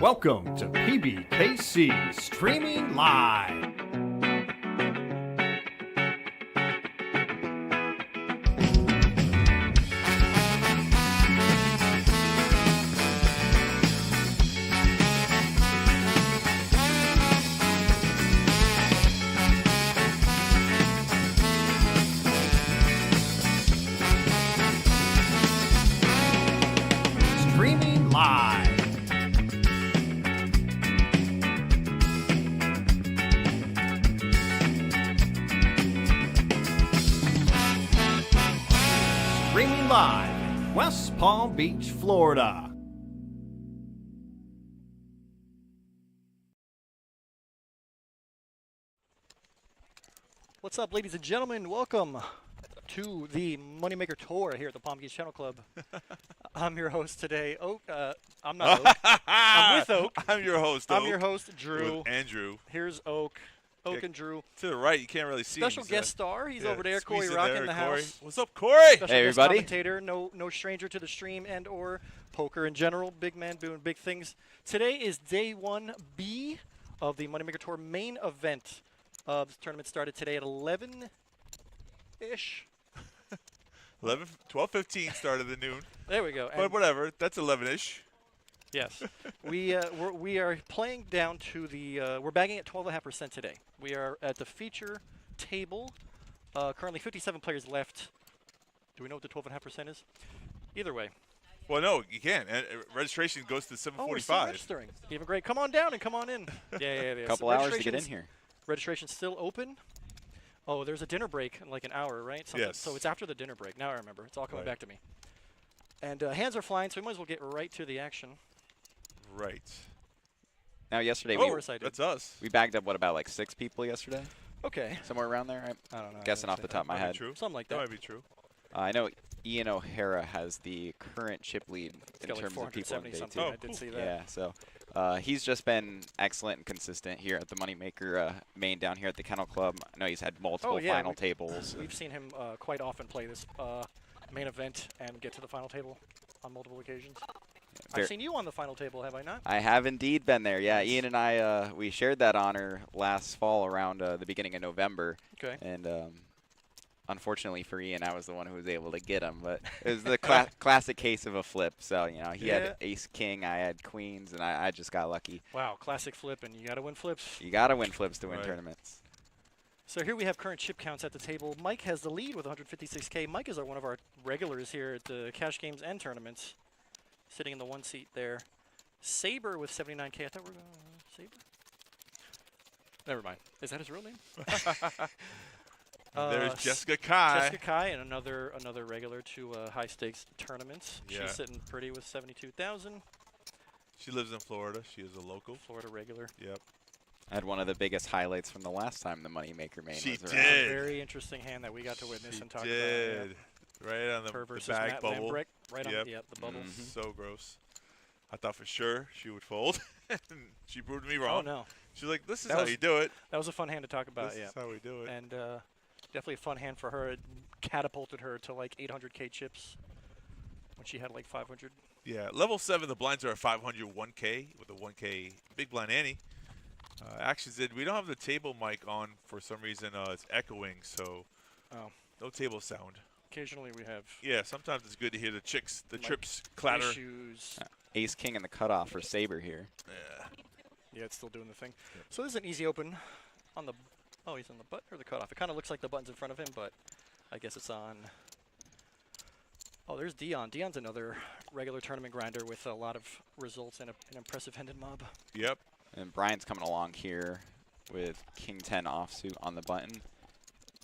Welcome to PBKC Streaming Live. Streaming Live. Streaming live in West Palm Beach, Florida. What's up, ladies and gentlemen? Welcome to the Moneymaker Tour here at the Palm Beach Channel Club. I'm your host today, Oak. I'm not Oak. I'm with Oak. I'm your host, Oak. I'm your host, Drew. With Andrew. Here's Oak. Oak and Drew. To the right, you can't really see Special him. guest star. He's over there. Squeeze Corey Rock there, in the Corey. house. What's up, Corey? Special Hey, guest everybody. commentator. No stranger to the stream and or poker in general. Big man doing big things. Today is day 1B of the Moneymaker Tour main event. This tournament started today at 11-ish. 12:15 started at noon. There we go. But whatever, that's 11-ish. Yes, we are playing down to the we're bagging at 12.5% today. We are at the feature table. Currently 57 players left. Do we know what the 12.5% is? Either way. Well, no, you can't. Registration goes to Oh, we're still 7:45. registering. Even great. Come on down and come on in. Yeah. Couple hours to get in here. Registration's still open. Oh, there's a dinner break in like an hour, right? Something. Yes. So it's after the dinner break. Now I remember. It's all coming Right. back to me. And hands are flying, so we might as well get right to the action. Right. Now, yesterday Oh, That's us. we bagged up, what, about like 6 people yesterday? Okay. Somewhere around there, right? I don't know. Guessing off the top of my Might be head. true. Something like That that. might be true. I know Ian O'Hara has the current chip lead in Got like terms of people in 470 day something. two. I did see that. Yeah, so he's just been excellent and consistent here at the Moneymaker main down here at the Kennel Club. I know he's had multiple yeah, final tables. We've seen him quite often play this main event and get to the final table on multiple occasions. I've seen you on the final table, have I not? I have indeed been there. Yeah, Ian and I, we shared that honor last fall around the beginning of November. Okay. And unfortunately for Ian, I was the one who was able to get him. But it was the classic case of a flip. So, you know, he had ace king, I had queens, and I just got lucky. Wow, classic flip, and you got to win flips. You got to win flips to win Right. tournaments. So here we have current chip counts at the table. Mike has the lead with 156K. Mike is one of our regulars here at the cash games and tournaments, sitting in the one seat there. Saber with 79K. I thought we were going to Saber. Never mind. Is that his real name? There's Jessica Kai. Jessica Kai and another regular to high stakes tournaments. Yeah. She's sitting pretty with 72,000. She lives in Florida. She is a local. Florida regular. Yep. I had one of the biggest highlights from the last time the Moneymaker main She was around. did. Very interesting hand that we got to witness She and talk did. about. Right on Her the versus bag Matt bubble. Lambrick, right Yep. on the bubble. Mhm. So gross. I thought for sure she would fold. She proved me wrong. Oh, no. She's like, this is That how was- you do it. That was a fun hand to talk about, This yeah. is how we do it. And definitely a fun hand for her. It catapulted her to like 800K chips when she had like 500. Yeah, level 7, the blinds are at 500, 1K with a 1K big blind ante. Actions did. We don't have the table mic on for some reason. It's echoing, so no table sound. Occasionally we have Yeah, sometimes it's good to hear the mic trips clatter. issues. Ace king in the cutoff for Saber here. Yeah. Yeah, it's still doing the thing. So this is an easy open on the. Oh, he's on the button or the cutoff. It kind of looks like the button's in front of him, but I guess it's on. Oh, there's Dion. Dion's another regular tournament grinder with a lot of results and an impressive handed mob. Yep. And Brian's coming along here with king 10 offsuit on the button.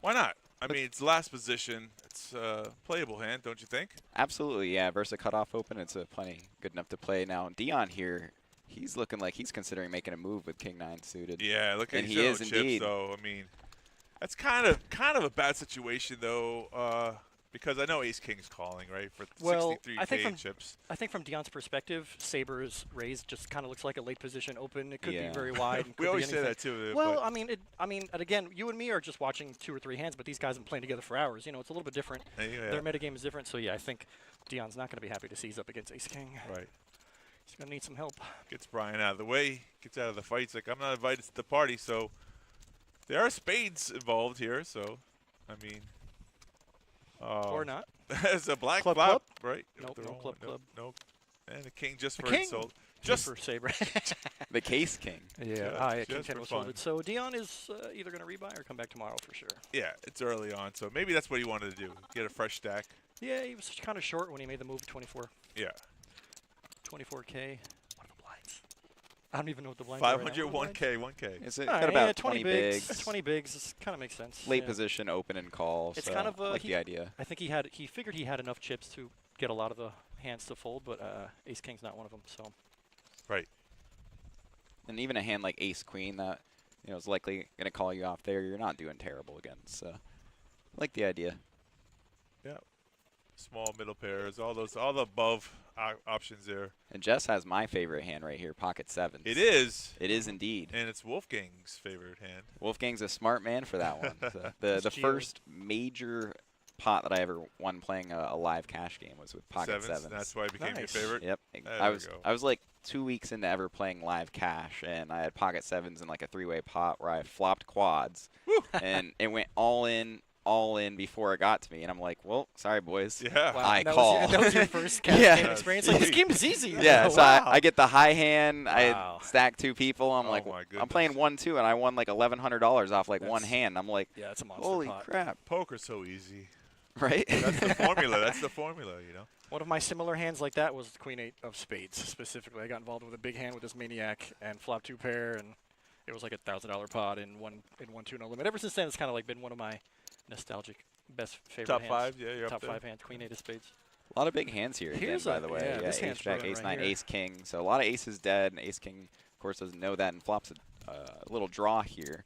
Why not? I mean, it's last position. It's a playable hand, don't you think? Absolutely, yeah. Versus a cutoff open, it's a plenty good enough to play. Now, Dion here, he's looking like he's considering making a move with King 9 suited. Yeah, look at and his he is chips, indeed. though. I mean, that's kind of a bad situation, though, because I know Ace King's calling, right, for 63K chips. I think from Dion's perspective, Saber's raise just kind of looks like a late position open. It could be very wide. And we always say that too. Well, I mean, and again, you and me are just watching 2 or 3 hands, but these guys have been playing together for hours. You know, it's a little bit different. Yeah. Their metagame is different. So yeah, I think Dion's not going to be happy to see he's up against Ace King. Right. He's going to need some help. Gets Brian out of the way. Gets out of the fight. It's like, I'm not invited to the party, so there are spades involved here. So, I mean, or not. It's a black Club, flop, right? Nope, no club. Nope. And the king just The for king. insult. Just for Saber. The case king. Yeah, King just 10 for was fun. folded. So Dion is either going to rebuy or come back tomorrow for sure. Yeah, it's early on, so maybe that's what he wanted to do. Get a fresh stack. Yeah, he was kind of short when he made the move to 24. Yeah. 24K. What are the blinds? I don't even know what the blinds are. 500, 1K. Is it All got right, about 20 bigs? 20 bigs kind of makes sense. Late position, open and call. It's so kind of I like the idea. I think he figured he had enough chips to get a lot of the hands to fold, but Ace King's not one of them. So. Right. And even a hand like Ace Queen that is likely going to call you off there, you're not doing terrible against. So, I like the idea. Yeah. Small middle pairs, all the above options there. And Jess has my favorite hand right here, pocket sevens. It is. It is indeed. And it's Wolfgang's favorite hand. Wolfgang's a smart man for that one. So the first major pot that I ever won playing a live cash game was with pocket sevens. That's why it became your favorite. Yep. I was like 2 weeks into ever playing live cash, and I had pocket sevens in like a 3-way pot where I flopped quads, and it went all in before it got to me, and I'm like, well, sorry boys. Yeah. Wow, I that call. Was that was your first cash game experience. Like, this game is easy. Yeah, so wow. I get the high hand. Wow. I had stacked 2 people. I'm like, my I'm playing 1-2, and I won like $1,100 off like one That's- hand. I'm like, Yeah, it's a monster holy pot. crap, Poker's so easy. right? That's the formula. That's the formula, One of my similar hands like that was Queen 8 of spades, specifically. I got involved with a big hand with this Maniac and flopped 2 pair, and it was like $1,000 pot in 1-2 no limit. Ever since then, it's kind of like been one of my nostalgic best favorite Top hands. 5, yeah, you're Top up there. 5 hands, Queen 8 of spades. A lot of big hands here Here's again, by the way. yeah, this Ace hand's Jack, proven Ace right 9, here. Ace King. So a lot of aces dead, and Ace King, of course, doesn't know that and flops a little draw here.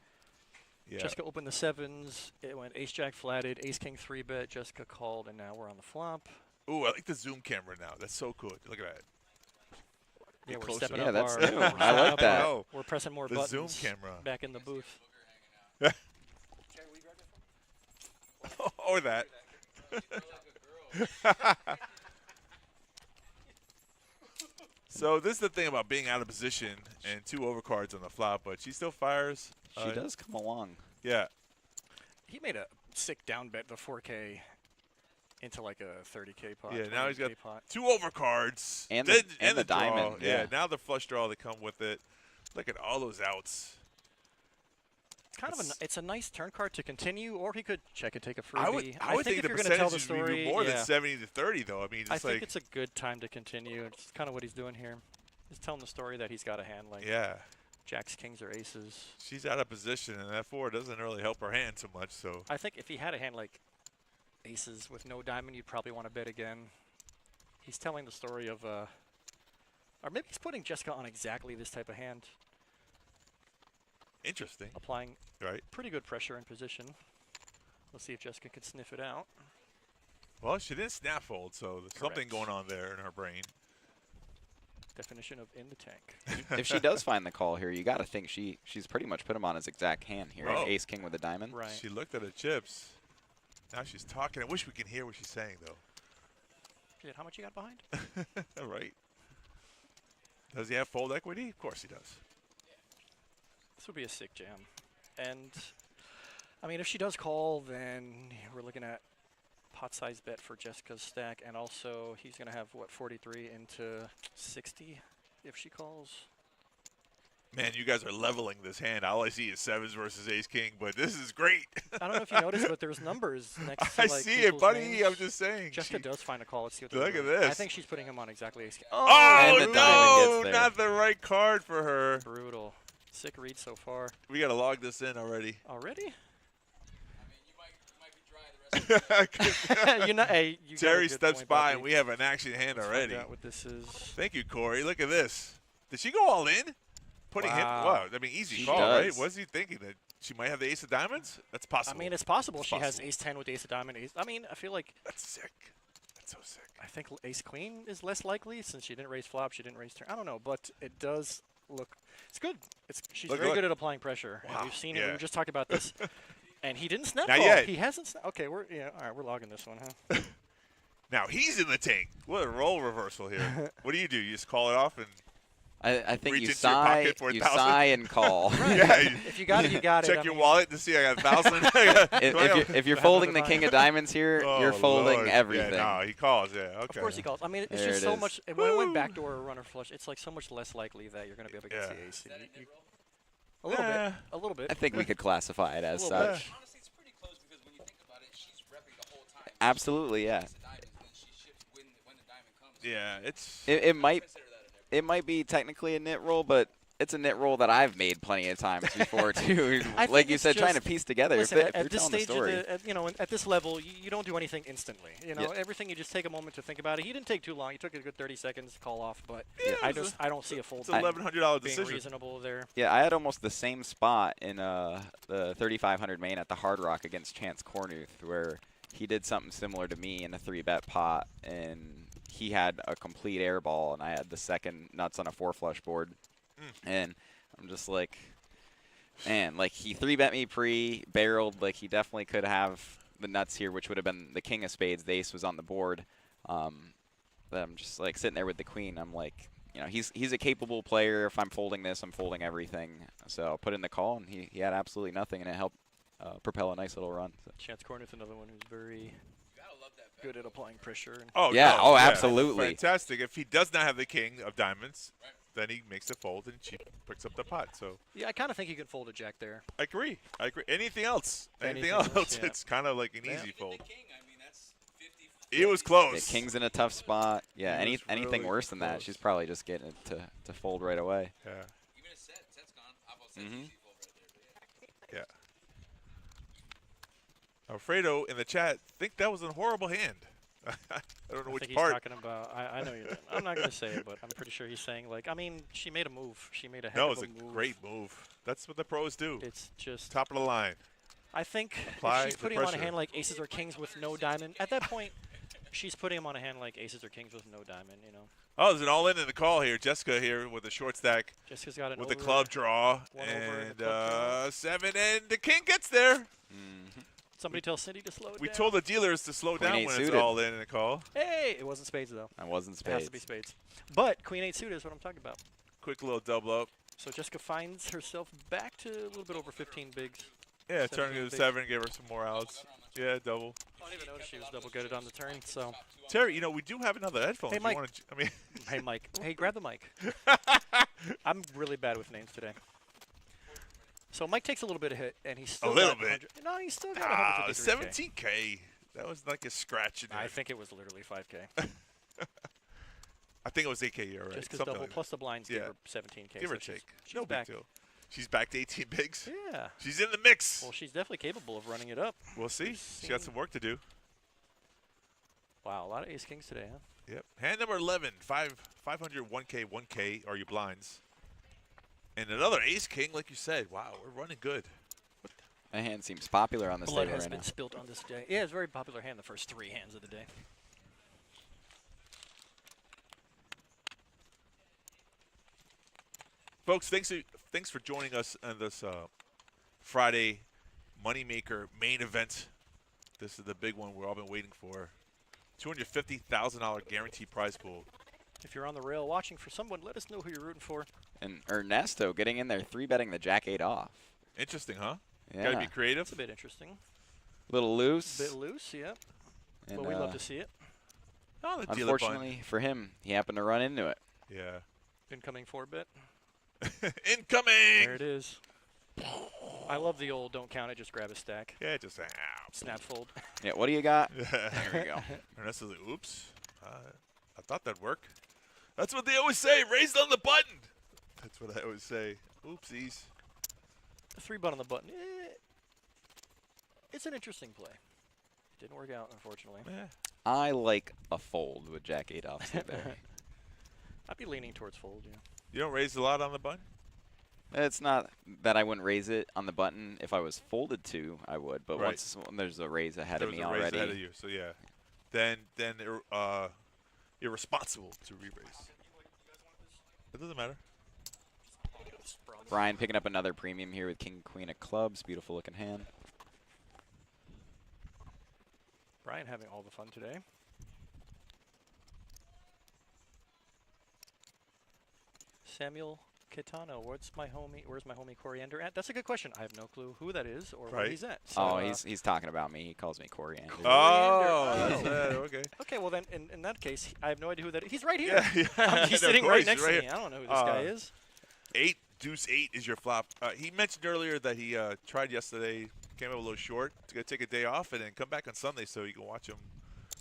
Yeah. Jessica opened the sevens. It went Ace Jack flatted, Ace King 3-bet. Jessica called, and now we're on the flop. Ooh, I like the zoom camera now. That's so cool. Look at that. Yeah, we're closer. stepping Yeah, up that's our. new. we're I stepping like up that. our- We're pressing more The buttons. zoom camera. Back in the booth. Or that. So this is the thing about being out of position and 2 overcards on the flop, but she still fires. She does come along. Yeah. He made a sick down bet, the 4K, into like a 30K pot. Yeah, now he's got 28K pot. 2 overcards. And draw. the diamond, yeah. Now the flush draw that come with it. Look at all those outs. It's kind of it's a nice turn card to continue, or he could check and take a freebie. I would think if the you're going to tell percentage the would story, be more than yeah. 70 to 30, though. I mean, I it's think like, it's a good time to continue. It's kind of what he's doing here. He's telling the story that he's got a hand like yeah, jacks, kings, or aces. she's out of position, and that 4 doesn't really help her hand so much. So I think if he had a hand like aces with no diamond, you'd probably want to bet again. He's telling the story of, or maybe he's putting Jessica on exactly this type of hand, interesting, applying right? pretty good pressure in position. Let's see if Jessica can sniff it out. Well, she didn't snap fold, so there's something Correct. going on there in her brain. Definition of in the tank. If she does find the call here, you got to think she's pretty much put him on his exact hand here. Oh. Ace King with a diamond. Right. She looked at her chips. Now she's talking. I wish we can hear what she's saying, though. Shit, how much you got behind? All right. Does he have fold equity? Of course he does. This would be a sick jam. And, I mean, if she does call, then we're looking at pot size bet for Jessica's stack. And also, he's going to have, what, 43 into 60 if she calls? Man, you guys are leveling this hand. All I see is 7s versus Ace King, but this is great. I don't know if you noticed, but there's numbers next to, I like, see it, people's buddy. names. I'm just saying. Jessica She- does find a call. Let's see what Look they're at doing. this. I think she's putting him on exactly ace. Oh, And the diamond no, gets there. not the right card for her. Brutal. Sick read so far. We got to log this in already. Already? Hey, you Terry got a good steps point, by, Bucky. and we have an action hand Let's already. Find out what this is. Thank you, Corey. Look at this. Did she go all in? Putting him. Wow. Wow. I mean, easy She call, does. right? What's he thinking? That she might have the ace of diamonds? That's possible. I mean, it's possible It's she has possible. ace 10 with ace of diamond. Ace. I mean, I feel like That's sick. That's so sick. I think ace queen is less likely since she didn't raise flop, she didn't raise turn. I don't know, but it does look. It's good. She's Look, very look. good at applying pressure. And Wow, we've seen it. yeah. We just talked about this. And he didn't snap Not call. yet. He hasn't. Okay, all right, we're logging this one, huh? Now he's in the tank. What a role reversal here. What do? You just call it off and I think reach you into your sigh, pocket for you 1,000? sigh and call. yeah, If you got it, you got it. check I your mean, wallet to see I got 1,000. if you're folding the king of diamonds here, Oh, you're folding Lord. everything. Yeah, no, he calls. Yeah, okay. Of course he calls. I mean, it's There just it so is. much. When it went backdoor or runner flush, it's like so much less likely that you're going to be up against the ace. A little bit. A little bit. I think we could classify it as A little bit. such. Honestly, it's pretty close because when you think about it, she's repping the whole time. Absolutely, yeah. Ace of diamonds, then she shifts when the diamond comes. Yeah, it's. It might Consider that a nip. it might be technically a knit roll, but it's a knit roll that I've made plenty of times before too. I Like think you it's said, trying to just- piece together. Listen, if you're at this telling the stage, story. at this level, you don't do anything instantly. You know, Yeah. everything you just take a moment to think about it. He didn't take too long. He took a good 30 seconds to call off, but Yeah, I it was I don't see a fold It's an $1,100 being decision. reasonable there. Yeah, I had almost the same spot in the 3,500 main at the Hard Rock against Chance Cornuth, where he did something similar to me in a 3-bet pot, and he had a complete air ball, and I had the second nuts on a 4-flush board, and I'm just like, man, like he 3-bet me pre-barreled, like he definitely could have the nuts here, which would have been the king of spades. The ace was on the board. But I'm just like sitting there with the queen. I'm like, you know, he's a capable player. If I'm folding this, I'm folding everything. So I'll put in the call, and he had absolutely nothing, and it helped propel a nice little run. So. Chance Cornuth, another one who's very You gotta love that bet. good at applying pressure. And Oh Yeah, no, oh, absolutely. fantastic. If he does not have the king of diamonds, then he makes a fold and she picks up the pot. So yeah, I kind of think you can fold a jack there. I agree. Anything else? Anything Anything else? else, yeah. It's kind of like an Yeah. easy Even fold. the king, I mean, that's 50. It was Yeah, close. king's in a tough spot. Yeah, He was anything really worse than that, close. she's probably just getting it to fold right away. Yeah. Even a set's gone. I will set Mhm. easy fold right there. Yeah. Alfredo in the chat think that was a horrible hand. I don't know I which think he's part. talking about. I know you're. I'm not going to say it, but I'm pretty sure he's saying like. I mean, she made a move. She made a heck No, of it's a a move. great move. That's what the pros do. It's just. Top of the line. I think Apply if she's the putting him on a pressure. hand like aces or kings with no diamond, at that point, she's putting him on a hand like aces or kings with no diamond. You know, Oh, there's an all-in in the call here. Jessica here with a short stack Jessica's got an with the over. club draw. One over and a And club draw. 7, and the king gets there. Somebody tell Cindy to slow it We down. told the dealers to slow Queen down eight when it's suited. all in the call. Hey, it wasn't spades though. I wasn't It has spades. to be spades. But queen 8 suited is what I'm talking about. Quick little double up. So Jessica finds herself back to a little bit over 15 bigs. Yeah, 17 turning to big. 7, give her some more outs. Yeah, double. I didn't even notice she was double gutted on the turn. So, Terry, you know, we do have another headphone. Hey, if you Mike. wanna I mean, hey Mike, hey grab the mic. I'm really bad with names today. So Mike takes a little bit of hit, and he's still little got bit. 100 No, he's still got 153K. 17K. That was like a scratch in there. I think it was literally 5K. I think it was 8K, you're right. Just because Something double like plus the blinds Yeah. give her 17K. Give or so she's- take. She's No back. big deal. She's back to 18 bigs. Yeah. She's in the mix. Well, she's definitely capable of running it up. We'll see. We've She got seen- some work to do. Wow, a lot of ace kings today, huh? Yep. Hand number 11, 500, 1K, 1K are your blinds. And another ace king, like you said. Wow, we're running good. My hand seems popular on this Blood table has right been now. spilt on this day. Yeah, it's a very popular hand the first 3 hands of the day. Folks, thanks for joining us on this Friday Moneymaker main event. This is the big one we've all been waiting for. $250,000 guaranteed prize pool. If you're on the rail watching for someone, let us know who you're rooting for. And Ernesto getting in there, 3-betting the Jack-8 off. Interesting, huh? Yeah. Gotta be creative. It's a bit interesting. Little loose. Bit loose, yeah. and, But we love to see it. Oh, the dealer fund. unfortunately for him, he happened to run into it. Yeah. Incoming 4-bit. Incoming! There it is. I love the old don't count it, just grab a stack. Yeah, just Snap fold. Yeah, what do you got? there we go. Ernesto's like, oops. I thought that'd work. That's what they always say. Raised on the button. That's what I always say. Oopsies. 3 bet on the button. It's an interesting play. Didn't work out, unfortunately. Yeah. I like a fold with Jack 8 offsuit there. I'd be leaning towards fold, yeah. You don't raise a lot on the button? It's not that I wouldn't raise it on the button. If I was folded to, I would. But Right. when there's a raise ahead There of was me a raise already. ahead of you, so yeah. Then irresponsible to re-raise. It doesn't matter. Brian picking up another premium here with King Queen of clubs. Beautiful looking hand. Brian having all the fun today. Samuel Kitano, where's my homie Coriander at? That's a good question. I have no clue who that is or where Right. he's at. So, Oh, he's talking about me. He calls me Coriander. Oh, Coriander. that's it. Okay. Okay, well then, in that case, I have no idea who that is. He's right here. Yeah, yeah. He's No, of sitting course, right he's next to right me. here. I don't know who this guy is. 8, deuce 8 is your flop. He mentioned earlier that he tried yesterday, came up a little short, to take a day off and then come back on Sunday so you can watch him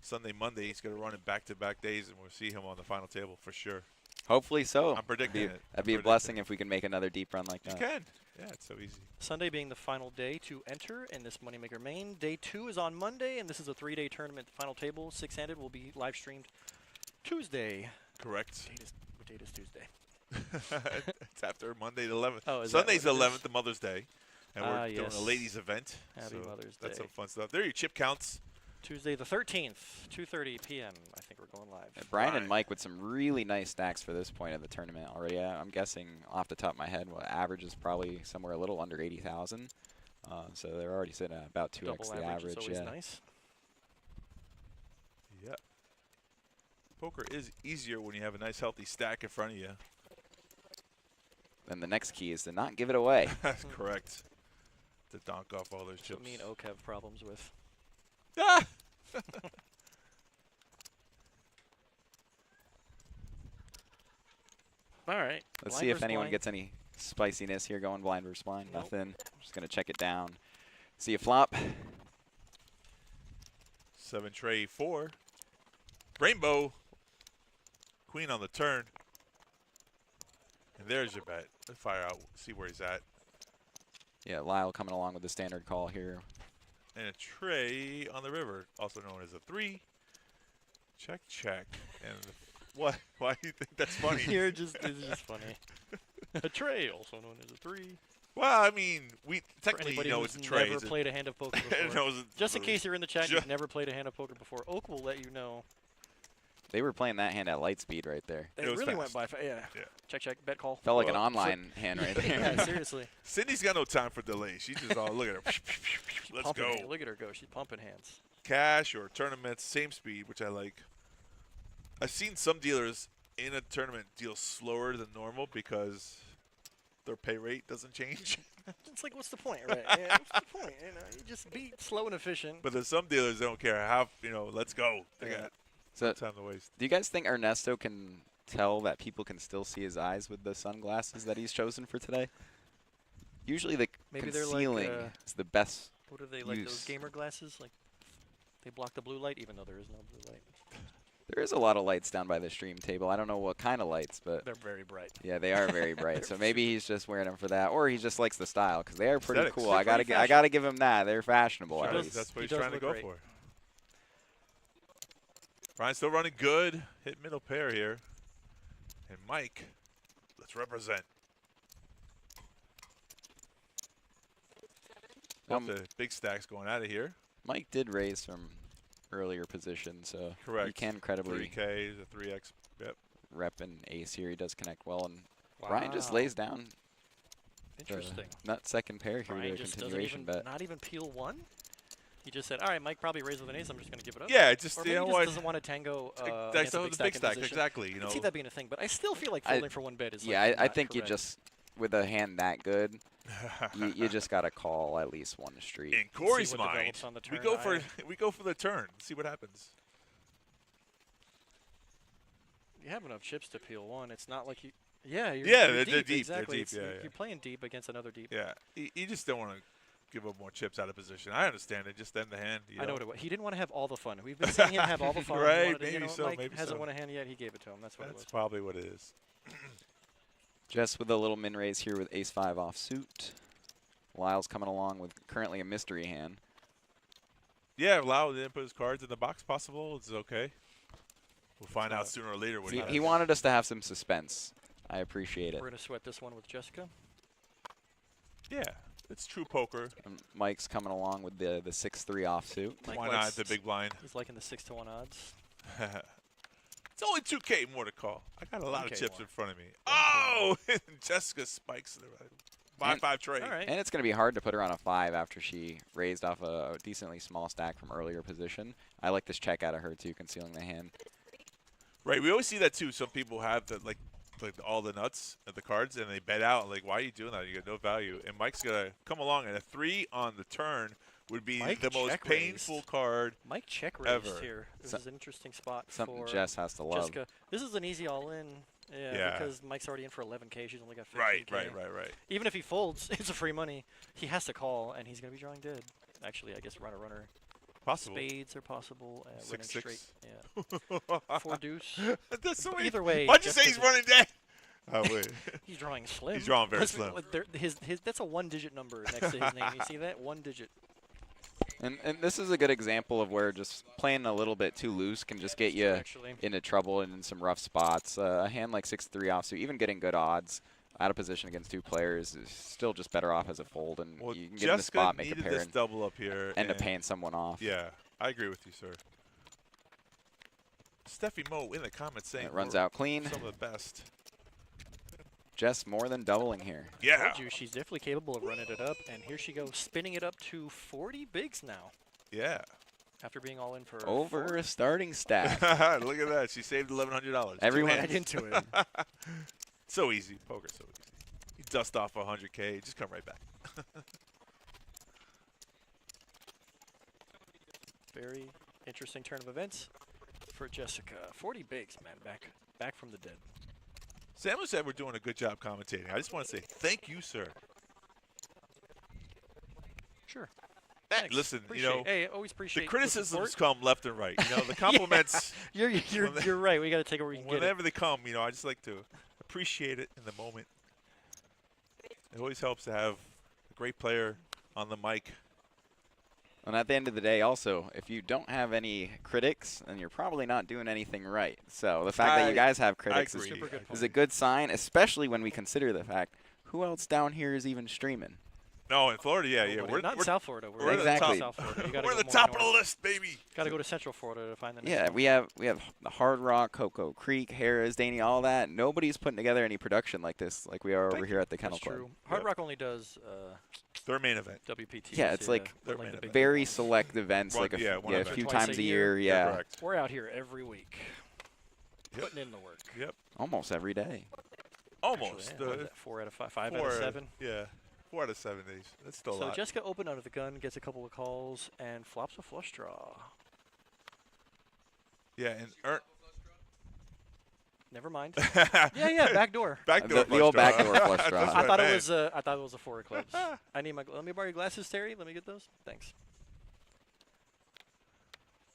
Sunday, Monday. He's going to run it back-to-back days, and we'll see him on the final table for sure. Hopefully so. I'm predicting it. That'd be a blessing if we can make another deep run like You that. can. Yeah, it's so easy. Sunday being the final day to enter in this Moneymaker main. Day 2 is on Monday, and this is a 3-day tournament. Final table, 6-handed, will be live streamed Tuesday. Correct. What date is Tuesday? It's after Monday the 11th. Oh, is that Sunday's the what it is? 11th, the Mother's Day. And we're doing yes. a ladies' event. Happy so Mother's That's Day. some fun stuff. There are your chip counts. Tuesday the 13th, 2:30 p.m. I think we're going live. Brian Right. and Mike with some really nice stacks for this point of the tournament already. I'm guessing off the top of my head, average is probably somewhere a little under 80,000. So they're already sitting at about 2x Double the average is average. always Yeah. nice. Yep. Poker is easier when you have a nice healthy stack in front of you. Then the next key is to not give it away. That's correct. To donk off all those That's chips. what me and Oak have problems with. Ah! All right. Let's blind see if versus anyone blind. gets any spiciness here going blind versus blind. Nope. Nothing. Just going to check it down. See a flop. 7 tray 4. Rainbow. Queen on the turn. And there's your bet. Let's fire out. See where he's at. Yeah, Lyle coming along with the standard call here. And a tray on the river, also known as a 3. Check, check. And what? Why do you think that's funny? It's just funny. A tray, also known as a 3. Well, I mean, we For technically anybody know who's it's a tray. never played a hand of poker before. knows it Just in for- case you're in the chat, Ju- you've never played a hand of poker before. Oak will let you know. They were playing that hand at light speed right there. It was really fast. went by. Yeah. Yeah. Check, check. Bet call. Felt like an Well, online hand right there. Yeah, seriously. Cindy's got no time for delay. She just all look at her. Let's Pumping go. it. Look at her go. She's pumping hands. Cash or tournaments, same speed, which I like. I've seen some dealers in a tournament deal slower than normal because their pay rate doesn't change. It's like, what's the point, right? Yeah, what's the point? You know, you just be slow and efficient. But there's some dealers that don't care how, let's go. They Yeah. got So, no time to waste. do you guys think Ernesto can tell that people can still see his eyes with the sunglasses that he's chosen for today? Usually the Maybe they're like, concealing is the best. What are they, like those use. gamer glasses? Like, they block the blue light, even though there is no blue light. There is a lot of lights down by the stream table. I don't know what kind of lights, but They're very bright. yeah, they are very bright. So maybe he's just wearing them for that, or he just likes the style because they are pretty Aesthetics. cool. They're I gotta, pretty I gotta give him that. They're fashionable He at does- least. That's what he he's does trying to look go great. for. Brian's still running good. Hit middle pair here. And Mike, let's represent. Both the big stacks going out of here. Mike did raise from earlier position, so he Correct. can credibly 3K is a 3X. Yep. rep an ace here. He does connect well, and Brian just Wow. lays down the Interesting. nut second pair here Brian to a just doesn't continuation even, bet. not even peel one? He just said, all right, Mike probably raised with an ace. I'm just going to give it up. Yeah, it just, Or you maybe know he just what? doesn't want to tango That's against a the big big stack in stack, position. exactly. I can see that being a thing, but I still feel like I- folding for one bet is Yeah, like I not think you correct. just, with a hand that good, you just got to call at least one street. In Corey's what mind, develops on the we turn. go for we go for the turn. See what happens. You have enough chips to peel one. It's not like you. Yeah, you're, Yeah, you're they're deep. deep, they're Exactly. deep, It's- yeah, you're, yeah. you're playing deep against another deep. Yeah, you just don't want to give up more chips out of position. I understand it. Just end the hand. I know what it was. He didn't want to have all the fun. We've been seeing him have all the fun. He Right, wanted to, maybe so, Mike maybe hasn't so. won a hand yet. He gave it to him. That's what That's it was. probably what it is. Just with a little min raise here with ace-5 offsuit. Lyle's coming along with currently a mystery hand. Yeah, Lau didn't put his cards in the box. Possible. It's okay. We'll find out sooner or later what He wanted us to have some suspense. I appreciate it. We're going to sweat this one with Jessica. Yeah, it's true poker. And Mike's coming along with the 6-3 offsuit. Mike Why likes- not the big blind? He's liking the 6-1 odds. It's only 2K more to call. I got a lot of 1K chips more. in front of me. Oh, Jessica spikes the 5-5 trade. All right. And it's going to be hard to put her on a 5 after she raised off a decently small stack from earlier position. I like this check out of her, too, concealing the hand. Right, we always see that too. Some people have the like all the nuts of the cards, and they bet out. Like, why are you doing that? You got no value. And Mike's gonna come along, and a 3 on the turn would be Mike the most check painful raised. card. Mike check raised Ever. here. This So- is an interesting spot Something for Jess has to love. Jessica. This is an easy all-in. Yeah. Because Mike's already in for 11K. She's only got 15K. Right. Even if he folds, it's a free money. He has to call, and he's going to be drawing dead. Actually, I guess runner. Possible. Spades are possible. Running 6-6. straight. Yeah. 4 deuce. That's so many. Either way. Why'd you say Jessica's he's running dead? Oh wait. He's drawing slim. He's drawing very Let's- slim. His that's a 1-digit number next to his name. You see that? 1 digit. And this is a good example of where just playing a little bit too loose can just get you Actually. into trouble and in some rough spots. A hand like 6-3 offsuit, even getting good odds out of position against 2 players is still just better off as a fold. And Well, you can get in the Jessica spot, make a needed pair, this and double up here. end up and paying someone off. Yeah, I agree with you, sir. Stefymo in the comments saying It runs we're out clean. some of the best. Jess more than doubling here. Yeah. Told you, she's definitely capable of running it up, and here she goes, spinning it up to 40 bigs now. Yeah. After being all in for Over 4. a starting stack. Look at that. She saved $1,100. Everyone- Add into it. So easy. Poker so easy. You dust off 100K, just come right back. Very interesting turn of events for Jessica. 40 bigs, man, back from the dead. Samuel said we're doing a good job commentating. I just want to say thank you, sir. Sure. Hey, Thanks. listen, Appreciate- hey, always the appreciate criticisms support. come left and right. The compliments, You're right. We got to take it where we can get it. whenever they come, I just like to appreciate it in the moment. It always helps to have a great player on the mic. And at the end of the day, also, if you don't have any critics, then you're probably not doing anything right. So the fact that you guys have critics agree. Super good is a good sign, especially when we consider the fact who else down here is even streaming. No, in Florida, yeah. Nobody. We're Not in South Florida. We're we're in the top. South Florida. You gotta we're go the more top of the north. list, baby. Got to go to Central Florida to find the next Yeah, one. we have the Hard Rock, Cocoa Creek, Harrah's, Danny, all that. Nobody's putting together any production like this, like we are over here at the Kennel That's Club. true. Hard Yep. Rock only does Their main event. WPT. Yeah, it's like Their the main big event. Very ones. select events, One- like yeah, a one a event. few Twice times a a year. year. Yeah, Yeah, correct. We're out here every week, Yep. putting in the work. Yep. almost every day. Almost. Actually, yeah, what is that, 4 out of 5, 5 out Four of 7. Yeah. 4 out of 7 days. That's still a So lot. Jessica opened under the gun, gets a couple of calls, and flops a flush draw. Yeah, and Never mind. yeah, back door. backdoor The old flush draw. backdoor flush draw. That's I what thought it meant. was I thought it was a 4 of clubs. I need my. Let me borrow your glasses, Terry. Let me get those. Thanks.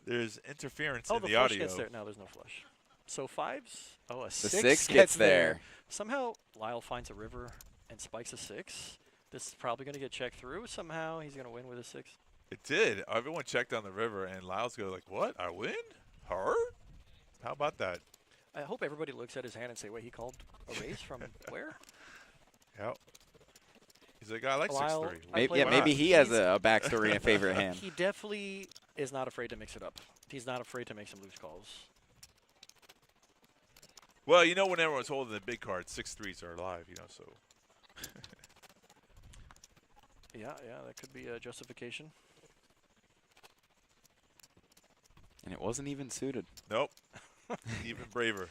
There's interference Oh, in the the flush audio. gets there. No, there's no flush. So 5s. Oh, a The 6 6 gets there. Somehow Lyle finds a river and spikes a 6. This is probably going to get checked through. Somehow he's going to win with a 6. It did. Everyone checked on the river, and Lyle's go like, "What? I win? Her? How about that?" I hope everybody looks at his hand and say, "Wait, he called a raise from where?" Yeah. He's like, "I like Lyle, 6-3." I Maybe, play yeah, with maybe him. he has He's- a backstory and a favorite hand. He definitely is not afraid to mix it up. He's not afraid to make some loose calls. Well, when everyone's holding the big cards, 6-3s are alive. So. Yeah, that could be a justification. And it wasn't even suited. Nope. Even braver.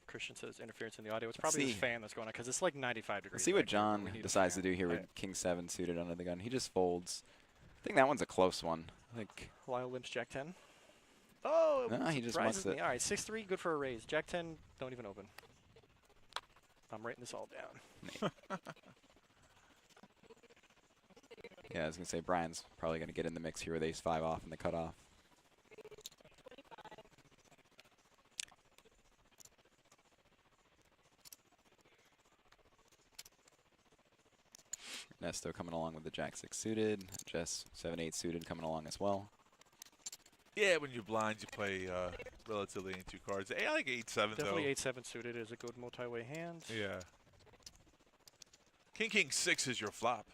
Christian says interference in the audio. It's probably see. this fan that's going on because it's like 95 degrees. Let's see what back there, but John we need a decides to fan. do here with Alright. King 7 suited under the gun. He just folds. I think that one's a close one. Like, Lyle limps Jack 10. Oh, No, he just surprises wants me. it. All right, 6-3, good for a raise. Jack 10, don't even open. I'm writing this all down. yeah, I was going to say Brian's probably going to get in the mix here with ace 5 off in the cutoff. Nesto coming along with the Jack-6 suited. Jess 7-8 suited coming along as well. Yeah, when you're blind, you play relatively in 2 cards. I like 8-7 though. Definitely 8-7 suited is a good multi-way hand. Yeah. King 6 is your flop.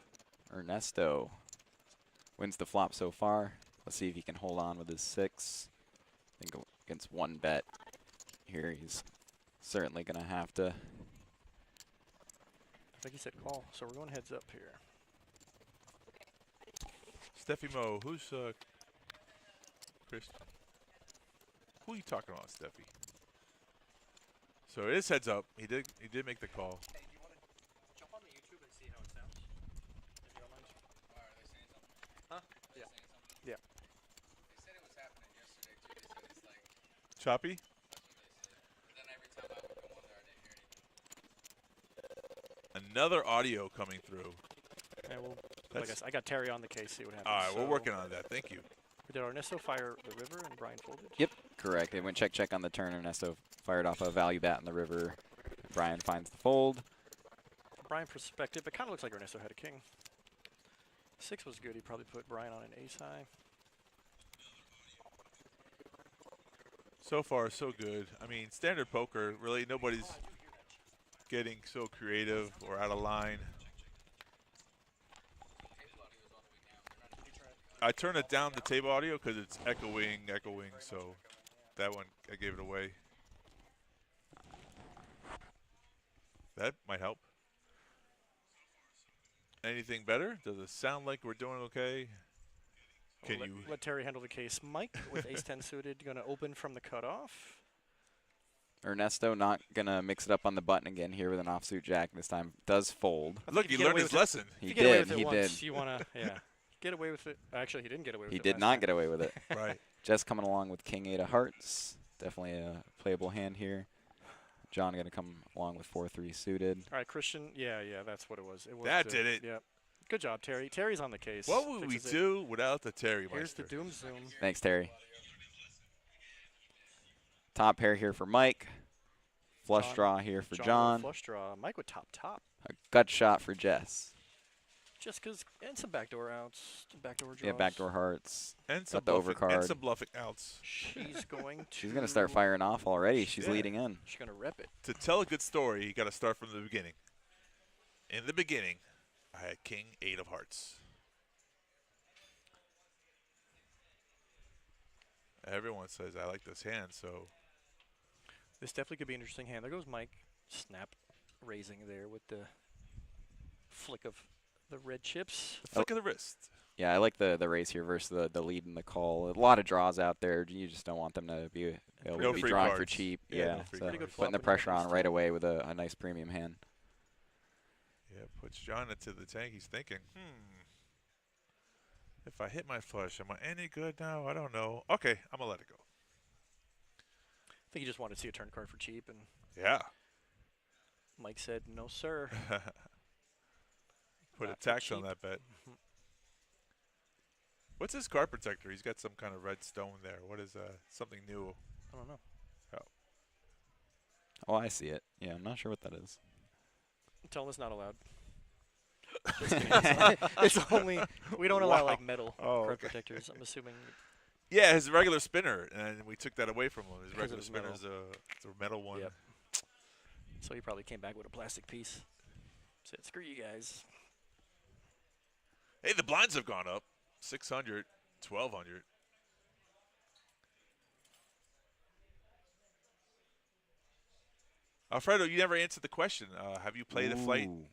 Ernesto wins the flop so far. Let's see if he can hold on with his 6. I think against 1 bet here, he's certainly going to have to. I think he said call, so we're going heads up here. Stefymo, who's Chris? Who are you talking about, Steffi? So it is heads up. He did make the call. Hey, do you want to jump on the YouTube and see how it sounds? If you don't mind. Are they saying something? Huh? They're Yeah. saying something? Yeah. They said it was happening yesterday too. They said it's like, Choppy? that's what they said. But then every time I would come on there, I didn't hear anything. Another audio coming through. Yeah, well, I That's- guess I got Terry on the case. See what happens. All right, we're So working on that. Thank you. We did Ernesto fire the river and Brian folded. Yep, correct. It went check on the turn. Ernesto fired off a value bat in the river. Brian finds the fold. From Brian's perspective, it kind of looks like Ernesto had a king. 6 was good. He probably put Brian on an ace high. So far, so good. I mean, standard poker, really nobody's getting so creative or out of line. I turned it down, the table audio, because it's echoing, so that one, I gave it away. That might help. Anything better? Does it sound like we're doing okay? Can We'll you? let Terry handle the case. Mike with ace-10 suited, going to open from the cutoff. Ernesto not going to mix it up on the button again here with an offsuit jack. This time does fold. Look, if he you get learned away his with it- lesson. If He you get away did, with it he once, did. you want to, yeah, get away with it. Actually, he didn't get away with it. He did last not time. get away with it. Right. Jess coming along with King 8 of hearts. Definitely a playable hand here. John going to come along with 4-3 suited. All right, Christian. Yeah, that's what it was. It was That did it. Yep. Good job, Terry. Terry's on the case. What would we Fixes it. do without the Terry Here's the Meister? doom zoom. Thanks, Terry. Top pair here for Mike. Flush John- draw here for with John. Flush draw. Mike with top. A gut shot for Jess. Just because, and some backdoor outs, some backdoor draws. Yeah, backdoor hearts. And some Got the bluffing, overcard. and some bluffing outs. She's going to. She's going to start firing off already. She's Yeah. leading in. She's going to rep it. To tell a good story, you got to start from the beginning. In the beginning, I had King 8 of hearts. Everyone says I like this hand, so This definitely could be an interesting hand. There goes Mike. Snap raising there with the flick of the red chips. the flick of the wrist. Yeah, I like the race here versus the lead and the call. A lot of draws out there. You just don't want them to be able No to be free drawing for cards. cheap. Yeah, Yeah, no free so cards. Pretty good putting the flop pressure and on right away with a nice premium hand. Yeah, puts John into the tank. He's thinking, if I hit my flush, am I any good now? I don't know. Okay, I'm going to let it go. I think he just wanted to see a turn card for cheap, and Yeah. Mike said, "No, sir." Put a Not for tax on cheap. that bet. What's his card protector? He's got some kind of red stone there. What is something new? I don't know. Oh, I see it. Yeah, I'm not sure what that is. Tell him it's not allowed. Just kidding. It's only we don't allow Wow. like metal Oh, card okay. protectors. I'm assuming. Yeah, his regular spinner, and we took that away from him. His Because regular it was spinner's it's a metal one. Yep. So he probably came back with a plastic piece. Said, "Screw you guys." Hey, the blinds have gone up. 600, 1,200. Alfredo, you never answered the question. Have you played a flight Ooh.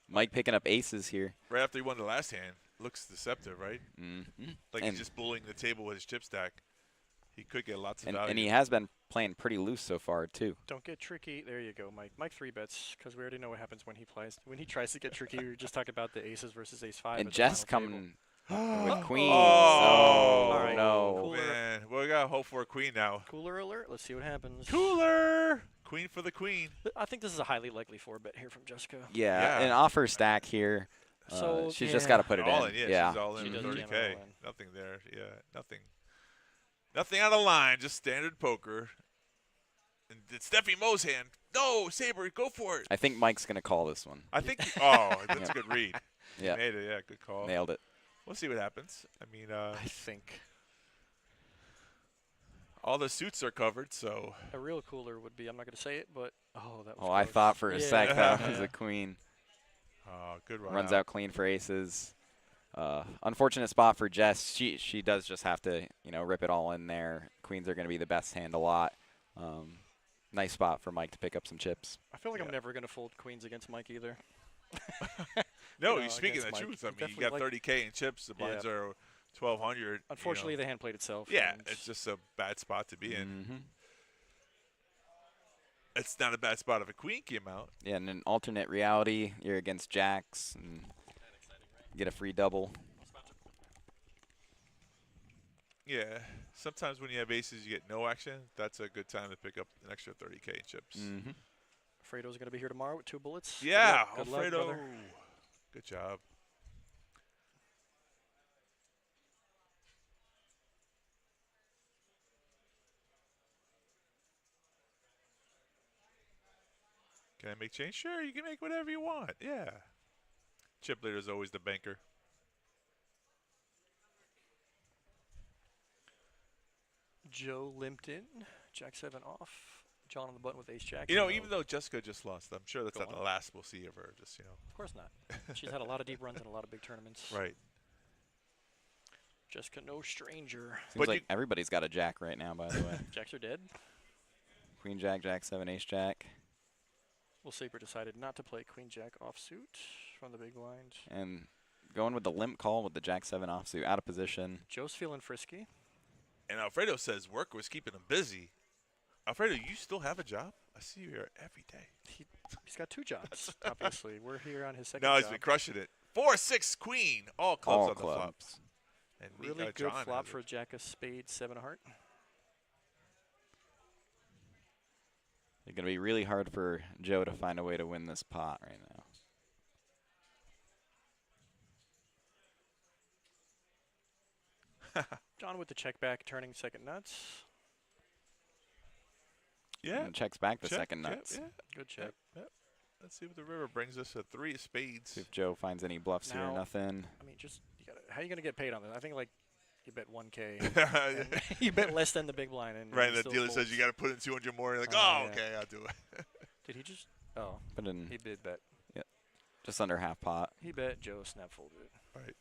Mike picking up aces here. right after he won the last hand? Looks deceptive, right? Mm-hmm. Like And- he's just bullying the table with his chip stack. He could get lots of value. And he has been playing pretty loose so far too. Don't get tricky. There you go, Mike. Mike 3-bets because we already know what happens when he plays. When he tries to get tricky, we were just talking about the aces versus ace 5. And at the Jess final table. coming with queens. Oh, All right. no. Cool. man. Well, we got to hope for a queen now. Cooler alert. Let's see what happens. Cooler! Queen for the queen. I think this is a highly likely 4-bet here from Jessica. Yeah, Yeah. an offer stack here. So, She's just yeah. got to put it All in. in, Yeah. she's all in She with does jam it 30K. all in. Nothing there. Yeah, nothing. Nothing out of line. Just standard poker. And it's Stefymo's hand. No, Saber, go for it. I think Mike's going to call this one. I think. Oh, that's a good read. Yeah. Made it, yeah, good call. Nailed it. We'll see what happens. I mean, I think all the suits are covered, so. a real cooler would be, I'm not going to say it, but, oh, that was Oh, I close. thought for a sec that was Yeah. a queen. Good run. Runs out clean for aces. Unfortunate spot for Jess. She does just have to, rip it all in there. Queens are going to be the best hand a lot. Nice spot for Mike to pick up some chips. I feel like I'm never going to fold queens against Mike either. No, you know, you're speaking the against truth. Mike. I mean, you Definitely got 30K in chips. The blinds are 1,200. Unfortunately, the hand played itself. Yeah, and it's just a bad spot to be in. Mm-hmm. It's not a bad spot if a queen came out. Yeah, in an alternate reality, you're against jacks and get a free double. Yeah, sometimes when you have aces, you get no action. That's a good time to pick up an extra 30K in chips. Mm-hmm. Alfredo's going to be here tomorrow with 2 bullets. Yeah, Good luck, Alfredo. brother. Good job. Can I make change? Sure, you can make whatever you want. Yeah. Chip leader is always the banker. Joe limped in. Jack 7 off. John on the button with ace jack. You know, even though Jessica just lost, I'm sure that's Go not on. the last we'll see of her. Just, Of course not. She's had a lot of deep runs and a lot of big tournaments. Right. Jessica, no stranger. Seems But like everybody's got a jack right now, by the way. Jacks are dead. Queen jack, jack 7, ace jack. Well, Saber decided not to play queen jack offsuit from the big blind. And going with the limp call with the jack 7 offsuit, out of position. Joe's feeling frisky. And Alfredo says work was keeping him busy. Alfredo, you still have a job? I see you here every day. He's got 2 jobs, obviously. We're here on his second No, job. he's been crushing it. 4-6 queen. All clubs All on the flop. clubs. And Really good John flop has for it. jack of spades, 7 of heart. It's going to be really hard for Joe to find a way to win this pot right now. John with the check back, turning second nuts. Yeah. And checks back the Check, second check, nuts. yeah. Good check. Yep. Let's see what the river brings us. A 3 of spades. See if Joe finds any bluffs here, Now- nothing. I mean, just how are you going to get paid on this? I think like you bet 1K. and you bet less than the big blind, and Right, he the still dealer folds. says you got to put in 200 more. You're like, Oh, oh, yeah. okay, I'll do it. Did he just? Oh, Put in he did bet. just under half pot. He bet. Joe snap folded. Right.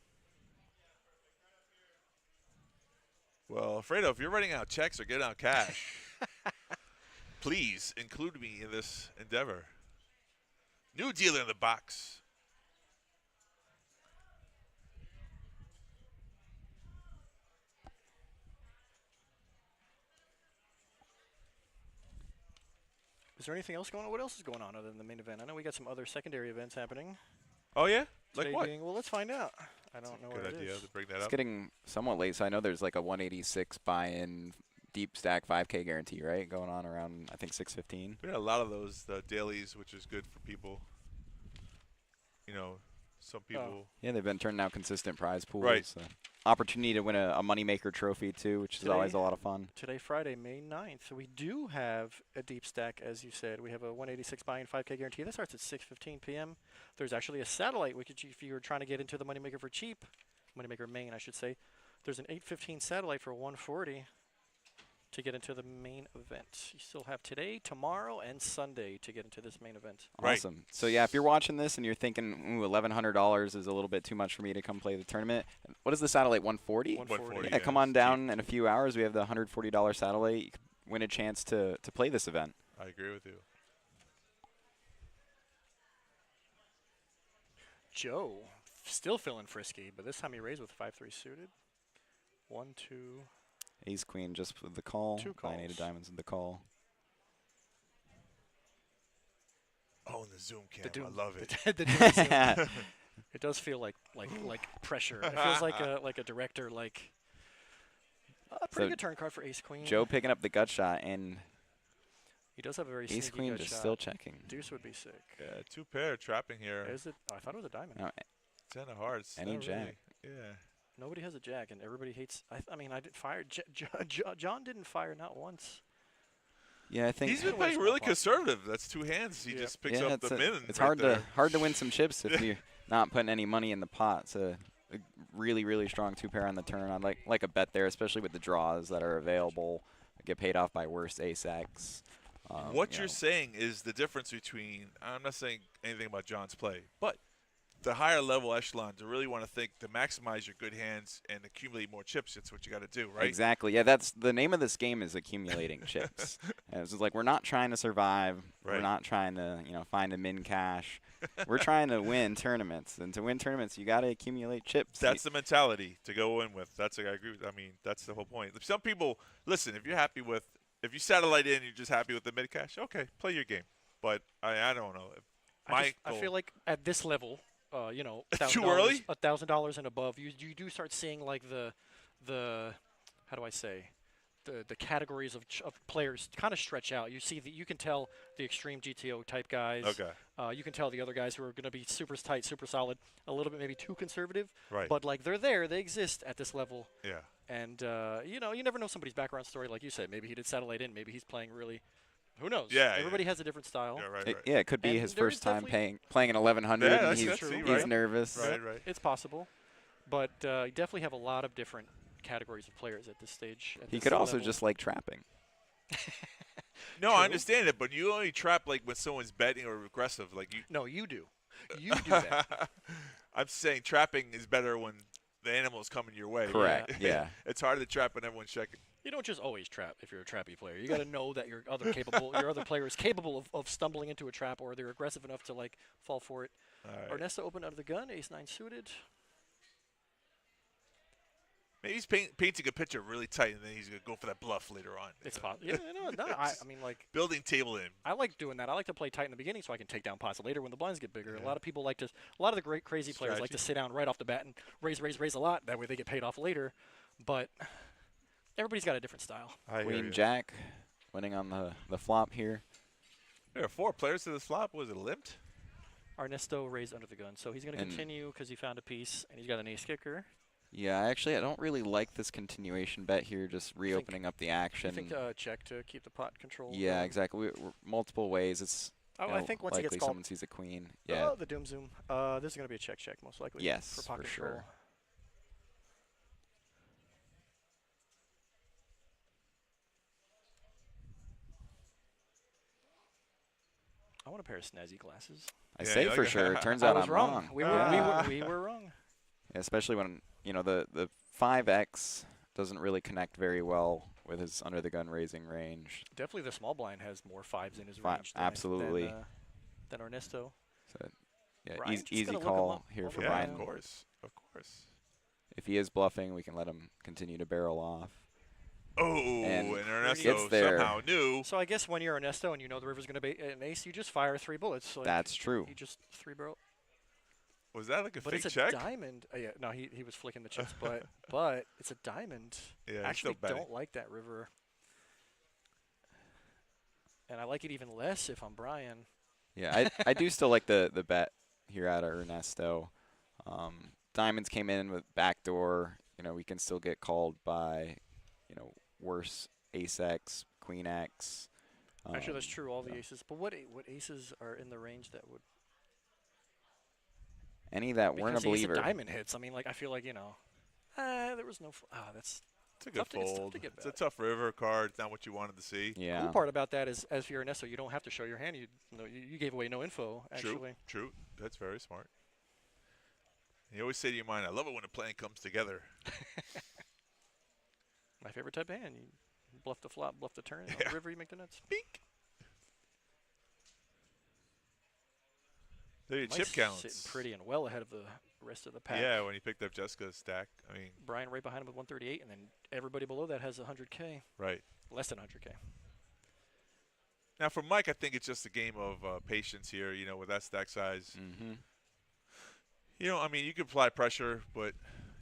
Well, Alfredo, if you're writing out checks or getting out cash, please include me in this endeavor. New dealer in the box. Is there anything else going on? What else is going on other than the main event? I know we got some other secondary events happening. Oh, yeah? Like Today what? being- well, let's find out. I don't know Good what it idea is. to bring that It's up. getting somewhat late, so I know there's like a 186 buy-in deep stack 5K guarantee, right? Going on around, I think, 6:15. We had a lot of those dailies, which is good for people. You know, some people. Yeah, they've been turning out consistent prize pools. Right. So. Opportunity to win a Moneymaker trophy, too, which is always a lot of fun. Today, Friday, May 9th. So we do have a deep stack, as you said. We have a 186 buy-in 5K guarantee. That starts at 6:15 p.m. There's actually a satellite, which if you're trying to get into the Moneymaker for cheap, Moneymaker main, I should say, there's an 8:15 satellite for 140 to get into the main event. You still have today, tomorrow, and Sunday to get into this main event. Right. Awesome. So, yeah, if you're watching this and you're thinking, ooh, $1,100 is a little bit too much for me to come play the tournament, what is the satellite, 140? 140, Yeah, come on it's down in a few hours. We have the $140 satellite. You could win a chance to play this event. I agree with you. Joe, still feeling frisky, but this time he raised with 5-3 suited. 1, 2. Ace queen just with the call. 2 9 8 of calls. diamonds with the call. Oh, and the zoom cam. I doom- love it. the doom zoom. It does feel like pressure. It feels like a director, like a pretty So good turn card for ace queen. Joe picking up the gut shot, and He does have a very ace sneaky queen gut just shot. still checking. Deuce would be sick. Yeah, 2 pair trapping here. Is it? Oh, I thought it was a diamond. No, 10 of hearts. Any Not jack. really. Yeah. Nobody has a jack, and everybody hates. I mean, I did fire. John didn't fire not once. yeah, I think He's been Always playing small really pot. conservative. That's 2 hands. He Yeah. just picks yeah, up the min. it's right hard there. to hard to win some chips if not putting any money in the pot. It's a really, really strong 2-pair on the turn. I'd like a bet there, especially with the draws that are available. Get paid off by worse ace-x. What you're saying is the difference between, I'm not saying anything about John's play, but the higher level echelon to really want to think to maximize your good hands and accumulate more chips. That's what you got to do, right? Exactly. Yeah, that's the name of this game is accumulating chips. And it's just like we're not trying to survive. Right. We're not trying to find a min cash. We're trying to win tournaments, and to win tournaments, you got to accumulate chips. That's the mentality to go in with. I agree with. I mean, that's the whole point. Some people listen. If you satellite in, you're just happy with the mid cash. Okay, play your game. But I don't know. I feel like at this level, Too early? $1,000 and above, you do start seeing like the how do I say, the categories of players kind of stretch out. You see you can tell the extreme GTO type guys. Okay. You can tell the other guys who are going to be super tight, super solid, a little bit maybe too conservative. Right. But like they're there, they exist at this level. Yeah. And you never know somebody's background story. Like you said, maybe he did satellite in, maybe he's playing really. Who knows? Yeah. Everybody has a different style. Yeah, right. It could be And his there's first time definitely- playing an 1100. Yeah, and that's he's, true, he's right. nervous. Right. It's possible, but you definitely have a lot of different categories of players at this stage. At He this could also level. just like trapping. No, True. I understand it, but you only trap like when someone's betting or aggressive. Like you. No, you do. You do that. I'm saying trapping is better when the animal is coming your way. Correct. right? Yeah. It's hard to trap when everyone's checking. You don't just always trap if you're a trappy player. You got to know that your other player is capable of stumbling into a trap, or they're aggressive enough to like fall for it. All right. Ernesto opened out of the gun, ace-9 suited. Maybe he's painting a picture really tight, and then he's gonna go for that bluff later on. It's possible. Yeah, no, I mean, like, Building table in. I like doing that. I like to play tight in the beginning so I can take down pots later when the blinds get bigger. A lot of people like to, a lot of the great crazy players like to sit down right off the bat and raise a lot. That way they get paid off later. But everybody's got a different style. Queen Jack winning on the flop here. There are 4 players to this flop. Was it limped? Ernesto raised under the gun, so he's going to continue because he found a piece and he's got an ace kicker. Yeah, actually, I don't really like this continuation bet here, just reopening up the action. I think check to keep the pot control. Yeah, exactly. We're multiple ways. It's I think once he likely gets called, someone sees a queen. oh, the doom zoom. This is going to be a check most likely. Yes, for pot for control. sure. I want a pair of snazzy glasses. I Yeah, say you for like- sure. It turns I out was I'm wrong. wrong. We were wrong. Yeah, especially when the 5x doesn't really connect very well with his under the gun raising range. Definitely the small blind has more 5s in his Fi- range. absolutely. Than Ernesto. So yeah, Brian's just easy gonna look him call up here all for the Yeah, time. Brian. of course. Of course. If he is bluffing, we can let him continue to barrel off. Oh, And and Ernesto gets there. somehow knew. So I guess when you're Ernesto and you know the river's going to be an ace, you just fire 3 bullets. Like That's true. You just 3-barrel. Was that like a But fake it's check? a diamond. Yeah, no, he was flicking the chips, but it's a diamond. Yeah, he's Actually, still betting. don't like that river. And I like it even less if I'm Brian. Yeah, I do still like the bet here out of Ernesto. Diamonds came in with backdoor. We can still get called by, worse ace-x, queen-x. Actually, that's true. All the so aces. But what aces are in the range that would? Any that weren't a Because ace of believer. diamond hits. I mean, like I feel like there was no. That's It's a good tough to- it's tough fold. to get It's a back. tough river card. It's not what you wanted to see. Yeah. cool part about that is, as for your Ernesto, you don't have to show your hand. You gave away no info. Actually, True. That's very smart. You always say to your mind, I love it when a plan comes together. my favorite type of hand. You bluff the flop, bluff the turn. On Yeah. the river, you make the nuts. Bink. There are your chip Mike's counts. sitting pretty and well ahead of the rest of the pack. Yeah, when he picked up Jessica's stack. I mean, Brian right behind him with 138, and then everybody below that has 100K, right. less than 100K. Now, for Mike, I think it's just a game of patience here, with that stack size. Mm-hmm. I mean, you can apply pressure, but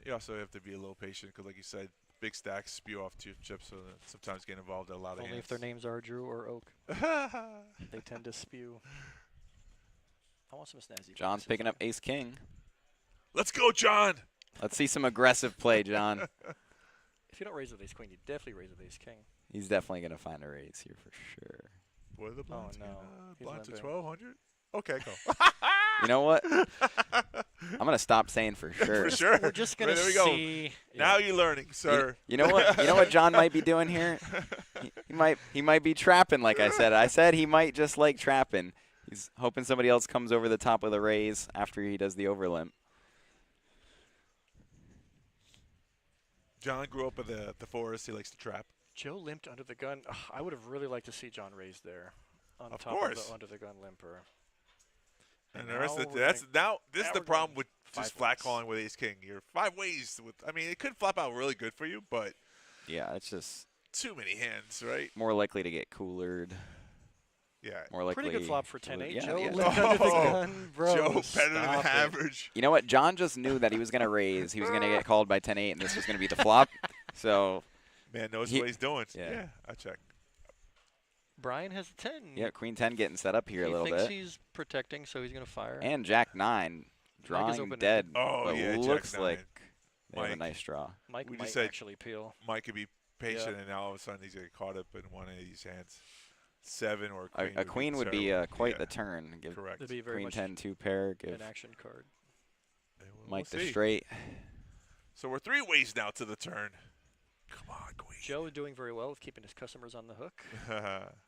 you also have to be a little patient because, like you said, big stacks spew off 2 chips, so that sometimes get involved in a lot of Only hands. if their names are Drew or Oak, they tend to spew. I want some snazzy. John's glasses. picking up ace-king. Let's go, John! Let's see some aggressive play, John. If you don't raise with ace queen, you definitely raise with ace king. He's definitely going to find a raise here for sure. What are the blinds? no. He's Blinds are limping. 1,200? Okay, go. You know what? I'm gonna stop saying for sure. For sure. We're just gonna there we go. see. Now you're learning, sir. You know what? You know what John might be doing here? He might be trapping, like I said. I said he might just like trapping. He's hoping somebody else comes over the top of the raise after he does the overlimp. John grew up in the forest. He likes to trap. Joe limped under the gun. Ugh, I would have really liked to see John raised there, on Of top course. of the under the gun limper. And the rest now of we're that's going- now this now is the we're problem going with five just flat ways. calling with ace king. You're 5 ways with. I mean, it could flop out really good for you, but Yeah, it's just too many hands, right? more likely to get coolered. Yeah. More likely. Pretty good flop for to 10-8. lose. Joe Yeah. limped under the Oh, gun, bro. Joe better than stop it. average. You know what? John just knew that he was gonna raise. He was gonna get called by 10-8, and this was gonna be the flop. So Man knows He- what he's doing. yeah. Yeah, I check. Brian has a 10. yeah, Queen 10 getting set up here a he little thinks bit, he's protecting, so he's gonna fire. and Jack 9 drawing open-ended. dead. Oh, but yeah, Jack looks 9. like they have a Mike. nice draw. Mike we might just said- actually peel. Mike could be patient, and now all of a sudden he's gonna get caught up in one of these hands. 7 or a queen. A queen would be terrible. quite Yeah, the turn. Give correct. It'd be very Queen much 10 2 pair. Give an action card. And we'll Mike the see. straight. So we're 3 ways now to the turn. Come on, queen. Joe is doing very well with keeping his customers on the hook.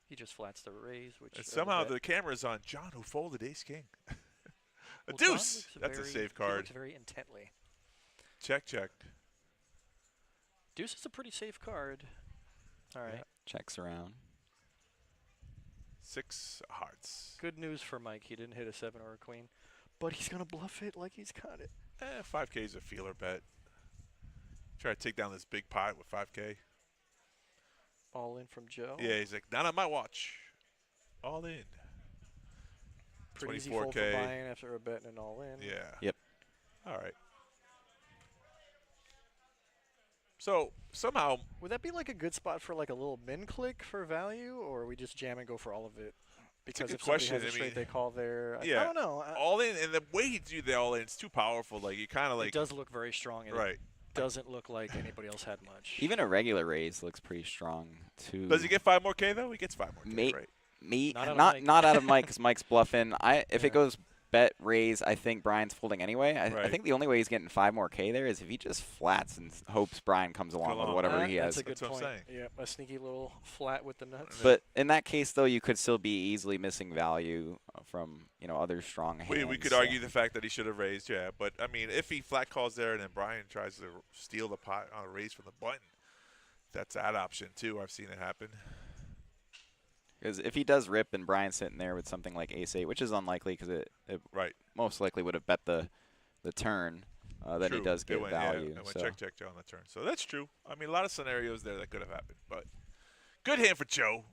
He just flats the raise, which And or the somehow bet. the camera's on John, who folded ace king. A Well, John deuce. looks That's a very- safe he card. looks very intently. Check, check. Deuce is a pretty safe card. All right. Yeah. Checks around. 6 hearts. Good news for Mike. He didn't hit a 7 or a queen, but he's gonna bluff it like he's got it. 5K is a feeler bet. Try to take down this big pot with 5K. All in from Joe. Yeah, he's like, not on my watch. All in. Pretty easy fold for 24K. buying after a bet and an all in. Yeah. Yep. All right. So somehow, Would that be like a good spot for like a little min click for value, or we just jam and go for all of it? It's a Because good if somebody question. has a I straight, mean, they call there. I yeah. don't know. all in, and the way he do the all in, it's too powerful. Like you kind of It like, does look very strong, and right. it doesn't look like anybody else had much. Even a regular raise looks pretty strong too. Does he get 5 more K though? He gets 5 more K, Mate. right? Me? Not out of Not Mike. not out of Mike, because Mike's bluffing. If Yeah. it goes bet raise, I think Brian's folding anyway. I Right. think the only way he's getting 5 more K there is if he just flats and hopes Brian comes along with along. whatever he That's has. a good That's what I'm point. Yeah, a sneaky little flat with the nuts. But in that case, though, you could still be easily missing value from other strong hands. We could so. argue the fact that he should have raised, yeah. But I mean, if he flat calls there and then Brian tries to steal the pot on a raise from the button, that's that option too. I've seen it happen. Because if he does rip and Brian's sitting there with something like ace 8, which is unlikely because it Right. most likely would have bet the turn, then he True. does It get went, value. Yeah, it went so. check, check, check on the turn. So that's true. I mean, a lot of scenarios there that could have happened. But good hand for Joe.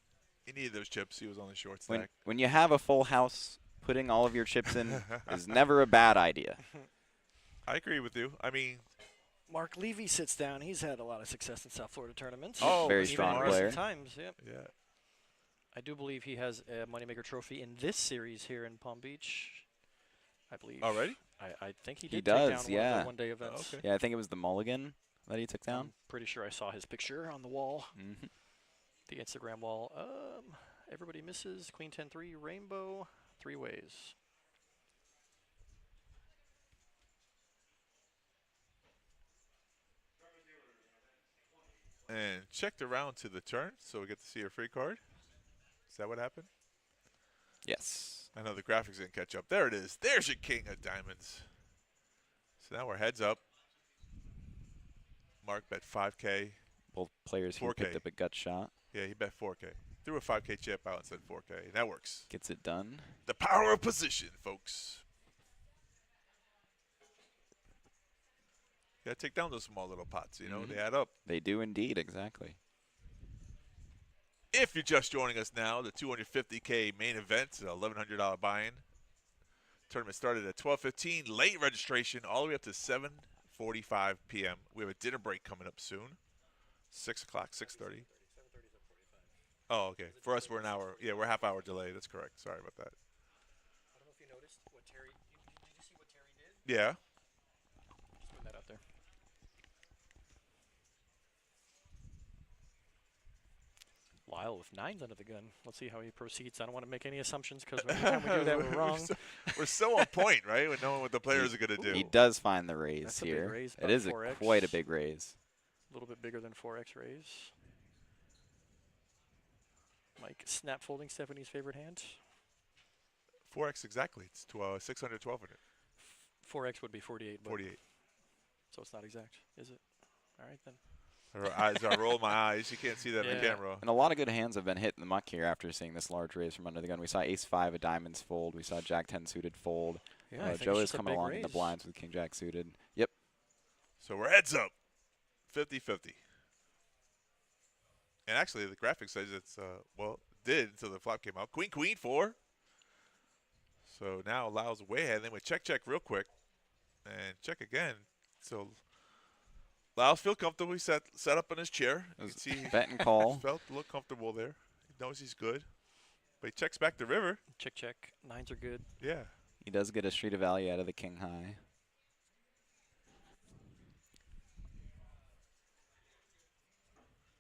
He needed those chips. He was on the short stack. When you have a full house, putting all of your chips in is never a bad idea. I agree with you. I mean, Mark Levy sits down. He's had a lot of success in South Florida tournaments. Oh, Very even strong in Mars. player. recent times, yep. yeah. I do believe he has a Moneymaker trophy in this series here in Palm Beach. I believe. Already? I think he He did does, take down yeah. one of the one-day events. okay. Yeah, I think it was the mulligan that he took down. I'm pretty sure I saw his picture on the wall, Hmm. the Instagram wall. Everybody misses. Queen 10-3, rainbow, 3 ways. And checked around to the turn, so we get to see a free card. Is that what happened? Yes. I know the graphics didn't catch up. There it is. There's your king of diamonds. So now we're heads up. Mark bet 5K. Both players here 4K. picked up a gut shot. Yeah, he bet 4K. Threw a 5K chip out and said 4K. That works. Gets it done. The power of position, folks. You gotta take down those small little pots, you know, Mhm. they add up. They do indeed, exactly. If you're just joining us now, the 250K main event, an $1,100 buy-in. Tournament started at 12:15, late registration, all the way up to 7:45 p.m. We have a dinner break coming up soon. 6 o'clock, 6:30. Oh, okay. For us, we're an hour. Yeah, we're a half-hour delay. That's correct. Sorry about that. I don't know if you noticed what Terry. Did you see what Terry did? Yeah. Just put that out there. pile with 9s under the gun. Let's see how he proceeds. I don't want to make any assumptions because every time we do that, we're wrong. We're so on point, right? With knowing what the players are going to do. He does find the raise That's a big here. raise, It about is 4x. quite a big raise. A little bit bigger than 4x raise. Mike, snap folding, Stephanie's favorite hand. 4x exactly. It's 600, 1200. 4x would be 48. But 48. So it's not exact, is it? All right, then. As I roll my eyes, you can't see that on the camera. And a lot of good hands have been hit in the muck here after seeing this large raise from under the gun. We saw ace-5 of diamonds fold. We saw jack-10 suited fold. Yeah, Joe is coming along in the blinds with king-jack suited. Yep. So we're heads up. 50-50. And actually, the graphic says it's, well, it did until the flop came out. Queen, queen, 4. So now Lyle's way ahead. Then we check real quick. And check again. So Lyle's feel comfortable. He set up in his chair. You can see bet and call. Felt a little comfortable there. He knows he's good. But he checks back the river. Check, check. 9s are good. Yeah. He does get a street of value out of the king high.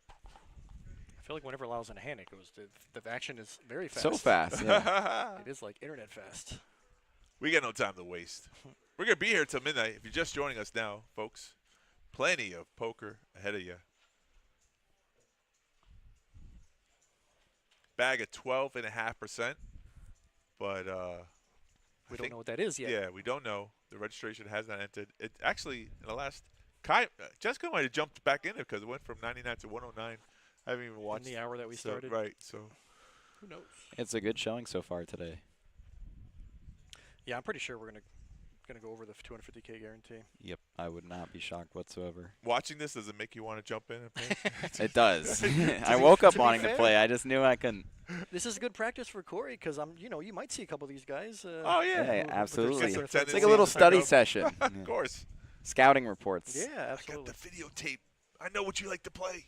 I feel like whenever Lyle's in a hand, it goes. The action is very fast. So fast, yeah. It is like internet fast. We got no time to waste. We're going to be here till midnight. If you're just joining us now, folks, plenty of poker ahead of you. Bag at 12.5%. But we don't know what that is yet. Yeah, we don't know. The registration has not entered. It actually, in the last, Jessica might have jumped back in it because it went from 99 to 109. I haven't even watched in the hour that we started. Right, so who knows? It's a good showing so far today. Yeah, I'm pretty sure we're gonna go over the 250K guarantee. Yep, I would not be shocked whatsoever. Watching this, does it make you want to jump in and play? It does. I woke up wanting to play. I just knew I couldn't. This is good practice for Corey because you might see a couple of these guys. Oh yeah, hey, absolutely. It's It's like a little study session. Of course. Scouting reports. Yeah, absolutely. I got the videotape. I know what you like to play.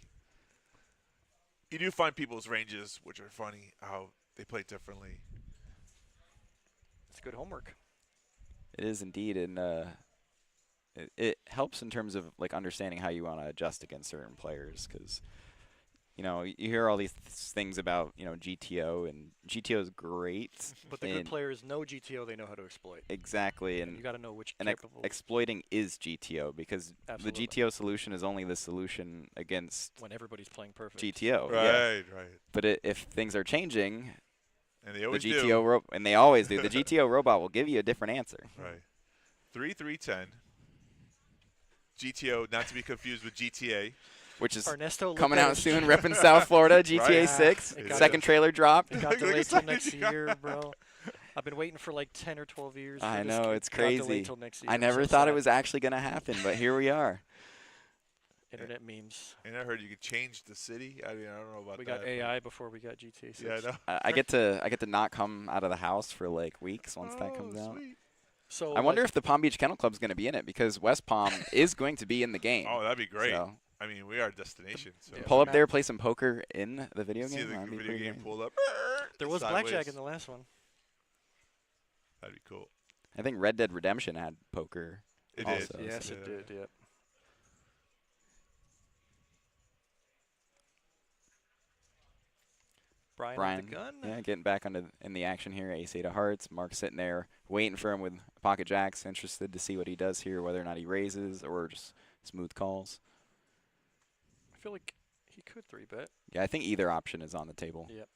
You do find people's ranges, which are funny, how they play differently. It's good homework. It is indeed, and it helps in terms of like understanding how you want to adjust against certain players, because you hear all these things about GTO, and GTO is great. But the good players know GTO; they know how to exploit. Exactly, and you got to know which. And exploiting is GTO, because Absolutely. the GTO solution is only the solution against when everybody's playing perfect. GTO. Right, yeah. right. But if things are changing. And they always the GTO and they always do. The GTO robot will give you a different answer. Right. 3-3-10. GTO, not to be confused with GTA. Which is Ernesto coming out soon, repping South Florida, GTA Right. 6. Second trailer dropped. It got delayed till next year, bro. I've been waiting for like 10 or 12 years. I know, it's crazy. Till next year. I never thought it was actually going to happen, but here we are. Internet memes. And I heard you could change the city. I mean, I don't know about that. We got AI before we got GTA 6. Yeah, I know. I get to not come out of the house for like weeks once that comes out. Sweet. So I wonder if the Palm Beach Kennel Club's going to be in it, because West Palm is going to be in the game. Oh, that'd be great. So I mean, we are a destination. So. Yeah. pull up there, play some poker in the video See game. the That'd be video pretty game great. pulled up. there was sideways. blackjack in the last one. That'd be cool. I think Red Dead Redemption had poker. It also, did. Yes, so- it did. Yep. Brian Brian, with the gun. yeah, getting back in the action here. Ace-8 of hearts. Mark's sitting there waiting for him with pocket jacks, interested to see what he does here, whether or not he raises or just smooth calls. I feel like he could 3-bet. Yeah, I think either option is on the table. Yep.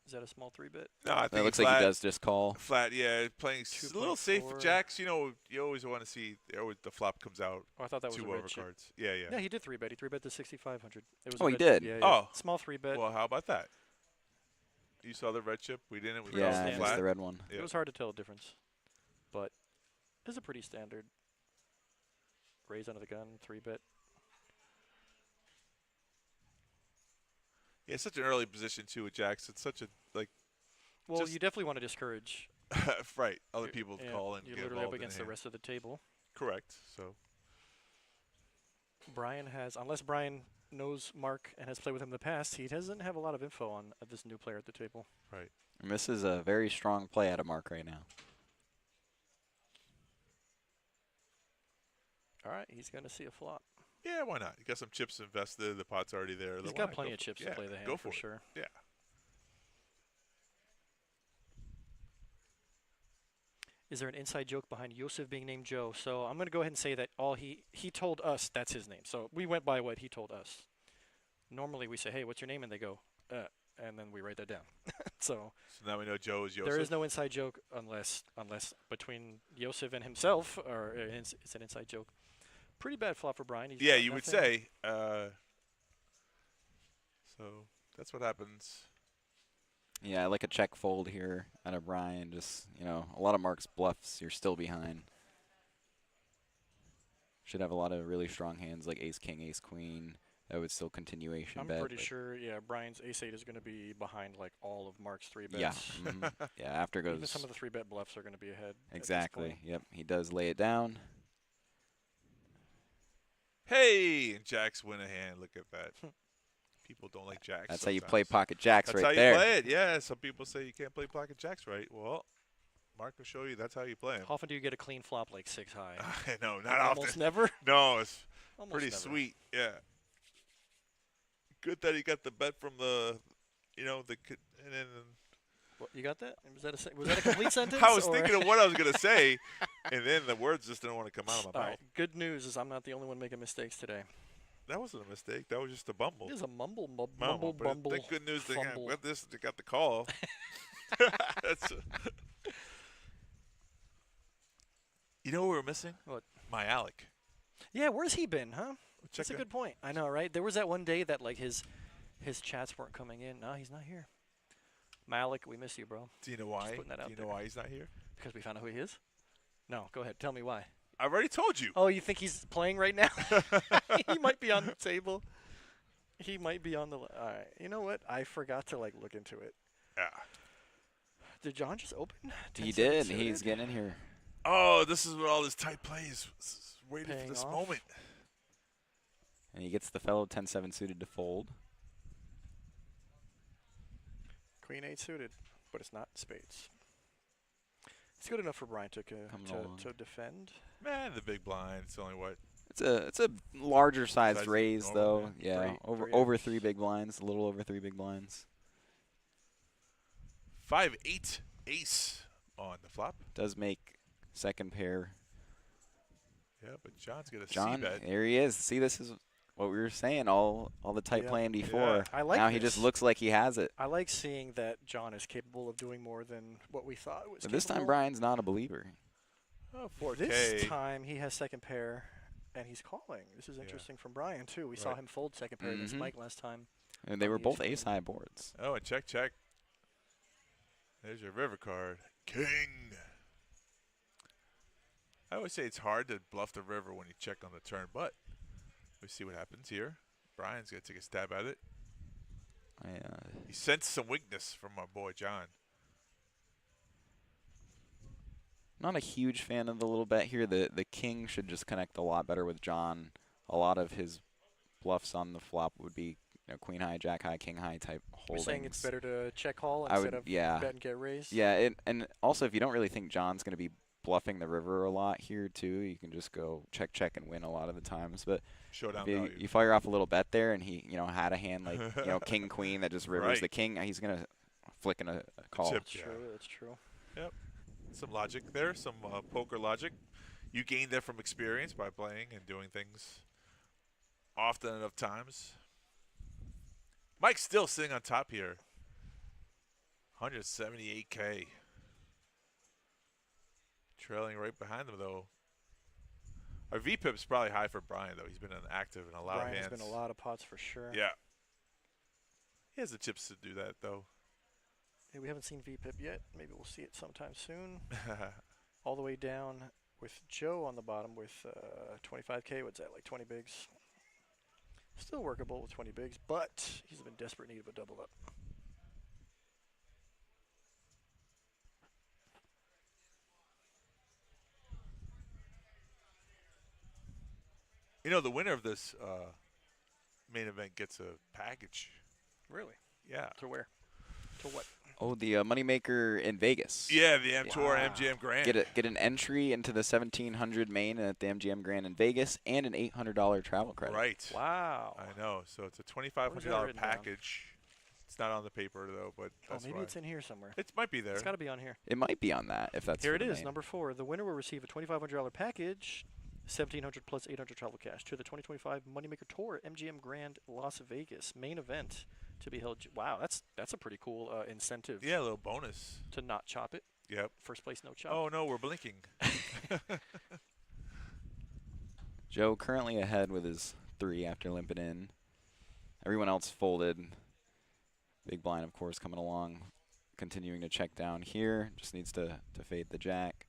Is that a small 3-bet? No, I think It looks flat, like he does just call. Flat, yeah. Playing a little safe 2.4. jacks. You always want to see the flop comes out. Oh, I thought that was 2 a red chip. overcards. Yeah, yeah. Yeah, he did 3-bet. He 3-bet to 6,500. It was Oh, a he red chip. did? Yeah, Oh. yeah. Small 3-bet. Well, how about that? You saw the red chip? We didn't. We Yeah, crossed the it's flat. the red one. Yeah. It was hard to tell a difference. But it's a pretty standard raise under the gun, 3-bet. Yeah, it's such an early position too with jacks. It's such a Well, Just- you definitely want to discourage right. Other You're- people yeah, call and you're get literally up involved in against the hand. rest of the table. Correct. So Brian has, unless Brian knows Mark and has played with him in the past, he doesn't have a lot of info on this new player at the table. right. And this is a very strong play out of Mark right now. All right, he's going to see a flop. Yeah, why not? You got some chips invested. The pot's already there. He's Why got not? plenty Go of for it. chips Yeah, to play the hand go for for it. sure. Yeah. Is there an inside joke behind Yosef being named Joe? So I'm going to go ahead and say that he told us that's his name. So we went by what he told us. Normally we say, hey, what's your name? And they go, and then we write that down. So now we know Joe is Yosef. there is no inside joke unless between Yosef and himself, or it's an inside joke. Pretty bad flop for Brian. He's Yeah, got you would nothing. say. So that's what happens. Yeah, I like a check fold here out of Brian. Just, a lot of Mark's bluffs. You're still behind. Should have a lot of really strong hands like ace, king, ace, queen. That would still continuation I'm bet. pretty sure, Brian's ace-8 is going to be behind like all of Mark's 3 bets. Yeah. Yeah, after goes. Even some of the 3-bet bluffs are going to be ahead. Exactly. Yep, he does lay it down. Hey, and jacks win a hand. Look at that. People don't like jacks. That's sometimes. how you play pocket jacks That's right how there. you play it. Yeah, some people say you can't play pocket jacks right. Well, Mark will show you that's how you play them. How often do you get a clean flop like 6 high? No, not Almost often. never. No, it's Almost pretty never. sweet. Yeah. Good that he got the bet from the, and then. What, you got that? Was that a complete sentence? I was or? thinking of what I was gonna say, and then the words just didn't want to come out of my All mouth. right. Good news is I'm not the only one making mistakes today. That wasn't a mistake. That was just a bumble. It is a mumble, But bumble. the good news thing, fumble. they got the call. That's you know what we were missing? What? My Alec. Yeah, where's he been, huh? That's a it. good point. I know, right? There was that one day that like his chats weren't coming in. No, he's not here. Malik, we miss you, bro. Do you know why? putting that out Do you know there. why he's not here? Because we found out who he is? No, go ahead. Tell me why. I've already told you. Oh, you think he's playing right now? He might be on the table. He might be on the. All right. You know what? I forgot to look into it. Yeah. Did John just open? He 10-7 did. suited? He's getting in here. Oh, this is what all this tight play is waiting Paying for this off. moment. And he gets the fellow 10-7 suited to fold. Queen 8 suited, but it's not spades. It's good enough for Brian to defend. Man, the big blind. It's only what? It's a larger sized Size raise normal, though. yeah. Yeah, Three over X. 3 big blinds, a little over 3 big blinds. 5-8 ace on the flop. Does make second pair. Yeah, but John's gonna John, c-bet. there he is. See, this is what we were saying. All the tight Yeah. playing Yeah. before. I like now he just this. looks like he has it. I like seeing that John is capable of doing more than what we thought it was. But this time capable. Brian's not a believer. Oh, 4K. This time he has second pair, and he's calling. This is Yeah. interesting from Brian too. We saw Right. him fold second pair against Mhm. Mike last time. And they on were the both ESPN. ace high boards. Oh, and check. There's your river card. King. I always say it's hard to bluff the river when you check on the turn, but we see what happens here. Brian's going to take a stab at it. He sensed some weakness from my boy John. Not a huge fan of the little bet here. The king should just connect a lot better with John. A lot of his bluffs on the flop would be queen high, jack high, king high type You're holdings. saying it's better to check call I instead would- of yeah. bet and get raised. Yeah, and also if you don't really think John's going to be bluffing the river a lot here too, you can just go check and win a lot of the times. But Showdown if value. you fire off a little bet there, and he had a hand like king queen that just rivers Right. the king, he's going to flick in a call. chip. That's Yeah. true. That's true. Some logic there, some poker logic. You gain that from experience by playing and doing things often enough times. Mike's still sitting on top here. 178K. Trailing right behind him, though. Our VPIP's probably high for Brian, though. He's been active in a lot Brian of has hands. been a lot of pots for sure. Yeah. He has the chips to do that, though. Hey, we haven't seen VPIP yet. Maybe we'll see it sometime soon. All the way down with Joe on the bottom with 25K. What's that, like 20 bigs? Still workable with 20 bigs, but he's in desperate need of a double up. The winner of this main event gets a package. Really? Yeah. To where? To what? Oh, the Moneymaker in Vegas. Yeah, the M Tour Wow. MGM Grand. Get an entry into the 1700 main at the MGM Grand in Vegas and an $800 travel credit. Right. Wow. I know. So it's a Where's $2,500 that written down? package. It's not on the paper though, but Oh, that's maybe why. it's in here somewhere. It might be there. It's got to be on here. It might be on that if that's Here for it the is, main. number 4. The winner will receive a $2,500 package, $1,700 plus $800 travel cash to the 2025 Moneymaker Tour MGM Grand Las Vegas main event to be held. Wow, that's a pretty cool incentive. Yeah, a little bonus. To not chop it. Yep. First place, no chop. Oh no, we're blinking. Joe currently ahead with his 3 after limping in. Everyone else folded. Big blind, of course, coming along. Continuing to check down here. Just needs to fade the jack.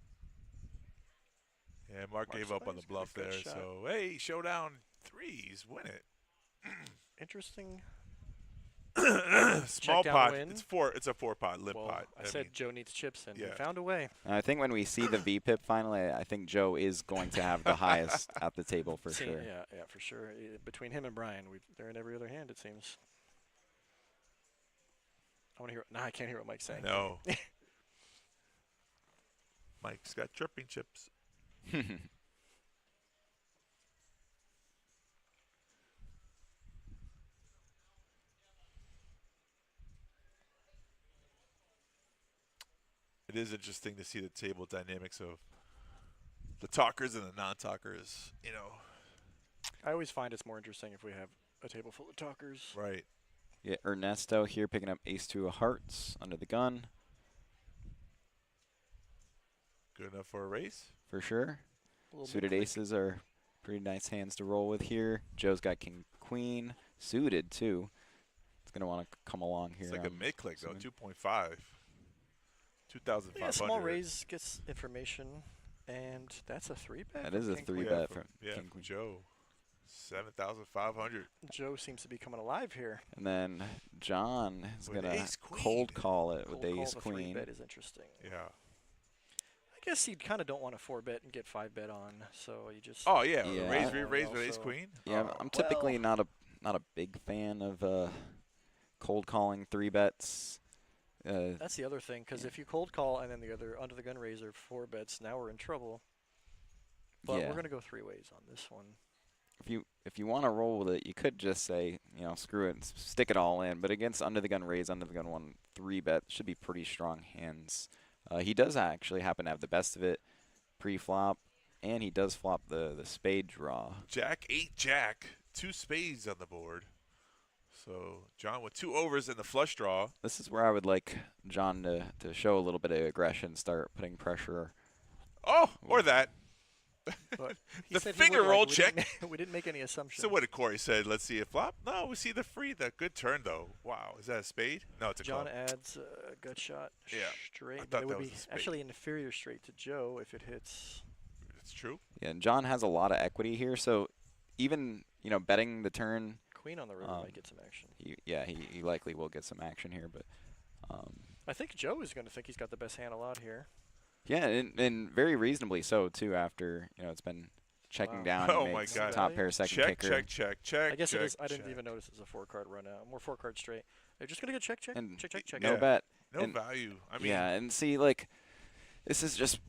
Yeah, Mark gave up on the bluff there. So hey, showdown 3s, win it. Interesting. Small Check pot. down win. It's a 4-pot limp Well, pot. I said Joe needs chips, and he yeah. found a way. And I think when we see the VPIP finally, I think Joe is going to have the highest at the table for sure. Yeah, for sure. Between him and Brian, they're in every other hand, it seems. I want to hear. No, I can't hear what Mike's saying. No. Mike's got chirping chips. It is interesting to see the table dynamics of the talkers and the non-talkers, you know. I always find it's more interesting if we have a table full of talkers. Right. Yeah, Ernesto here picking up ace-2 of hearts under the gun. Good enough for a race? For sure. Suited aces are pretty nice hands to roll with here. Joe's got king, queen, suited too. It's going to want to come along here. It's like a mid-click, though, 2.5. 2,500. Yeah, small raise gets information, and that's a 3-bet. That is a 3-bet from King Queen. Joe. 7,500. Joe seems to be coming alive here. And then John is With going to ace-queen. cold call it with Cold call ace the queen. 3-bet is interesting. Yeah. I guess you kind of don't want to 4-bet and get 5-bet on, so you just. Oh, yeah. Yeah. Raise Also- with ace-queen? Yeah, Oh. I'm typically not a big fan of cold calling 3-bets. That's the other thing, because if you cold call and then the other under the gun raise are 4-bets, now we're in trouble. But Yeah. we're gonna go 3 ways on this one. If you want to roll with it, you could just say, you know, screw it and stick it all in. But against under the gun raise, under the gun 1 3-bet should be pretty strong hands. He does actually happen to have the best of it pre-flop, and he does flop the spade draw. Jack, 8, Jack. 2 spades on the board. So John with 2 overs in the flush draw. This is where I would like John to show a little bit of aggression, start putting pressure. Oh, or that. But he The said he finger would, roll we check. we didn't make any assumptions. So what did Corey said? Let's see it flop. No, we see the free. The good turn though. Wow, is that a spade? No, it's a John club. adds a gut shot Yeah, straight. I But thought it that would was be a spade. actually an inferior straight to Joe if it hits. It's true. Yeah, and John has a lot of equity here, so even, you know, betting the turn, Queen on the river might get some action. he likely will get some action here, but I think Joe is going to think he's got the best hand a lot here. yeah, and very reasonably so too. After, you know, it's been checking Wow. down. Oh and my makes God. top pair second Check, kicker. check. I guess check, it is. I didn't check. even notice it's a 4-card run out. More 4-card straight. They're just going to get check. And Check. no Yeah. bet. No and, value. I mean, yeah, and see, like, this is just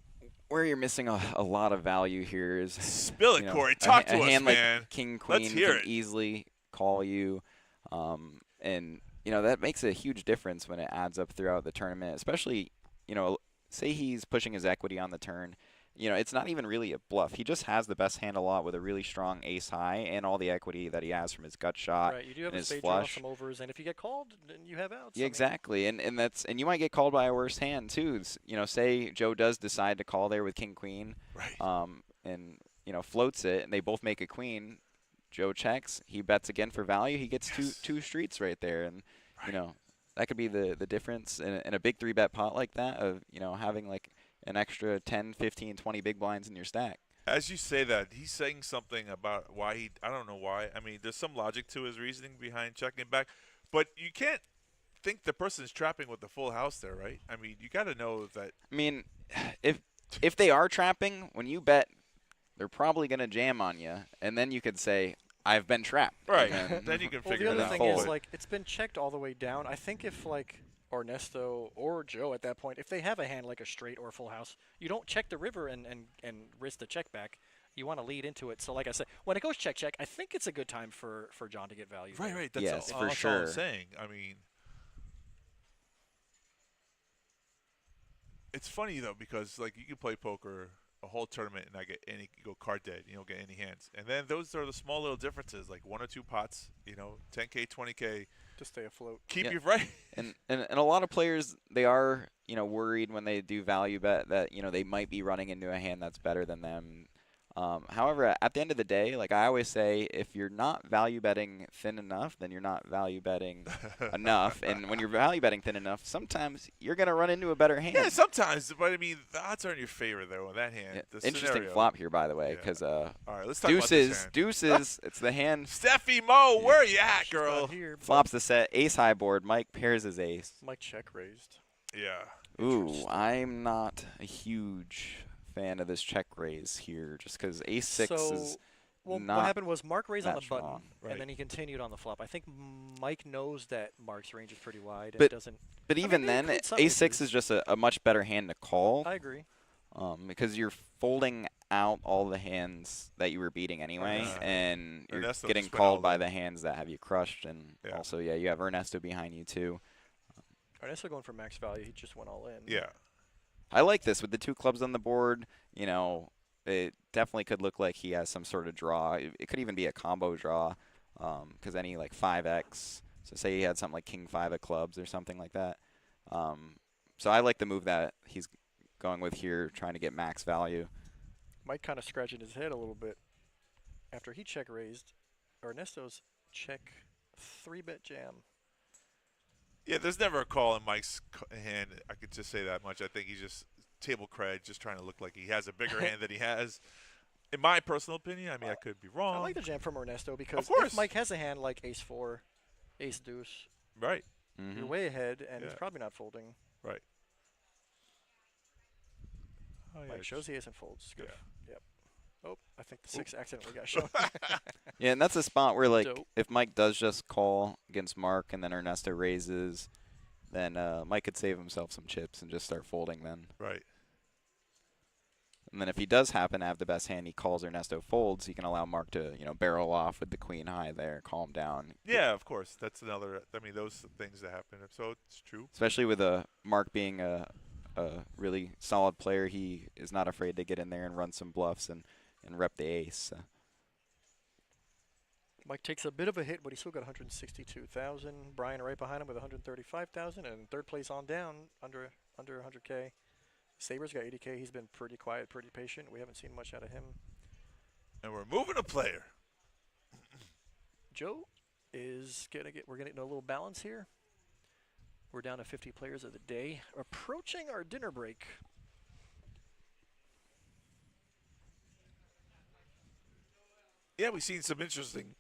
where you're missing a lot of value here. Is spill it, you know, Corey. a Talk ha- to a us, hand man. like king queen Let's hear can it. easily call you, and you know that makes a huge difference when it adds up throughout the tournament. Especially, you know, say he's pushing his equity on the turn. You know, it's not even really a bluff. He just has the best hand a lot with a really strong ace high and all the equity that he has from his gut shot. Right, you do have and a his spade draw, flush. some overs, and if you get called, then you have outs. Yeah, exactly, and you might get called by a worse hand too. You know, say Joe does decide to call there with king queen, Right. and you know floats it, and they both make a queen. Joe checks. He bets again for value. He gets two streets right there, and you know that could be the difference in a big 3-bet pot like that of, you know, having like an extra 10, 15, 20 big blinds in your stack. As you say that, he's saying something about why he. I don't know why. I mean, there's some logic to his reasoning behind checking back, but you can't think the person's trapping with the full house there, right? I mean, you got to know that. I mean, if they are trapping, when you bet, they're probably going to jam on you, and then you could say, I've been trapped. Right. And Then you can Well, figure the it other out. thing Fold. is, like, it's been checked all the way down. I think if, like, Ernesto or Joe at that point, if they have a hand like a straight or a full house, you don't check the river and risk the check back. You want to lead into it. So like I said, when it goes check, I think it's a good time for John to get value. Right, there. right. That's Yes, all, for that's all I'm sure. saying. I mean, it's funny though because like you can play poker a whole tournament and you can go card dead. You don't get any hands, and then those are the small little differences, like 1 or 2 pots. 10K, 20K To stay afloat. keep Yeah. you right. And a lot of players, they are, worried when they do value bet that, they might be running into a hand that's better than them. However, at the end of the day, like I always say, if you're not value betting thin enough, then you're not value betting enough. And when you're value betting thin enough, sometimes you're going to run into a better hand. Yeah, sometimes, but I mean, the odds are in your favor though on that hand. Yeah, The interesting scenario. flop here, by the way, Yeah. because All right, let's talk about this hand. deuces, it's the hand. Stefymo, where are you at, She's girl? not here, but Flops the set, ace high board. Mike pairs his ace. Mike check raised. Yeah. Ooh, I'm not a huge fan of this check raise here, just because ace six So, is well, not what happened was Mark raised on that the button, strong. Right. and then he continued on the flop. I think Mike knows that Mark's range is pretty wide, and But- doesn't. But mean, even they then, include some ace six aces. is just a much better hand to call, I agree. because you're folding out all the hands that you were beating anyway, Uh, and you're Ernesto getting just went all called by in. the hands that have you crushed, and Yeah. also, yeah, you have Ernesto behind you too. Ernesto going for max value. He just went all in. Yeah. I like this with the 2 clubs on the board. It definitely could look like he has some sort of draw. It could even be a combo draw, because any like 5x. So say he had something like king 5 of clubs or something like that. So I like the move that he's going with here, trying to get max value. Mike kind of scratching his head a little bit after he check raised. Ernesto's check 3-bet jam. Yeah, there's never a call in Mike's hand. I could just say that much. I think he's just table cred, just trying to look like he has a bigger hand than he has. In my personal opinion, I mean, I could be wrong. I like the jam from Ernesto because course. if Mike has a hand like ace 4, ace deuce, Right, you're way ahead, and he's Yeah. probably not folding. right. Oh, yeah, Mike shows the ace and folds. Good. Yeah. Yep. Oh, I think the 6 accidentally got shown. Yeah, and that's a spot where, like, Dope. if Mike does just call against Mark and then Ernesto raises, then Mike could save himself some chips and just start folding then. Right. And then if he does happen to have the best hand, he calls Ernesto folds, he can allow Mark to, barrel off with the queen high there, calm down. Yeah, of course. That's another. I mean, those things that happen. So it's true. Especially with Mark being a really solid player, he is not afraid to get in there and run some bluffs and rep the ace. Mike takes a bit of a hit, but he still got 162,000. Brian right behind him with 135,000, and third place on down under 100K. Saber's got 80K. He's been pretty quiet, pretty patient. We haven't seen much out of him. And we're moving a player. Joe is we're getting a little balance here. We're down to 50 players of the day, approaching our dinner break. Yeah, we've seen some interesting.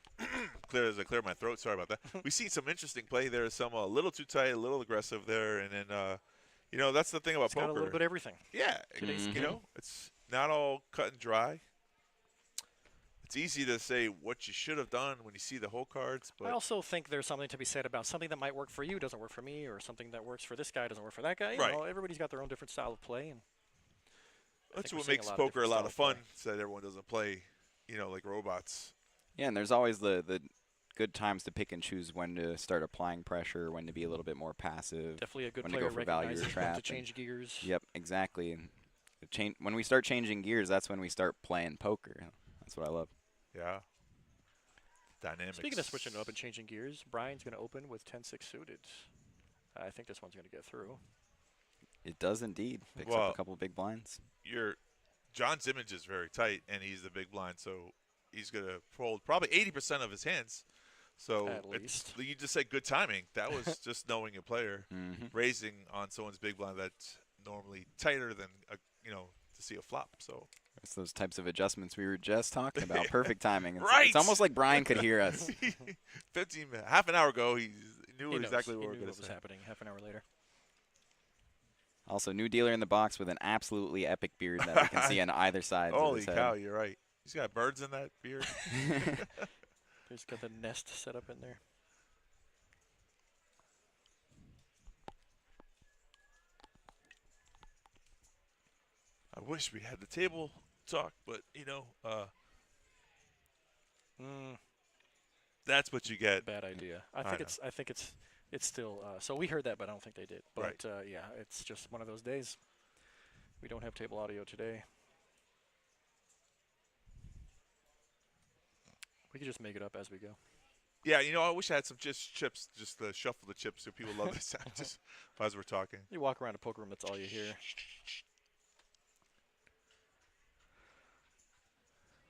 As I clear my throat, sorry about that. We've seen some interesting play there. Some a little too tight, a little aggressive there, and then that's the thing about It's poker. got a little bit of everything. Yeah, Mhm. it's not all cut and dry. It's easy to say what you should have done when you see the whole cards, but I also think there's something to be said about something that might work for you doesn't work for me, or something that works for this guy doesn't work for that guy. You Right. know, everybody's got their own different style of play, and I that's think we're what seeing makes lot of poker a different lot of style fun. play. So that everyone doesn't play, like robots. Yeah, and there's always the good times to pick and choose when to start applying pressure, when to be a little bit more passive. Definitely a good When to player go for value or recognizes when trap to and- change gears. Yep, exactly. And when we start changing gears, that's when we start playing poker. That's what I love. Yeah. Dynamics. Speaking of switching up and changing gears, Brian's going to open with 10-6 suited. I think this one's going to get through. It does indeed. Picks Well, up a couple big blinds. John's image is very tight, and he's the big blind, so he's going to fold probably 80% of his hands. So At least. you just said good timing. That was just knowing a player Mm-hmm. raising on someone's big blind that's normally tighter than to see a flop. So It's those types of adjustments we were just talking about. Perfect timing. It's, Right. It's almost like Brian could hear us. half an hour ago, he knew He knows. exactly He what we were knew going what to was say. happening half an hour later. Also, new dealer in the box with an absolutely epic beard that we can see on either side. of Holy his head. cow, you're right. He's got birds in that beard. He's got the nest set up in there. wish we had the table talk, but you know, that's what you get. Bad idea. I I think it's still. So we heard that, but I don't think they did. But Right. yeah, it's just one of those days. We don't have table audio today. We could just make it up as we go. Yeah, you know, I wish I had some chips, just to shuffle the chips so people love this sound just as we're talking. You walk around a poker room, that's all you hear.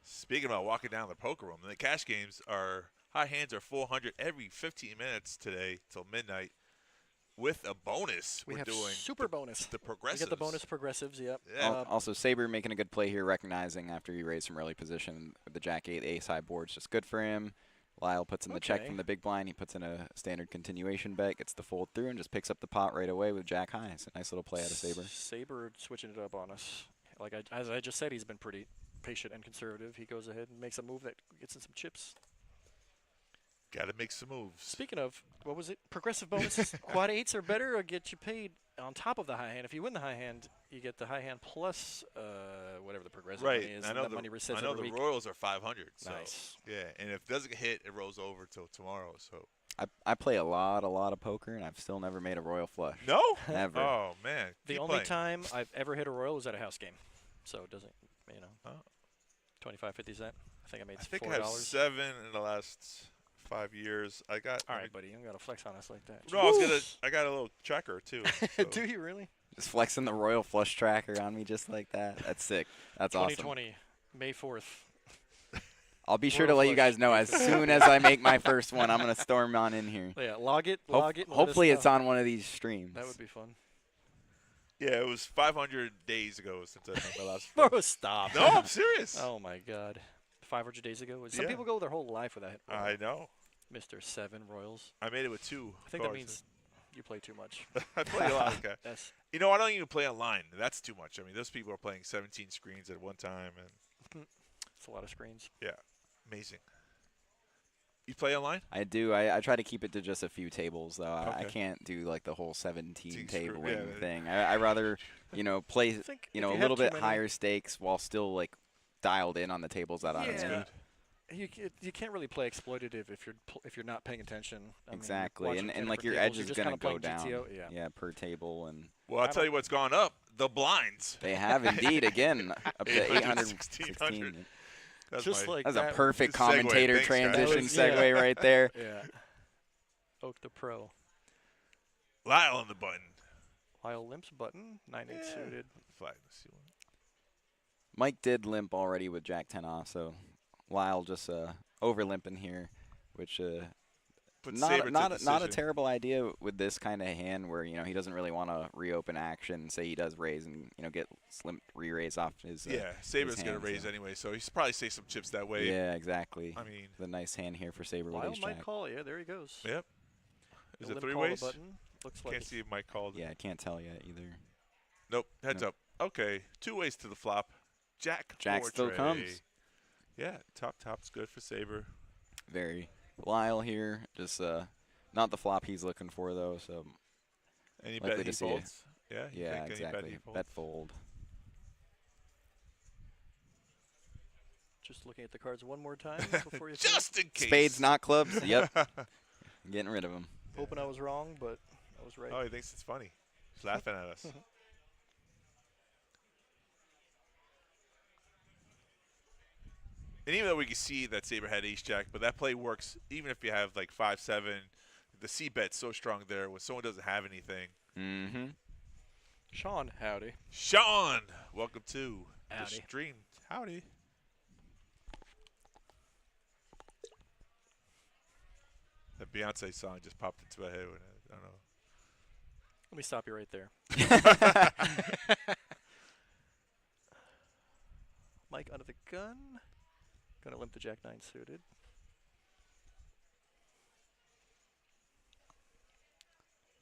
Speaking about walking down the poker room, the cash games are high hands are 400 every 15 minutes today till midnight. With a bonus, We we're have doing super bonus. the We progressives. get the bonus progressives, yep. Yeah. Also, Saber making a good play here, recognizing after he raised from early position with the Jack 8, the ace high board's just good for him. Lyle puts in the check Okay. from the big blind. He puts in a standard continuation bet, gets the fold through, and just picks up the pot right away with Jack high. It's a nice little play out of Saber. Saber switching it up on us. Like as I just said, he's been pretty patient and conservative. He goes ahead and makes a move that gets in some chips. Got to make some moves. Speaking of, what was it? Progressive bonuses. Quad 8s are better or get you paid on top of the high hand. If you win the high hand, you get the high hand plus whatever the progressive money is. I and know that money resets I know every the week. Royals are 500. So Nice. yeah, and if it doesn't hit, it rolls over till tomorrow. So I play a lot of poker, and I've still never made a royal flush. no, Never. Oh man, The keep only playing. time I've ever hit a royal was at a house game. So it doesn't, you know, Oh. 25, 50 cent. I think I made I think $4. I have 7 in the last 5 years. I got. All right, buddy, you don't got to flex on us like that. No, I got a little tracker too. So. Do you really? Just flexing the royal flush tracker on me just like that. That's sick. That's awesome. 2020, May 4th. I'll be sure Royal to let you flush. guys know as soon as I make my first one. I'm going to storm on in here. Yeah, log it. And let us Hopefully it's know. on one of these streams. That would be fun. Yeah, it was 500 days ago since I made my last. Bro, stop. No, I'm serious. Oh my God. 500 days ago. Some Yeah. people go their whole life without hit I know. Mr. 7 Royals. I made it with 2. I think that means you play too much. I play a lot. Okay. That's You know, I don't even play online. That's too much. I mean, those people are playing 17 screens at one time, and it's a lot of screens. yeah, amazing. You play online? I do. I try to keep it to just a few tables, though. I Okay. can't do like the whole 17 Screw- tabling yeah. thing. I rather, play, think a if you have little too bit many- higher stakes while still like dialed in on the tables that I'm Yeah. in. You can't really play exploitative if you're not paying attention. I mean, Exactly, watching and 10 like your different edge tables, is you're just going to kinda go down. playing GTO. Yeah. per table, and Well, I'll I tell you what's gone up. The blinds. they have indeed again up to 800, 816. That's Just my, like That's that. a perfect Good segue. commentator Thanks, guys. transition That was- segue right there. Yeah. Oak the Pro. Lyle on the button. Lyle limps button. 9-8 Yeah. suited. Flag. Let's see one. Mike did limp already with Jack 10 off, so Lyle just over limping here, which Put Saber to not a decision. terrible idea with this kind of hand where he doesn't really want to reopen action. Say he does raise and get slim re-raise off his Yeah, Saber's his going hand, to raise so. anyway, so he's probably save some chips that way. Yeah, exactly. I mean, The nice hand here for Saber with Lyle ace might jack. call. Yeah, there he goes. yep. Is He'll it limp 3 call the ways? button. Looks like Can't it's- see if Mike called. Yeah, I can't tell yet either. Nope. Heads Nope. up. Okay. 2 ways to the flop. Jack. Jack still Portrait. comes. Yeah, top's good for Saber. Very. Lyle here, just not the flop he's looking for though. So Any Likely bet to he see it. folds? Yeah. You yeah, think any bet exactly. he folds? Bet fold. Just looking at the cards one more time before you. Just in case. Spades, not clubs. Yep. Getting rid of them. Hoping I was wrong, but I was right. Oh, he thinks it's funny. He's laughing at us. And even though we can see that Saber had ace jack, but that play works even if you have like 5-7. The C bet's so strong there when someone doesn't have anything. Mm-hmm. Sean, howdy. Sean, welcome to Howdy. the stream. Howdy. That Beyonce song just popped into my head. When I don't know. Let me stop you right there. Mike under the gun. Gonna limp the Jack 9 suited.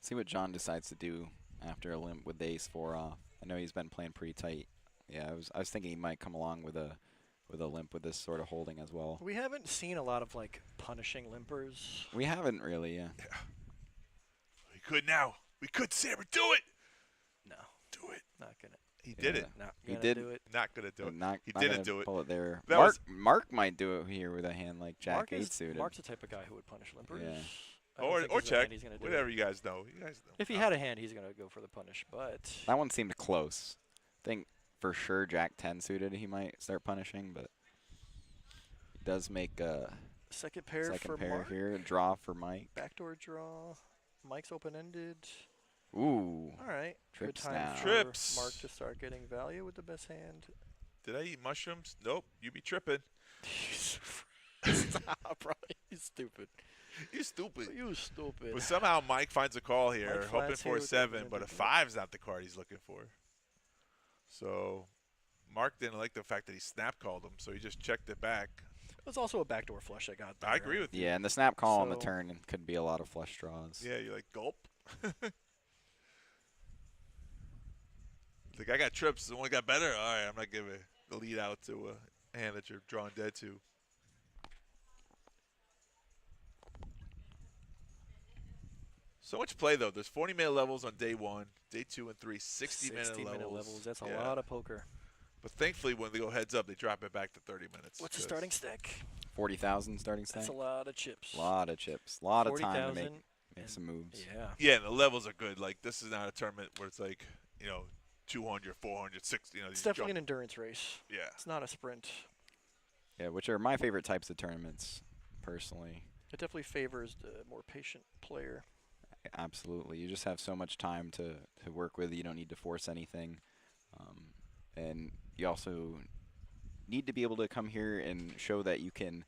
See what John decides to do after a limp with the ace 4 off. I know he's been playing pretty tight. Yeah, I was thinking he might come along with a limp with this sort of holding as well. We haven't seen a lot of like punishing limpers. We haven't really, yeah. We could now. We could, Saber. Do it. No, Do it. not gonna. He did it. Not He gonna did. do it. Not gonna do it. Not, He not didn't gonna do it. pull it there. That was- Mark might do it here with a hand like Jack 8 suited. Mark's the type of guy who would punish limpers. Yeah. I don't think Or he's a hand check. he's gonna do Whatever it. you guys know. You guys know. If he had a hand, he's gonna go for the punish. But That one seemed close. I think for sure Jack 10 suited he might start punishing, but he does make a second pair for second pair Mark. here. A draw for Mike. Backdoor draw. Mike's Ooh. open-ended. All right. Good Trips time now. for Trips. Mark to start getting value with the best hand. Did I eat mushrooms? Nope. You be tripping. Stop, bro. You stupid. You stupid. You stupid. But somehow Mike finds a call here, Mike hoping flats for here a with 7, the but a open-ended. 5's not the card he's looking for. So Mark didn't like the fact that he snap called him, so he just checked it back. It was also a backdoor flush that got there. I agree with you. Yeah, and the snap call on the So- turn could be a lot of flush draws. Yeah, you're like, gulp. Like, I got trips. The one got better? All right, I'm not giving the lead out to a hand that you're drawing dead to. So much play, though. There's 40-minute levels on day 1, day 2 and 3, 60-minute levels. That's a Yeah. lot of poker. But thankfully, when they go heads up, they drop it back to 30 minutes. What's the 'cause- starting stack? 40,000 starting stack. That's a lot of chips. Lot of chips. Lot of time to 40,000 make and- some moves. Yeah. Yeah, and the levels are good. Like, this is not a tournament where it's like, 200, 400, 60. It's definitely an endurance race. Yeah. It's not a sprint. Yeah, which are my favorite types of tournaments, personally. It definitely favors the more patient player. Absolutely. You just have so much time to work with. You don't need to force anything. And you also need to be able to come here and show that you can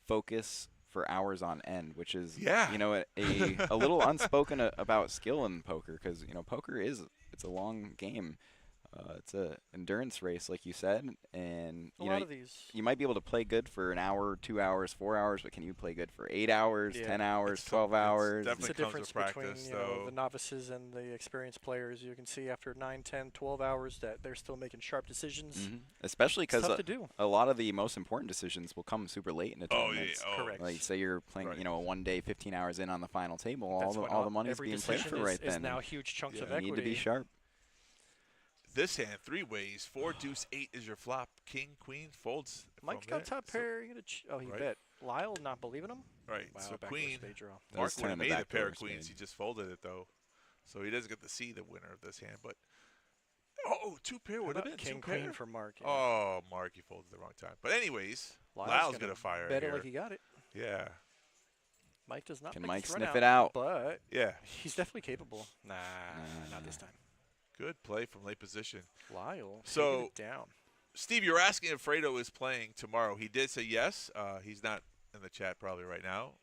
focus for hours on end, which is, Yeah. a little unspoken about skill in poker, because, poker it's a long game. It's a endurance race, like you said, and A lot of these. you might be able to play good for an hour, 2 hours, 4 hours, but can you play good for 8 hours, Yeah. 10 hours, It's 12 tough. It's hours? definitely It's the comes with difference practice, between though. the novices and the experienced players. You can see after 9, 10, 12 hours that they're still making sharp decisions. Mhm. Especially It's because tough to do. a lot of the most important decisions will come super late in the Oh, tournament. yeah. Oh, Correct. Like, say you're playing, Right. a 1 day, 15 hours in on the final table, That's when all the money's every being played decision for right is then. now huge chunks Yeah. of You equity. need to be sharp. This hand, 3 ways. 4, deuce, 8 is your flop. King, queen, folds. Mike's from got it. top So- pair. He Right. bet. Lyle not believing him. Right. Wow, So backdoor queen. spade draw. That Mark was would have turn the made a back pair door of queens. spade. He just folded it, though. So he doesn't get to see the winner of this hand. But, oh, 2 pair How would have about been. king 2 pair. queen for Mark. Yeah. Oh, Mark, you folded the wrong time. But anyways, Lyle's Lyle's gonna going to fire Bet here. it like he got it. Yeah. Mike does not. Can make Mike this run sniff it out? But Yeah. he's definitely capable. Nah, not this time. Good play from late position. Lyle. So- taking it down. Steve, you were asking if Fredo is playing tomorrow. He did say yes. He's not in the chat probably right now.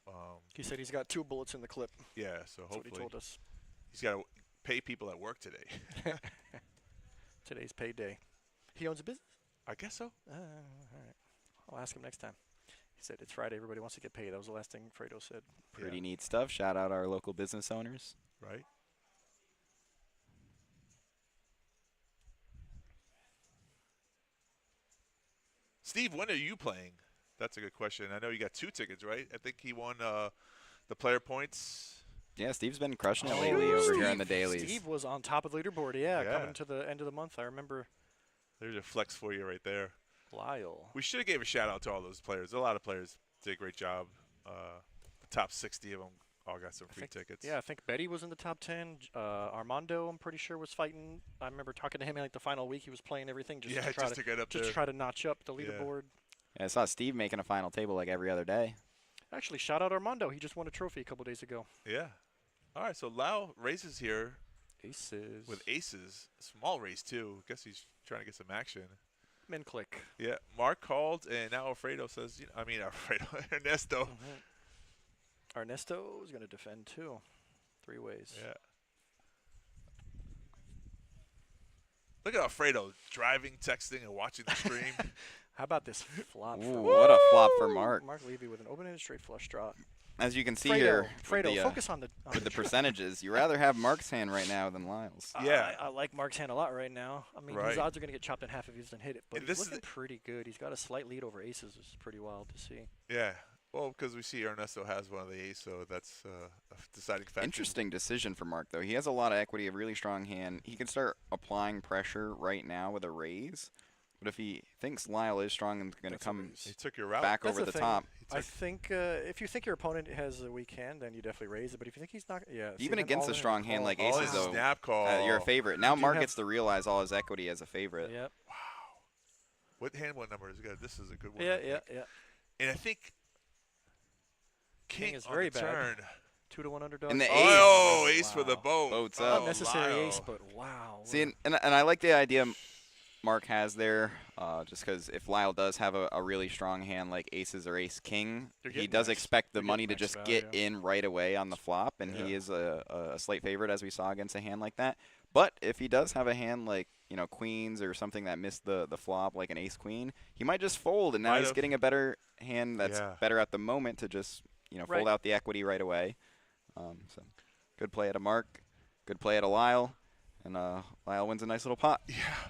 He said he's got 2 bullets in the clip. Yeah, so That's what he hopefully told us. he's got to pay people at work today. Today's payday. He owns a business? I guess so. All right. I'll ask him next time. He said it's Friday. Everybody wants to get paid. That was the last thing Fredo said. Pretty neat stuff. Shout out our local business owners. Right. Steve, when are you playing? That's a good question. I know you got 2 tickets, right? I think he won the player points. Yeah, Steve's been crushing it Oh, lately over Steve- here in the dailies. Steve was on top of the leaderboard. Yeah, Yeah. coming to the end of the month. I remember There's a flex for you right there. Lyle. We should have gave a shout out to all those players. A lot of players did a great job. The top 60 of them all got some free tickets. Yeah, I think Betty was in the top 10. Armando, I'm pretty sure, was fighting. I remember talking to him in like the final week. He was playing everything just Yeah, to try just to get up just there. to try to notch up the Yeah. leaderboard. Yeah, I saw Steve making a final table like every other day. Actually, shout out Armando. He just won a trophy a couple days ago. Yeah. All right, so Lau races here Aces. with aces. Small race, too. Guess he's trying to get some action. Min click. Yeah, Mark called, and now Alfredo says, Alfredo, Ernesto. Ernesto is going to defend, too. 3 ways. Yeah. Look at Alfredo driving, texting, and watching the stream. How about this flop? Ooh, from what a flop for Mark. Mark Levy with an open-ended straight flush draw. As you can see Fredo, here, Fredo, with the, focus on the with the percentages, you rather have Mark's hand right now than Lyle's. Yeah. I like Mark's hand a lot right now. I mean, Right. his odds are going to get chopped in half if he doesn't hit it, but And he's this is looking pretty good. He's got a slight lead over aces, which is pretty wild to see. Yeah. Well, because we see Ernesto has one of the ace, so that's deciding factor. Interesting decision for Mark, though. He has a lot of equity, a really strong hand. He can start applying pressure right now with a raise. But if he thinks Lyle is strong and going to come He took your route. back That's over the the thing. top, I think if you think your opponent has a weak hand, then you definitely raise it. But if you think he's not, yeah. see, even then against all a in strong hand call. like Oh, aces, it's a though, snap call. you're a favorite. Now do Mark have- gets to realize all his equity as a favorite. Yep. Wow. What hand? What number is good? This is a good one. Yeah, I think. yeah. And I think King is on very the bad. turn. 2-1 underdog. And the Oh, ace. ace for the boat. Boats Oh, up. Unnecessary Lyle. ace, but wow. See, and I like the idea Mark has there, just because if Lyle does have a really strong hand like aces or ace-king, You're he getting does max- expect the you're money to getting max just value. get in right away on the flop, and he Yeah. is a slight favorite, as we saw against a hand like that. But if he does have a hand like, queens or something that missed the flop, like an ace-queen, he might just fold, and now Might he's have. getting a better hand that's Yeah. better at the moment to just, Right. fold out the equity right away. So good play at a Mark, good play at a Lyle, and Lyle wins a nice little pot. Yeah.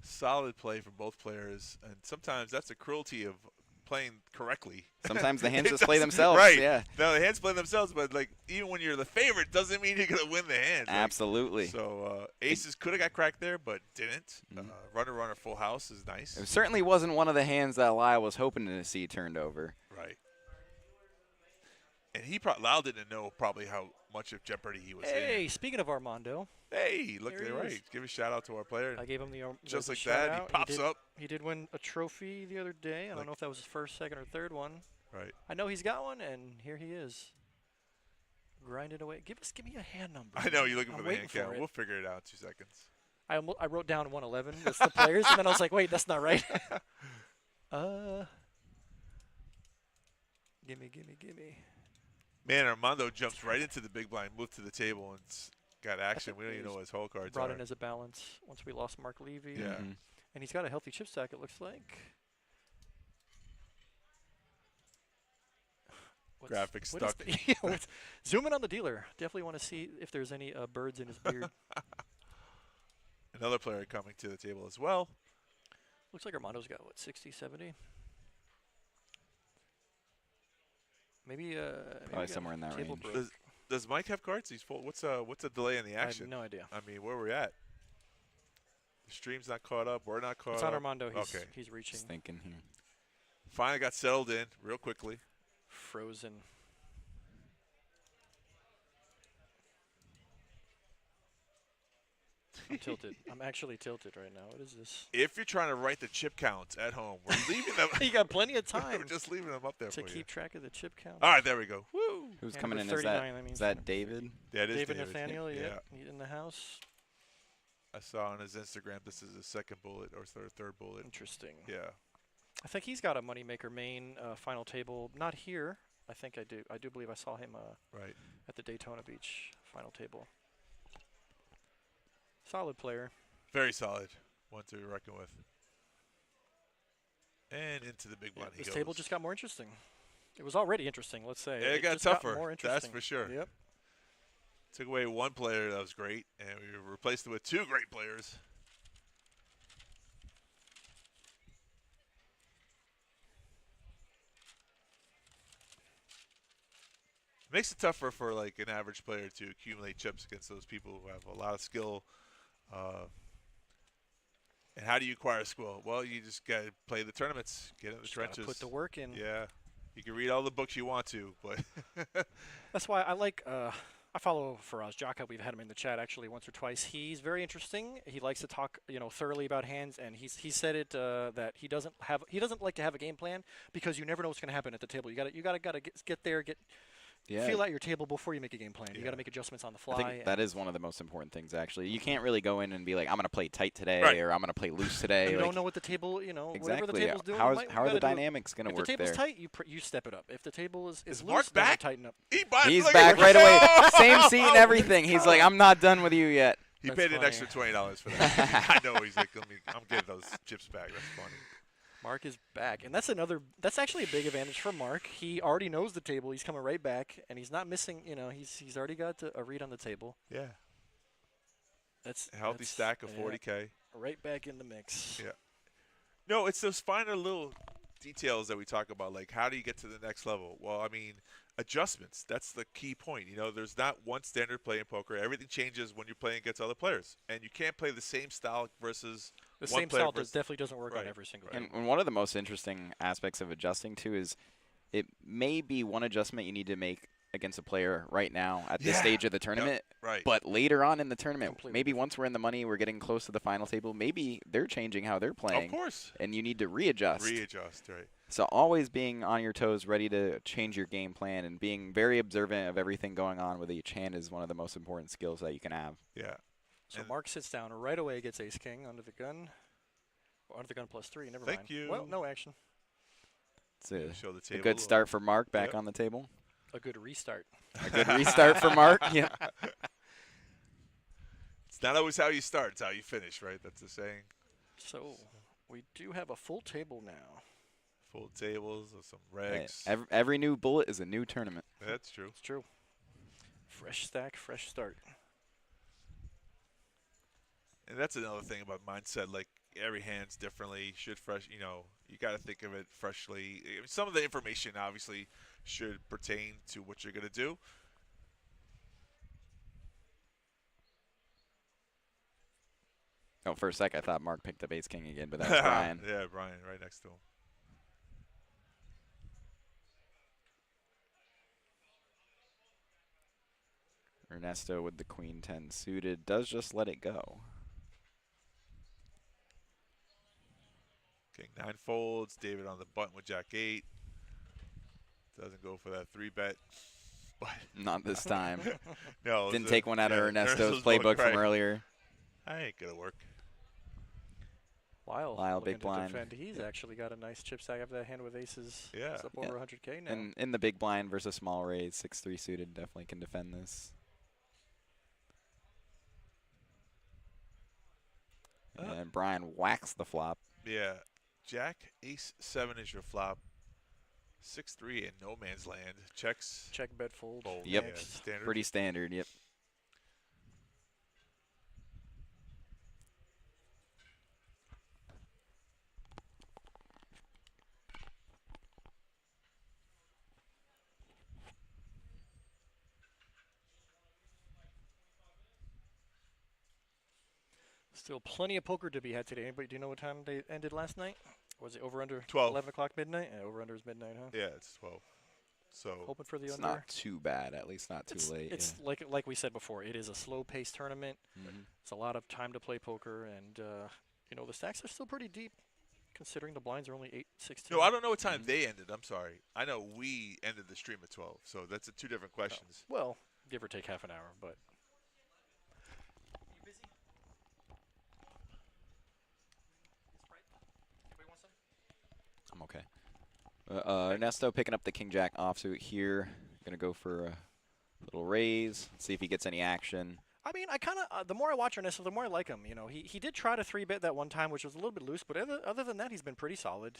Solid play from both players, and sometimes that's the cruelty of playing correctly. Sometimes the hands It just play doesn't- themselves. Right. Yeah. No, the hands play themselves, but like even when you're the favorite, doesn't mean you're gonna win the hand. Like, Absolutely. so aces could have got cracked there, but didn't. Runner, full house is nice. It certainly wasn't one of the hands that Lyle was hoping to see turned over. Right. And Lyle didn't know probably how much of jeopardy he was Hey, speaking of Armando, in. Hey, look, There they're he right. is. Give a shout out to our player. I gave him the Just the like shout that, he out. pops did, up. He did win a trophy the other day. I don't Like- know if that was his first, second, or third one. Right. I know he's got one, and here he is, grinding away. Give me a hand number. I know you're looking I'm for the waiting hand count. for it. We'll figure it out in 2 seconds. I wrote down 111. That's the players, and then I was like, wait, that's not right. Gimme. Man, Armando jumps right into the big blind, moved to the table, and got action. We don't even know what his whole cards Brought are. in as a balance once we lost Mark Levy. Yeah. Mhm. And he's got a healthy chip stack, it looks like. Graphic what is stuck. the- zoom in on the dealer. Definitely want to see if there's any birds in his beard. Another player coming to the table as well. Looks like Armando's got, what, 60, 70? Maybe Probably somewhere in that table range. broke. Does Mike have cards? He's full. What's the delay in the I have action? no idea. I mean, where we're at? The stream's not caught up. We're not caught It's up. on Armando. Okay. He's reaching. Just thinking here. Finally got settled in real quickly. Frozen. I'm tilted. I'm actually tilted right now. What is this? If you're trying to write the chip counts at home, we're leaving them. You got plenty of We're time just leaving them up there to for keep you. track of the chip count. All right, there we go. Woo! Who's And coming for in? Is 39, that means is that David? That is David David. Nathaniel, Yeah. He's in the house. I saw on his Instagram this is his second bullet or third bullet. Interesting. Yeah. I think he's got a Moneymaker main final table. Not here. I think I do. I do believe I saw him Right. at the Daytona Beach final table. Solid player. Very solid. One to be reckoned with. And into the big blind he This goes. table just got more interesting. It was already interesting, let's say. Yeah, it got just tougher. more That's interesting. for sure. Yep. Took away one player that was great, and we replaced it with two great players. Makes it tougher for like an average player to accumulate chips against those people who have a lot of skill. And how do you acquire skill? Well, you just got to play the tournaments, get in the Just gotta trenches. put the work in. Yeah, you can read all the books you want to, but That's why I like. I follow Faraz Jaka. We've had him in the chat actually once or twice. He's very interesting. He likes to talk, thoroughly about hands, and he said it that he doesn't like to have a game plan because you never know what's going to happen at the table. You gotta get there, feel out your table before you make a game plan. You Yeah. got to make adjustments on the I fly. think that is one of the most important things, actually. You can't really go in and be like, I'm going to play tight today Right. or I'm going to play loose today. you like, don't know what the table, whatever the exactly. table's doing. How you are might- the you gotta do it. dynamics going to If work the table's there? tight, you step it up. If the table is Is loose, Mark then you back? tighten up. He's He's back right away. Same seat and everything. He's like, I'm not done with you yet. He That's paid an funny. extra $20 for that. I know he's like, I'm getting those chips back. That's funny. Mark is back, and that's actually a big advantage for Mark. He already knows the table. He's coming right back, and he's not missing. He's already got a read on the table. Yeah, That's a healthy that's- stack of yeah, 40K. right back in the mix. Yeah. No, it's those finer little details that we talk about, like how do you get to the next level? Well, I mean, adjustments. That's the key point. You know, there's not one standard play in poker. Everything changes when you're playing against other players, and you can't play the same style versus The one same player style versus definitely doesn't work on Right, every single right. game. And one of the most interesting aspects of adjusting to is it may be one adjustment you need to make against a player right now at this Yeah. stage of the tournament. right. But later on in the tournament, Completely maybe different. once we're in the money, we're getting close to the final table, maybe they're changing how they're Of playing. course. And you need to readjust. Readjust, right. So always being on your toes, ready to change your game plan, and being very observant of everything going on with each hand is one of the most important skills that you can have. Yeah. So And- Mark sits down right away, gets ace king under the gun. Or under the gun +3. Never Thank mind. you. Well, no action. It's a, Show the a table. good start for Mark back Yep. on the table. A good restart. A good restart for Mark. Yeah. It's not always how you start; it's how you finish, right? That's the saying. So we do have a full table now. Full tables with some Hey, regs. every new bullet is a new tournament. That's true. It's true. Fresh stack, fresh start. And that's another thing about mindset. Like every hand's differently. Should fresh, you know, you got to think of it freshly. I mean, some of the information obviously should pertain to what you're gonna do. Oh, for a sec, I thought Mark picked up ace king again, but that was Brian. Yeah, Brian, right next to him. Ernesto with the queen 10 suited does just let it go. King 9 folds. David on the button with Jack 8. Doesn't go for that 3-bet. But Not this time. no, Didn't take one out of Ernesto's Ernesto's book, playbook right. from earlier. I ain't gonna work. Lyle Lyle, looking big to blind. defend. He's actually got a nice chip stack after that hand with aces. Yeah. It's up Yeah. over 100K now. And in the big blind versus small raise, 6-3 suited definitely can defend this. And Brian whacks the flop. Yeah, Jack Ace 7 is your flop. 6-3 in no man's land. Checks. Check, bet, fold. Fold. Yep. Yeah, standard. Pretty standard, yep. Still plenty of poker to be had today. Anybody, do you know what time they ended last night? Was it over under 12. 11 o'clock midnight? Yeah, over under is midnight, huh? Yeah, it's 12. So Hoping for the It's under. not too bad, at least not too late. It's like we said before. It is a slow-paced tournament. yeah. Mhm. It's a lot of time to play poker, and you know the stacks are still pretty deep, considering the blinds are only 8, 16. no, I don't know what time they ended. I'm sorry. I know we ended the stream at 12. So that's two different questions. Well, give or take half an hour, but You busy? Sprite? Anybody want some? I'm okay. Ernesto picking up the king-jack offsuit here. Gonna go for a little raise, see if he gets any action. I mean, I kind of the more I watch Ernesto, the more I like him. You know, he did try to 3-bet that one time, which was a little bit loose, but other than that, he's been pretty solid.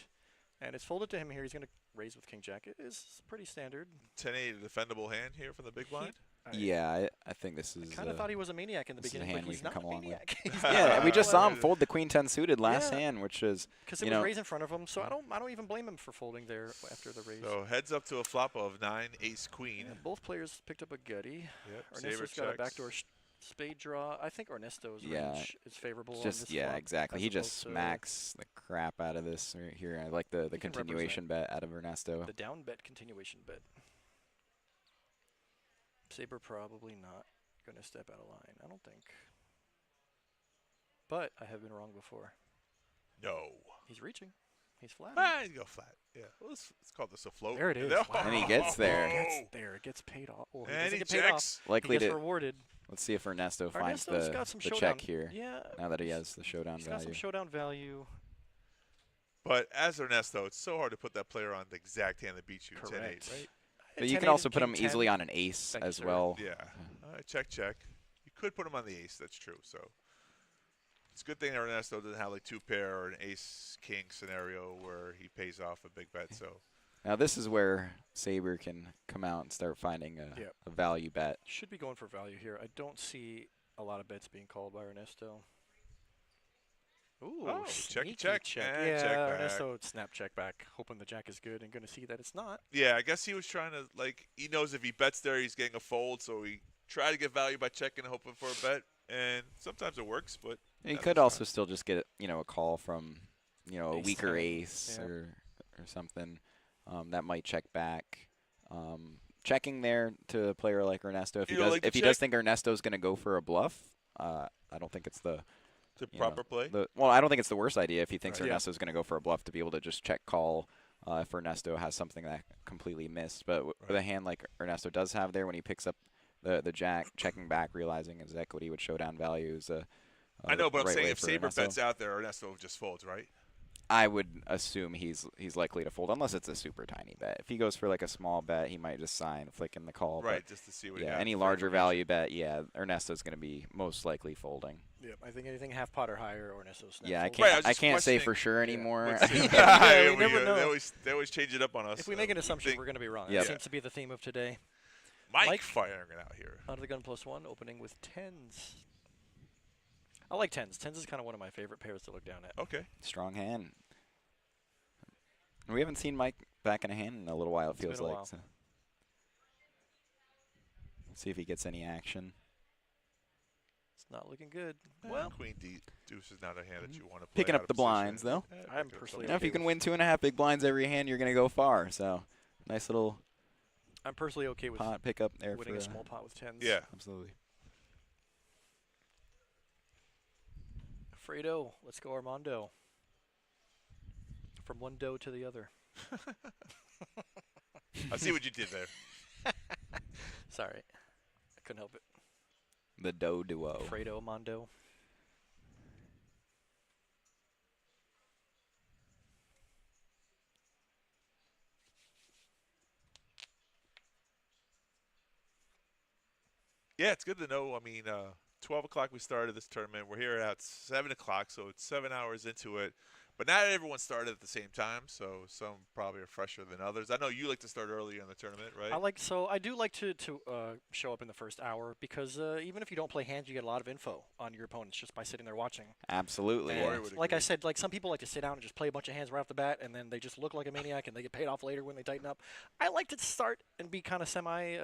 And it's folded to him here. He's going to raise with king jack. It is pretty standard. 10-8, a defendable hand here from the big blind. Yeah, I think this is. I kind of thought he was a maniac in the this is a beginning, hand but we he's can not come a along with. maniac. He's Yeah, not. and we just saw him Yeah. fold the queen 10 suited last Yeah. hand, which is Because you it was know, raised in front of him, so I don't even blame him for folding there after the raise. So heads up to a flop of 9, ace, queen. Yeah, both players picked up a gutty. Yep. Saber Ernesto's got a checks. backdoor spade draw. I think Ernesto's Yeah, range is favorable it's on just this yeah, flop exactly. as He just opposed to smacks the crap out of this right here. I like the He can continuation bet out of Ernesto. the down bet, continuation bet. Saber probably not going to step out of line, I don't think. But I have been wrong before. No. He's reaching. He's flat. Ah, you go flat. Yeah. Well, let's call this a float. There it is. No. Wow. And he gets there. Gets there. It gets paid off. Well, he And doesn't he get paid off. checks. Likely He gets to. rewarded. Let's see if Ernesto finds Ernesto's the got some the showdown. check here. Yeah. Now that he has the showdown He's got some value. showdown value. But as Ernesto, it's so hard to put that player on the exact hand that beats you. 10-8, Correct. right? But you 10-8 can also and put him king easily 10. on an ace Thank you, as sir. well. Yeah. All right, check, check. You could put him on the ace. That's true. So it's a good thing that Ernesto doesn't have like two pair or an ace king scenario where he pays off a big bet. So Now this is where Saber can come out and start finding a, Yep. a value bet. Should be going for value here. I don't see a lot of bets being called by Ernesto. Ooh, Oh, sneaky check. check. And Yeah, check back. Ernesto would snap check back, hoping the jack is good and going to see that it's not. Yeah, I guess he was trying to, like, he knows if he bets there, he's getting a fold, so he tried to get value by checking and hoping for a bet. And sometimes it works, but He that's could a also shot. still just get, a call from, a Ace weaker 10, ace yeah. or something that might check back. Checking there to a player like Ernesto, if he You don't does, like to if he does check? think Ernesto's going to go for a bluff, I don't think it's the Proper play. Well, I don't think it's the worst idea if he thinks Right. Ernesto's going to go for a bluff to be able to just check call if Ernesto has something that completely missed. But with a hand like Ernesto does have there, when he picks up the jack, checking back, realizing his equity with showdown value is I know, but I'm right saying way if for Saber Ernesto. bets out there, Ernesto just folds, right? I would assume he's likely to fold unless it's a super tiny bet. If he goes for like a small bet, he might just sign, flick in the call. Right, but just to see what he yeah, got any for larger information. value bet, yeah, Ernesto's going to be most likely folding. Yep, I think anything half pot or higher, Ernesto snap. Yeah, I fold. can't. Right, I was I just can't say questioning- for sure anymore. Let's see. Yeah, we We, never know. They always change it up on us. If we make an We assumption, think- we're going to be wrong. Yep. That seems to be the theme of today. Mike firing it out here. Out of the gun +1, opening with tens. I like tens. Tens is kind of one of my favorite pairs to look down at. Okay. Strong hand. We haven't seen Mike back in a hand in a little while, it It's feels been a like. while. So. See if he gets any action. It's not looking good. Well, Queen Deuce is not a hand that you want to play. Picking out up of the position. blinds, though. Yeah, I'm picking up personally the If you okay can win 2.5 big blinds every hand, you're going to go far. So, nice little I'm personally okay with pot pickup there winning for a small pot with tens. Yeah. Absolutely. Fredo, let's go Armando. From one dough to the other. I see what you did there. Sorry. I couldn't help it. The dough duo. Fredo, Mondo. Yeah, it's good to know. I mean, 12 o'clock we started this tournament. We're here at 7 o'clock, so it's 7 hours into it. But not everyone started at the same time, so some probably are fresher than others. I know you like to start earlier in the tournament, right? I do like to show up in the first hour because even if you don't play hands, you get a lot of info on your opponents just by sitting there watching. Absolutely. Corey And would like I agree. said, like some people like to sit down and just play a bunch of hands right off the bat, and then they just look like a maniac, and they get paid off later when they tighten up. I like to start and be kind of semi,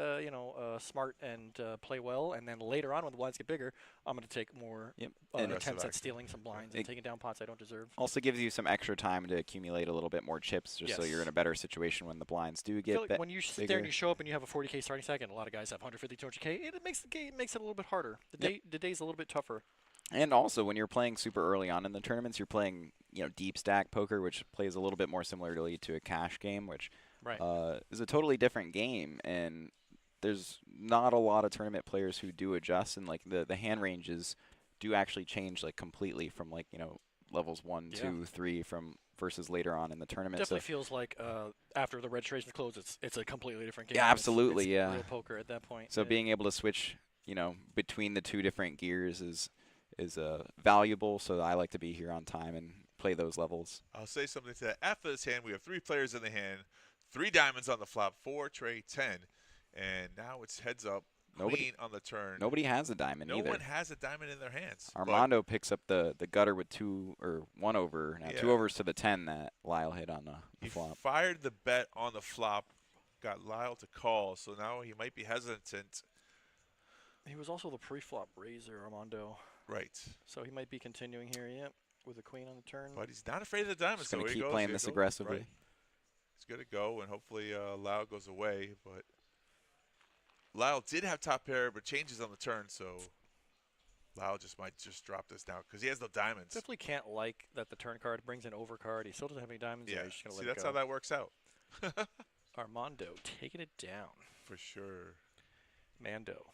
smart and play well, and then later on when the blinds get bigger, I'm going to take more Yep. And- attempts at Aggressive stealing some blinds It- and taking down pots I don't deserve. Also gives you some extra time to accumulate a little bit more chips, just so Yes. you're in a better situation when the blinds do I get feel like bet- when you sit there bigger. and you show up and you have a 40K starting stack, and a lot of guys have 150, 200K, it makes the game makes it a little bit harder. The day's a little bit tougher. And also, when you're playing super early on in the tournaments, you're playing, deep stack poker, which plays a little bit more similarly to a cash game, which Right. is a totally different game. And there's not a lot of tournament players who do adjust, and like the hand ranges do actually change like completely from like levels 1, Yeah. 2, 3 from versus later on in the tournament. Definitely So feels like after the registration closes, it's a completely different game. Yeah, It's- absolutely, it's yeah. real poker at that point. So Yeah. being able to switch, between the two different gears is valuable. So I like to be here on time and play those levels. I'll say something to that. After this hand, we have 3 players in the hand, 3 diamonds on the flop, 4 trade 10, and now it's heads up, Nobody- queen on the turn. Nobody has a diamond No either. one has a diamond in their hands. but Armando picks up the gutter with 2 or 1 over. Now 2 Yeah. overs to the 10 that Lyle hit on the he flop. fired the bet on the flop, got Lyle to call, so now he might be hesitant. He was also the pre-flop raiser, Armando. Right. So he might be continuing here, yep, with a queen on the turn. But he's not afraid of the diamonds. Just so gonna here he keep goes, playing here he this goes. aggressively. Right. He's going to go, and hopefully Lyle goes away. But Lyle did have top pair, but changes on the turn, so Lyle might drop this now because he has no diamonds. Definitely can't like that the turn card brings an overcard. He still doesn't have any diamonds. Yeah, He's just gonna see, let that's it how go. that works out. Armando taking it down. For sure. Mando.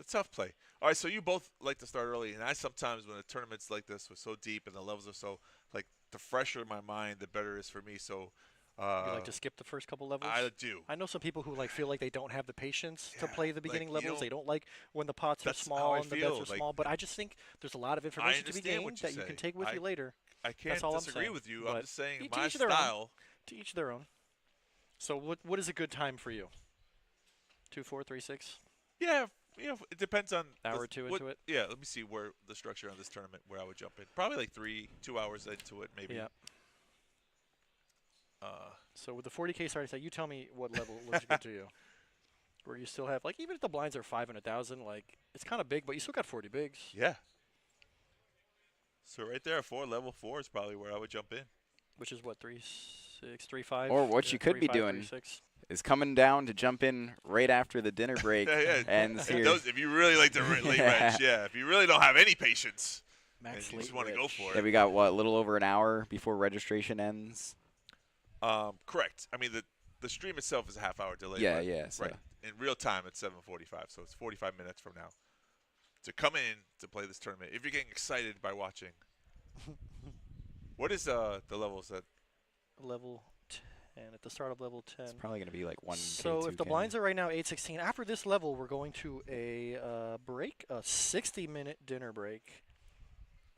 It's a tough play. All right, so you both like to start early, and I sometimes, when a tournament's like this, was so deep and the levels are so, like, the fresher my mind, the better it is for me. So You like to skip the first couple levels? I do. I know some people who feel like they don't have the patience to Yeah, play the like, beginning you levels. know, They don't like when the pots are that's small how I and the feel, bets are like, small. But I just think there's a lot of information to be understand what gained you that you can say. take with you later. I can't all I'm disagree saying, with you. I'm but just saying to my each their own. style. To each their own. So what is a good time for you? 2, 4, 3, 6. Yeah, You know, it depends on Hour or two into it. Yeah, let me see where the structure of this tournament where I would jump in. Probably like 2 hours into it, maybe. Yeah. So with the 40K starting set, you tell me what level looks good to you. Where you still have, like, even if the blinds are 5 and 1,000, like, it's kind of big, but you still got 40 bigs. Yeah. So right there, level 4 is probably where I would jump in. Which is what, 3, 6, 3, 5? Or what you could 3, be 5, doing 3, 6. is coming down to jump in right after the dinner break Yeah. ends here. If you really like to late reg, yeah. If you really don't have any patience, Max and you just late want to go reg. for Yeah, it. we got, what, a little over an hour before registration ends? Correct. I mean, the stream itself is a half-hour delay. Yeah, but yeah. So. Right. In real time, it's 7:45, so it's 45 minutes from now to come in to play this tournament. If you're getting excited by watching, what is the levels that? Level 10. At the start of level 10. It's probably going to be like 1K, So if the 2K. blinds are right now 816, after this level, we're going to a break, a 60-minute dinner break,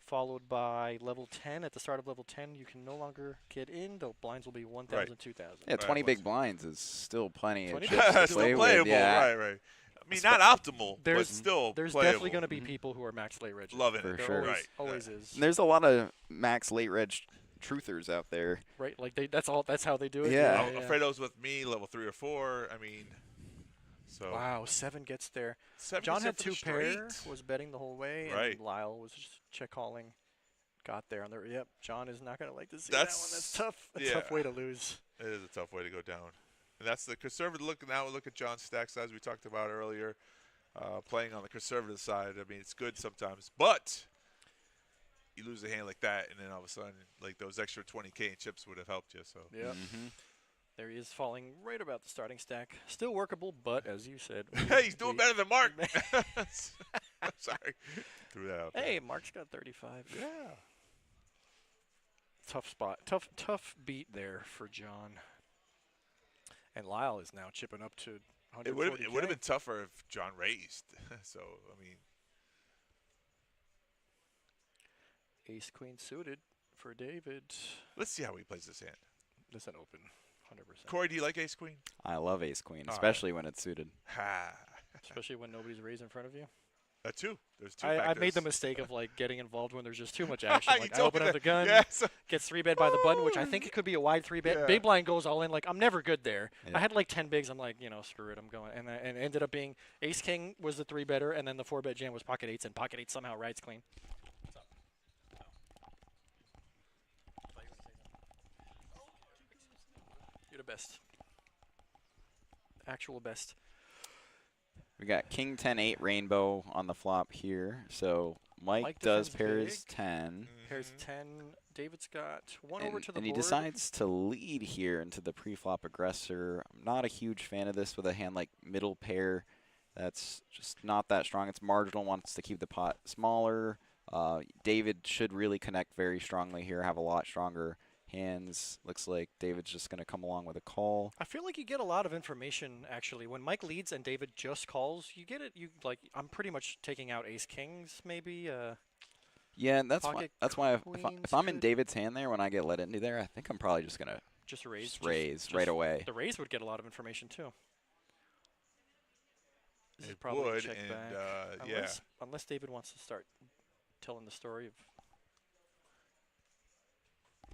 followed by level 10. At the start of level 10, you can no longer get in. The blinds will be 1,000, Right. 2,000. Yeah, 20 Right, big blinds is still plenty of 20 chips to Still play playable, with. Yeah, right. I mean, not optimal, but There's- still There's playable. definitely going to be people who are max late reg. Loving For it. There sure. always, Right. always is. And there's a lot of max late reg truthers out there. Right, like that's how they do it. Yeah. Alfredo's with me, level 3 or 4. I mean, so Wow, 7 gets there. 7 John gets had for 2 the straight. pair, was betting the whole way, Right. and Lyle was just check calling. Got there on the yep. John is not gonna like to see That's- that one. That's tough. A yeah. tough way to lose. It is a tough way to go down. And that's the conservative look. Now we look at John's stack size we talked about earlier. Playing on the conservative side, I mean, it's good sometimes. But you lose a hand like that, and then all of a sudden, like those extra 20K in chips would have helped you. So Yep. Mm-hmm. There he is falling right about the starting stack. Still workable, but as you said. hey, he's doing better than Mark. Sorry. Threw that out there. Hey, Mark's got 35. Yeah. Tough spot. Tough beat there for John. And Lyle is now chipping up to 140K. It would have been tougher if John raised. So, I mean. Ace Queen suited for David. Let's see how he plays this hand. That's an open, 100%. Corey, do you like Ace Queen? I love ace queen, All especially when it's suited. Ha. Especially when nobody's raised in front of you. Two. There's two I factors. made the mistake of like getting involved when there's just too much action. You Like I told open me up the that. gun, Yeah, so- gets 3-bet by the button, which I think it could be a wide 3-bet. Yeah. Big blind goes all in. Like I'm never good there. Yeah. I had like 10 bigs. I'm like, screw it. I'm going. And it ended up being Ace King was the 3-better, and then the 4-bet jam was pocket 8s, and pocket 8 somehow rides clean. You're the best. Actual best. We got king 10-8 rainbow on the flop here. So Mike Mike does defends pairs big. 10. Pairs 10. David's got one And, over to the and board. he decides to lead here into the pre-flop aggressor. I'm not a huge fan of this with a hand like middle pair. That's just not that strong. It's marginal, wants to keep the pot smaller. David should really connect very strongly here, have a lot stronger hands. Looks like David's just going to come along with a call. I feel like you get a lot of information actually when Mike leads and David just calls. You get it. You like. I'm pretty much taking out ace kings maybe. Yeah, and that's why. Pocket That's why if queens I'm in could- David's hand there, when I get let into there, I think I'm probably just gonna Just raise. just raise right away. The raise would get a lot of information too. This is It probably a would, check and back. yeah. Unless David wants to start telling the story of.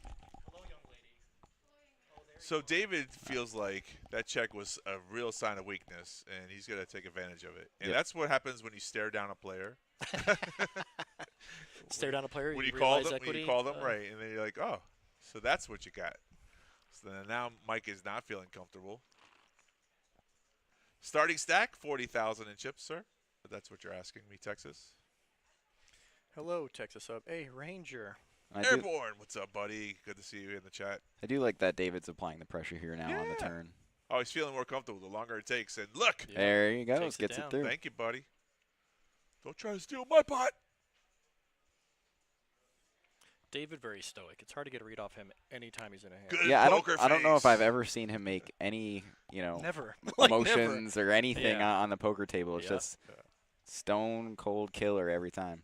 Hello, young lady. So David feels like that check was a real sign of weakness, and he's going to take advantage of it. And Yep. that's what happens when you stare down a player. Stare down a player. When you you call realize them, equity. when you call them right, and then you're like, oh, so that's what you got. So then now Mike is not feeling comfortable. Starting stack 40,000 in chips, sir. But that's what you're asking me, Texas. Hello, Texas up. Hey, Ranger. I do, Airborne, what's up, buddy? Good to see you in the chat. I do like that David's applying the pressure here now on the Yeah. turn. Oh, he's feeling more comfortable the longer it takes. And look, Yeah. There he goes, Takes it gets down. it through. thank you, buddy. Don't try to steal my pot. David very stoic. It's hard to get a read off him anytime he's in a hand. Good Yeah, poker I don't know if face. I've ever seen him make any, Never. Like, never. emotions or anything Yeah. on the poker table. It's Yeah. just stone cold killer every time.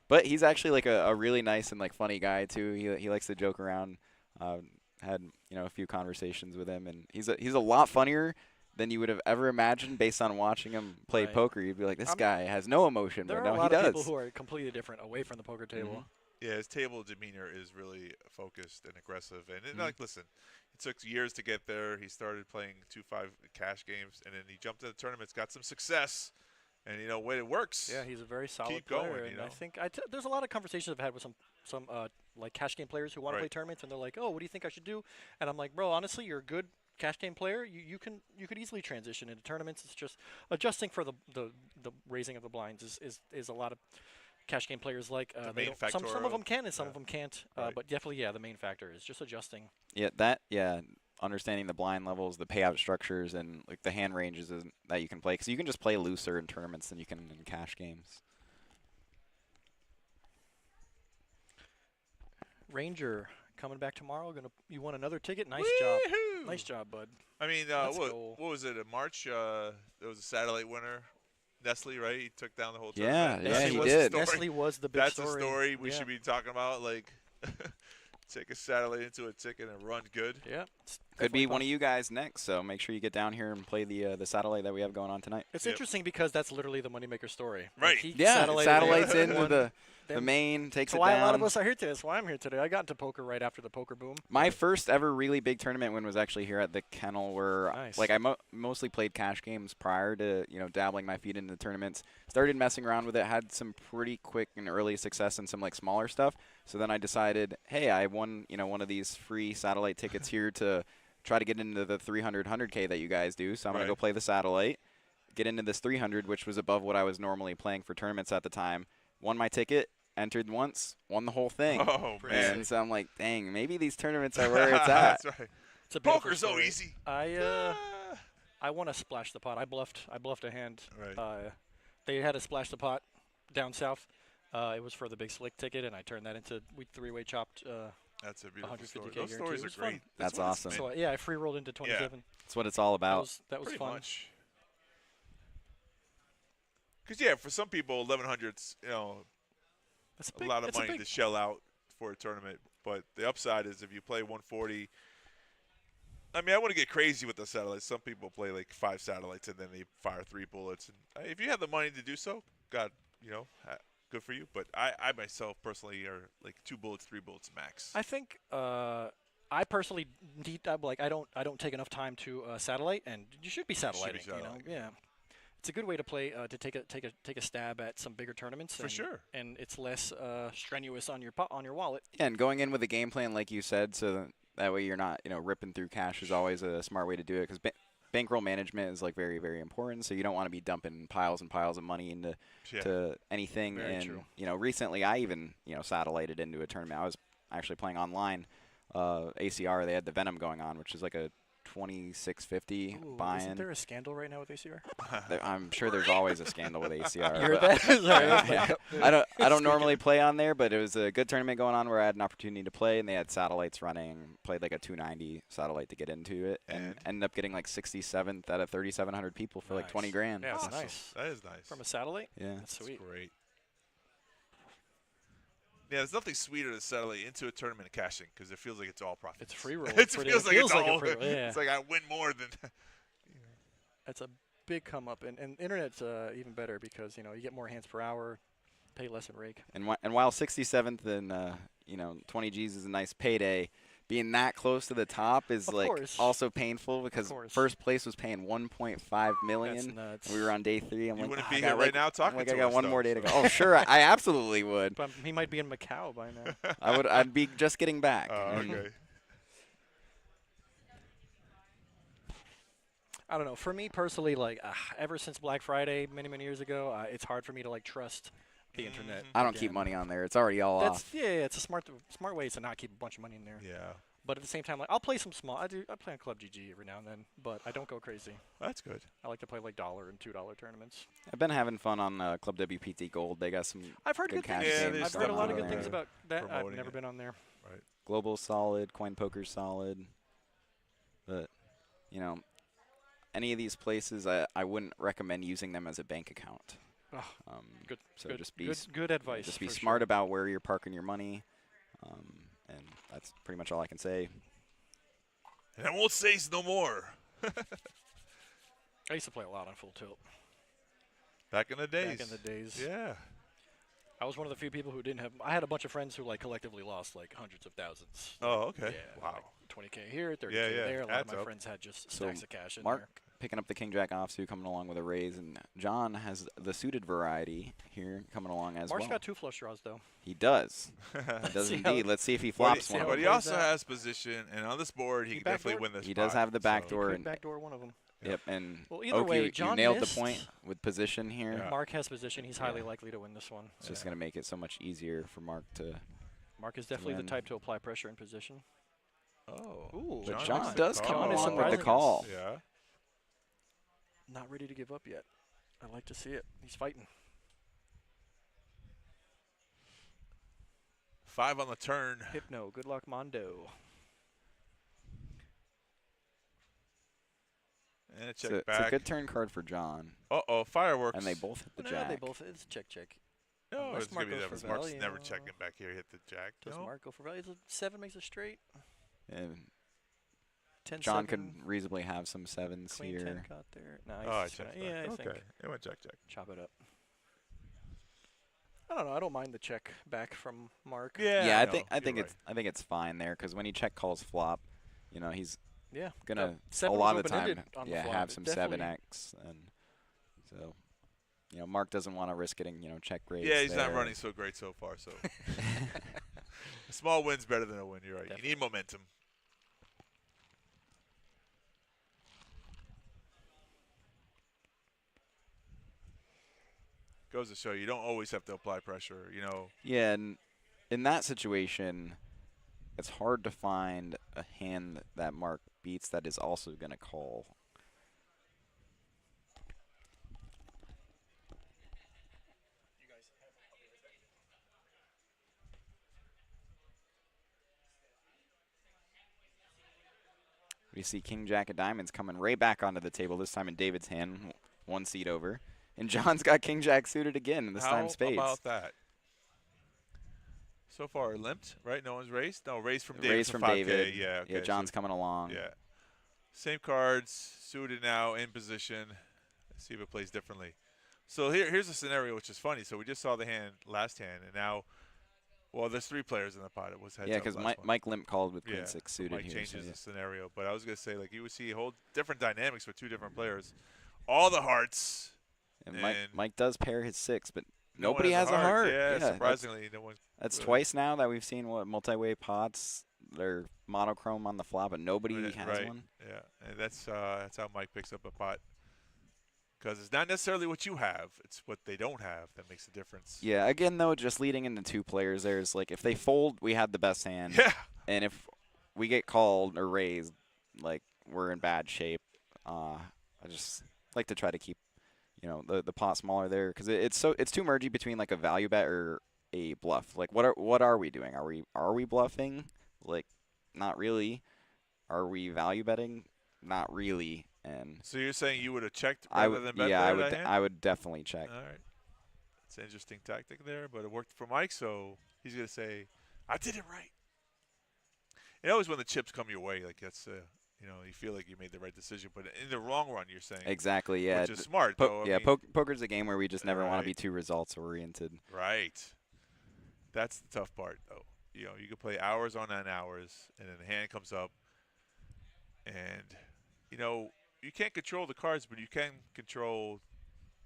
But he's actually like a really nice and like funny guy too. He likes to joke around. Had a few conversations with him, and he's a lot funnier than you would have ever imagined based on watching him play Right. poker. You'd be like, this guy has no emotion, There but are no, a he lot of does. people who are completely different away from the poker table. Yeah, his table demeanor is really focused and aggressive. And like, listen, it took years to get there. He started playing 2-5 cash games, and then he jumped into the tournaments, got some success, and when it works. Yeah, he's a very solid Keep player. going, And I think there's a lot of conversations I've had with some like cash game players who want to play tournaments, and they're like, "Oh, what do you think I should do?" And I'm like, "Bro, honestly, you're a good cash game player. You could easily transition into tournaments. It's just adjusting for the raising of the blinds is a lot of cash game players like some of them can and some of them can't. But definitely, the main factor is just adjusting. Yeah, understanding the blind levels, the payout structures, and like the hand ranges that you can play, because you can just play looser in tournaments than you can in cash games. Ranger coming back tomorrow. You won another ticket. Nice job, bud. I mean, what was it in March? There was a satellite winner, Nestle, right? He took down the whole tournament. Yeah, he did. Nestle was the big story. That's a story we should be talking about. Like, take a satellite into a ticket and run good. Yeah. Could be one of you guys next, so make sure you get down here and play the satellite that we have going on tonight. It's interesting because that's literally the Moneymaker story. Right. Like satellites into the main, takes it down. Why a lot of us are here today. That's why I'm here today. I got into poker right after the poker boom. My first ever really big tournament win was actually here at the Kennel, where like I mostly played cash games prior to dabbling my feet into the tournaments. Started messing around with it, had some pretty quick and early success in some like smaller stuff. So then I decided, hey, I won one of these free satellite tickets here to try to get into the 100K that you guys do. So I'm gonna go play the satellite, get into this 300, which was above what I was normally playing for tournaments at the time. Won my ticket. Entered once, won the whole thing. Oh, man. And so I'm like, dang, maybe these tournaments are where it's at. That's right. It's a Poker's so easy. I want to splash the pot. I bluffed a hand. Right. They had to splash the pot down south. It was for the big slick ticket, and I turned that into three-way chopped. That's a beautiful story. 150K Those stories are great. That's awesome. So I free rolled into 27. Yeah. That's what it's all about. That was Pretty fun. much. Because for some people, 1100's That's a lot of money to shell out for a tournament. But the upside is if you play 140. I mean, I want to get crazy with the satellites. Some people play like 5 satellites and then they fire 3 bullets. And if you have the money to do so, God, good for you. But I myself personally are like 2 bullets, 3 bullets max. I think I personally I don't take enough time to satellite, and you should be satelliting. Yeah. It's a good way to play to take a stab at some bigger tournaments. For sure. And it's less strenuous on your wallet. Yeah, and going in with a game plan, like you said, so that way you're not ripping through cash is always a smart way to do it, because bankroll management is like very, very important. So you don't want to be dumping piles and piles of money into anything. Very true. Recently I even satellited into a tournament. I was actually playing online ACR. They had the Venom going on, which is like a 2650 buy-in. Isn't there a scandal right now with ACR? I'm sure there's always a scandal with ACR. You heard that? Yeah. I don't normally play on there, but it was a good tournament going on where I had an opportunity to play, and they had satellites running. Played like a 290 satellite to get into it, and ended up getting like 67th out of 3,700 people for like 20 grand. Yeah, that's awesome. nice. That is nice. From a satellite? Yeah, that's sweet. That's great. Yeah, there's nothing sweeter than settling into a tournament and cashing, because it feels like it's all profit. It's free roll. It feels like it's all. Yeah. It's like I win more than. That's a big come up, and internet's even better because you get more hands per hour, pay less in rake. And while 67th and 20 G's is a nice payday, being that close to the top is also painful, because first place was paying 1.5 million. That's nuts. We were on day 3. You wouldn't be here right now talking to us. I got one more day to go. Oh, sure, I absolutely would. But he might be in Macau by now. I'd be just getting back. Okay. I don't know. For me personally, ever since Black Friday many years ago, it's hard for me to trust the internet. I don't keep money on there. It's already all off. Yeah, it's a smart way to not keep a bunch of money in there. Yeah. But at the same time, I'll play some small. I play on Club GG every now and then, but I don't go crazy. That's good. I like to play like $1 and $2 tournaments. I've been having fun on Club WPT Gold. They got some. I've heard good cash things. games I've heard a lot of good there. things about that. I've Promoting never it. been on there. Right. Global's solid. Coin Poker's solid. But any of these places, I wouldn't recommend using them as a bank account. Good. So good, just be good advice. Just be for smart sure. about where you're parking your money, and that's pretty much all I can say. And I won't say no more. I used to play a lot on full tilt. Back in the days. Back in the days. Yeah. I was one of the few people who didn't have. I had a bunch of friends who like collectively lost like hundreds of thousands. Oh, okay. Yeah, Wow. Like 20K here, 30K Yeah, yeah. there. A lot of Adds my up. friends had just So stacks of cash in Mark there. picking up the King Jack offsuit, coming along with a raise, and John has the suited variety here coming along as Mark's well. got 2 flush draws though. He does. He does See how- indeed. Let's see if he But flops he, one. but he plays also out. has position, and on this board, he He can definitely backdoored? win this He does spot, have the back so- door. Quick and- backdoor one of them. Yep, and Well, either Oak, way, you John nailed missed. the point with position here. Yeah. Mark has position. He's highly Yeah. likely to win this one. It's just going to make it so much easier for Mark to. Mark is definitely the win. type to apply pressure in position. Oh. Ooh, But makes John the does call. come John is along with the surprising call. us. Yeah. Not ready to give up yet. I like to see it. He's fighting. 5 on the turn. Hypno. Good luck, Mondo. And a It's check a, it's back. a good turn card for John, Uh-oh, fireworks. and they both hit the No, jack. they both. It's check. No, Unless it's going to be Mark that. goes for Mark's value. never checking back here. Hit the jack. Does No. Mark go for value? Is it 7 makes a straight? And 10 John 7, could reasonably have some sevens Queen 10 here. caught there. No, Oh, I he's just checked gonna, yeah, back. I Okay. think. It went check. Chop it up. I don't know. I don't mind the check back from Mark. Yeah, Yeah, I no, think you're I think it's fine there because when he check calls flop, you know he's Yeah. gonna a 7 lot was of the time open-ended on the flop. have It some definitely- 7x, and so Mark doesn't want to risk getting check raise. Yeah, he's not there. running so great so far. So a small win's better than a win. You're right. Definitely. You need momentum. Goes to show you don't always have to apply pressure. Yeah, and in that situation, it's hard to find a hand that Mark beats that is also going to call. We see King Jack of Diamonds coming right back onto the table, this time in David's hand, 1 seat over. And John's got King Jack suited again, and this time spades. How about that? So far, limped, right? No one's raised? No, raised from David. Raised for from 5K. David. Yeah, okay. John's so, coming along. yeah. Same cards, suited now, in position. Let's see if it plays differently. So here's a scenario which is funny. So we just saw the last hand, and now, well, there's 3 players in the pot. It was heads Yeah, up because last one. Mike limp called with Queen Yeah, 6 so suited Mike here. changes So the scenario. But I was going to say, like, you would see whole different dynamics with 2 different players. All the hearts. and and Mike does pair his 6, but no one nobody has a heart. Yeah, that's- surprisingly, no one. That's really. twice now that we've seen multi-way pots. They're monochrome on the flop, but nobody Right, has right. one. Yeah, and that's how Mike picks up a pot. Because it's not necessarily what you have; it's what they don't have that makes the difference. Yeah, again though, just leading into 2 players, there's like if they fold, we had the best hand. Yeah. And if we get called or raised, like we're in bad shape. I just like to try to keep, the pot smaller there because it's too mergy between like a value bet or a bluff. Like what are we doing? Are we bluffing? Like, not really. Are we value betting? Not really. And So you're saying you would have checked I rather would, than bet yeah, I for would, that hand? I would definitely check. All right, it's an interesting tactic there, but it worked for Mike, so he's gonna say, "I did it right." And always when the chips come your way, like that's you feel like you made the right decision, but in the long run, you're saying Exactly. Yeah. which is smart, though. I mean, Poker's a game where we just never want to be Right. too results oriented. right. That's the tough part, though. You could play hours on end hours, and then the hand comes up, and you can't control the cards, but you can control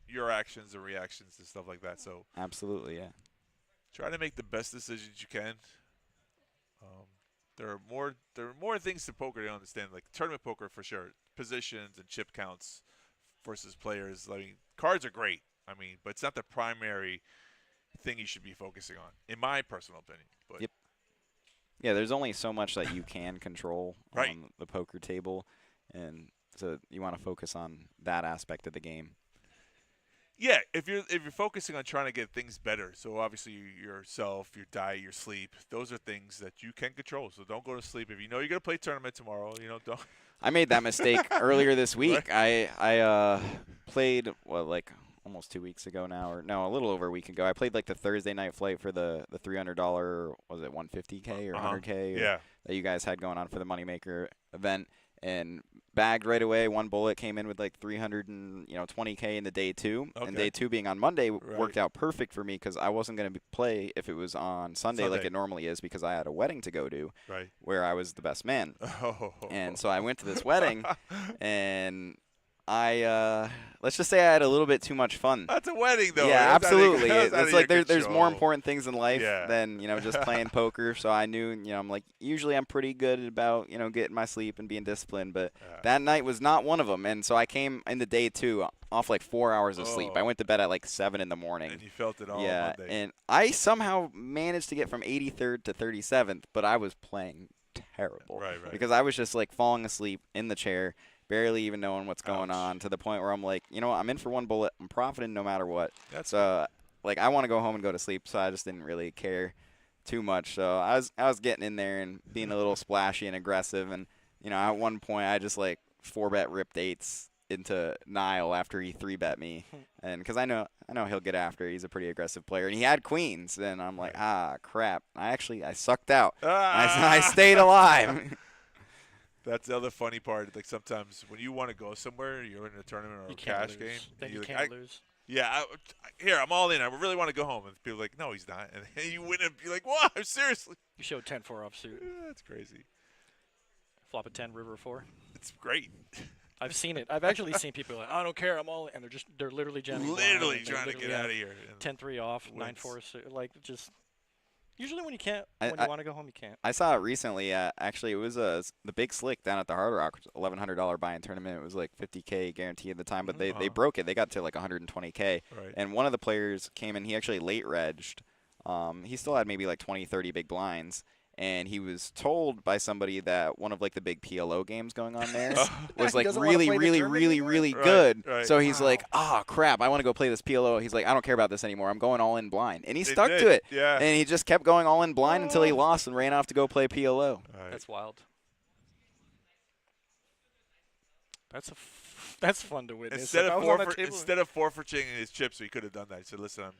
your actions and reactions and stuff like that. So Absolutely. Yeah. try to make the best decisions you can. There are more things to poker to understand, like tournament poker for sure, positions and chip counts versus players. I mean, cards are great. I mean, but it's not the primary thing you should be focusing on, in my personal opinion. But Yep. Yeah, there's only so much that you can control Right. on the poker table, and so you want to focus on that aspect of the game. yeah, if you're focusing on trying to get things better, so obviously yourself, your diet, your sleep, those are things that you can control. So don't go to sleep if you know you're gonna play tournament tomorrow. Don't. I made that mistake earlier this week. I played like almost 2 weeks ago now, or no, a little over a week ago. I played like the Thursday night flight for the $300, was it 150K or 100K? Yeah. That you guys had going on for the Moneymaker event. and bagged right away. One bullet came in with like 320K in the day 2. Okay. And day 2 being on Monday Right. worked out perfect for me because I wasn't going to play if it was on Sunday like it normally is because I had a wedding to go to Right. where I was the best man. Oh. And so I went to this wedding, and I let's just say I had a little bit too much fun. That's a wedding, though. Yeah, That's out of your- absolutely. that's out It's of like your there's more control. important things in life Yeah. than just playing poker. So I knew I'm like usually I'm pretty good about getting my sleep and being disciplined, but that night was not one of them. And so I came in the day 2 off like 4 hours of sleep. I went to bed at like 7 in the morning. And you felt it all Yeah, Monday. and I somehow managed to get from 83rd to 37th, but I was playing terrible. Right. Because I was just like falling asleep in the chair, barely even knowing what's going Ouch. on, to the point where I'm like, I'm in for one bullet. I'm profiting no matter what. That's So, like, I want to go home and go to sleep, so I just didn't really care too much. So I was getting in there and being a little splashy and aggressive, and at one point I just like 4-bet ripped 8s into Nile after he 3-bet me, and because I know he'll get after. He's a pretty aggressive player, and he had queens, and I'm like, crap. I sucked out. I stayed alive. That's the other funny part. Like sometimes when you want to go somewhere, you're in a tournament or You a can't cash lose. game. Then and you you're can't like, lose. Yeah, here, I'm all in. I really want to go home. And people are like, no, he's not. And you win and you're like, what? Seriously? You showed 10-4 offsuit. That's crazy. Flop a 10, river 4. It's great. I've seen it. I've actually seen people like, I don't care, I'm all in. And they're literally jamming blind, Literally and they trying to literally get have out of here. And 10-3 off, wins. 9-4, like just. Usually when you can't, I- when you want to go home, you can't. I saw it recently. Actually, it was the Big Slick down at the Hard Rock, $1,100 buy-in tournament. It was like 50K guarantee at the time, but they broke it. They got to like 120K. Right. And one of the players came in. He actually late regged. He still had maybe like 20, 30 big blinds. And he was told by somebody that one of like the big PLO games going on there was He like doesn't wanna really, play the really, tournament really, anymore? really Right, good. right. So he's Wow. like, crap, I want to go play this PLO. He's like, I don't care about this anymore. I'm going all in blind. And he They stuck did, to it. yeah. And he just kept going all in blind until he lost and ran off to go play PLO. All right. That's wild. That's fun to witness. Instead If I of was on that table- forfeiting his chips, he could have done that. He said, "Listen, I'm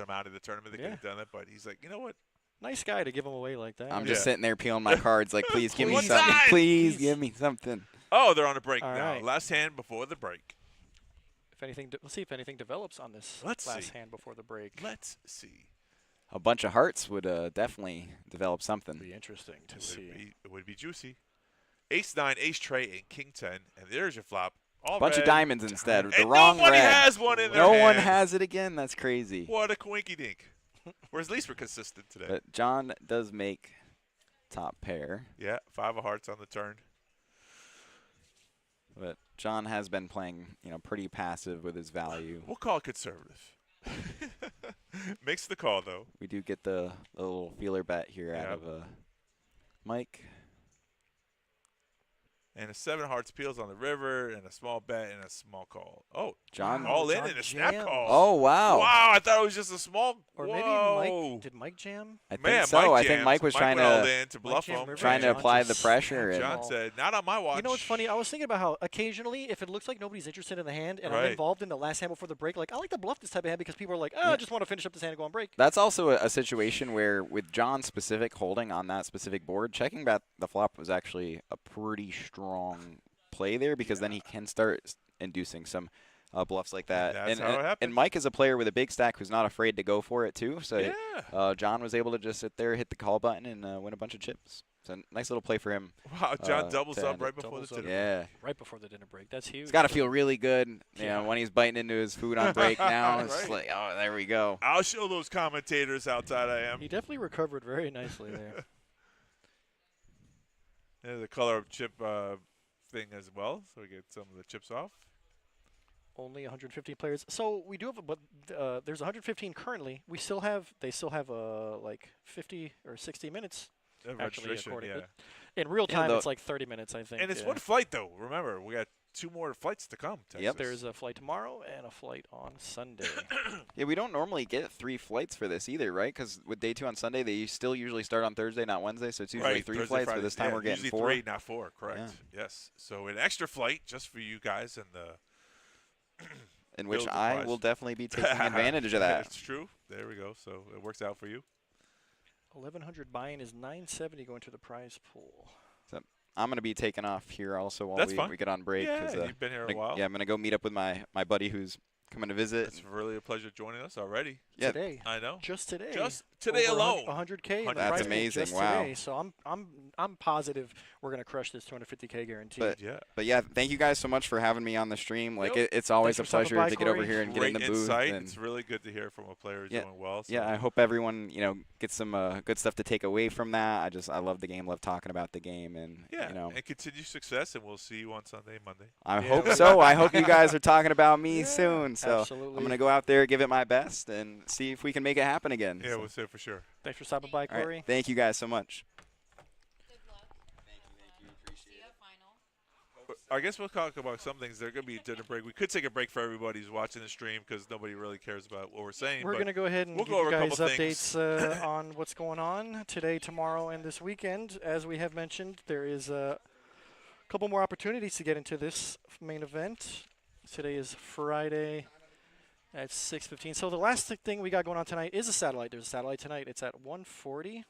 out of the tournament." They could have done it, but he's like, you know what? nice guy to give him away like that. I'm Yeah. just sitting there peeling my cards like, please give me Please. something. Time. Please Please. give me something. Oh, they're on a break All now. right. Last hand before the break. If anything, let's see if anything develops on this Let's last see. hand before the break. Let's see. A bunch of hearts would definitely develop something. Be interesting to see. It would be juicy. Ace 9, Ace Tray, and King 10, and there's your flop. All Bunch red. of diamonds instead. The And wrong nobody red. has one in their No one hand. has it again. That's crazy. What a quinky dink. Whereas at least we're consistent today. But John does make top pair. Yeah, 5 of hearts on the turn. But John has been playing, pretty passive with his value. We'll call it conservative. Makes the call, though. We do get the little feeler bet here out Yep. of Mike. And a 7 hearts peels on the river, and a small bet, and a small call. Oh, John. all in John and a snap jams. call. Oh, wow. Wow, I thought it was just a small. Or Whoa. maybe Mike. Did Mike jam? I think Man, so. Mike I think jams. Mike was trying went all to in to bluff jammed him. river. trying to John apply the just- pressure. And John said, not on my watch. You know what's funny? I was thinking about how occasionally, if it looks like nobody's interested in the hand, and I'm Right. involved in the last hand before the break, like I like to bluff this type of hand because people are like, I just want to finish up this hand and go on break. That's also a situation where, with John specific holding on that specific board, checking back the flop was actually a pretty strong play there because then he can start inducing some bluffs like that. That's and, how it and, happens. and Mike is a player with a big stack who's not afraid to go for it too. So Yeah. John was able to just sit there, hit the call button, and win a bunch of chips. So nice little play for him. Wow, John doubles to up end right it. before Doubles the up. dinner. Yeah. Right before the dinner break. That's huge. It's got to feel really good, Yeah. when he's biting into his food on break now. It's just Right. like, oh, there we go. I'll show those commentators how tight I am. He definitely recovered very nicely there. There's a color of chip thing as well, so we get some of the chips off. Only 115 players. So we do have, but there's 115 currently. They still have like 50 or 60 minutes. Actually, Registration, according yeah. in real Yeah, time, the- it's like 30 minutes, I think. And it's yeah. one flight, though. Remember, we got 2 more flights to come. Texas. Yep. There's a flight tomorrow and a flight on Sunday. Yeah, we don't normally get 3 flights for this either, right? Because with day 2 on Sunday, they still usually start on Thursday, not Wednesday. So it's usually Right, 3 Thursday, flights. Friday. But this time Yeah, we're getting usually 4. 3, not 4. Correct. Yes. So an extra flight just for you guys and the. In which Build the I prize. will definitely be taking advantage of that. It's true. There we go. So it works out for you. 1,100 buy-in is 970 going to the prize pool. I'm gonna be taking off here also while That's we fine. get on break. Yeah, 'cause, you've been here a while. Yeah, I'm gonna go meet up with my buddy who's coming to visit. It's really a pleasure joining us already. Yeah, Today. I know. Just today. Just today Over alone. 100K. in the That's prize pool amazing, just wow. Today. So I'm positive we're gonna crush this 250K guaranteed. But yeah, thank you guys so much for having me on the stream. Like Yep. it's always Thanks a for stopping pleasure by, to get over Corey. here and Great get in the booth. insight. And It's really good to hear from a player who's Yeah. doing well. So. yeah, I hope everyone gets some good stuff to take away from that. I love the game, love talking about the game, and Yeah, and continue success, and we'll see you on Sunday, Monday. I Yeah. hope so. I hope you guys are talking about me Yeah, soon. So absolutely. I'm gonna go out there, give it my best, and see if we can make it happen again. Yeah, So, we'll see it for sure. Thanks for stopping by, all right, Corey. thank you guys so much. Good luck. Thank you. Appreciate it. Final. But I guess we'll talk about some things. They're going to be a dinner break. We could take a break for everybody who's watching the stream because nobody really cares about what we're saying. We're but going to go ahead and we'll give go over you a guys couple updates on what's going on today, tomorrow, and this weekend. As we have mentioned, there is a couple more opportunities to get into this main event. Today is Friday at 6:15. So the last thing we got going on tonight is a satellite. There's a satellite tonight. It's at 140.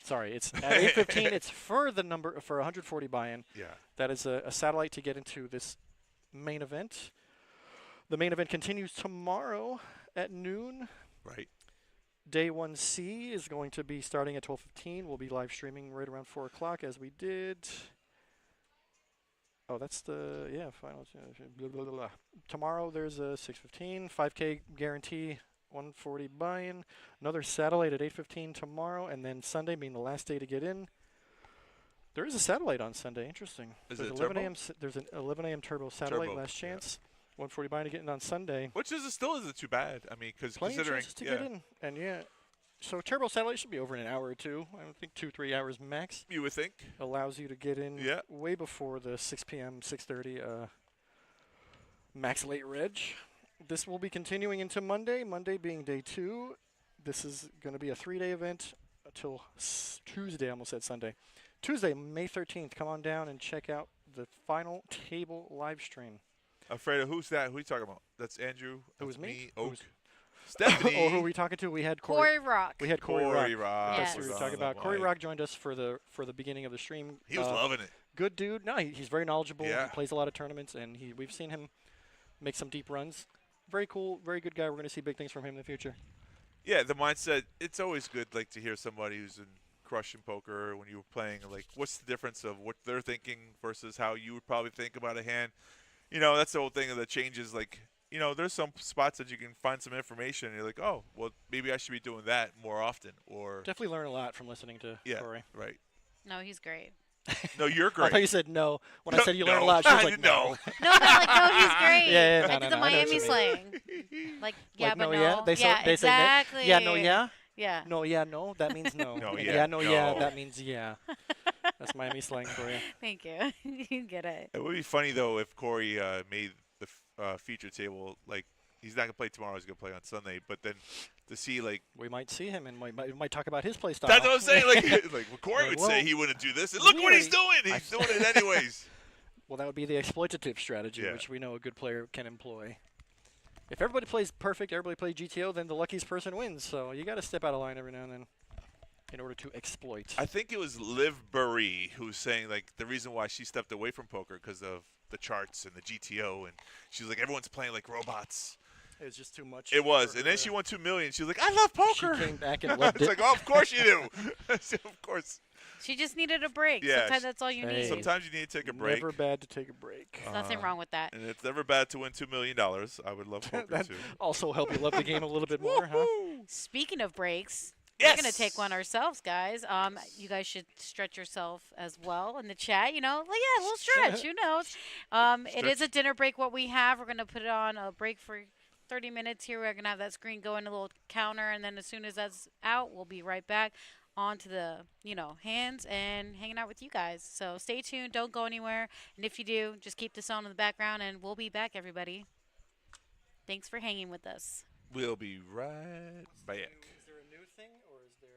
Sorry, it's at 8:15. It's for the number for 140 buy-in. Yeah. That is a satellite to get into this main event. The main event continues tomorrow at noon. Right. Day 1C is going to be starting at 12:15. We'll be live streaming right around 4 o'clock as we did. Oh, that's the, yeah, final. Blah, blah, blah, blah. Tomorrow there's a 6:15, 5K guarantee, 140 buy-in. Another satellite at 8:15 tomorrow, and then Sunday being the last day to get in. There is a satellite on Sunday. Interesting. Is There's it 11 turbo? a.m. There's an 11 a.m. turbo satellite. Turbo, Last yeah. chance. 140 buy-in to get in on Sunday. Which still isn't too bad. I mean, because Plenty of considering. chances to get in, and yeah. So turbo satellite should be over in an hour or two. I think 2-3 hours max. You would think. Allows you to get in Yeah. way before the 6 p.m., 6:30 max late reg. This will be continuing into Monday. Monday being day 2. This is going to be a 3-day event until Tuesday. I almost said Sunday. Tuesday, May 13th. Come on down and check out the final table live stream. Alfredo, who's that? Who are you talking about? That's Andrew. It was that's me. Oak. Stephanie. Oh, who are we talking to? We had Corey Rock. We had Corey Corey Rock. Rock. Yes. That's who we was were talking on about. the Corey mic. Rock joined us for the beginning of the stream. He was loving it. Good dude. No, he's very knowledgeable. Yeah. He plays a lot of tournaments, and we've seen him make some deep runs. Very cool, very good guy. We're going to see big things from him in the future. Yeah, the mindset. It's always good, like, to hear somebody who's in crushing poker when you were playing. Like, what's the difference of what they're thinking versus how you would probably think about a hand? You know, that's the whole thing that changes. Like, you know, there's some spots that you can find some information, and you're like, oh, well, maybe I should be doing that more often. Or Definitely learn a lot from listening to yeah, Corey. right. No, he's great. No, you're I thought great. you said no. When I No, said you learn a no. lot, she was like, No. No, but like, no, he's great. Yeah, yeah, like no, the no, I know what Miami you slang. Like, yeah, like, but no, no. yeah. They yeah, they exactly. say, yeah, no, yeah. Yeah. No, yeah, no. That means no. No, And yeah, no, yeah. no. That means yeah. That's Miami slang for you. Thank you. You get it. It would be funny, though, if Corey made the feature table, like, he's not going to play tomorrow, he's going to play on Sunday, but then to see, like, We might see him and we might talk about his play style. that's what I'm saying. Like what Corey Like, would well, say he wouldn't do this. And look what he's doing. He's doing it anyways. Well, that would be the exploitative strategy, Yeah. which we know a good player can employ. If everybody plays perfect, everybody plays GTO, then the luckiest person wins. So you got to step out of line every now and then in order to exploit. I think it was Liv Burry who was saying, like, the reason why she stepped away from poker because of the charts and the GTO. And she was like, everyone's playing like robots. It was just too much. It was. for And her then to- she won $2 million. She was like, I love poker. She came back and loved It's it. like, oh, of course you do. I said, of course. She just needed a break. Yeah, Sometimes that's all you Hey. need. Sometimes you need to take a break. Never bad to take a break. There's nothing wrong with that. And it's never bad to win $2 million. I would love poker, That too. also help you love the game a little bit more, huh? Speaking of breaks, Yes. we're going to take one ourselves, guys. You guys should stretch yourself as well in the chat. You know, like, yeah, a little stretch. Who knows? It is a dinner break, what we have. We're going to put it on a break for 30 minutes here. We're going to have that screen going, a little counter, and then as soon as that's out, we'll be right back onto the, hands and hanging out with you guys. So stay tuned. Don't go anywhere. And if you do, just keep this on in the background, and we'll be back, everybody. Thanks for hanging with us. We'll be right back. Is there a new thing, or is there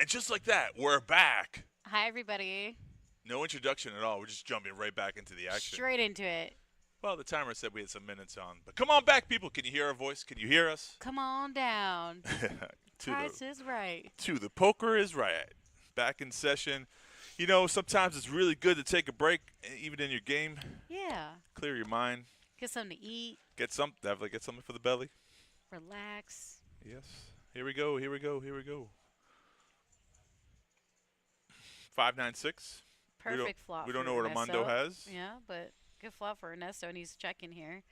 And just like that, we're back. Hi, everybody. No introduction at all. We're just jumping right back into the action. Straight into it. Well, the timer said we had some minutes on. But come on back, people. Can you hear our voice? Can you hear us? Come on down. Price is right. To the poker is right. Back in session. You know, sometimes it's really good to take a break, even in your game. Yeah. Clear your mind. Get something to eat. Definitely get something for the belly. Relax. Yes. Here we go. 596. Perfect flop. We don't for know what Ernesto. Armando has. Yeah, but good flop for Ernesto, and he's checking here.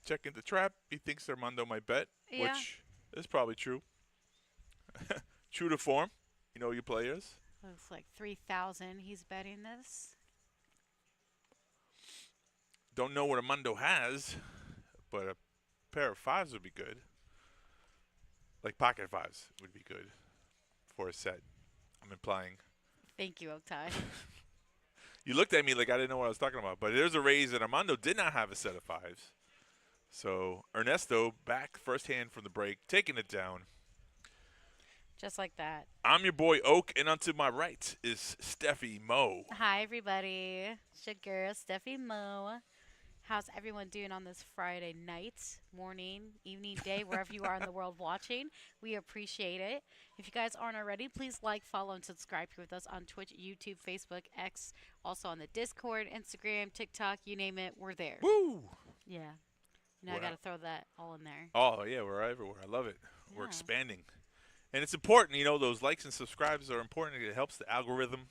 Checking the trap. He thinks Armando might bet, Yeah. which is probably true. True to form. You know your players. Looks like 3,000. He's betting this. Don't know what Armando has, but a pair of fives would be good. Like pocket fives would be good for a set. I'm implying. Thank you, Oktai. You looked at me like I didn't know what I was talking about. But there's a raise that Armando did not have a set of fives. So Ernesto back first hand from the break, taking it down. Just like that. I'm your boy Oak, and onto my right is Stefymo. Hi, everybody. It's your girl, Stefymo. How's everyone doing on this Friday night, morning, evening, day, wherever you are in the world watching? We appreciate it. If you guys aren't already, please like, follow, and subscribe here with us on Twitch, YouTube, Facebook, X, also on the Discord, Instagram, TikTok, you name it, we're there. Woo! Yeah. You know, I got to throw that all in there. Oh, yeah, we're everywhere. I love it. We're Yeah. expanding. And it's important, you know, those likes and subscribes are important. It helps the algorithm.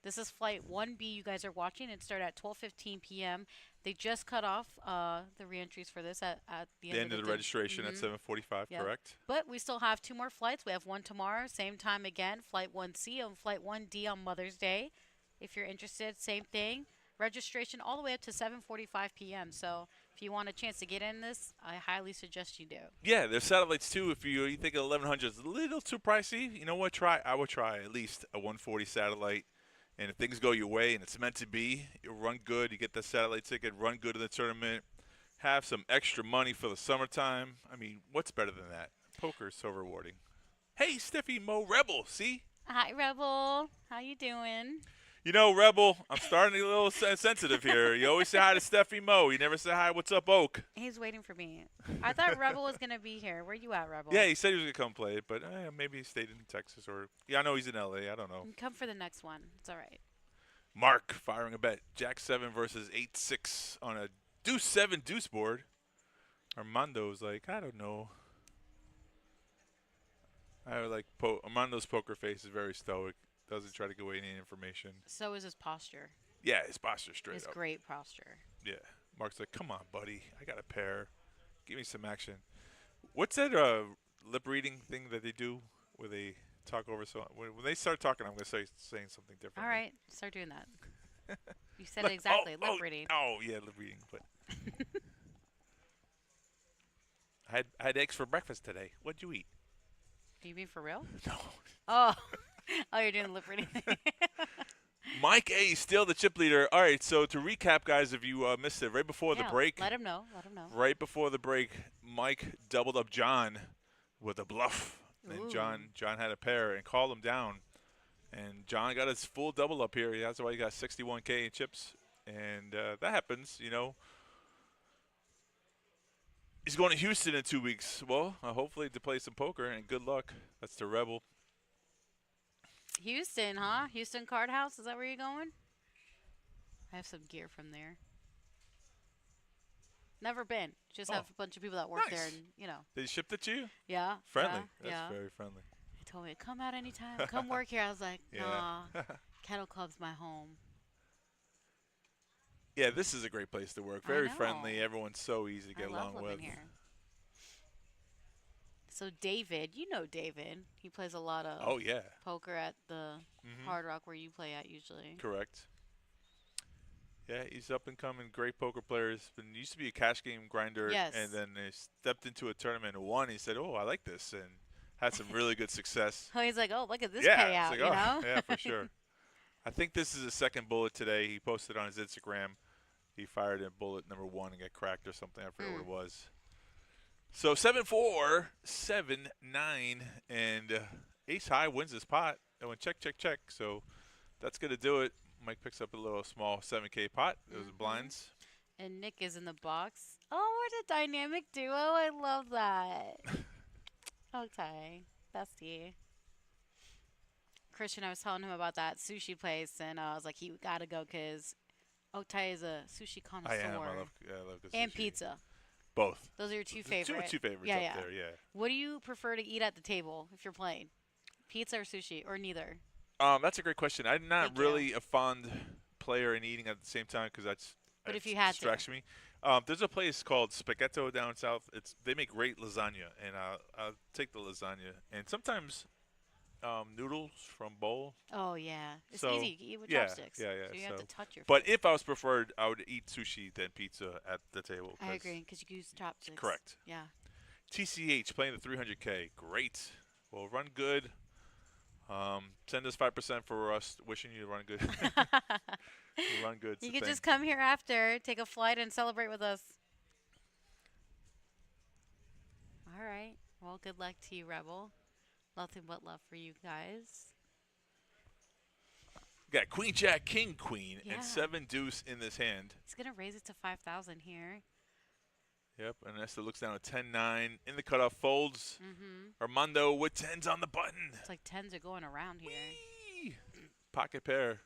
This is flight 1B you guys are watching. It started at 12:15 p.m. They just cut off the reentries for this at the The end of the registration at 7:45, Yep. correct? But we still have 2 more flights. We have one tomorrow, same time again, flight 1C and flight 1D on Mother's Day. If you're interested, same thing. Registration all the way up to 7:45 p.m. So if you want a chance to get in this, I highly suggest you do. Yeah, there's satellites too. If you think 1100 is a little too pricey, you know what? I would try at least a 140 satellite. And if things go your way and it's meant to be, you run good, you get the satellite ticket, run good in the tournament, have some extra money for the summertime. I mean, what's better than that? Poker is so rewarding. Hey, Stefymo Rebel, see? Hi, Rebel. How you doing? You know, Rebel, I'm starting to get a little sensitive here. You always say hi to Stefymo. You never say hi, what's up, Oak? He's waiting for me. I thought Rebel was going to be here. Where you at, Rebel? Yeah, he said he was going to come play it, but maybe he stayed in Texas or – yeah, I know he's in L.A. I don't know. Come for the next one. It's all right. Mark firing a bet. Jack 7 versus 8-6 on a deuce 7 deuce board. Armando's like, I don't know. Armando's poker face is very stoic. Doesn't try to give away any information. So is his posture. Yeah, his posture straight His up. great posture. Yeah. Mark's like, come on, buddy. I got a pair. Give me some action. What's that lip reading thing that they do where they talk over? So when they start talking, I'm going to saying something different. All right. Start doing that. You said it exactly. Lip reading. Oh, yeah, lip reading. But I had eggs for breakfast today. What'd you eat? Do you mean for real? No. Oh. Oh, you're doing the lip reading thing. Mike A. still the chip leader. All right, so to recap, guys, if you missed it, right before the break. Let him know. Let him know. Right before the break, Mike doubled up John with a bluff. And John had a pair and called him down. And John got his full double up here. That's why he got 61K in chips. And that happens, you know. He's going to Houston in 2 weeks. Well, hopefully to play some poker, and good luck. That's the Rebel. Houston, huh? Houston Card House? Is that where you're going? I have some gear from there. Never been. Just have a bunch of people that work there, and you know. They shipped it to you? Yeah. Friendly. Yeah. That's very friendly. They told me, come out anytime. Come work here. I was like, nah. Kettle Club's my home. Yeah, this is a great place to work. Very friendly. Everyone's so easy to get along with. Here. So David, you know David. He plays a lot of poker at the Hard Rock where you play at usually. Correct. Yeah, he's up and coming, great poker player. He used to be a cash game grinder, and then he stepped into a tournament and won. He said, "Oh, I like this," and had some really good success. Oh, he's like, "Oh, look at this payout," like, you know? Yeah, for sure. I think this is his second bullet today. He posted on his Instagram. He fired in bullet number 1 and got cracked or something. I forget what it was. So 7-4, 7-9, and 8-6 ace high wins this pot. And went check, check, check. So that's going to do it. Mike picks up a little small 7K pot. Those are blinds. And Nick is in the box. Oh, we're the dynamic duo. I love that. Okay. Bestie. Christian, I was telling him about that sushi place, and I was like, he got to go because Otai is a sushi connoisseur. I am. I love good and sushi. pizza. Both. Those are your two Two favorites. favorites yeah, up yeah. there, yeah. What do you prefer to eat at the table if you're playing? Pizza or sushi, or neither? That's a great question. I'm not really a fond player in eating at the same time because that's But if you had to. distracts me. There's a place called Spaghetto down south. They make great lasagna, and I'll take the lasagna. And sometimes noodles from bowl. Oh, yeah. It's So, easy. You can eat with yeah, chopsticks. yeah. So you have to touch your But food. if I was preferred, I would eat sushi than pizza at the table. I agree, because you can use chopsticks. Correct. Yeah. TCH playing the 300K. Great. Well, run good. Send us 5% for us wishing you to run good. Run good. You can just come here after, take a flight, and celebrate with us. All right. Well, good luck to you, Rebel. Nothing but love for you guys. Got Queen, Jack, King, Queen, Yeah. and 7 deuce in this hand. He's going to raise it to 5,000 here. Yep, and Nesta looks down at 10-9. In the cutoff, folds. Armando with 10s on the button. It's like 10s are going around here. Whee! Pocket pair.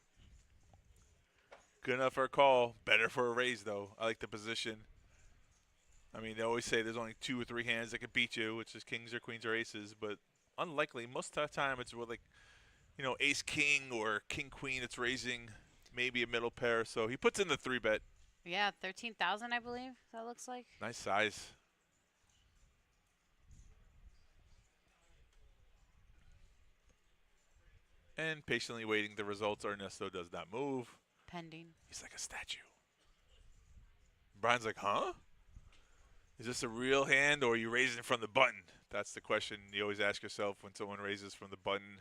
Good enough for a call. Better for a raise, though. I like the position. I mean, they always say there's only 2 or 3 hands that can beat you, which is kings or queens or aces, but unlikely. Most of the time, it's with, like, you know, ace-king or king-queen. It's raising maybe a middle pair. So he puts in the 3-bet. Yeah, 13,000, I believe, that looks like. Nice size. And patiently waiting the results. Ernesto does not move. Pending. He's like a statue. Brian's like, huh? Is this a real hand or are you raising from the button? That's the question you always ask yourself when someone raises from the button.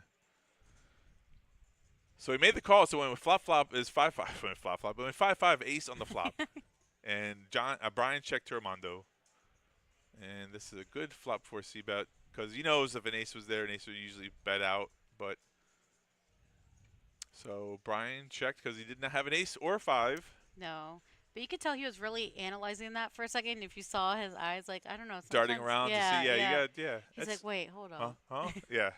So he made the call. So when flop is 5-5, when flop, when 5-5 ace on the flop. And Brian checked to Armando. And this is a good flop for C-bet because he knows if an ace was there, an ace would usually bet out. But so Brian checked because he did not have an ace or a 5. No. But you could tell he was really analyzing that for a second. If you saw his eyes, like, I don't know. Darting sometimes- around yeah, to see, you got, yeah. He's like, wait, hold on. Huh? Yeah.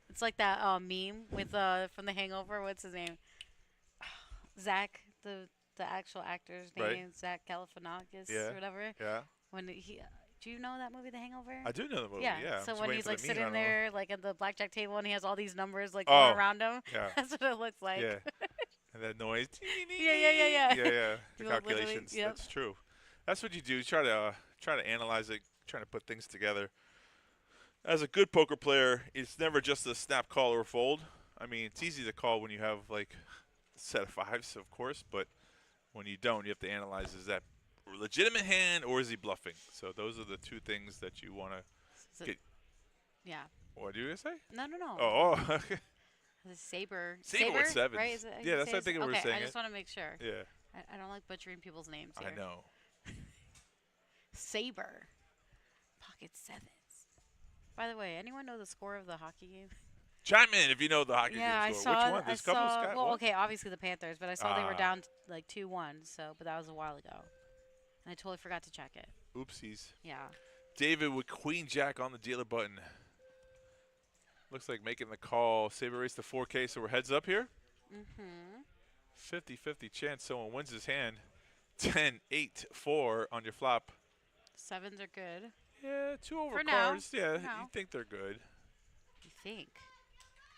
It's like that meme with from The Hangover. What's his name? Zach, the actual actor's name, Right. Zach Galifianakis Yeah. or whatever. Yeah. When do you know that movie, The Hangover? I do know the movie, Yeah. yeah. So I'm when just he's waiting like for the meme, I sitting don't know. there, like at the blackjack table, and he has all these numbers like Oh, going around him. yeah. That's what it looks like. Yeah. And that noise. Yeah. Yeah. The You know, literally, calculations. yep. That's true. That's what you do. You try to analyze it, trying to put things together. As a good poker player, it's never just a snap call or fold. I mean, it's easy to call when you have like a set of 5s, of course, but when you don't, you have to analyze: is that a legitimate hand or is he bluffing? So those are the two things that you want to So- get. Yeah. What do you say? No. Oh, okay. The Saber. Saber with 7s. Right? Is it, Yeah, that's what I think we were okay, saying I just it. want to make sure. Yeah, I don't like butchering people's names here. I know. Saber. Pocket 7s. By the way, anyone know the score of the hockey game? Chime in if you know the hockey Yeah, I game saw. score. Which one? I There's a couple. saw. Scott, Well, what? okay, obviously the Panthers, but I saw they were Ah. down like 2-1. So, but that was a while ago, and I totally forgot to check it. Oopsies. Yeah. David with Queen Jack on the dealer button. Looks like making the call. Saber race to 4K, so we're heads up here. 50-50 chance someone wins his hand. 10-8-4 on your flop. 7s are good. Yeah, 2 over For now. cards. Yeah, For now. you think they're good. You think?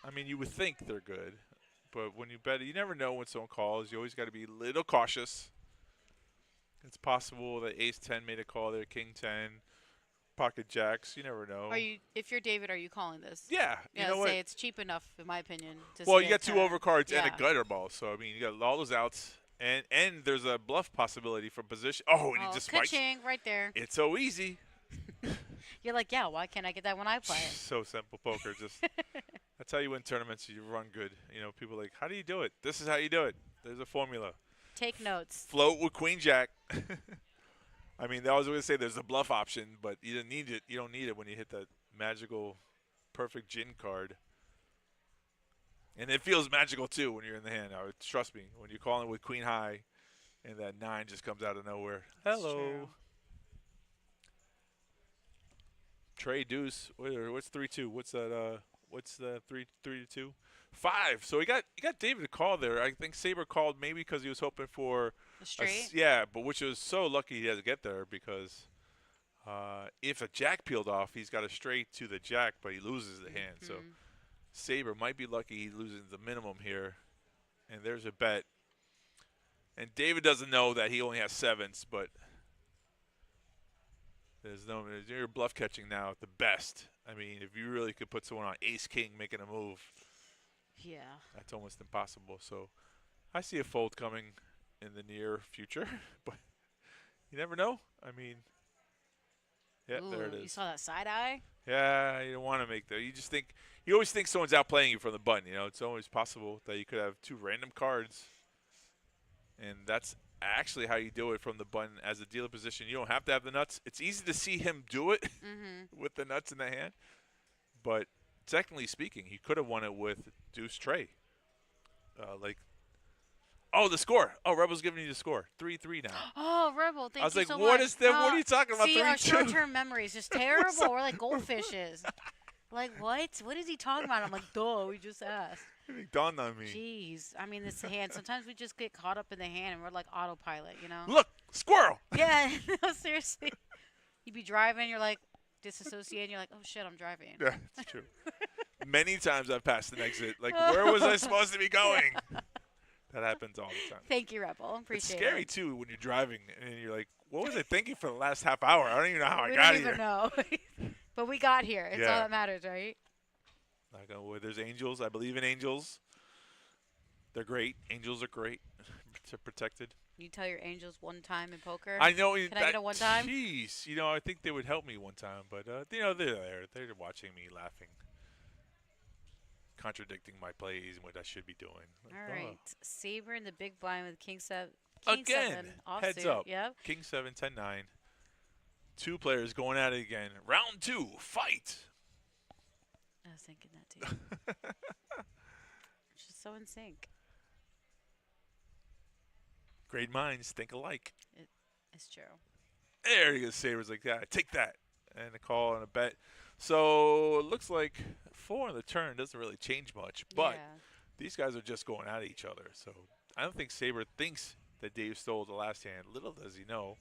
I mean, you would think they're good. But when you bet, you never know when someone calls. You always got to be a little cautious. It's possible that Ace-10 made a call there, King-10, Pocket Jacks. You never know. Are you? If you're David, are you calling this? Yeah. You Yeah, know what? say it's cheap enough, in my opinion. To Well, stay you got at 2 10. overcards and Yeah. a gutter ball. So, I mean, you got all those outs. And there's a bluff possibility from position. Oh, and he just spikes. ka-ching, right there. It's so easy. You're like, yeah, why can't I get that when I play? So simple poker. Just that's how you win tournaments. You run good. You know, people are like, how do you do it? This is how you do it. There's a formula. Take notes. Float with Queen Jack. I mean, they always going to say there's a bluff option, but you don't need it. You don't need it when you hit that magical, perfect gin card. And it feels magical, too, when you're in the hand. Trust me, when you're calling with queen high and that 9 just comes out of nowhere. Hello. Trey deuce. What's 3-2? What's that? What's the 3-2? 5. So he got David to call there. I think Saber called maybe because he was hoping for a straight. Yeah, but which was so lucky he had to get there because if a jack peeled off, he's got a straight to the jack, but he loses the hand. So Saber might be lucky he loses the minimum here. And there's a bet. And David doesn't know that he only has 7s, but you're bluff catching now at the best. I mean, if you really could put someone on ace-king making a move, that's almost impossible. So I see a fold coming in the near future, but you never know. I mean, there it is. You saw that side eye? Yeah, you don't want to make that. You always think someone's outplaying you from the button. It's always possible that you could have 2 random cards, and that's actually how you do it from the button as a dealer position. You don't have to have the nuts. It's easy to see him do it with the nuts in the hand, but technically speaking, he could have won it with deuce Trey. The score. Oh, Rebel's giving you the score. 3-3 now. Oh, Rebel, thank you so much. I was like, what is that? What are you talking about? See, 3-2. our short-term memory is just terrible. We're like goldfishes. Like, what? What is he talking about? I'm like, duh, we just asked. It dawned on me. Jeez. I mean, it's the hand. Sometimes we just get caught up in the hand and we're like autopilot, Look, squirrel. Yeah, no, seriously. You be driving, you're like disassociating, you're like, oh shit, I'm driving. Yeah, it's true. Many times I've passed an exit. Like, where was I supposed to be going? That happens all the time. Thank you, Rebel. Appreciate it. It's scary, too, when you're driving and you're like, what was I thinking for the last half hour? I don't even know how I got here. We don't even know. But we got here. It's all that matters, right? There's angels. I believe in angels. They're great. Angels are great. They're protected. You tell your angels one time in poker? I know. Can I get a one time? Jeez. I think they would help me one time. But, they're there. They're watching me laughing. Contradicting my plays and what I should be doing. All right. Saber in the big blind with king 7. Again. Heads up. Yep. King 7, 10-9. 2 players going at it again. Round 2. Fight. I was thinking that too. Just so in sync. Great minds think alike. It's true. There he goes. Saber's like, yeah, take that. And a call and a bet. So it looks like 4 on the turn doesn't really change much. But these guys are just going at each other. So I don't think Saber thinks that Dave stole the last hand. Little does he know,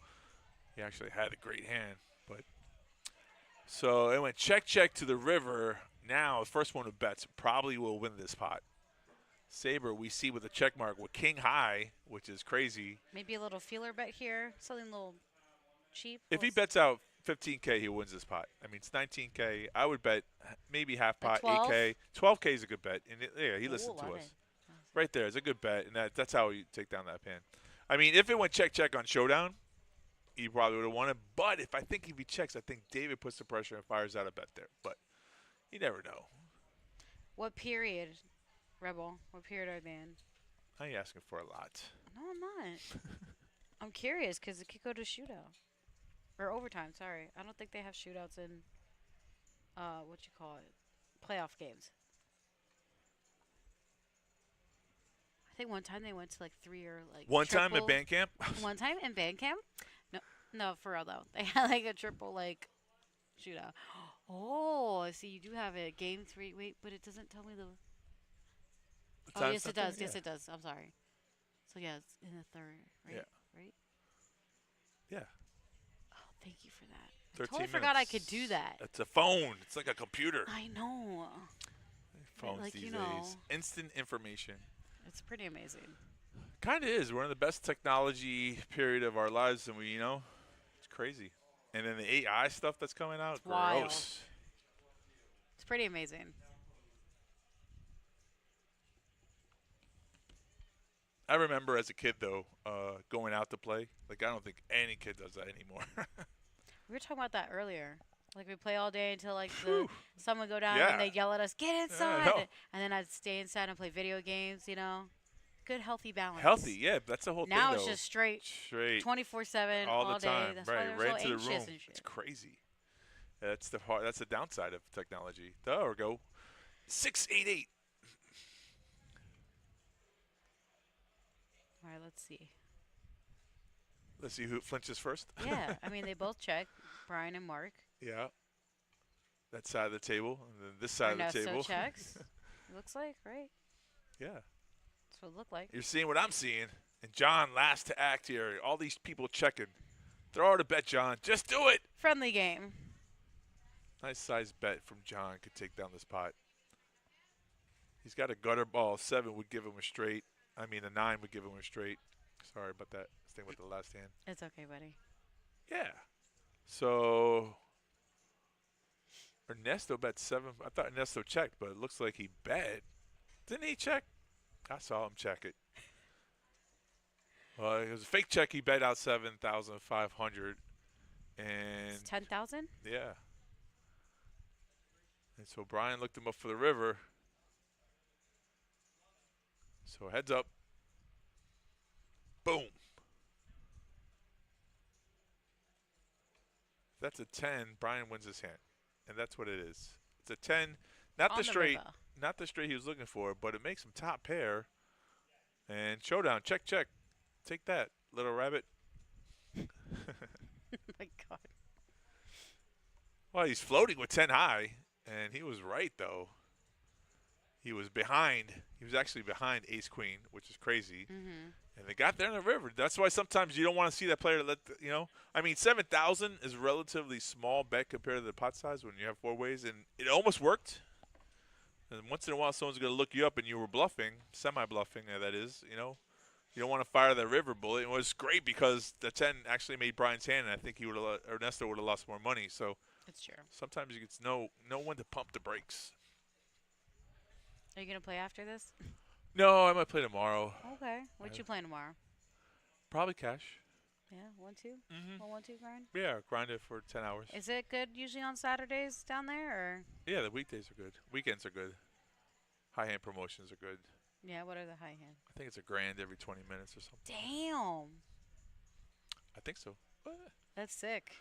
he actually had a great hand. But so it went check to the river. Now the first one who bets probably will win this pot. Saber we see with a check mark with king high, which is crazy. Maybe a little feeler bet here, something a little cheap. If he bets out 15K, he wins this pot. I mean, it's 19K. I would bet maybe half pot, 8K. 12K is a good bet. And he listened to us. Right there is a good bet, and that's how you take down that pan. I mean, if it went check on showdown, he probably would have won it. But if he checks, I think David puts the pressure and fires out a bet there. But you never know. What period, Rebel? What period are they in? I ain't asking for a lot. No, I'm not. I'm curious because it could go to shootout. Or overtime, sorry. I don't think they have shootouts in, playoff games. I think one time they went to like 3 or like One time at band camp? One time in band camp? No, for real though. They had like a triple like shootout. Oh, I see you do have it. Game 3. Wait, but it doesn't tell me the... Oh, yes, it does. Yeah. Yes, it does. I'm sorry. So, yeah, it's in the third, right? Yeah. Right? Yeah. Oh, thank you for that. 13 I totally minutes. forgot I could do that. It's a phone. It's like a computer. I know. Phones like, these days. Instant information. It's pretty amazing. Kind of is. We're in the best technology period of our lives, and it's crazy. And then the AI stuff that's coming out, gross. Wild. It's pretty amazing. I remember as a kid, though, going out to play. Like, I don't think any kid does that anymore. We were talking about that earlier. Like, we play all day until, like, the sun would go down and they'd yell at us, get inside. And then I'd stay inside and play video games, Good, healthy balance. Healthy, yeah. That's the whole thing, Now it's just straight 24/7, all the day. time. That's right, why right so into the room. and shit. It's crazy. That's the downside of technology. There we go. 688. All right, let's see. Let's see who flinches first. Yeah, I mean, they both check. Brian and Mark. Yeah. That side of the table, and then this side Ernesto of the table. checks. Looks like, right? Yeah. That's what it looked like. You're seeing what I'm seeing. And John, last to act here. All these people checking. Throw out a bet, John. Just do it. Friendly game. Nice size bet from John. Could take down this pot. He's got a gutter ball. 7 would give him a straight. I mean, a 9 would give him a straight. Sorry about that. Stay with the last hand. It's okay, buddy. Yeah. So Ernesto bet 7. I thought Ernesto checked, but it looks like he bet. Didn't he check? I saw him check it. Well, it was a fake check. He bet out 7,500. And It's 10,000? yeah. And so Brian looked him up for the river. So heads up. Boom. That's a 10. Brian wins his hand. And that's what it is. It's a 10. Not On the the straight. river. Not the straight he was looking for, but it makes him top pair. And showdown. Check, check. Take that, little rabbit. Oh my God. Well, he's floating with 10 high. And he was right, though. He was behind. He was actually behind ace-queen, which is crazy. Mm-hmm. And they got there in the river. That's why sometimes you don't want to see that player let, I mean, 7,000 is a relatively small bet compared to the pot size when you have 4 ways. And it almost worked. And once in a while, someone's going to look you up and you were bluffing, semi-bluffing, that is, You don't want to fire that river bullet. It was great because the 10 actually made Brian's hand, and I think Ernesto would have lost more money. So It's true. sometimes you get to know when to pump the brakes. Are you going to play after this? No, I might play tomorrow. Okay. What you playing tomorrow? Probably cash. Yeah, 1-2? Mm-hmm. 1-1-2 grind? Yeah, grind it for 10 hours. Is it good usually on Saturdays down there, or? Yeah, the weekdays are good. Weekends are good. High-hand promotions are good. Yeah, what are the high hand? I think it's $1,000 every 20 minutes or something. Damn. I think so. That's sick.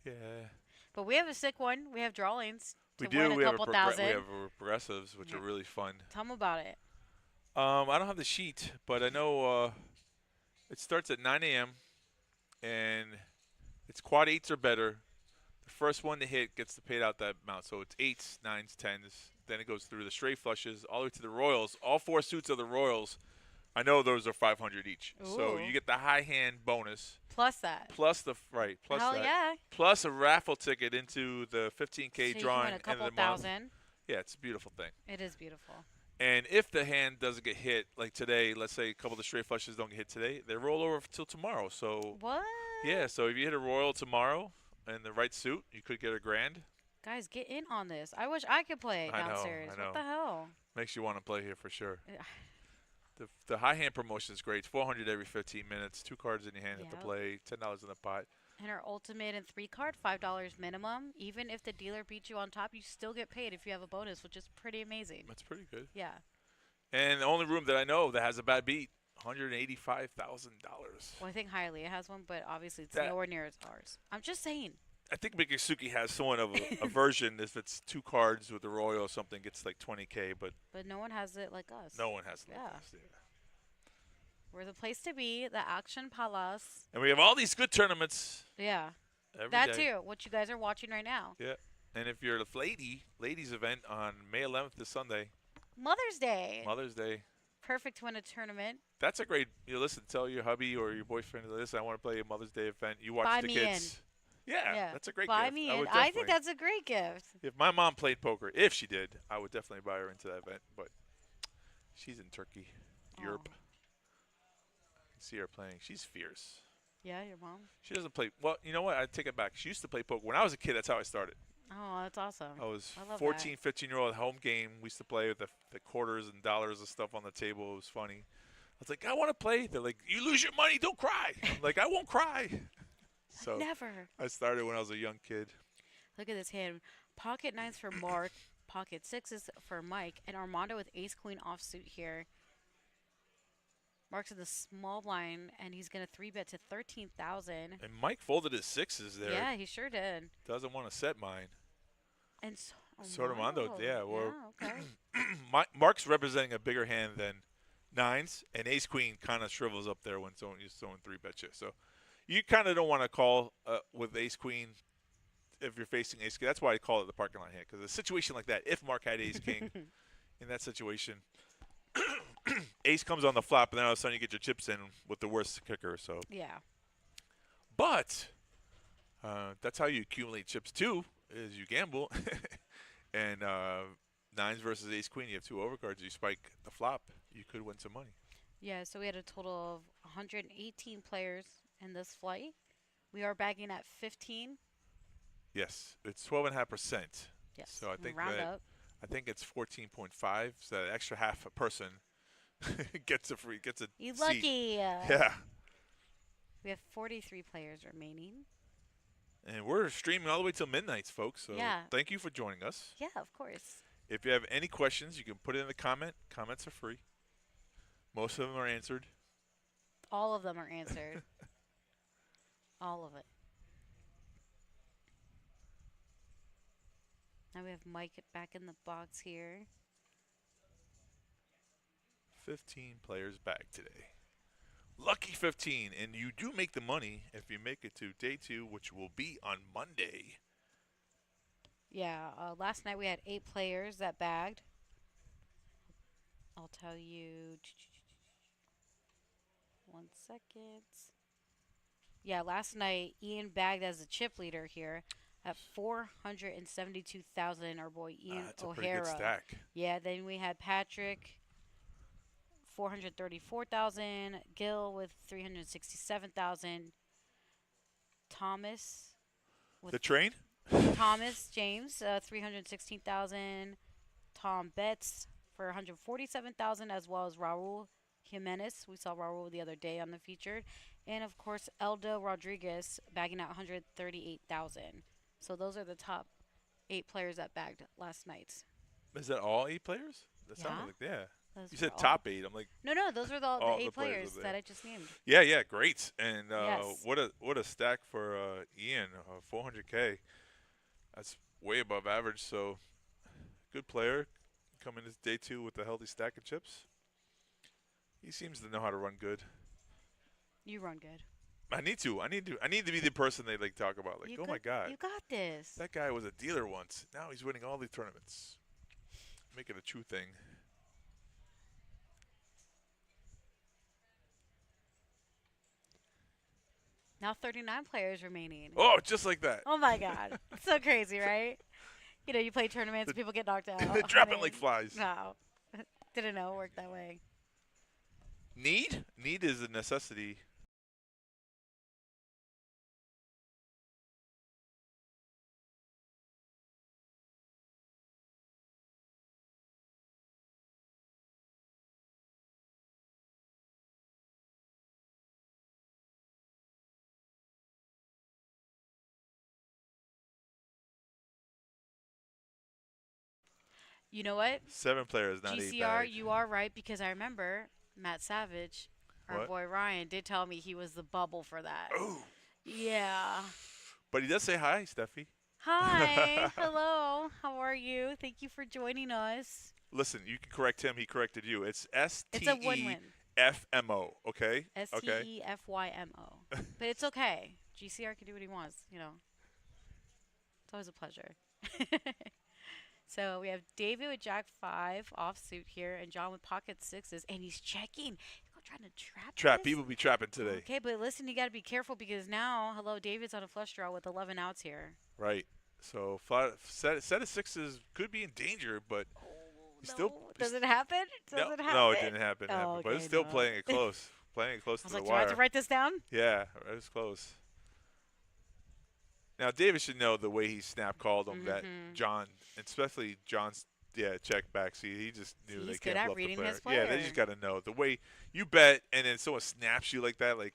Yeah. But we have a sick one. We have drawings to We do. win a We have, couple thousand. we have progressives, which are really fun. Tell them about it. I don't have the sheet, but I know it starts at 9 a.m. and it's quad 8s or better. The first one to hit gets to pay out that amount. So it's 8s, 9s, 10s. Then it goes through the straight flushes all the way to the royals. All 4 suits of the royals. I know those are 500 each. So Ooh. you get the high hand bonus. Plus that. Plus the plus Hell that. yeah. Plus a raffle ticket into the 15K So you can drawing win a end couple of the month. thousand. Yeah, it's a beautiful thing. It is beautiful. And if the hand doesn't get hit, like today, let's say a couple of the straight flushes don't get hit today, they roll over till tomorrow. So What? yeah, so if you hit a royal tomorrow in the right suit, you could get $1,000. Guys, get in on this. I wish I could play I know, downstairs. I know. What the hell? Makes you want to play here for sure. Yeah. The high hand promotion is great. It's 400 every 15 minutes. 2 cards in your hand at the Yep. play. $10 in the pot. And our ultimate and 3 card, $5 minimum. Even if the dealer beats you on top, you still get paid if you have a bonus, which is pretty amazing. That's pretty good. Yeah. And the only room that I know that has a bad beat, $185,000. Well, I think Hialeah has one, but obviously it's That- nowhere near as ours. I'm just saying. I think Mikasuki has somewhat of a version. If it's 2 cards with the royal or something, gets like 20K, but But no one has it like us. no one has it like Yeah. this. Yeah. We're the place to be, the Action Palace. And we have all these good tournaments Yeah. every That day. too, what you guys are watching right now. Yeah. And if you're a ladies event on May 11th this Sunday, Mother's Day. Mother's Day, Perfect to win a tournament. that's a great, listen, tell your hubby or your boyfriend, listen, I want to play a Mother's Day event. You watch Buy the me kids. Yeah, that's a great Buy gift. me I in. would I think definitely- that's a great gift. If my mom played poker, if she did, I would definitely buy her into that event. But she's in Turkey, Europe. Oh. I can see her playing. She's fierce. Yeah, your mom. She doesn't play. Well, you know what? I take it back. She used to play poker. When I was a kid, that's how I started. Oh, that's awesome. I was I love 14, 15-year-old home game. We used to play with the quarters and dollars and stuff on the table. It was funny. I was like, I want to play. They're like, you lose your money, don't cry. I'm like, I won't cry. So Never. I started when I was a young kid. Look at this hand. Pocket 9s for Mark. Pocket 6s for Mike. And Armando with ace queen offsuit here. Mark's in the small blind, and he's going to 3-bet to 13,000. And Mike folded his 6s there. Yeah, he sure did. Doesn't want to set mine. And Armando, yeah, well, okay. Mark's representing a bigger hand than nines, and ace queen kind of shrivels up there when you're throwing 3-bet you. So you kind of don't want to call with ace queen if you're facing ace king. That's why I call it the parking lot hand, because a situation like that, if Mark had ace king in that situation, ace comes on the flop, and then all of a sudden you get your chips in with the worst kicker. So Yeah. but that's how you accumulate chips too, is you gamble. And nines versus ace queen, you have 2 overcards. You spike the flop, you could win some money. Yeah, so we had a total of 118 players in this flight. We are bagging at 15. Yes, it's 12.5%. Yes. So I think round up. I think it's 14.5. So that extra half a person gets a You seat. lucky. Yeah. We have 43 players remaining. And we're streaming all the way till midnight, folks. So Yeah. thank you for joining us. Yeah, of course. If you have any questions, you can put it in the comment. Comments are free. Most of them are answered. All of them are answered. All of it. Now we have Mike back in the box here. 15 players back today. Lucky 15, and you do make the money if you make it to day 2, which will be on Monday. Yeah, last night we had 8 players that bagged. I'll tell you. 1 second. Yeah, last night Ian bagged as a chip leader here at 472,000. Our boy Ian That's a O'Hara. pretty good stack. Yeah, then we had Patrick, 434,000. Gil with 367,000. Thomas. The train? Thomas James, 316,000. Tom Betts for 147,000, as well as Raul Jimenez. We saw Raul the other day on the featured. And, of course, Eldo Rodriguez bagging out 138,000. So those are the top 8 players that bagged last night. Is that all 8 players? That Yeah. sounded like, yeah. Those You were said all- top 8. I'm like, No, those are the all 8 the players players were that there. I just named. yeah, great. And Yes. what a stack for Ian, 400K. That's way above average. So good player coming to day 2 with a healthy stack of chips. He seems to know how to run good. You run good. I need to be the person they like talk about. Like, You oh my God, You got this. that guy was a dealer once. Now he's winning all these tournaments. Make it a true thing. Now 39 players remaining. Oh, just like that. Oh my God. So crazy, right? You know, you play tournaments, people get knocked out. They're dropping like flies. Wow. Didn't know it worked that way. Need is a necessity. You know what? 7 players, not 8 GCR, bagged. you are right, because I remember Matt Savage, our What? boy Ryan, did tell me he was the bubble for that. Oh, Yeah. but he does say hi, Steffi. Hi. Hello. How are you? Thank you for joining us. Listen, you can correct him. He corrected you. It's It's a win-win. STEFMO, okay? Okay. STEFYMO. But it's okay. GCR can do what he wants, you know. It's always a pleasure. So we have David with Jack 5 offsuit here, and John with pocket 6s, and he's checking. He's trying to trap us? People be trapping today. Okay, but listen, you got to be careful, because now, David's on a flush draw with 11 outs here. Right. So set of 6s could be in danger, but he's still. Does it happen? Does it happen? No, it didn't happen. Oh, But it's okay, still no. playing it close. Playing it close I was to like, the do I have wire. to write this down? Yeah, it was close. Now, David should know the way he snap called him that John, especially John's check back. See, he just knew they He's can't good at bluff reading the player. his Yeah, they player. just got to know. The way you bet and then someone snaps you like that, like,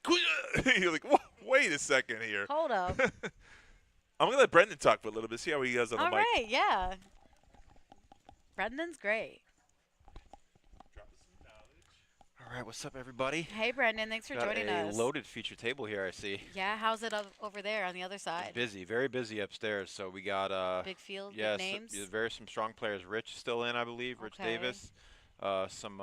you're like, wait a second here. Hold up. I'm going to let Brendan talk for a little bit, see how he does on All the mic. right, yeah. Brendan's great. All right, what's up, everybody? Hey, Brendan, thanks for Got joining a us. loaded feature table here, I see. Yeah, how's it over there on the other side? Busy, very busy upstairs. So we got Big field, yeah, big names. some strong players. Rich still in, I believe. Rich Okay. Davis. Some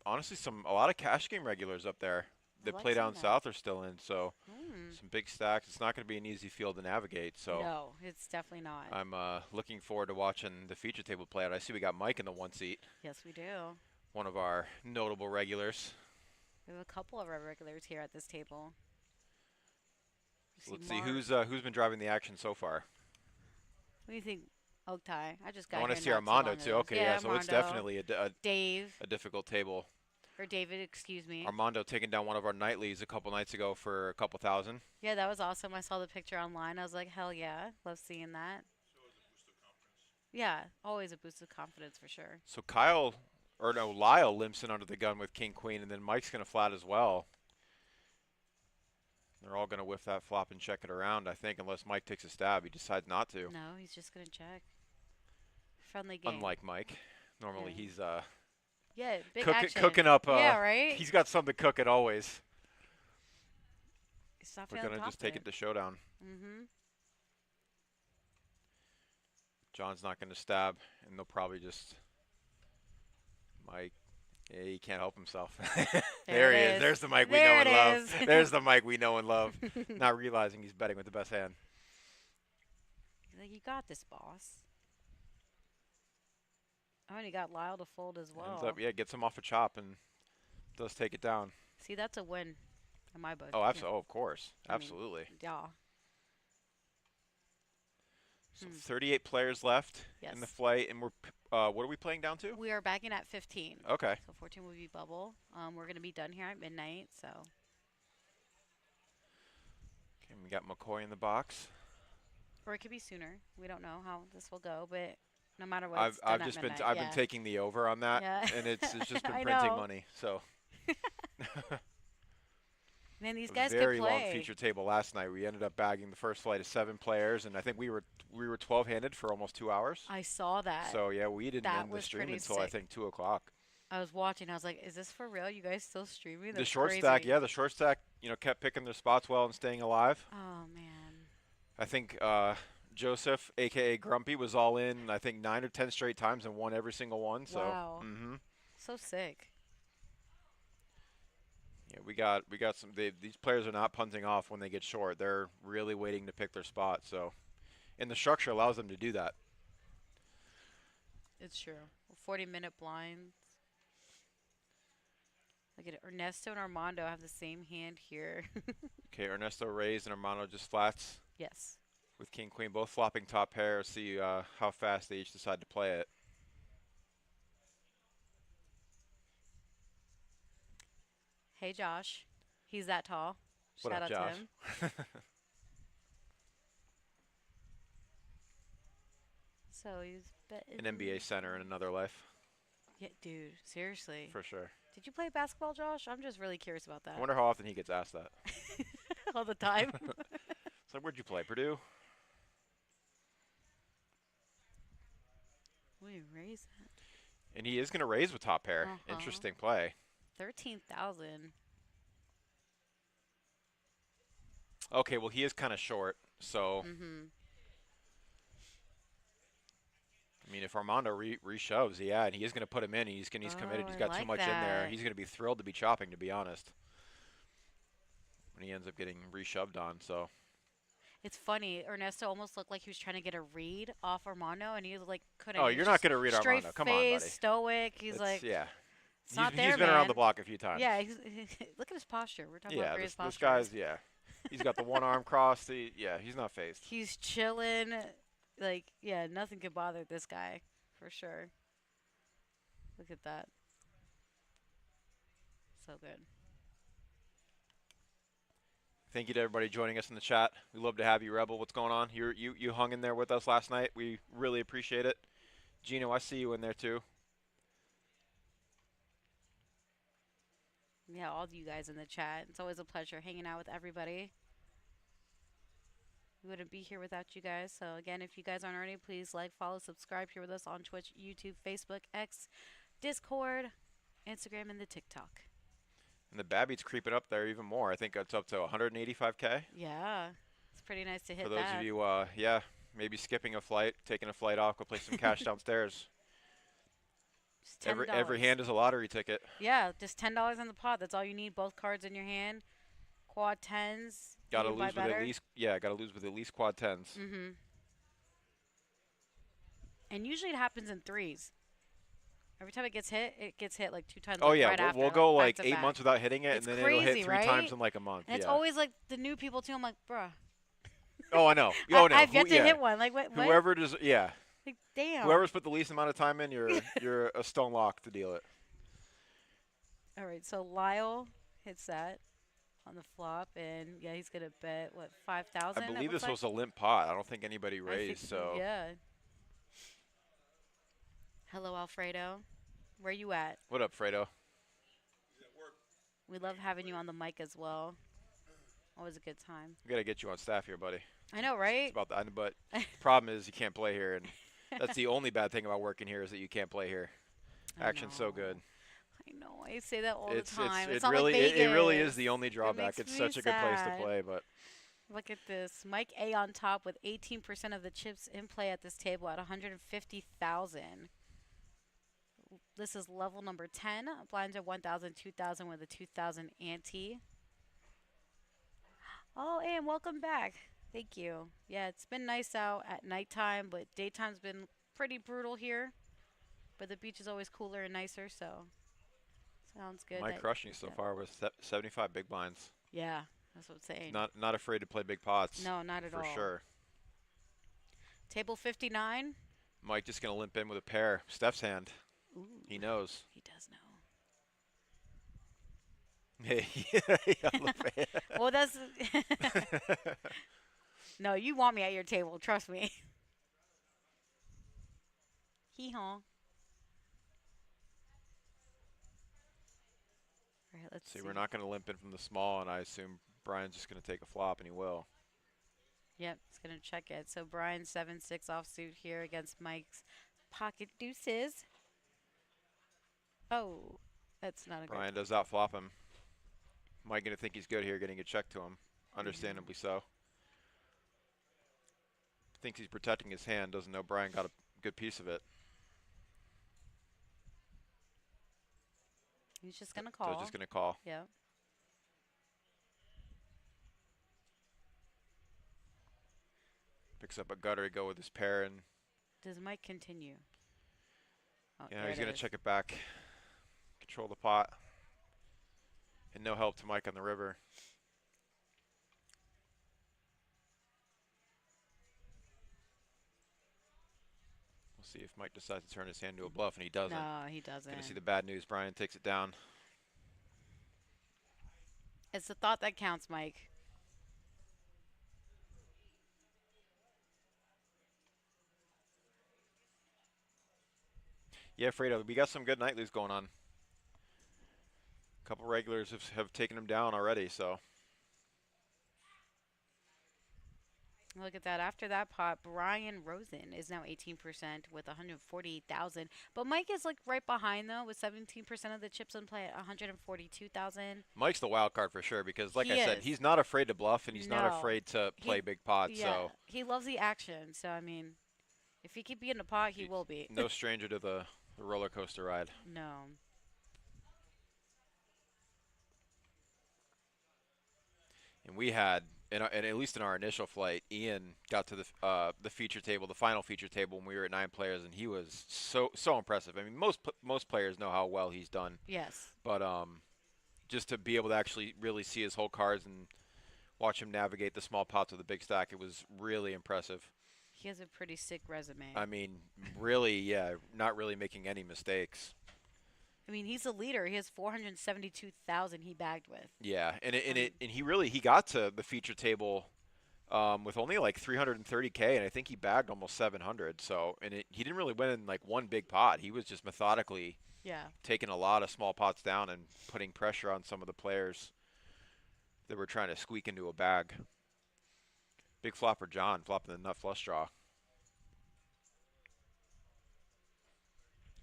honestly a lot of cash game regulars up there. The like play down seeing that. south are still in, so Mm. some big stacks. It's not going to be an easy field to navigate. So No, it's definitely not. I'm looking forward to watching the feature table play out. I see we got Mike in the 1 seat, Yes, we do. one of our notable regulars. We have a couple of our regulars here at this table. So let's see who's been driving the action so far. What do you think, Oaktai? I just got I want to here see not Armando long too. ago. Okay, yeah, so it's Armando, definitely Dave, a difficult table. or David, excuse me. Armando taking down one of our nightlies a couple nights ago for a couple thousand. Yeah, that was awesome. I saw the picture online. I was like, hell yeah, love seeing that. Yeah, always a boost of confidence for sure. So Lyle limps in under the gun with King Queen, and then Mike's going to flat as well. They're all going to whiff that flop and check it around, I think, unless Mike takes a stab. He decides not to. No, he's just gonna check. Friendly game. Unlike Mike. Normally Yeah. he's Yeah, big action. cooking up. Yeah, right? He's got something cooking always. He's not We're feeling going to just take it to showdown. Mm-hmm. John's not going to stab, and they'll probably just Mike. Yeah, he can't help himself. There he is. There's the Mike we know There and it love. is. There's the Mike we know and love. Not realizing he's betting with the best hand. He's like, you got this, boss. Oh, and he got Lyle to fold as well. Ends up, yeah, gets him off a chop and does take it down. See, that's a win in my book. Oh, absolutely. Oh, of course. I mean, Absolutely. Yeah. So 38 players left in the Yes. flight, and we're what are we playing down to? We are backing at 15. Okay. So 14 will be bubble. We're going to be done here at midnight, so. Okay, we got McCoy in the box. Or it could be sooner. We don't know how this will go, but no matter what, I've it's done I've at just midnight. I've been taking the over on that, Yeah. and it's just been I printing know. money. So Man, these a guys very could long play. feature table last night. We ended up bagging the first flight of 7 players, and I think we were 12-handed for almost 2 hours. I saw that. So yeah, we didn't That end the was stream pretty until I sick. think 2 o'clock. I was watching. I was like, is this for real? You guys still streaming? The That's short crazy. stack, yeah, the short stack, kept picking their spots well and staying alive. Oh, man. I think Joseph, aka Grumpy, was all in. I think 9 or 10 straight times and won every single one. So, Wow. So sick. yeah, we got some. These players are not punting off when they get short. They're really waiting to pick their spot. So, and the structure allows them to do that. It's true. 40-minute blinds. Look at it. Ernesto and Armando have the same hand here. Okay, Ernesto raised and Armando just flats Yes. with King Queen, both flopping top pair. See how fast they each decide to play it. Hey, Josh. He's that tall. What Shout up, out Josh? to him. So he's betting. An NBA center in another life, Yeah, dude. Seriously. for sure. Did you play basketball, Josh? I'm just really curious about that. I wonder how often he gets asked that. All the time. It's like, where'd you play, Purdue? We raise that. And he is going to raise with top pair. Uh-huh. Interesting play. 13,000. Okay, well, he is kind of short, so Mm-hmm. I mean, if Armando reshoves, yeah, and he is going to put him in. He's committed. Oh, He's I got too like much in there. that. He's going to be thrilled to be chopping, to be honest. When he ends up getting reshoved on, so It's funny. Ernesto almost looked like he was trying to get a read off Armando, and he like couldn't. oh, He was you're not just going to read straight Armando. Come on, face, buddy. stoic. He's It's- like, yeah. it's not there, He's been man. around the block a few times. Yeah, look at his posture. We're talking Yeah, about great this posture. guy's he's got the one arm crossed. He's not phased. He's chilling. Like, yeah, nothing could bother this guy for sure. Look at that. So good. Thank you to everybody joining us in the chat. We love to have you, Rebel. What's going on? You hung in there with us last night. We really appreciate it. Gino, I see you in there too. Yeah, all of you guys in the chat. It's always a pleasure hanging out with everybody. We wouldn't be here without you guys. So again, if you guys aren't already, please like, follow, subscribe here with us on Twitch, YouTube, Facebook, X, Discord, Instagram, and the TikTok. And the Babby's creeping up there even more. I think it's up to 185K. Yeah, it's pretty nice to hit For those that. of you, maybe skipping a flight, taking a flight off, go play some cash downstairs. Just $10. Every hand is a lottery ticket. Yeah, just $10 in the pot. That's all you need. Both cards in your hand. Quad tens. Got to you buy lose with better. at least got to lose with at least quad tens. Mm-hmm. And usually it happens in threes. Every time it gets hit like 2 times. Oh like yeah, right after, we'll go back like to 8 back. months without hitting it, It's and then it'll hit crazy, 3 times right? in like a month. And it's yeah. always like the new people too. I'm like, bruh. Oh, I know. Oh no. I've yet to hit one. Like what? Whoever does, yeah. Like damn. Whoever's put the least amount of time in, you're a stone lock to deal it. All right, so Lyle hits that on the flop, and yeah, he's gonna bet what 5,000. I believe this was a limp pot. I don't think anybody raised. So yeah. Hello, Alfredo. Where you at? what up, Fredo? We love having you on the mic as well. Always a good time. We gotta get you on staff here, buddy. I know, right? It's about that, but problem is you can't play here, and that's the only bad thing about working here is that you can't play here. Action's so good. I know. I say that all the It's time. it not really like it really Vegas. is the only drawback. makes It's me such a good place to sad. play, but Look at this. Mike A on top with 18% of the chips in play at this table at 150,000. This is level number 10. Blinds are 1,000, 2,000 with a 2,000 ante. Oh, and welcome back. Thank you. Yeah, it's been nice out at nighttime, but daytime's been pretty brutal here. But the beach is always cooler and nicer, so sounds good. Mike crushing so far with 75 big blinds. Yeah, that's what I'm saying. Not afraid to play big pots. No, not at all. For sure. Table 59. Mike just gonna limp in with a pair. Steph's hand. Ooh, He knows. he does know. Hey, Well, that's no. You want me at your table? Trust me. Hee haw. All right, let's see. See, we're not gonna limp in from the small, and I assume Brian's just gonna take a flop, and he will. Yep, he's gonna check it. So Brian 7-6 offsuit here against Mike's pocket deuces. Oh, that's not a Brian does outflop him. Mike gonna think he's good here, getting a check to him. Understandably so. Thinks he's protecting his hand, doesn't know Brian got a good piece of it. He's just gonna call. So just gonna call. Yeah. Picks up a gutter to go with his pair, and Does Mike continue? Oh, yeah, there he's it gonna is. check it back. Control the pot. And no help to Mike on the river. We'll see if Mike decides to turn his hand to a bluff, and he doesn't. No, he doesn't. Gonna see the bad news. Brian takes it down. It's the thought that counts, Mike. Yeah, Fredo, we got some good nightlies going on. A couple regulars have taken him down already, so. Look at that. After that pot, Brian Rosen is now 18% with 148,000. But Mike is like right behind though with 17% of the chips in play at 142,000. Mike's the wild card for sure because, like He I said, is. he's not afraid to bluff and he's not No. afraid to play big pots. Yeah, So he loves the action. So I mean, if he could be in the pot, he will be. no stranger to the roller coaster ride. No. And we had, and at least in our initial flight, Ian got to the feature table, the final feature table when we were at 9 players, and he was so impressive. I mean, most players know how well he's done, Yes. but just to be able to actually really see his whole cards and watch him navigate the small pots with a big stack, it was really impressive. He has a pretty sick resume. I mean, really, yeah, not really making any mistakes. I mean, he's a leader. He has 472,000 he bagged with. Yeah, and he got to the feature table with only like 330K, and I think he bagged almost 700. So, he didn't really win in like one big pot. He was just methodically taking a lot of small pots down and putting pressure on some of the players that were trying to squeak into a bag. Big flopper John flopping the nut flush draw.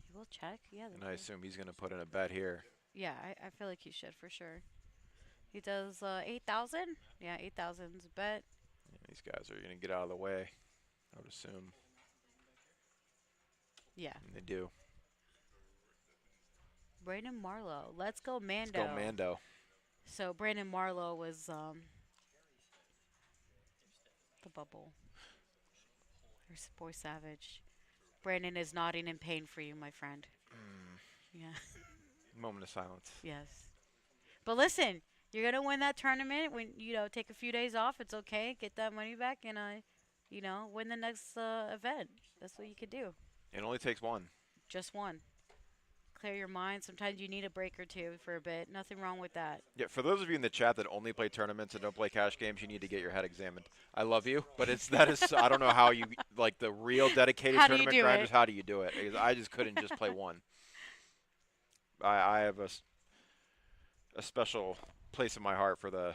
He will check. Yeah. And I assume he's going to put in a bet here. Yeah, I feel like he should for sure. He does 8,000. Yeah, 8,000's a bet. Yeah, these guys are going to get out of the way, I would assume. Yeah. And they do. Brandon Marlowe. Let's go, Mando. Let's go Mando. So Brandon Marlowe was the bubble. There's Boy Savage. Brandon is nodding in pain for you, my friend. Yeah. Moment of silence. Yes. But listen, you're gonna win that tournament when take a few days off. It's okay. Get that money back and win the next event. That's what you could do. It only takes one. Just one. Clear your mind. Sometimes you need a break or two for a bit. Nothing wrong with that. Yeah, for those of you in the chat that only play tournaments and don't play cash games, you need to get your head examined. I love you, but that is I don't know how you like the real dedicated tournament grinders. How do you do it? Because I just couldn't just play one. I have a special place in my heart for the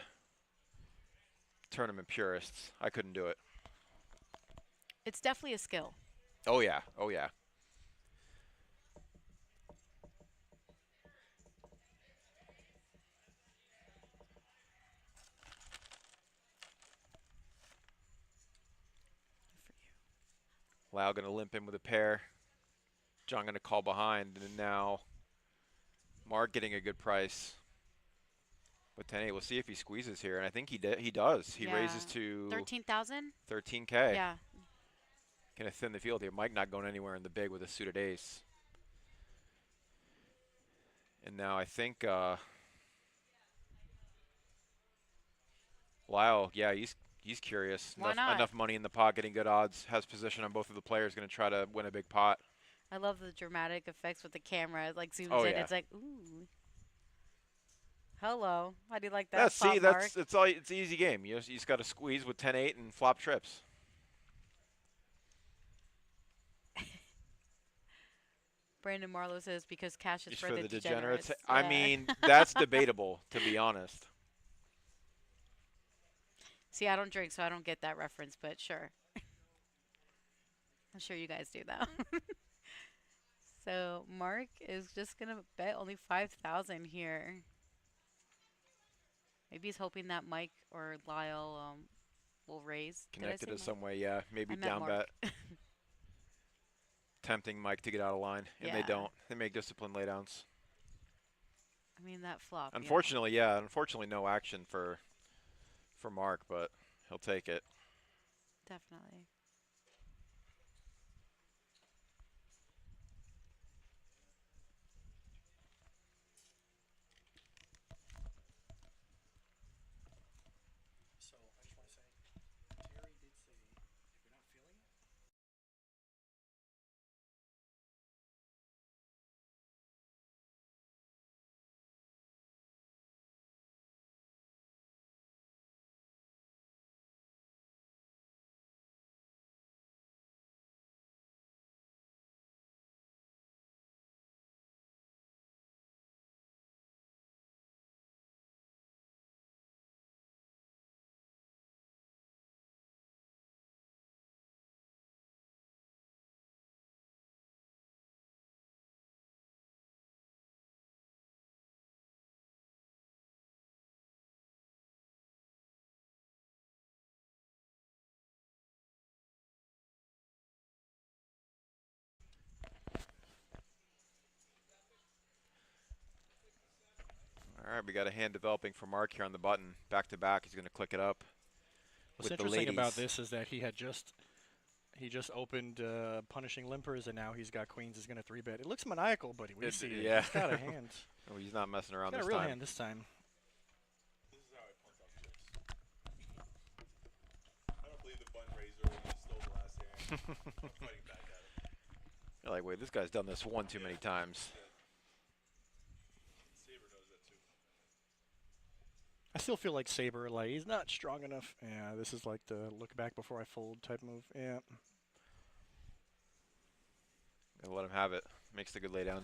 tournament purists. I couldn't do it. It's definitely a skill. Oh yeah. Oh yeah. Lau going to limp in with a pair. John going to call behind, and now Mark getting a good price. With 10-8, we'll see if he squeezes here, and I think he does. He raises to 13,000. 13K. Yeah. Going to thin the field here. Mike not going anywhere in the big with a suited ace. And now I think Lyle, yeah, he's curious. Why not? Enough money in the pot, getting good odds, has position on both of the players, going to try to win a big pot. I love the dramatic effects with the camera. It like zooms in. Yeah. It's like, ooh. Hello. How do you like that? Yeah, see, Mark? it's an easy game. You just got to squeeze with 10-8 and flop trips. Brandon Marlowe says because cash is Just for the degenerates. Yeah. I mean, that's debatable, to be honest. See, I don't drink, so I don't get that reference, but sure. I'm sure you guys do, though. So Mark is just going to bet only 5,000 here. Maybe he's hoping that Mike or Lyle will raise. Connected in some way, yeah. Maybe down Mark. bet. Tempting Mike to get out of line, and they don't. They make disciplined laydowns. I mean, that flop. Unfortunately, yeah. Unfortunately, no action for Mark, but he'll take it. Definitely. So I just want to say, Terry did say, if you're not feeling it, All right, we got a hand developing for Mark here on the button. Back to back, he's going to click it up. What's interesting about this is that he just opened punishing limpers, and now he's got queens. He's going to 3-bet. It looks maniacal, but we see it. Yeah. He's got a hand. Oh, he's not messing around He's this got a real time. hand this time. This is how I punt off chips. I don't believe the button raiser when he stole the last hand. I'm fighting back at him. You're like, wait, this guy's done this one too many times. Saber knows that too. I still feel like Saber, like, he's not strong enough. Yeah, this is like the look back before I fold type move. Yeah. Gonna let him have it. Makes the good laydown.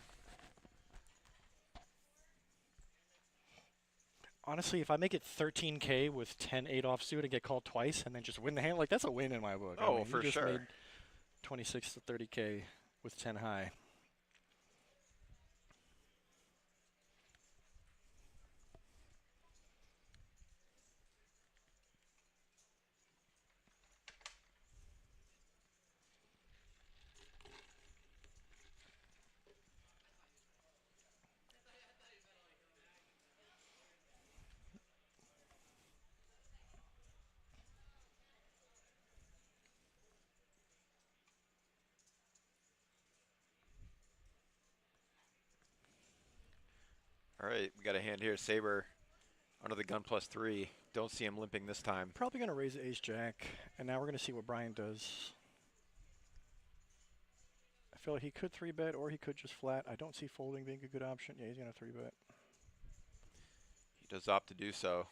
Honestly, if I make it 13K with 10-8 offsuit and get called twice and then just win the hand, like, that's a win in my book. Oh, I mean, for you just sure. made 26 to 30K with 10 high. All right, we got a hand here. Saber under the gun +3. Don't see him limping this time. Probably going to raise ace jack, and now we're going to see what Brian does. I feel like he could 3-bet, or he could just flat. I don't see folding being a good option. Yeah, he's going to 3-bet. He does opt to do so.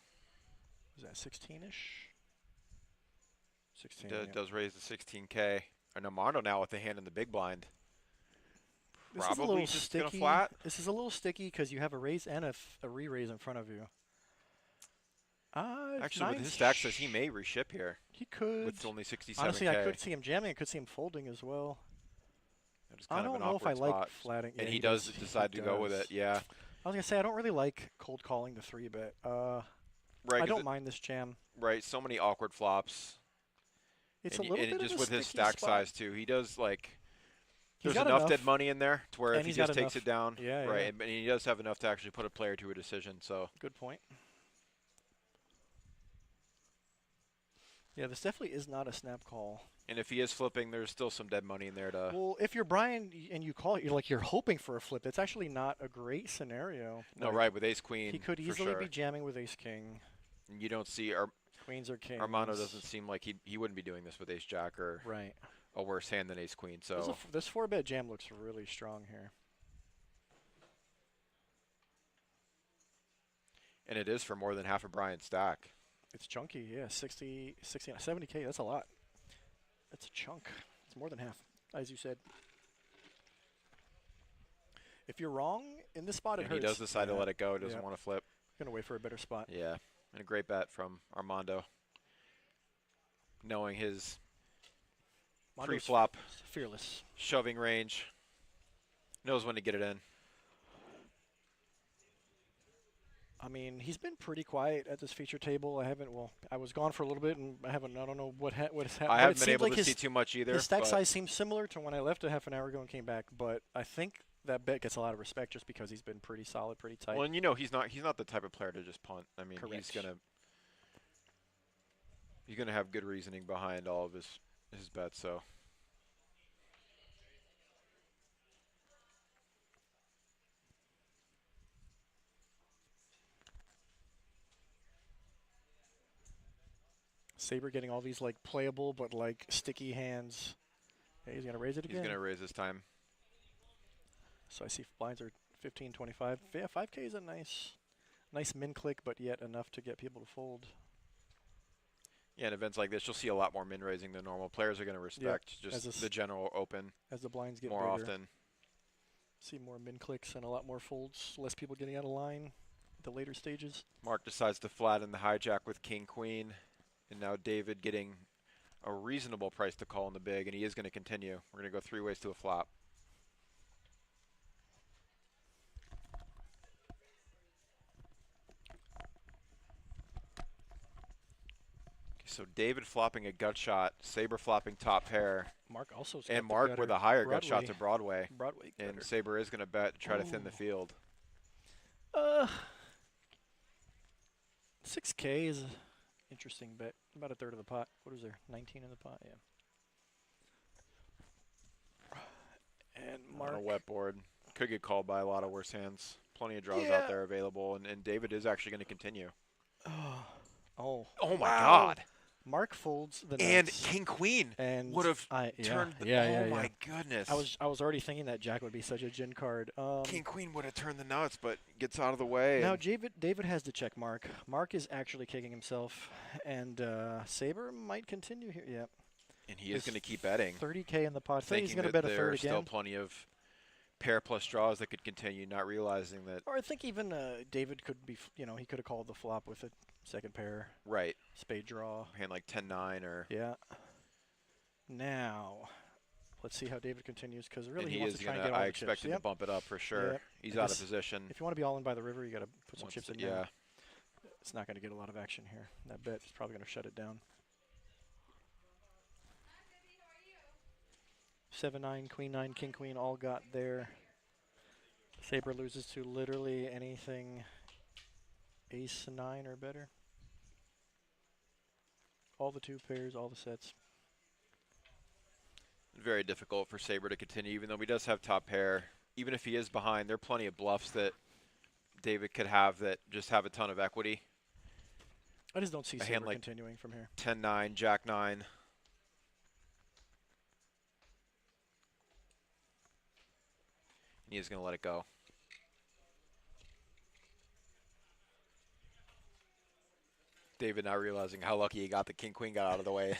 Is that 16-ish? 16. He Yeah. does raise the 16K. And Armando now with the hand in the big blind. This is a Probably little just gonna sticky. flat. This is a little sticky because you have a raise and a re-raise in front of you. Actually, with his stack says he may reship here. He could. With only 67K. Honestly, I could see him jamming. I could see him folding as well. That is I kind of don't an know if I awkward like spot. flatting. And Yeah, he does decide he to go with does. it. Yeah. I was gonna say I don't really like cold calling the 3-bet. Right. I don't mind this jam. Right. So many awkward flops. It's and a little bit just of a with his sticky stack spot. size too. He does like. He's There's got enough dead money in there to where And if he he's got just takes enough- it down, Yeah, right, yeah. and he does have enough to actually put a player to a decision. So Good point. Yeah, this definitely is not a snap call. and if he is flipping, there's still some dead money in there to. Well, if you're Brian and you call it, you're hoping for a flip. That's actually not a great scenario. No, Like, right with Ace Queen. He could for easily sure. be jamming with Ace King. And you don't see Queens or kings. Armando doesn't seem like he wouldn't be doing this with Ace Jack or Right. a worse hand than Ace Queen. So This 4-bet jam looks really strong here. and it is for more than half of Brian's stack. It's chunky, yeah. 60, 70K, that's a lot. That's a chunk. It's more than half, as you said. If you're wrong in this spot, it And hurts. he does decide to Yeah. let it go. He doesn't Yeah. want to flip. Gonna wait for a better spot. Yeah, and a great bet from Armando. Knowing his Mondo's pre-flop fearless. shoving range, knows when to get it in. I mean, he's been pretty quiet at this feature table. I was gone for a little bit, and I don't know what has happened. I But haven't it been seems able like to see too much either. His stack but size seems similar to when I left a half an hour ago and came back, but I think that bet gets a lot of respect just because he's been pretty solid, pretty tight. well, and he's not the type of player to just punt. I mean, Correct. he's gonna have good reasoning behind all of his bets. So Saber getting all these like playable but like sticky hands. Hey, he's gonna raise it he's again. gonna raise this time. So I see blinds are 15, 25. Yeah, 5K is a nice min click, but yet enough to get people to fold. Yeah, in events like this, you'll see a lot more min raising than normal. Players are gonna respect just the general open As the blinds get more bigger, often. see more min clicks and a lot more folds. Less people getting out of line at the later stages. Mark decides to flatten the hijack with King Queen, and now David getting a reasonable price to call in the big, and he is going to continue. We're going to go 3 ways to a flop. Okay, so David flopping a gut shot, Saber flopping top pair, Mark also and Mark with a higher gut shot to Broadway. Broadway. And Saber is going to bet to try to thin the field. 6K is an interesting bet. About a third of the pot. What is there? 19 in the pot. Yeah. And Mark. On a wet board. Could get called by a lot of worse hands. Plenty of draws Yeah. out there available, and David is actually going to continue. Oh. Oh my Wow. God! Mark folds the And nuts. King Queen And would have yeah, turned. yeah, Oh my goodness! I was already thinking that Jack would be such a gin card. King Queen would have turned the nuts, but gets out of the way. Now and David has to check Mark. Mark is actually kicking himself, and Saber might continue here. Yeah. and he is With going to keep betting, 30K in the pot. I think he's thinking going to that bet a there third are still again. plenty of pair plus draws that could continue, not realizing that. Or I think even David could be, he could have called the flop with a second pair, Right, spade draw. hand like 10-9 or. Yeah. Now, let's see how David continues because really and he he wants is to try going and to. get all I the expect chips. him Yep. to bump it up for sure. Yep. He's And out of this- position. If you want to be all in by the river, you got to put some Wants chips to- in yeah. there. It's not going to get a lot of action here. That bet is probably going to shut it down. 7-9, Queen 9, King Queen all got there. Saber loses to literally anything Ace 9 or better. All the 2 pairs, all the sets. Very difficult for Saber to continue, even though he does have top pair. Even if he is behind, there are plenty of bluffs that David could have that just have a ton of equity. I just don't see A hand Saber like continuing from here. 10-9, Jack-9. He's going to let it go. David not realizing how lucky he got the king-queen got out of the way.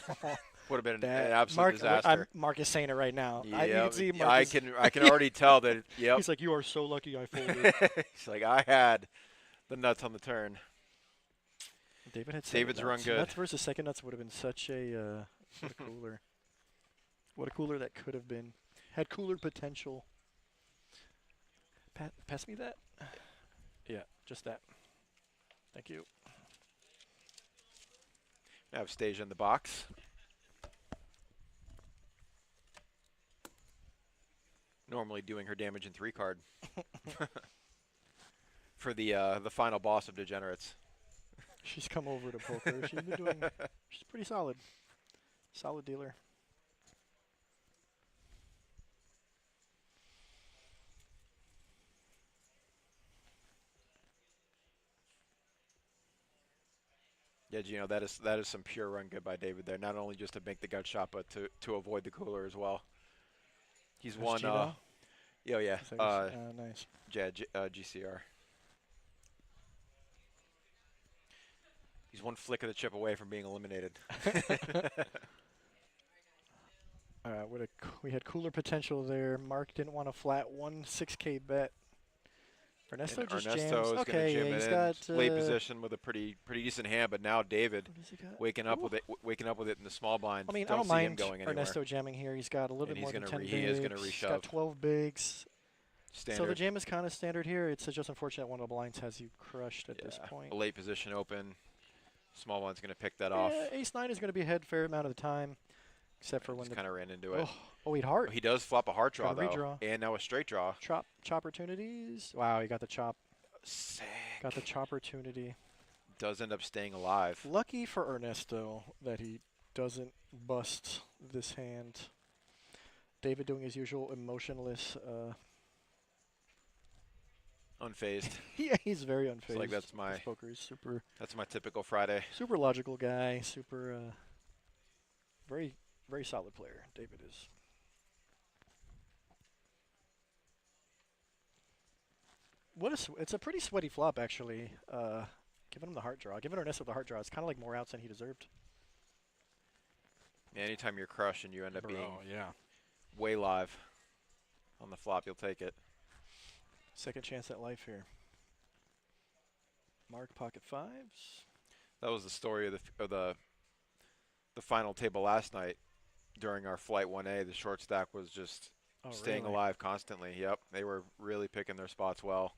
Would have been an absolute disaster. Mark is saying it right now. Yeah, You can see Mark I can already tell that. Yep. He's like, you are so lucky I folded. He's like, I had the nuts on the turn. David's run good. Nuts versus second nuts would have been such a what a cooler. What a cooler that could have been. Had cooler potential. Pass me that. Yeah, just that. Thank you. I have Stasia in the box. Normally doing her damage in 3 card. For the final boss of Degenerates. She's come over to poker. She's been doing. She's pretty solid. Solid dealer. Yeah, Gino, that is some pure run good by David there. Not only just to make the gut shot, but to avoid the cooler as well. He's won. Yeah. Nice. Yeah, GCR. He's one flick of the chip away from being eliminated. We had cooler potential there. Mark didn't want a flat 6K bet. Ernesto and just Ernesto jams. is Okay, gonna jam he's it got in late position with a pretty decent hand, but now David what does he got? waking up with it in the small blind. I mean, I don't don't see him mind going anywhere. Ernesto jamming here. He's got a little And bit more he's than gonna 10 he bigs. is gonna He's reshove. got 12 bigs. Standard. So the jam is kind of standard here. It's just unfortunate one of the blinds has you crushed at this point. A late position open. Small one's going to pick that off. Ace-9 is going to be ahead a fair amount of the time, except for when He the kind of ran into it. Oh, he'd heart. He does flop a heart draw, Got a though. redraw. And now a straight draw. Chop opportunities. Wow, he got the chop. Sick. Got the chop opportunity. Does end up staying alive. Lucky for Ernesto that he doesn't bust this hand. David doing his usual emotionless. Unfazed. Yeah, he's very unfazed. It's like that's my His poker is super. That's my typical Friday. Super logical guy. Super. Very solid player. David is. It's a pretty sweaty flop actually. Giving him the heart draw. Giving Ernesto the heart draw. It's kind of like more outs than he deserved. Yeah, anytime you're crushed and you end up being yeah. way live on the flop, you'll take it. Second chance at life here. Mark pocket 5s. That was the story of the final table last night during our flight 1A. The short stack was just staying really? alive constantly. Yep, they were really picking their spots well.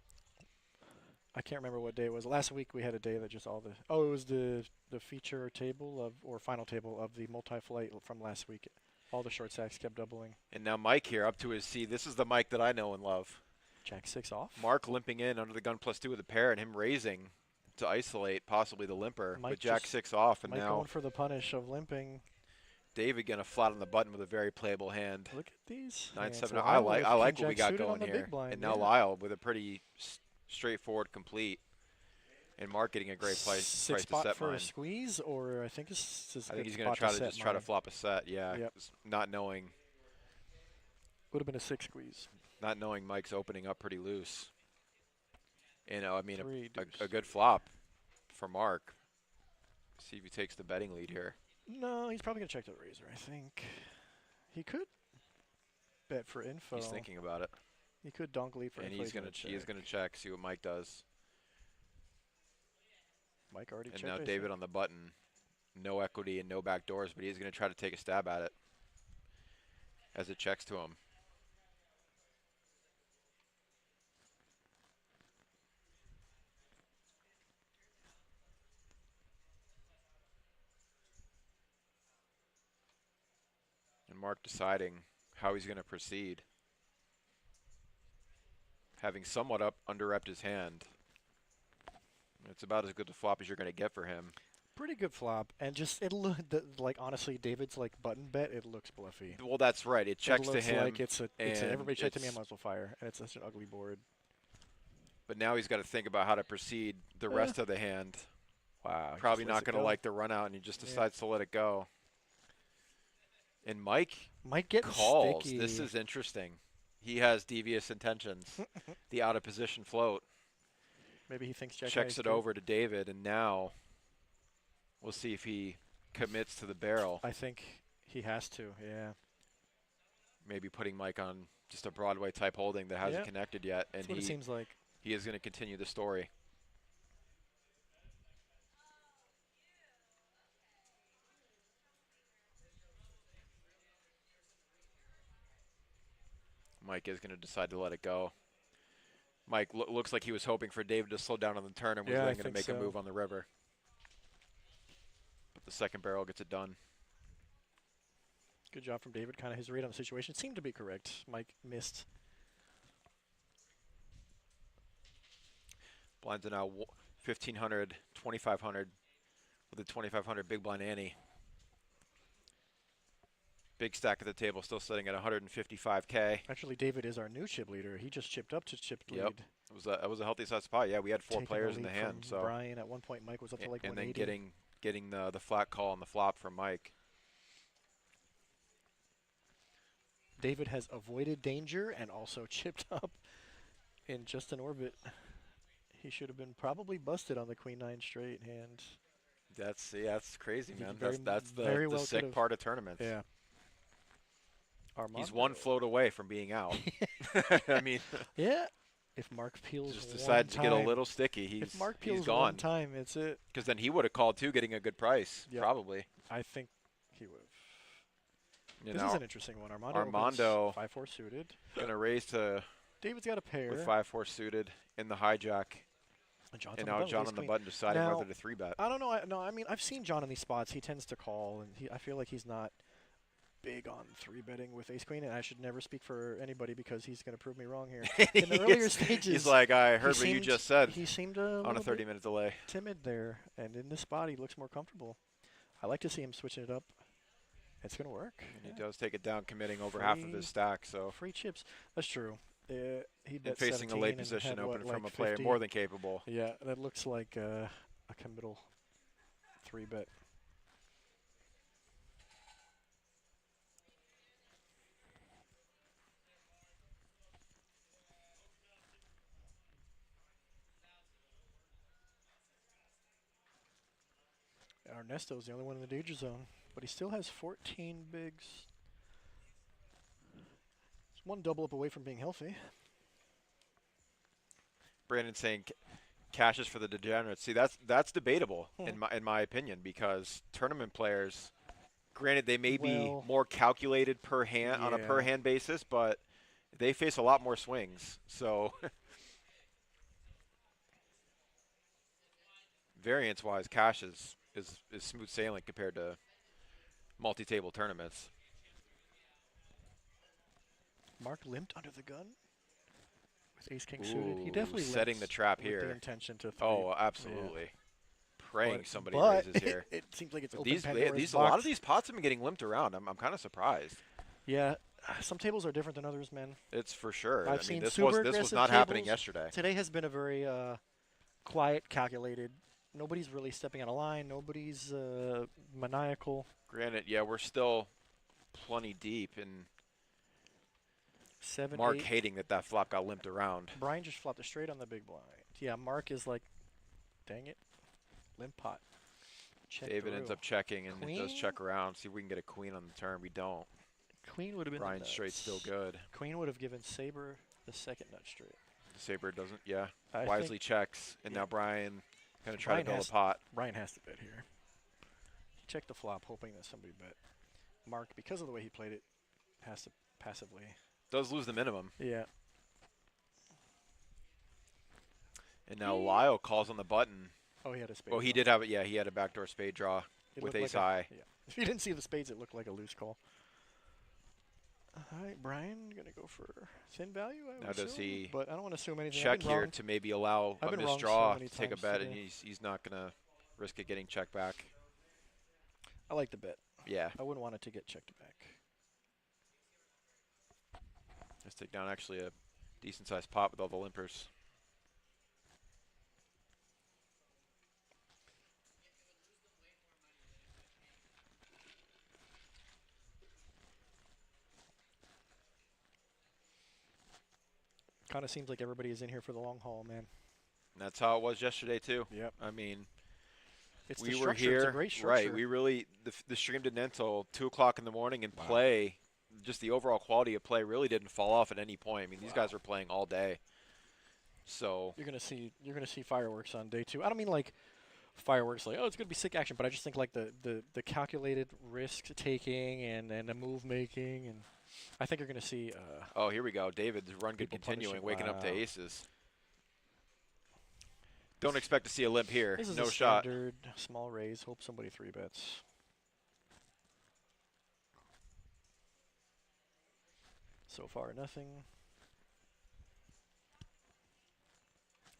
I can't remember what day it was. Last week we had a day that just all the it was the feature table or final table of the multi-flight from last week. All the short stacks kept doubling. And now Mike here up to his C. This is the Mike that I know and love. Jack 6 off. Mark limping in under the gun +2 with a pair and him raising to isolate possibly the limper Mike with Jack just- 6 off. And Mike now going for the punish of limping. David getting a flat on the button with a very playable hand. Look at these. 9-7. hands. I Lyle like with I like king what we jack got suited going on the here. big blind, And now yeah. Lyle with a pretty straightforward complete. And Mark getting a great price Six to spot set for mine. a squeeze, or I think it's I think he's going to try to flop a set. Yeah, Yep. 'cause not knowing Would have been a 6 squeeze. Mike's opening up pretty loose. You know, I mean, Three a deuce. good flop for Mark. See if he takes the betting lead here. No, he's probably gonna check the razor. I think he could bet for info. He's thinking about it, He could donk lead for and info. he is going to check, see what Mike does. Mike already And checked. now I David think. on the button, no equity and no back doors, but he's going to try to take a stab at it as it checks to him. And Mark deciding how he's going to proceed. Having somewhat under-repped his hand. It's about as good a flop as you're going to get for him. Pretty good flop, and just like honestly, David's like button bet. It looks bluffy. Well, that's right. It checks it to looks him. like it's a and everybody checked to me. I it's- might as well fire, and it's such an ugly board. But now he's got to think about how to proceed the rest of the hand. Wow. he Probably just lets not it going to go. like the run out, and he just decides to let it go. And Mike Mike getting calls. sticky. This is interesting. He has devious intentions. The out of position float. Maybe he thinks Jack Checks it over to David, and now we'll see if he commits to the barrel. I think he has to, yeah. Maybe putting Mike on just a Broadway type holding that hasn't connected yet, and That's what it seems like. he is going to continue the story. Mike is going to decide to let it go. Mike looks like he was hoping for David to slow down on the turn and was then going to make a move on the river. But the second barrel gets it done. Good job from David. Kind of his read on the situation seemed to be correct. Mike missed. Blinds are now 1,500, 2,500 with a 2,500 big blind ante. Big stack at the table, still sitting at 155K. Actually, David is our new chip leader. He just chipped up to chip lead. Yep, it was a healthy size spot. Yeah, we had 4 Taking players the in the lead hand. from So Brian at one point, Mike was up to like and 180. then getting the flat call on the flop from Mike. David has avoided danger and also chipped up in just an orbit. He should have been probably busted on the Queen 9 straight hand. That's crazy, He man. very- That's very the well sick could've. part of tournaments. Yeah. Armando. He's one float away from being out. I mean, Yeah. If Mark peels just one decided to get a time- little sticky. if Mark He's peels gone. one time, it's it. Because then he would have called too, getting a good price, Yep. probably. I think he would. You This know, is an interesting one. Armando. Armando 5-4 suited. gonna raise to David's got a pair. with 5-4 suited in the hijack, And John's and on the now button John with on the ace-queen. button deciding Now, whether to 3-bet. I don't know. I mean, I've seen John in these spots. He tends to call, and I feel like he's not big on 3-betting with ace queen. And I should never speak for anybody because he's going to prove me wrong here. In the earlier stages, He's like, I heard he what you seemed- just said He seemed on a 30-minute delay. timid there, and in this spot, he looks more comfortable. I like to see him switching it up. It's going to work. And he does take it down, committing over half of Free- his stack. So Free chips. That's true. He and bet facing a 17 late and position had, open what, from like a player 50? more than capable. Yeah, that looks like a committal 3-bet. Ernesto's the only one in the danger zone, but he still has 14 bigs. He's one double up away from being healthy. Brandon saying cash is for the degenerates. See, that's debatable in my opinion, because tournament players, granted they may be Well, more calculated per hand on a per yeah. hand basis, but they face a lot more swings. So variance wise, cash is smooth sailing compared to multi-table tournaments. Mark limped under the gun with ace king suited. He definitely setting the limps trap with here. the intention to Oh, absolutely. Praying But- somebody but raises here. it seems like it's But open these Pandora's a lot box. of these pots have been getting limped around. I'm kind of surprised. Yeah, some tables are different than others, man. It's for sure. I've I seen mean, this super was aggressive not happening tables. yesterday. Today has been a very quiet, calculated. Nobody's really stepping out of line. Nobody's maniacal. Granted, yeah, we're still plenty deep, and 7, Mark 8. hating that flop got limped around. Brian just flopped it straight on the big blind. Yeah, Mark is like, dang it, limp pot. Check David ends through. up checking and it does Queen? check around. See if we can get a queen on the turn. We don't. Queen would have been. Brian the straight still nuts. good. Queen would have given Saber the second nut straight. The Saber doesn't. Yeah, I wisely think checks, and yeah. now Brian gonna try Brian to build has- a pot. Brian has to bet here. He checked the flop, hoping that somebody bet. Mark, because of the way he played it, has to passively. Does lose the minimum, Yeah. and now Lyle calls on the button. Oh, he had a spade. Oh, he draw. did have it. Yeah, he had a backdoor spade draw It with looked ace like high. Yeah. If you didn't see the spades, it looked like a loose call. All right, Brian, gonna go for thin value. I Now would does assume, he But I don't want to assume anything. I've Check been here wrong. to maybe allow I've a been wrong so misdraw many to take a times bet, and today. he's not gonna risk it getting checked back. I like the bet. Yeah, I wouldn't want it to get checked back. let's take down actually a decent sized pot with all the limpers. Kind of seems like everybody is in here for the long haul, man. And that's how it was yesterday too. Yep. I mean, It's we the were structure. here, It's a great structure. right? We really the stream didn't end until 2 o'clock in the morning, and Wow. play, just the overall quality of play really didn't fall off at any point. I mean, these guys are playing all day. So You're gonna see fireworks on day 2. I don't mean like fireworks like, oh, it's gonna be sick action, but I just think like the calculated risk taking and the move making, and I think you're gonna see. oh, here we go. David's run good People continuing, punishing. waking up to Wow. aces. Don't expect to see a limp here. This is No a shot. standard small raise. Hope somebody 3-bets. So far, nothing.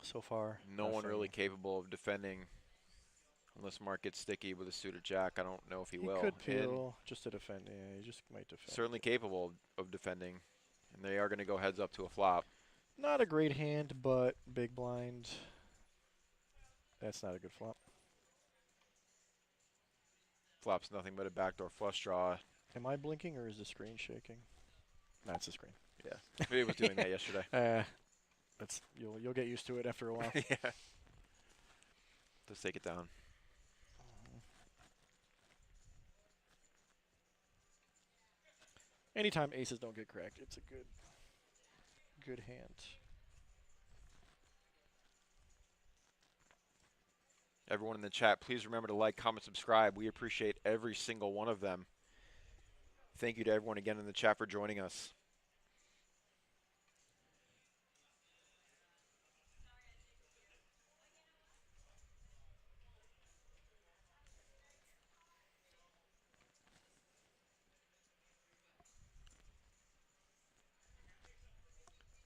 So far, No one nothing. really capable of defending, unless Mark gets sticky with a suited jack. I don't know if he He will. could And peel just to defend. Yeah, he just might defend. certainly capable of defending, and they are going to go heads up to a flop. Not a great hand, but big blind. That's not a good flop. Flop's nothing but a backdoor flush draw. Am I blinking or is the screen shaking? That's the screen. Yeah, he was doing that yesterday. That's you'll get used to it after a while. Yeah. Let's take it down. Anytime aces don't get cracked, it's a good hand. Everyone in the chat, please remember to like, comment, subscribe. We appreciate every single one of them. Thank you to everyone again in the chat for joining us.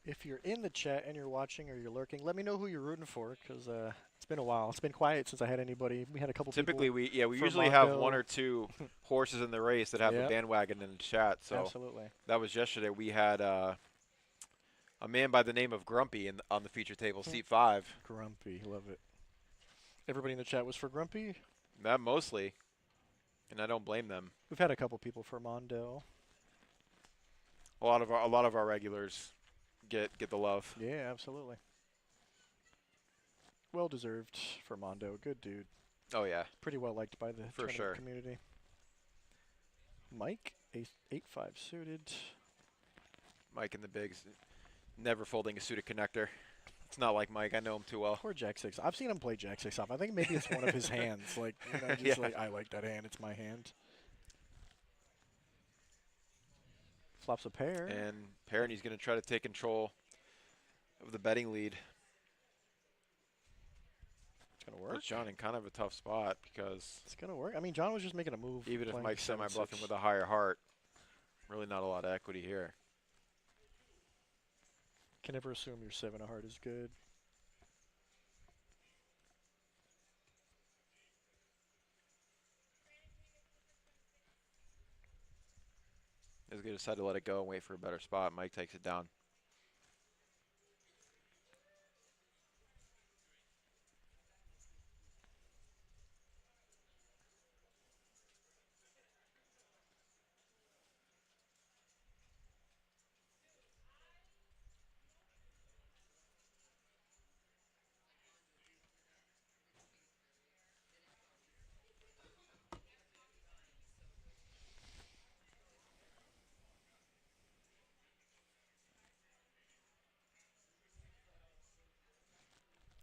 If you're in the chat and you're watching or you're lurking, let me know who you're rooting for, because it's been a while. It's been quiet since I had anybody. We had a couple Typically, people. we for usually have Mondo. one or two horses in the race that have a Yep. bandwagon in the chat. So Absolutely. that was yesterday. We had a man by the name of Grumpy on the feature table, seat 5. Grumpy, love it. Everybody in the chat was for Grumpy. That mostly, and I don't blame them. We've had a couple people for Mondo. A lot of our regulars get the love. Yeah, absolutely. Well deserved for Mondo. Good dude. Oh yeah, Pretty well liked by the For tournament sure. community. Mike, 8-5 suited. Mike in the bigs, never folding a suited connector. It's not like Mike. I know him too well. Or Jack 6. I've seen him play Jack 6 off. I think maybe it's one of his hands. Like, you know, just Yeah. like, I like that hand. It's my hand. Flops a pair. And Perroney's going to try to take control of the betting lead. It's going to work. Puts John in kind of a tough spot because It's going to work. I mean, John was just making a move. even if playing Mike's 7-6. semi-bluffing with a higher heart, really not a lot of equity here. Can never assume your 7 of heart is good. He's going to decide to let it go and wait for a better spot. Mike takes it down.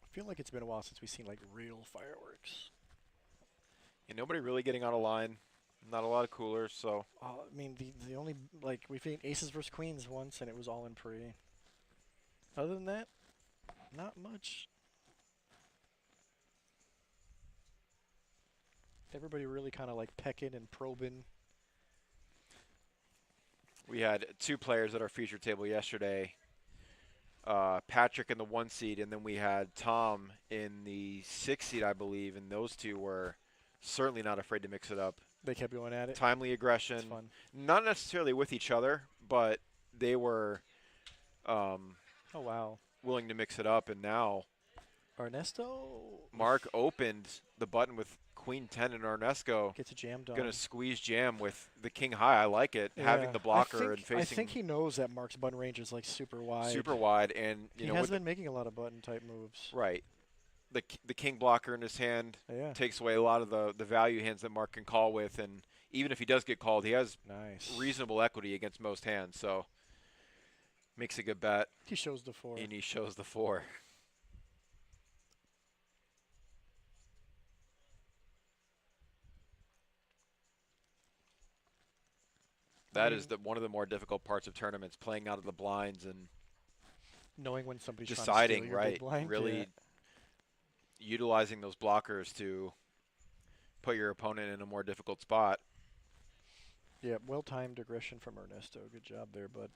I feel like it's been a while since we've seen like real fireworks. And nobody really getting out of line. Not a lot of coolers, so I mean, the only, like, we've seen aces versus queens once, and it was all in pre. Other than that, not much. Everybody really kind of like pecking and probing. we had 2 players at our feature table yesterday. Patrick in the 1 seed, and then we had Tom in the 6 seed, I believe, and those 2 were certainly not afraid to mix it up. They kept going at it. Timely aggression, It's fun. not necessarily with each other, but they were Oh, wow. willing to mix it up, and now Ernesto Mark opened the button with Queen 10 and Ernesto. gets a jammed on. Going to squeeze jam with the king high. I like it. Having the blocker and facing. I think he knows that Mark's button range is like super wide. Super wide, and he has been making a lot of button type moves. Right. The king blocker in his hand takes away a lot of the value hands that Mark can call with, and even if he does get called, he has reasonable equity against most hands. So makes a good bet. He shows the 4. And he shows the 4. That is one of the more difficult parts of tournaments, playing out of the blinds and knowing when somebody's deciding, trying to steal your big blind. Really utilizing those blockers to put your opponent in a more difficult spot. Yeah, well-timed aggression from Ernesto. Good job there, bud.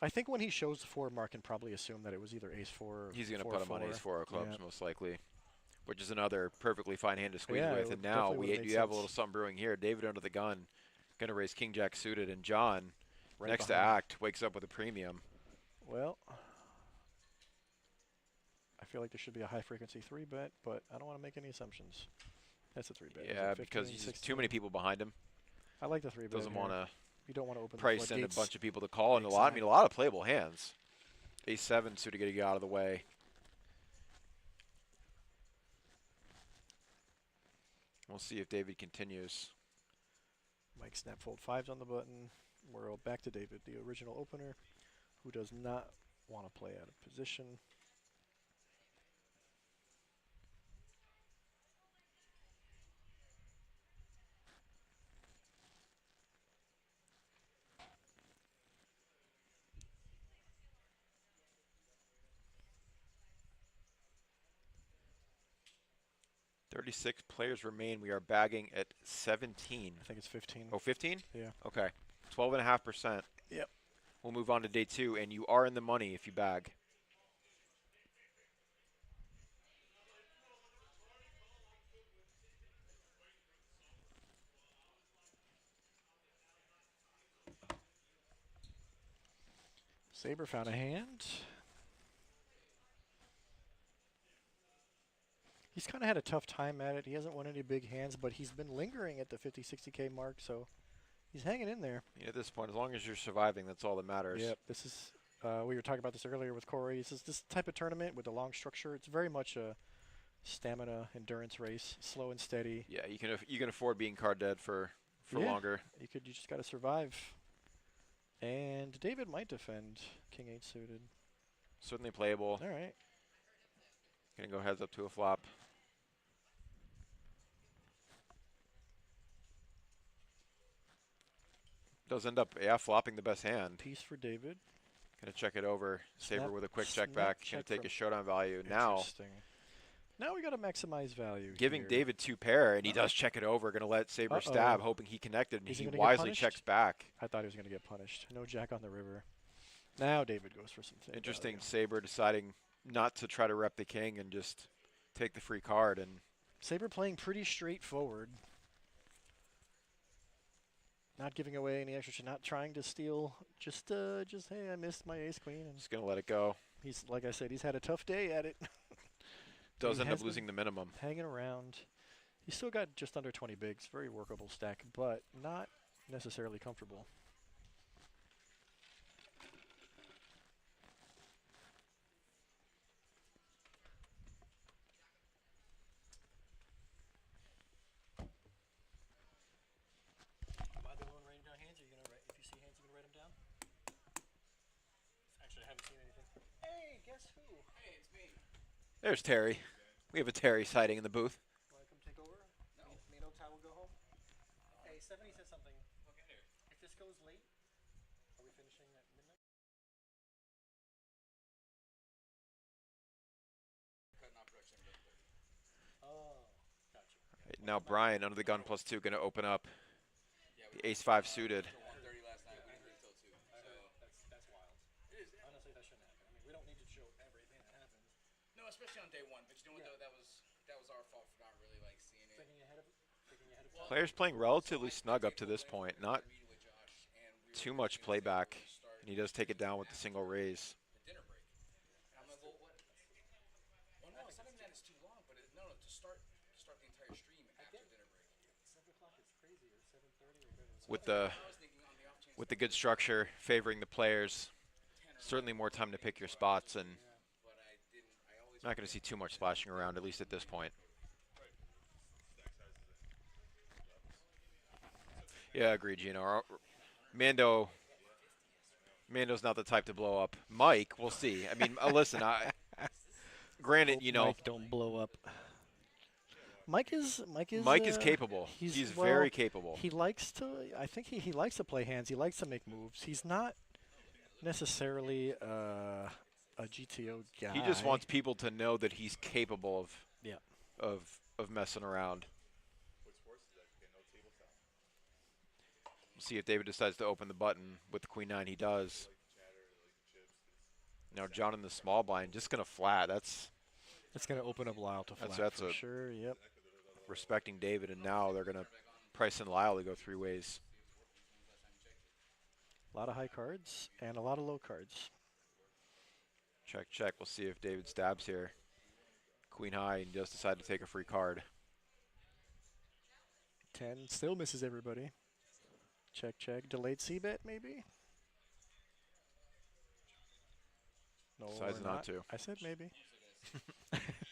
I think when he shows the 4, Mark can probably assume that it was either ace-4 or he's going to put him on ace-4 of clubs, yeah. most likely, which is another perfectly fine hand to squeeze with. And now you have a little something brewing here. David under the gun, going to raise king-jack suited, and John, next to act, wakes up with a premium. Well, I feel like there should be a high-frequency 3-bet, but I don't want to make any assumptions. That's a 3-bet. Yeah, because there's too many people behind him. I like the 3-bet. Doesn't want to. You don't want to open price the send a floodgates. bunch of people to call, and a lot of playable hands. Ace-7 suited to get out of the way. We'll see if David continues. Mike snap fold 5s on the button. We're back to David, the original opener, who does not want to play out of position. .36 players remain. We are bagging at 17. I think it's 15. Oh, 15? Yeah. Okay. 12.5%. Yep. We'll move on to day 2, and you are in the money if you bag. Saber found a hand. He's kind of had a tough time at it. He hasn't won any big hands, but he's been lingering at the 50, 60K mark, so he's hanging in there. Yeah, at this point, as long as you're surviving, that's all that matters. Yep. This is, we were talking about this earlier with Corey. This type of tournament with the long structure, it's very much a stamina, endurance race, slow and steady. Yeah, you can afford being card dead for longer. You just got to survive. And David might defend King 8 suited. Certainly playable. All right. Gonna go heads up to a flop. Does end up, flopping the best hand. Piece for David. Gonna check it over. Saber with a quick check snap back. check Gonna take from- a showdown value. Now, Now we got to maximize value. giving here. David 2 pair, and he does check it over. Gonna let Saber stab, hoping he connected, and Is he he gonna get wisely punished? checks back. I thought he was going to get punished. No jack on the river. Now David goes for some Interesting, value. Saber deciding not to try to rep the king and just take the free card. And Saber playing pretty straightforward. Not giving away any extra, not trying to steal. Just hey, I missed my ace queen. And just gonna let it go. he's, like I said, he's had a tough day at it. Does He end up has losing the minimum. hanging around. He's still got just under 20 bigs. Very workable stack, but not necessarily comfortable. Am I the one writing down hands? Are you gonna write? If you see hands, you gonna write them down? Actually, I haven't seen anything. Hey, guess who? Hey, it's me. There's Terry. We have a Terry sighting in the booth. Want to come take over? No. Me and Otai will go home. Hey, Stephanie said something. Okay, here. If this goes late, are we finishing at midnight? Cutting off production. Oh, gotcha. Right, now Brian under the gun +2 gonna open up Yeah, the ace-5 suited. till 1:30 last night. We didn't till 2. So That's wild. it is. Honestly, that shouldn't happen. I mean, we don't need to show everything that happens. No, especially on day 1. But you know what though? That was our fault for not really like seeing it. Thinking ahead of Players playing relatively snug up to this point. Not Meeting with Josh, and we were too much playback. And he does take it down with the single raise. the dinner break. And I'm like, well, what? Well, no, it's not even that. It's start the entire stream after dinner break. 7 o'clock is crazy, or 7:30 or whatever. With the good structure favoring the players, certainly more time to pick your spots, and not going to see too much splashing around, at least at this point. Yeah, agreed, Gino. Mando's not the type to blow up. Mike, we'll see. I mean, listen, granted, you know, Mike don't blow up. Mike is capable. He's very capable. He likes to. I think he likes to play hands. He likes to make moves. He's not necessarily a GTO guy. He just wants people to know that he's capable of yeah of messing around. We'll see if David decides to open the button with the Queen 9. He does. Now John in the small blind, just gonna flat. That's gonna open up Lyle to flat that's for sure. Yep. Respecting David, and now they're gonna price in Lyle to go 3 ways. A lot of high cards and a lot of low cards. Check, check. We'll see if David stabs here. Queen high, and does decide to take a free card. 10 still misses everybody. Check, check. Delayed c-bet maybe. No, Decides not to. I said maybe.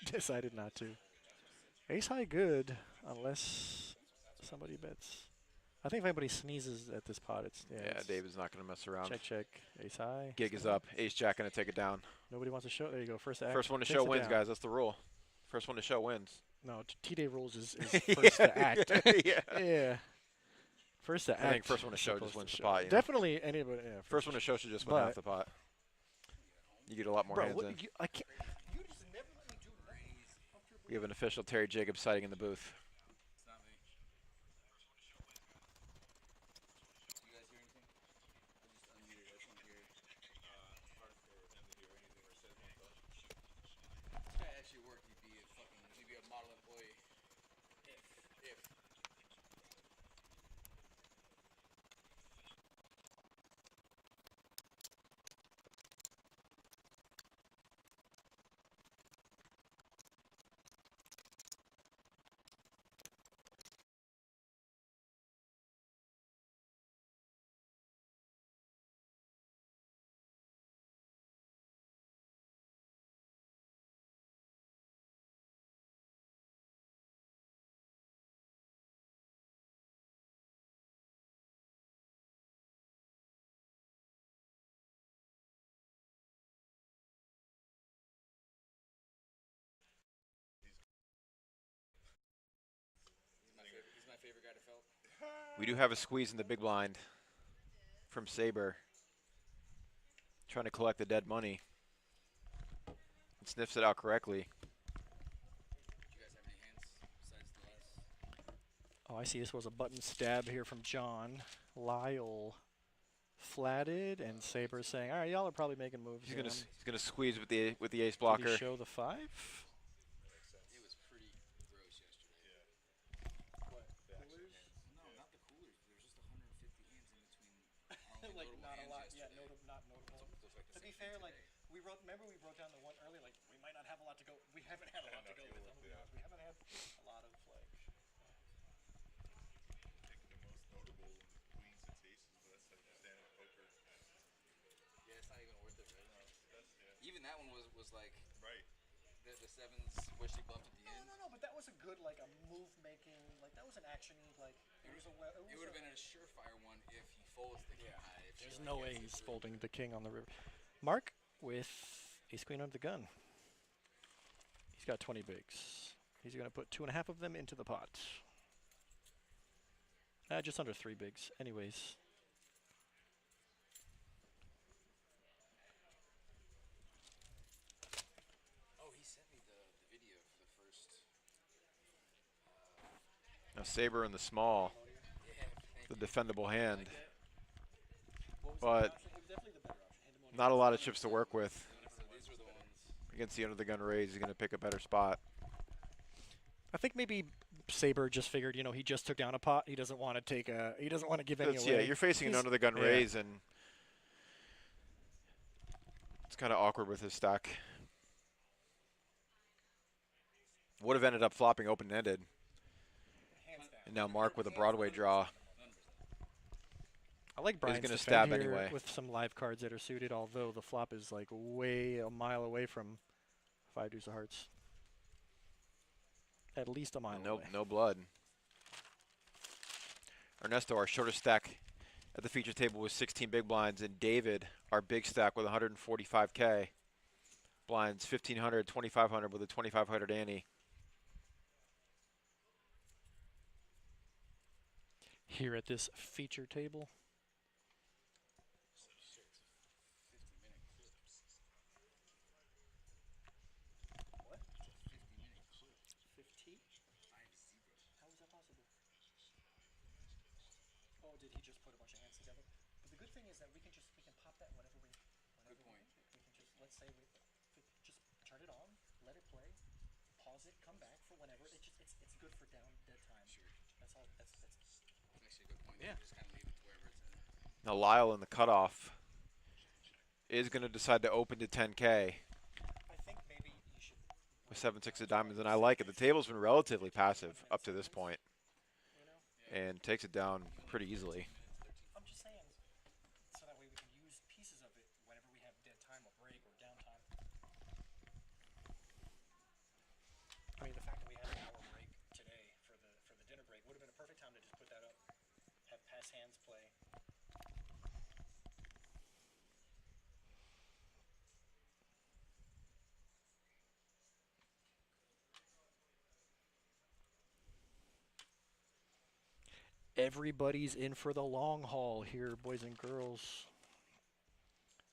Decided not to. Ace high good, unless somebody bets. I think if anybody sneezes at this pot, it's Yeah, David's not going to mess around. check, check. Ace high. Gig is up. Ace jack going to take it down. Nobody wants to show. There you go. First act. First one to takes show it wins, down. guys. That's the rule. First one to show wins. No, T-Day rules is first to act. Yeah. Yeah. First to act. I think first one to show supposed just wins to the show. pot. You know? Definitely anybody. Yeah, First one to show should just win half the pot. You get a lot more hands in. I can't. We have an official Terry Jacobs sighting in the booth. It's not me. You guys hear anything? I just unmuted. I just want to hear it. This guy actually worked. He'd be a model employee. If. He's my favorite guy to felt. We do have a squeeze in the big blind from Saber. Trying to collect the dead money. And sniffs it out correctly. Do you guys have any hands besides the last? Oh, I see. This was a button stab here from John. Lyle flatted, and Saber saying, "All right, y'all are probably making moves." He's here. gonna squeeze with the ace Did blocker. he show the 5? It was pretty gross yesterday. What? Coolers? No, not the coolers. There was just 150 hands in between. Like notable not a hands lot, yesterday. not notable. Looks like To the be same fair, thing like today. we wrote down the one earlier. Like we might not have a lot to go. We haven't had a lot to go with. Who knows? We haven't had a lot of like. Yeah, it's not even worth it, right? Even that one was like the sevens where she bluffed at the end. No. But that was a good like a move making. Like that was an action. Like It would have been a surefire one if he folds the king high. If she, There's like, no way gets it he's through. folding the king on the river. Mark with ace queen under the gun. He's got 20 bigs. He's going to put 2.5 of them into the pot. Just under 3 bigs. Anyways. Oh, he sent me the video for the first. Now Saber in the small, Yeah, the defendable hand, What was but the option? It was definitely the better option. Hand him on not a lot of chips to work with. so these were the ones. Against the under the gun raise, he's going to pick a better spot. I think maybe Saber just figured, he just took down a pot. He doesn't want to take a. He doesn't want to give any That's, away. yeah, you're facing an He's- under the gun yeah. raise, and it's kind of awkward with his stack. Would have ended up flopping open-ended. And now Mark with a Broadway draw. I like Brian's gonna defend stab here anyway. with some live cards that are suited, although the flop is like way a mile away from 5 deuce of hearts. At least a mile away. No blood. Ernesto, our shortest stack at the feature table was 16 big blinds, and David, our big stack with 145K blinds, 1,500, 2,500 with a 2,500 ante. Here at this feature table. Did he just put a bunch of hands together? But the good thing is that we can pop that whenever we Good point. we can just, let's say we just turn it on, let it play, pause it, come back for whenever. It's good for dead time. Sure. That's all. That's Actually a good point. Yeah. Just kind of leave it to wherever it's at. Now Lyle in the cutoff is going to decide to open to 10K I think maybe you should. with 7-6 of diamonds, and I like it. The table's been relatively passive up to this point, and takes it down pretty easily. I'm just saying, so that way we can use pieces of it whenever we have dead time or break or downtime. I mean, the fact that we had an hour break today for the dinner break would have been a perfect time to just put that up, have pass hands play. Everybody's in for the long haul here, boys and girls.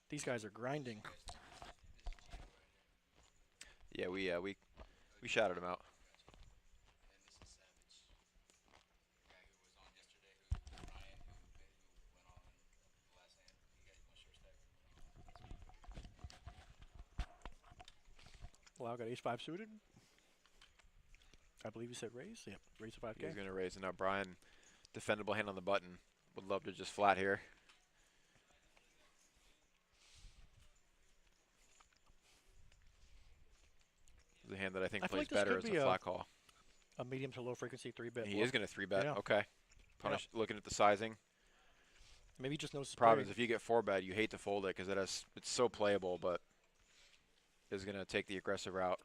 These guys are grinding. Yeah, we shouted him out. And this is Savage. The guy who was on yesterday, Ryan, who went on the last hand. You got one short stack. Lau got ace-5 suited. I believe he said raise. Yep, raise to 5K. He's going to raise, and now Brian, defendable hand on the button, would love to just flat here. The hand that I think I feel plays like this better could is be a a flat call. A medium to low frequency 3-bet. He is going to 3-bet. Yeah. Okay. Punish. Looking at the sizing. Maybe he just knows his Problem play. is, if you get 4-bet, you hate to fold it because it's so playable, but is going to take the aggressive route.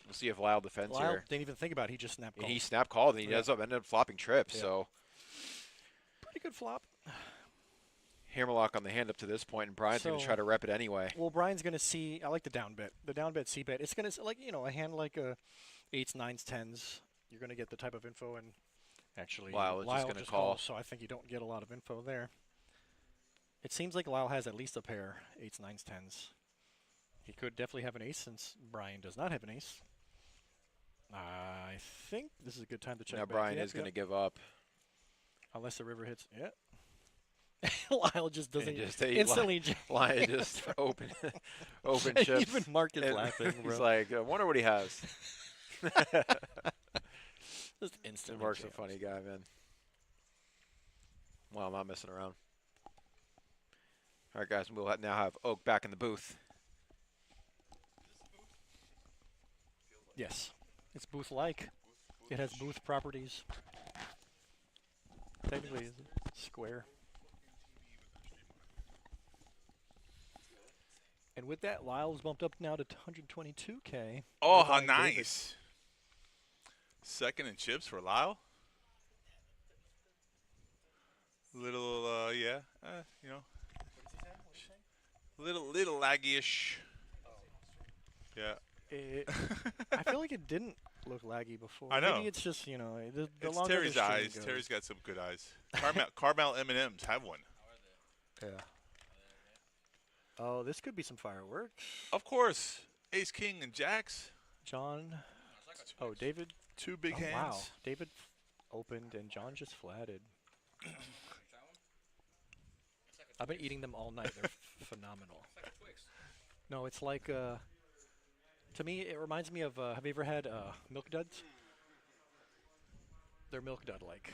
We'll see if Lyle defends Lyle here. didn't even think about it. He just snap And called. he snap called, and he Yeah. ended up flopping trips. Yeah. So Pretty good flop. hammerlock on the hand up to this point, and Brian's going to So- try to rep it anyway. Well, Brian's going to see. I like the down bet. The down bet, C bet. It's going to, like, a hand like a 8s, 9s, 10s. You're going to get the type of info, and actually, Lyle is just gonna call. calls, so I think you don't get a lot of info there. It seems like Lyle has at least a pair, 8s, 9s, 10s. He could definitely have an ace since Brian does not have an ace. I think this is a good time to check. Now back. Brian Yep, is going to yep. give up. Unless the river hits. Yeah. Lyle just doesn't just instantly. Lion just open And chips. even Mark is and laughing, bro. He's like, I wonder what he has. Just instantly. Mark's a jams. funny guy, man. Well, I'm not messing around. All right, guys, we'll now have Oak back in the booth. Yes. It's booth-like. It has booth properties. Technically, it's square. And with that, Lyle's bumped up now to 122K. Oh, how David. nice. Second in chips for Lyle. Little, yeah, you know, little laggy-ish. Yeah. I feel like it didn't look laggy before. I know. Maybe it's just, the It's longer Terry's the stream eyes. goes. Terry's got some good eyes. Caramel M&Ms. Have one. Yeah. Oh, this could be some fireworks. Of course. Ace, King, and Jacks. John. Oh, David. Two big Oh, hands. wow. David opened and John just flatted. I've been eating them all night. They're phenomenal. No, it's like, to me, it reminds me of, have you ever had Milk Duds? They're Milk Dud-like.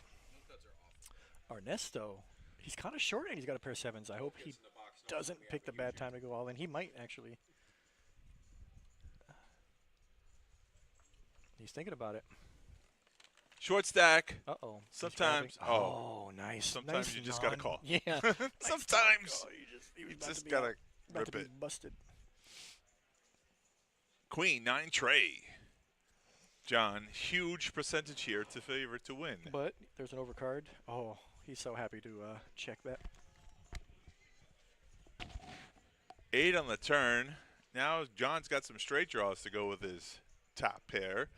Ernesto, he's kind of short and he's got a pair of 7s. I hope he doesn't pick the bad time to go all in. He might, actually. He's thinking about it. Short stack. Uh-oh. He's Sometimes. grabbing. Oh. Oh, nice. Sometimes Nice you just gotta non- call. Yeah. Sometimes He was you about just to be gotta about rip to be it. busted. Queen 9 tray. John, huge percentage here to favor to win. But there's an overcard. Oh, he's so happy to check that. 8 on the turn. Now John's got some straight draws to go with his top pair.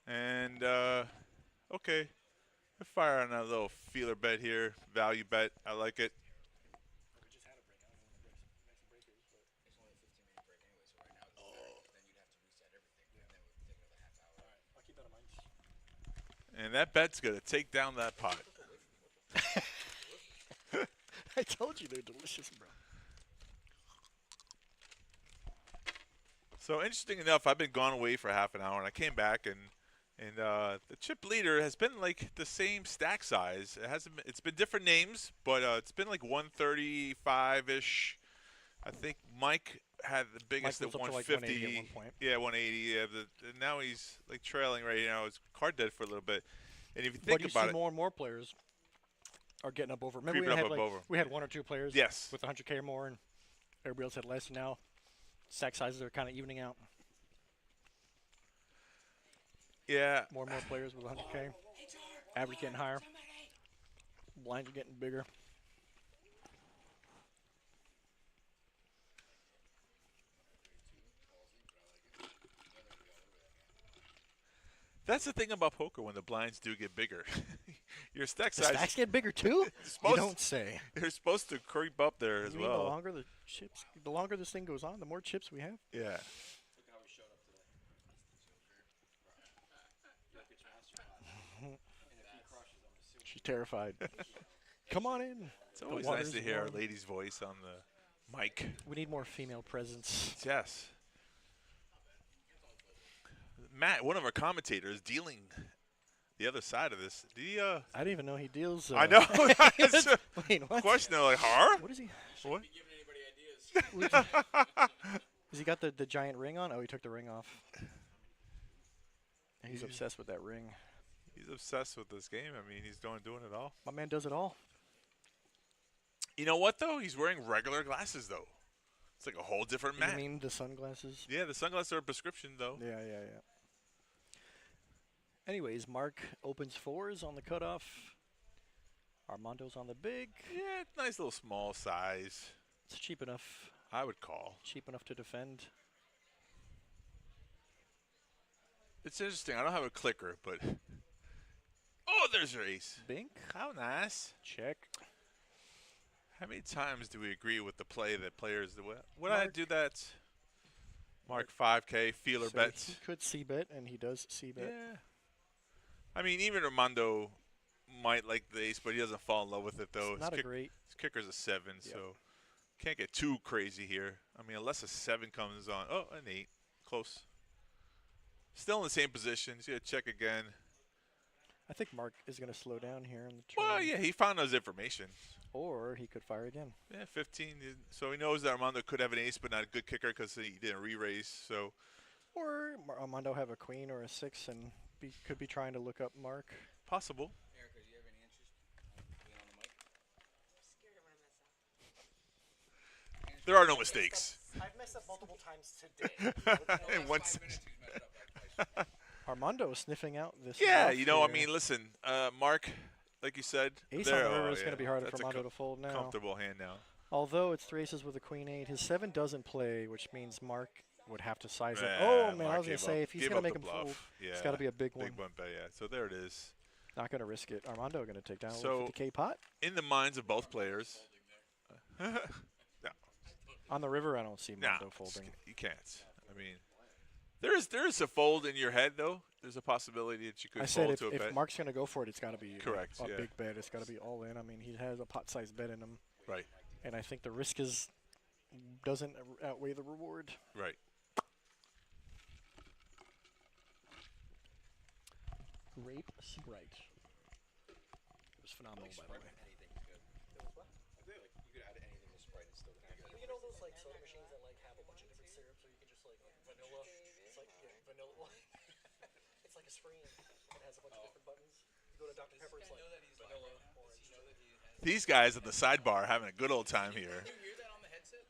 And, okay. I'll fire on a little feeler bet here. Value bet. I like it. And that bet's going to take down that pot. I told you they're delicious, bro. So interesting enough, I've been gone away for half an hour, and I came back, and the chip leader has been like the same stack size. It hasn't. It's been different names, but it's been like 135-ish. I think Mike had the biggest Mike at was up to, like, 150. 180 at one point. Yeah, 180. Yeah, and now he's like trailing right now. He's card dead for a little bit. And if you think But you about see it, more and more players are getting up over. Remember Creeping we up had like over. we had 1 or 2 players Yes. with 100K or more, and everybody else had less. And now stack sizes are kind of evening out. yeah, More and more players with 100K. Average getting higher. Blinds are getting bigger. that's the thing about poker when the blinds do get bigger. Your stack The size. stacks get bigger too. You supposed- don't say. They're supposed to creep up there as You mean well. the longer the chips, the longer this thing goes on, the more chips we have. Yeah. She's terrified. Come on in. It's always water's nice to hear our warm. lady's voice on the mic. We need more female presence. Yes. Matt, one of our commentators, dealing the other side of this. Did he, I didn't even know he deals. I know. That's a Wait, what? question. They're like, huh? What is he? What? Has he got the giant ring on? Oh, he took the ring off. He's obsessed with that ring. He's obsessed with this game. I mean, he's doing it all. My man does it all. You know what, though? He's wearing regular glasses, though. It's like a whole different You Matt. mean the sunglasses? Yeah, the sunglasses are a prescription, though. Yeah. Anyways, Mark opens 4s on the cutoff. Armando's on the big. Yeah, nice little small size. It's cheap enough. I would call. Cheap enough to defend. It's interesting. I don't have a clicker, but... Oh, there's your ace. Bink. How nice. Check. How many times do we agree with the play that players do? Would I Mark. do that? Mark 5K, feeler So bets. He could c-bet, and he does c-bet. Yeah. I mean, even Armando might like the ace, but he doesn't fall in love with it, though. It's not a great. His kicker's a 7, Yep. so can't get too crazy here. I mean, unless a 7 comes on. Oh, an 8. Close. Still in the same position. He's going to check again. I think Mark is going to slow down here in the turn. Well, yeah, he found his information. Or he could fire again. Yeah, 15. So he knows that Armando could have an ace, but not a good kicker because he didn't re-raise. So Or Armando have a queen or a 6 and could be trying to look up Mark. possible. Erica, do you have any interest being on the mic? There are no mistakes. I've messed up multiple times today. In one 5 minutes, he's messed up. Armando is sniffing out this. Yeah, bluff you know, I here. mean, listen, Mark, like you said, Ace there, on the river oh, is going yeah, to be harder that's for a Armando to fold now. comfortable hand now. Although it's 3 aces with a queen 8, his 7 doesn't play, which means Mark would have to size up. Yeah, Oh man, Mark I was going gave to say up- if he's gave going to up make the him fold, bluff. Yeah, it's got to be a big one. big one bet. Yeah, so there it is. Not going to risk it. Armando going to take down a So- 50K pot. In the minds of both players. No, On the river, I don't see no, Armando folding. you can't. I mean, there is a fold in your head though. There's a possibility that you could I said fold if, to a if bet. Mark's going to go for it, it's got to be Correct, a yeah. big bet. It's got to be all in. I mean, he has a pot-sized bet in him, Right, and I think the risk doesn't outweigh the reward. right. Grape Sprite. It was phenomenal, by the way. Anything's good. You could add anything to Sprite and still gonna be good. You know those like soda machines that like have a bunch of different syrups, or you can just like vanilla. It's like vanilla. a screen and has a bunch of different buttons. You go to Dr. Pepper, it's like vanilla, orange. These guys at the sidebar having a good old time here. You hear that on the headset?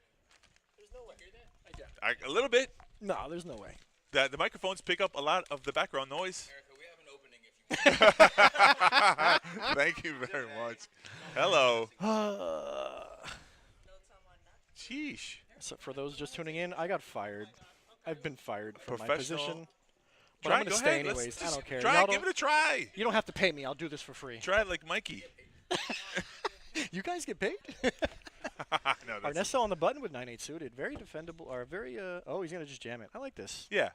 There's no way. You hear that? A little bit. No, there's no way. The microphones pick up a lot of the background noise. Erica, we have an opening if you want. Thank you very much. Hello. Sheesh. So for those just tuning in, I got fired. I've been fired from my Professional. position. But Try I'm it. going Go to stay ahead. anyways. Let's I just don't care. try Y'all it. Give don't- it a try. You don't have to pay me. I'll do this for free. Try it like Mikey. You guys get paid? No, that's Ernesto on the button with 9-8 suited. Very defendable. Or very, oh, he's going to just jam it. I like this. yeah.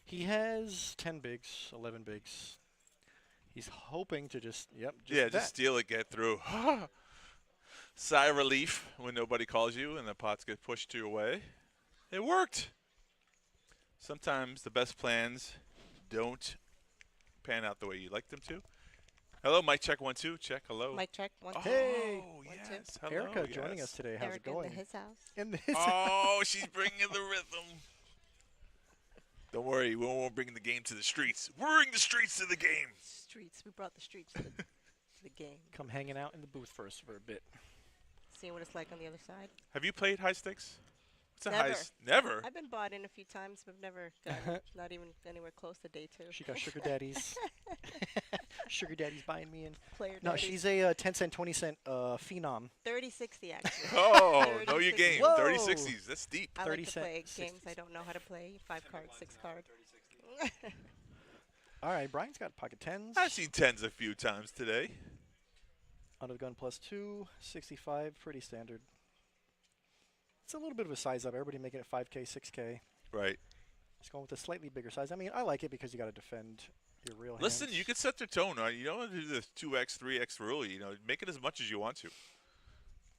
He has 10 bigs, 11 bigs. He's hoping to just, Just steal it, get through. Sigh of relief when nobody calls you and the pots get pushed your way. It worked. Sometimes the best plans don't pan out the way you like them to. Hello, mic check 1 2. Check. Hello. Mic check. 1 2. Hey. Oh, 1 2. yes. Hello, Erica yes. joining us today. How's Eric it going? in his house. In his Oh, she's bringing the rhythm. Don't worry, we won't bring the game to the streets. We're bringing the streets to the game. Streets. We brought the streets to the game. Come hanging out in the booth first for a bit. Seeing what it's like on the other side. Have you played high stakes? What's a Never. high? Never. I've been bought in a few times, but never gotten, not even anywhere close to day 2. She got sugar daddies. Sugar daddies buying me in. Player No, daddies. she's a 10 cent, 20 cent phenom. 30-60 actually. Oh, 30, know your 60. game. Whoa. 30-60s. That's deep. I 30 like to cent, play 60. games I don't know how to play. 5 card, 6 card. All right, Brian's got pocket tens. I've seen tens a few times today. Under the gun +2, 65, pretty standard. It's a little bit of a size up. Everybody making it 5K, 6K. Right. Just going with a slightly bigger size. I mean, I like it because you got to defend your real Listen, hands. you can set the tone. You don't have to do the 2x, 3x rule. Make it as much as you want to.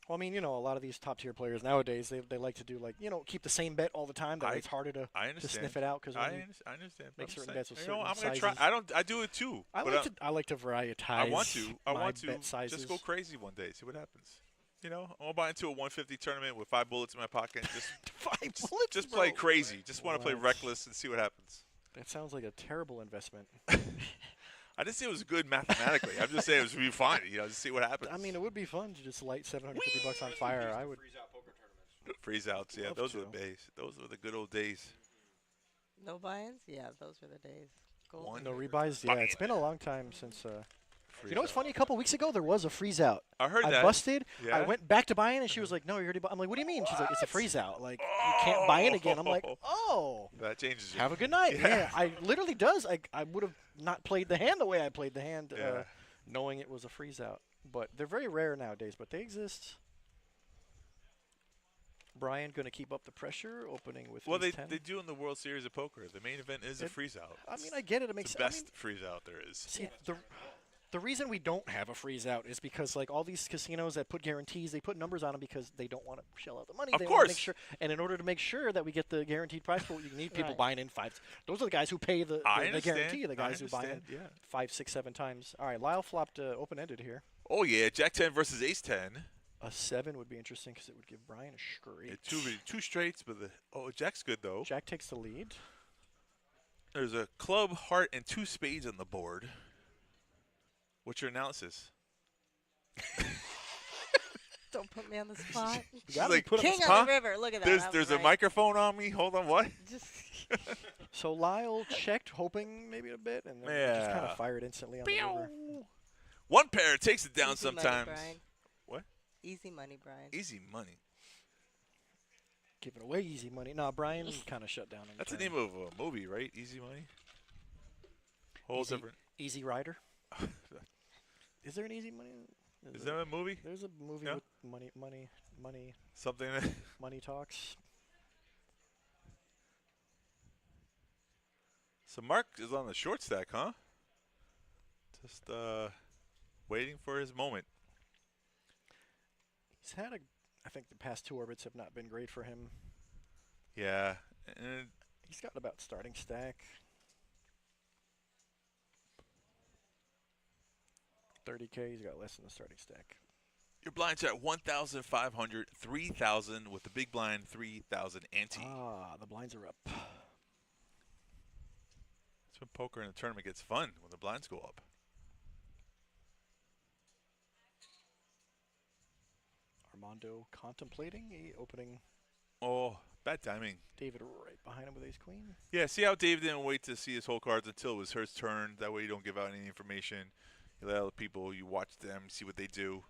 Well, I mean, a lot of these top tier players nowadays, they like to do keep the same bet all the time. That way it's harder to I understand. sniff it out because I understand. make I'm certain saying, bets with I'm certain gonna try. sizes. I do it too. I but like to varietize. I want to. I my want to bet sizes. just go crazy one day. See what happens. I'll buy into a 150 tournament with 5 bullets in my pocket. And just 5 bullets, just bro. play crazy. Just want to play What? reckless and see what happens. That sounds like a terrible investment. I didn't say it was good mathematically. I'm just saying it was really fun. Just see what happens. I mean, it would be fun to just light $750 on fire. I would. Freeze out poker tournaments. freeze outs. Yeah, Love those were to. the days. Those were the good old days. No buy-ins? Yeah, those were the days. Golden. One. No rebuys. Yeah, it's been a long time since. Freeze You know what's out. funny? A couple weeks ago, there was a freeze out. I heard I that. busted. I Yeah? went back to buy in, and she was like, "No, you already bought." I'm like, "What do you mean?" She's like, "It's a freeze out. Like you can't buy in again." I'm like, "Oh, That changes it. have a good night." Yeah. Yeah, I literally does. I would have not played the hand the way I played the hand, Yeah. knowing it was a freeze out. But they're very rare nowadays, but they exist. Brian going to keep up the pressure, opening with Well, ace they 10. do in the World Series of Poker. The main event is a It- freeze out. I mean, I get it. It makes It's the sense. best freeze out there is. See, the reason we don't have a freeze out is because all these casinos that put guarantees, they put numbers on them because they don't want to shell out the money. Of They wanna course. make sure, and in order to make sure that we get the guaranteed price pool, you need people Right. buying in 5. Those are the guys who pay the I guarantee. The understand. guys who buy in understand, yeah. 5, 6, 7 times. All right, Lyle flopped open-ended here. Oh yeah, Jack 10 versus Ace 10. A 7 would be interesting because it would give Brian a straight. Two straights, but Jack's good though. Jack takes the lead. There's a club, heart, and 2 spades on the board. What's your analysis? Don't put me on the spot. She's gotta be like, put on the King huh? on the river. Look at that. I was There's a right. microphone on me. Hold on, what? Just So Lyle checked, hoping maybe a bit, and then just kind Yeah. of fired instantly on the river. One pair takes it down easy sometimes. Money, Brian. What? Easy money, Brian. Easy money. Giving away easy money. No, Brian kind of shut down. on That's the turn. name of a movie, right? Easy money. Whole Easy, different. Easy Rider. Is there an Easy Money? Is there a movie? There's a movie Yeah. with Something. money talks. So Mark is on the short stack, huh? Just waiting for his moment. He's had I think the past 2 orbits have not been great for him. Yeah. And He's got about starting stack. 30K, he's got less than the starting stack. your blinds are at 1,500, 3,000 with the big blind, 3,000 ante. Ah, the blinds are up. That's when poker in a tournament gets fun, when the blinds go up. Armando contemplating a opening. Oh, bad timing. David right behind him with ace queen. Yeah, see how Dave didn't wait to see his whole cards until it was his turn. That way you don't give out any information. You let other people, you watch them, see what they do.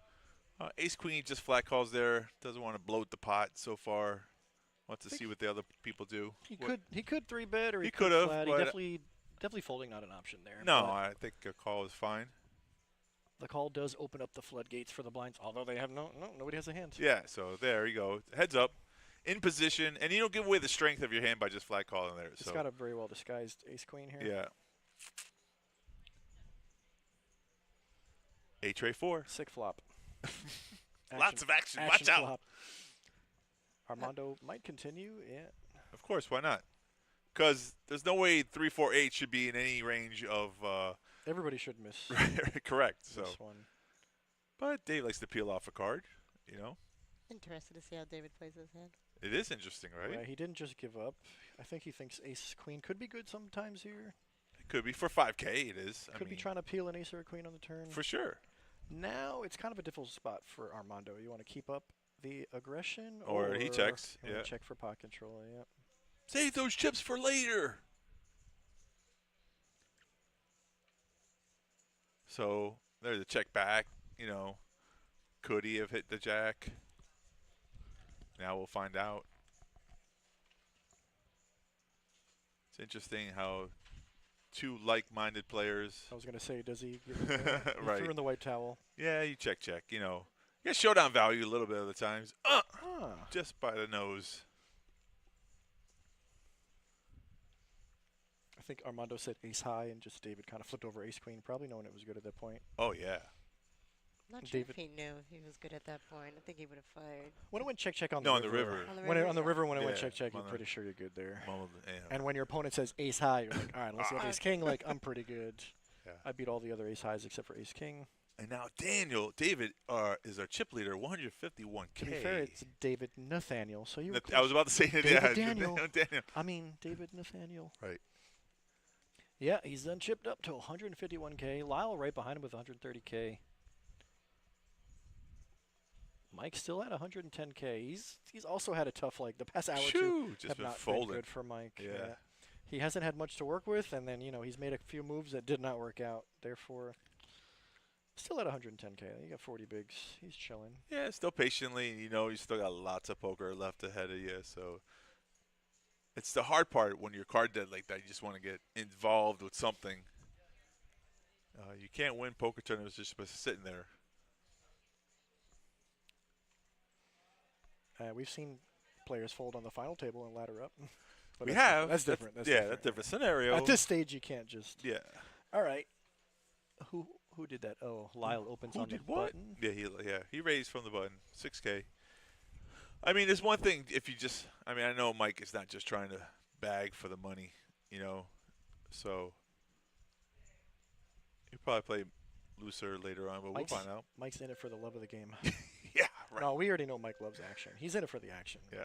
Ace queen just flat calls there. Doesn't want to bloat the pot so far. Wants to see what the other people do. He could 3-bet or He he could could have, flat. He but- definitely folding not an option there. No, but I think a call is fine. the call does open up the floodgates for the blinds, although they have nobody has a hand. Yeah, so there you go. Heads up, in position, and you don't give away the strength of your hand by just flat calling there. It's So got a very well disguised ace queen here. yeah. Eight tray 4. Sick flop. Lots of action. Watch out. Flop. Armando might continue. Yeah. Of course, why not? Because there's no way 3, 4, 8 should be in any range of. Everybody should miss Correct. So, this one. but Dave likes to peel off a card. You know, Interested to see how David plays his hand. it is interesting, right? Yeah, he didn't just give up. I think he thinks ace queen could be good sometimes here. It could be for 5K. It is. I Could be mean, trying to peel an ace or a queen on the turn. for sure. Now it's kind of a difficult spot for Armando. You want to keep up the aggression, Or he checks, you wanna yeah. check for pot control. Yeah. Save those chips for later. So there's a check back. You know, could he have hit the jack? Now we'll find out. It's interesting how two like-minded players. I was gonna say, does he? Give it the, he Right. threw in the white towel. Yeah, you check. You know, you get showdown value a little bit of the times. Ah. Just by the nose. I think Armando said ace high, and just David kind of flipped over ace queen, probably knowing it was good at that point. Oh yeah. Not sure David- if he knew he was good at that point. I think he would have fired. When it went check check on No, the on the river. On the When it, river, on the yeah. river when it went Yeah, check check, you're on the- pretty sure you're good there. Well, yeah. And when your opponent says ace high, you're like, all right, unless you have ace king, like I'm pretty good. Yeah. I beat all the other ace highs except for ace king. And now David is our chip leader, 151K. To be fair, it's David Nathaniel. So you. were I was close. about to say David yeah, Daniel. Daniel. I mean, David Nathaniel. Right. Yeah, he's then chipped up to 151K. Lyle right behind him with 130K. Mike's still at 110K. He's also had a tough, like, the past hour or two Shoo, just have been not folding. been good for Mike. Yeah. He hasn't had much to work with, and then, he's made a few moves that did not work out. Therefore, still at 110K. You got 40 bigs. He's chilling. Yeah, still patiently. You still got lots of poker left ahead of you. So it's the hard part when you're card dead like that. You just want to get involved with something. You can't win poker tournaments just by sitting there. We've seen players fold on the final table and ladder up. But We that's have. That's different. That's yeah, different. that's a different scenario. At this stage, you can't just. Yeah. All right. Who did that? Oh, Lyle opens Who on did the what? button. Yeah, he raised from the button, 6K. I mean, there's one thing if you just. I mean, I know Mike is not just trying to bag for the money, so he'll probably play looser later on, but Mike's- we'll find out. Mike's in it for the love of the game. Yeah, right. No, we already know Mike loves action. He's in it for the action. Yeah.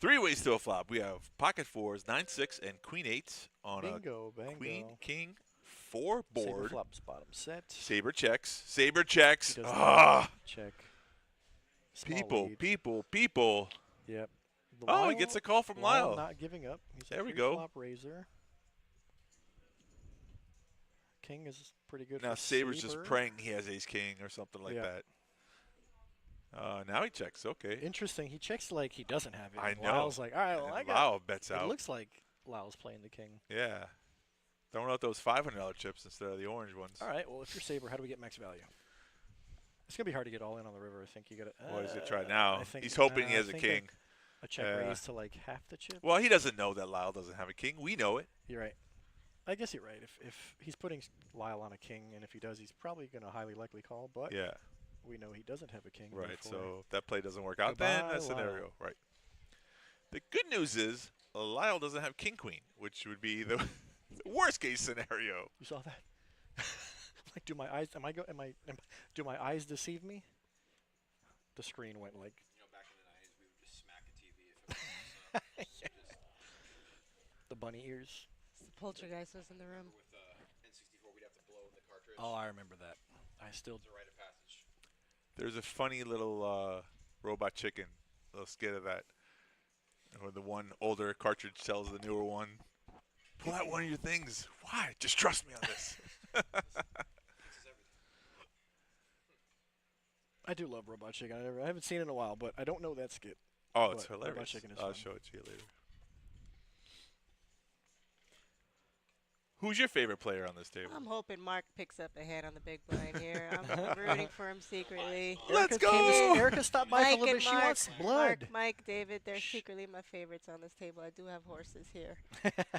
3 ways to a flop. We have pocket fours, 9-6, and queen 8 on Bingo, a bango. queen king 4 Saber board. flops bottom set. Saber checks. Saber checks. He does Ah, check. Small people. lead. Yep. Oh, he gets a call from Lyle. Not giving up. He's There a we three go. Flop raiser. King is pretty good. Now for Saber's just Saber. praying he has ace king or something like Yeah. that. Now he checks. Okay. Interesting. He checks like he doesn't have it. I and know. Lyle's like, all right, well, And I got. Lyle bets It out. looks like Lyle's playing the king. Yeah. Throwing out those $500 chips instead of the orange ones. All right. Well, if you're Saber, how do we get max value? It's gonna be hard to get all in on the river. I think you got to. Well, he's going to try now. I think, He's hoping he I has a think king. A check Yeah. raise to like half the chip. Well, he doesn't know that Lyle doesn't have a king. We know it. You're right. I guess you're right. If he's putting Lyle on a king, and if he does, he's probably going to highly likely call. But Yeah. we know he doesn't have a king. Right. therefore- So if that play doesn't work out, then Goodbye, that scenario. Lyle. Right. The good news is Lyle doesn't have king queen, which would be the, the worst case scenario. you saw that? Like, do my eyes? Do my eyes deceive me? The screen went like. Back in the 90s, we would just smack a TV if it was The bunny ears. The poltergeist was in the room. With N64, we'd have to blow the cartridge. Oh, I remember that. I still. It's a rite of passage. There's a funny little robot chicken, little skit of that, where the one older cartridge tells the newer one, "Pull out one of your things. Why? Just trust me on this." I do love Robot Chicken. I haven't seen it in a while, but I don't know that skit. Oh, it's But Robot hilarious. Chicken is I'll fun. show it to you later. Who's your favorite player on this table? I'm hoping Mark picks up a hand on the big blind here. I'm rooting for him secretly. Let's Erica came go! to, Erica stopped by for a Mike little and bit. She Mark, wants blood. Mike, David, they're secretly my favorites on this table. I do have horses here.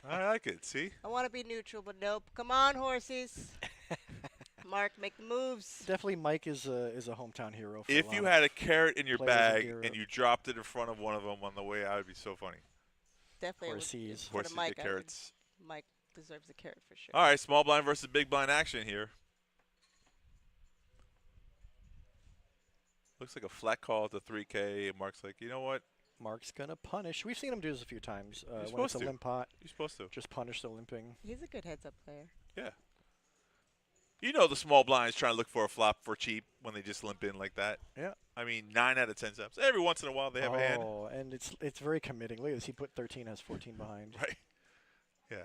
I like it. See? I want to be neutral, but nope. Come on, horses. Mark, make the moves. Definitely, Mike is a hometown hero. For a If lot you of had a carrot in your players in bag Europe. and you dropped it in front of one of them on the way out, it'd be so funny. Definitely. Horses. For the Horses Mike, get carrots. Mike deserves a carrot for sure. All right, small blind versus big blind action here. Looks like a flat call at the 3K. And Mark's like, you know what? Mark's gonna punish. We've seen him do this a few times. You're When it's supposed a to. limp pot, You're supposed to. just punish the limping. He's a good heads-up player. Yeah. You know the small blinds trying to look for a flop for cheap when they just limp in like that. Yeah. I mean, 9 out of 10 times. Every once in a while they have a hand. Oh, and it's very committing. Look at this. He put 13, has 14 behind. Right. Yeah.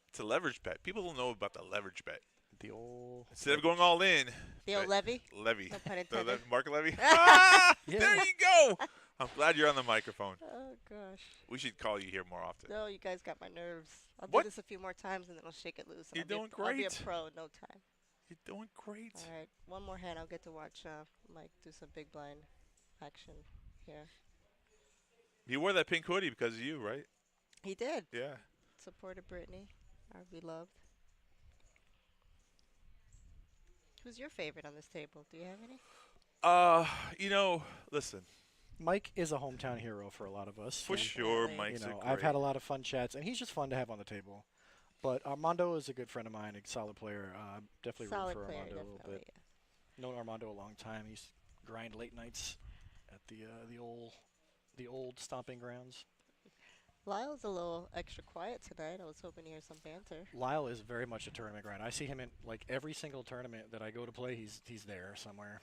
It's a leverage bet. People don't know about the leverage bet. The old. Instead of going all in. The old Levy. Levy. No pun The intended. market levy. Yeah. There you go. I'm glad you're on the microphone. Oh, gosh. We should call you here more often. No, you guys got my nerves. I'll What? do this a few more times and then I'll shake it loose. and You're I'll be doing I'll be a great. pro in no time. You're doing great. All right. One more hand. I'll get to watch Mike do some big blind action here. You wore that pink hoodie because of you, right? He did. Yeah. Supported Brittany, our beloved. Who's your favorite on this table? Do you have any? You know, listen. Mike is a hometown hero for a lot of us. For and, sure, Definitely. Mike's you know, a great. I've had a lot of fun chats, and he's just fun to have on the table. But Armando is a good friend of mine, a solid player. Definitely Solid root for player, Armando a little definitely. bit. Known Armando a long time. He's grind late nights at the old stomping grounds. Lyle's a little extra quiet tonight. I was hoping to hear some banter. Lyle is very much a tournament grind. I see him in like every single tournament that I go to play. He's there somewhere.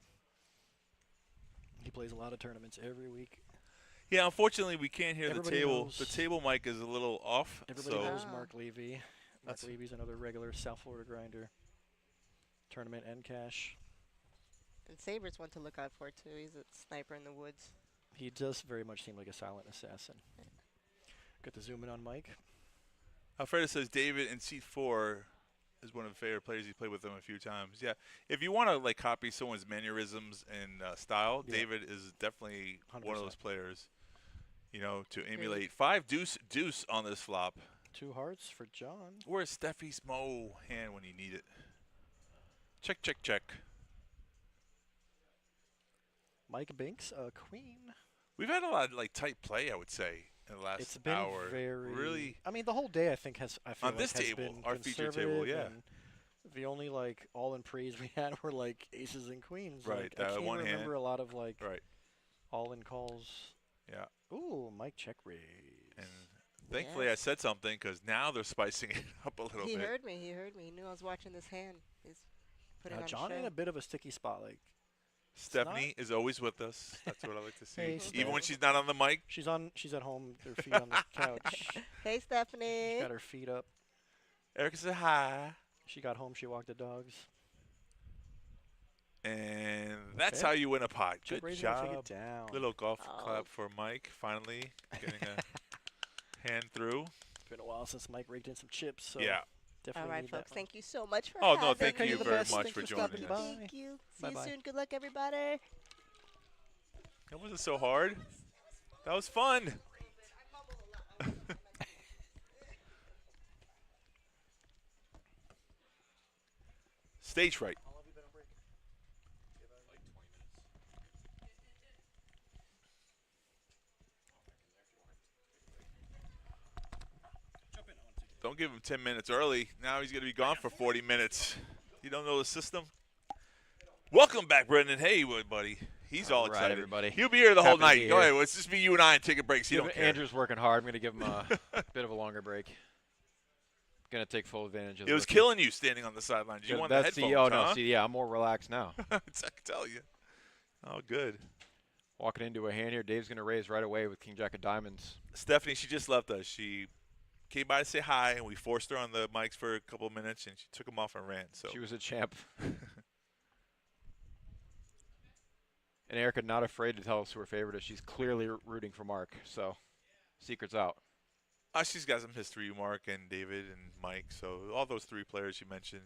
He plays a lot of tournaments every week. Yeah, unfortunately, we can't hear Everybody the table. knows. The table mic is a little off. Everybody so knows Ah. Mark Levy. Mark That's- Levy's another regular South Florida grinder. Tournament and cash. And Saber's one to look out for, too. He's a sniper in the woods. He does very much seem like a silent assassin. Got the zoom in on Mike. Alfredo says David in seat 4 is one of the favorite players. He played with them a few times. Yeah, if you want to like copy someone's mannerisms and style, Yeah. David is definitely one of 100%. those players. You know, to emulate 5 deuce on this flop. 2 hearts for John. Where's Stefymo hand when you need it? Check, check, check. Mike Binks, queen. We've had a lot of like tight play, I would say, in the last It's been hour. very Really, I mean, the whole day I think I feel On like this has table, been our feature table, conservative, yeah. and the only like all in pre's we had were like aces and queens. Right, Like, I that can't one hand. remember a lot of like right? all in calls. Yeah. Ooh, Mike check raise. And thankfully, I Yes. said something because now they're spicing it up a little He bit. heard me. He heard me. He knew I was watching this hand. He's putting Now on John a show. in a bit of a sticky spot. Like Stephanie is always with us. That's what I like to see. Hey, Even when Steph. she's not on the mic. she's at home, her feet on the couch. Hey, Stephanie. She's got her feet up. Erica said hi. She got home. She walked the dogs. And that's Okay. how you win a pot. Check Good raise and take job. it down. Little golf Oh. clap for Mike. Finally getting a hand through. It's been a while since Mike raked in some chips. So Yeah. definitely All right, need folks. that Thank you so much for Oh, having no, thank me. you the very best. much Thanks for for joining stopping us. by. Thank you. See Bye-bye. you soon. Good luck, everybody. That wasn't so hard. That was fun. Stage right. Don't give him 10 minutes early. Now he's going to be gone for 40 minutes. You don't know the system? Welcome back, Brendan. Hey, buddy. He's all All right, excited. everybody. He'll be here the whole Happy to night. be Go here. ahead. Let's just be you and I and take a break so you don't care. Andrew's working hard. I'm going to give him a bit of a longer break. Gonna take full advantage of It was killing you standing on the sidelines. You want the headphones, Oh, huh? no, see, yeah, I'm more relaxed now. I can tell you. Oh, good. Walking into a hand here, Dave's gonna raise right away with King Jack of Diamonds. Stephanie, she just left us. She came by to say hi, and we forced her on the mics for a couple of minutes, and she took them off and ran. So She was a champ. And Erica not afraid to tell us who her favorite is. She's clearly rooting for Mark, so secret's out. she's got some history, Mark and David and Mike. So all those three players you mentioned.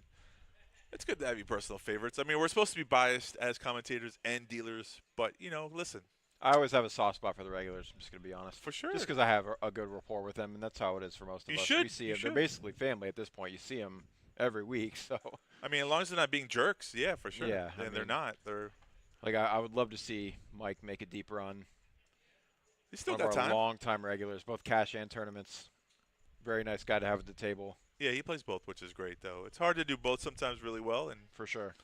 It's good to have your personal favorites. I mean, we're supposed to be biased as commentators and dealers, but, listen. I always have a soft spot for the regulars, I'm just going to be honest. For sure. Just because I have a good rapport with them, and that's how it is for most of us. You We see them. should. They're basically family at this point. You see them every week, so. I mean, as long as they're not being jerks, yeah, for sure. Yeah. And they're not. They're. Like, I would love to see Mike make a deep run. He's still One got of our time. long-time regulars, both cash and tournaments. Very nice guy to have at the table. Yeah, he plays both, which is great, though. It's hard to do both sometimes really well, and For sure.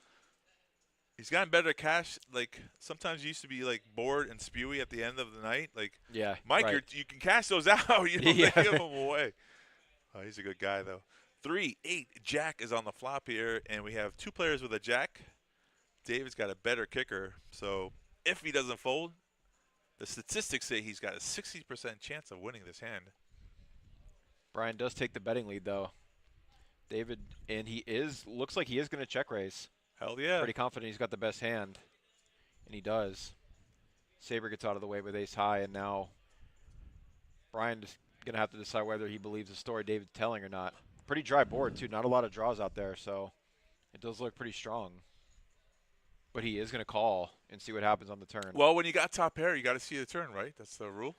he's gotten better at cash. Like, sometimes you used to be, like, bored and spewy at the end of the night. Like, Yeah. Mike, right. you can cash those out. You don't Yeah. give them away. Oh, he's a good guy, though. 3-8. Jack is on the flop here, and we have two players with a jack. David's got a better kicker, so if he doesn't fold, the statistics say he's got a 60% chance of winning this hand. Brian does take the betting lead, though. David, and looks like he is going to check raise. Hell yeah. Pretty confident he's got the best hand, and he does. Saber gets out of the way with ace high, and now Brian is going to have to decide whether he believes the story David's telling or not. Pretty dry board, too. Not a lot of draws out there, so it does look pretty strong. But he is going to call and see what happens on the turn. Well, when you got top pair, you got to see the turn, right? That's the rule.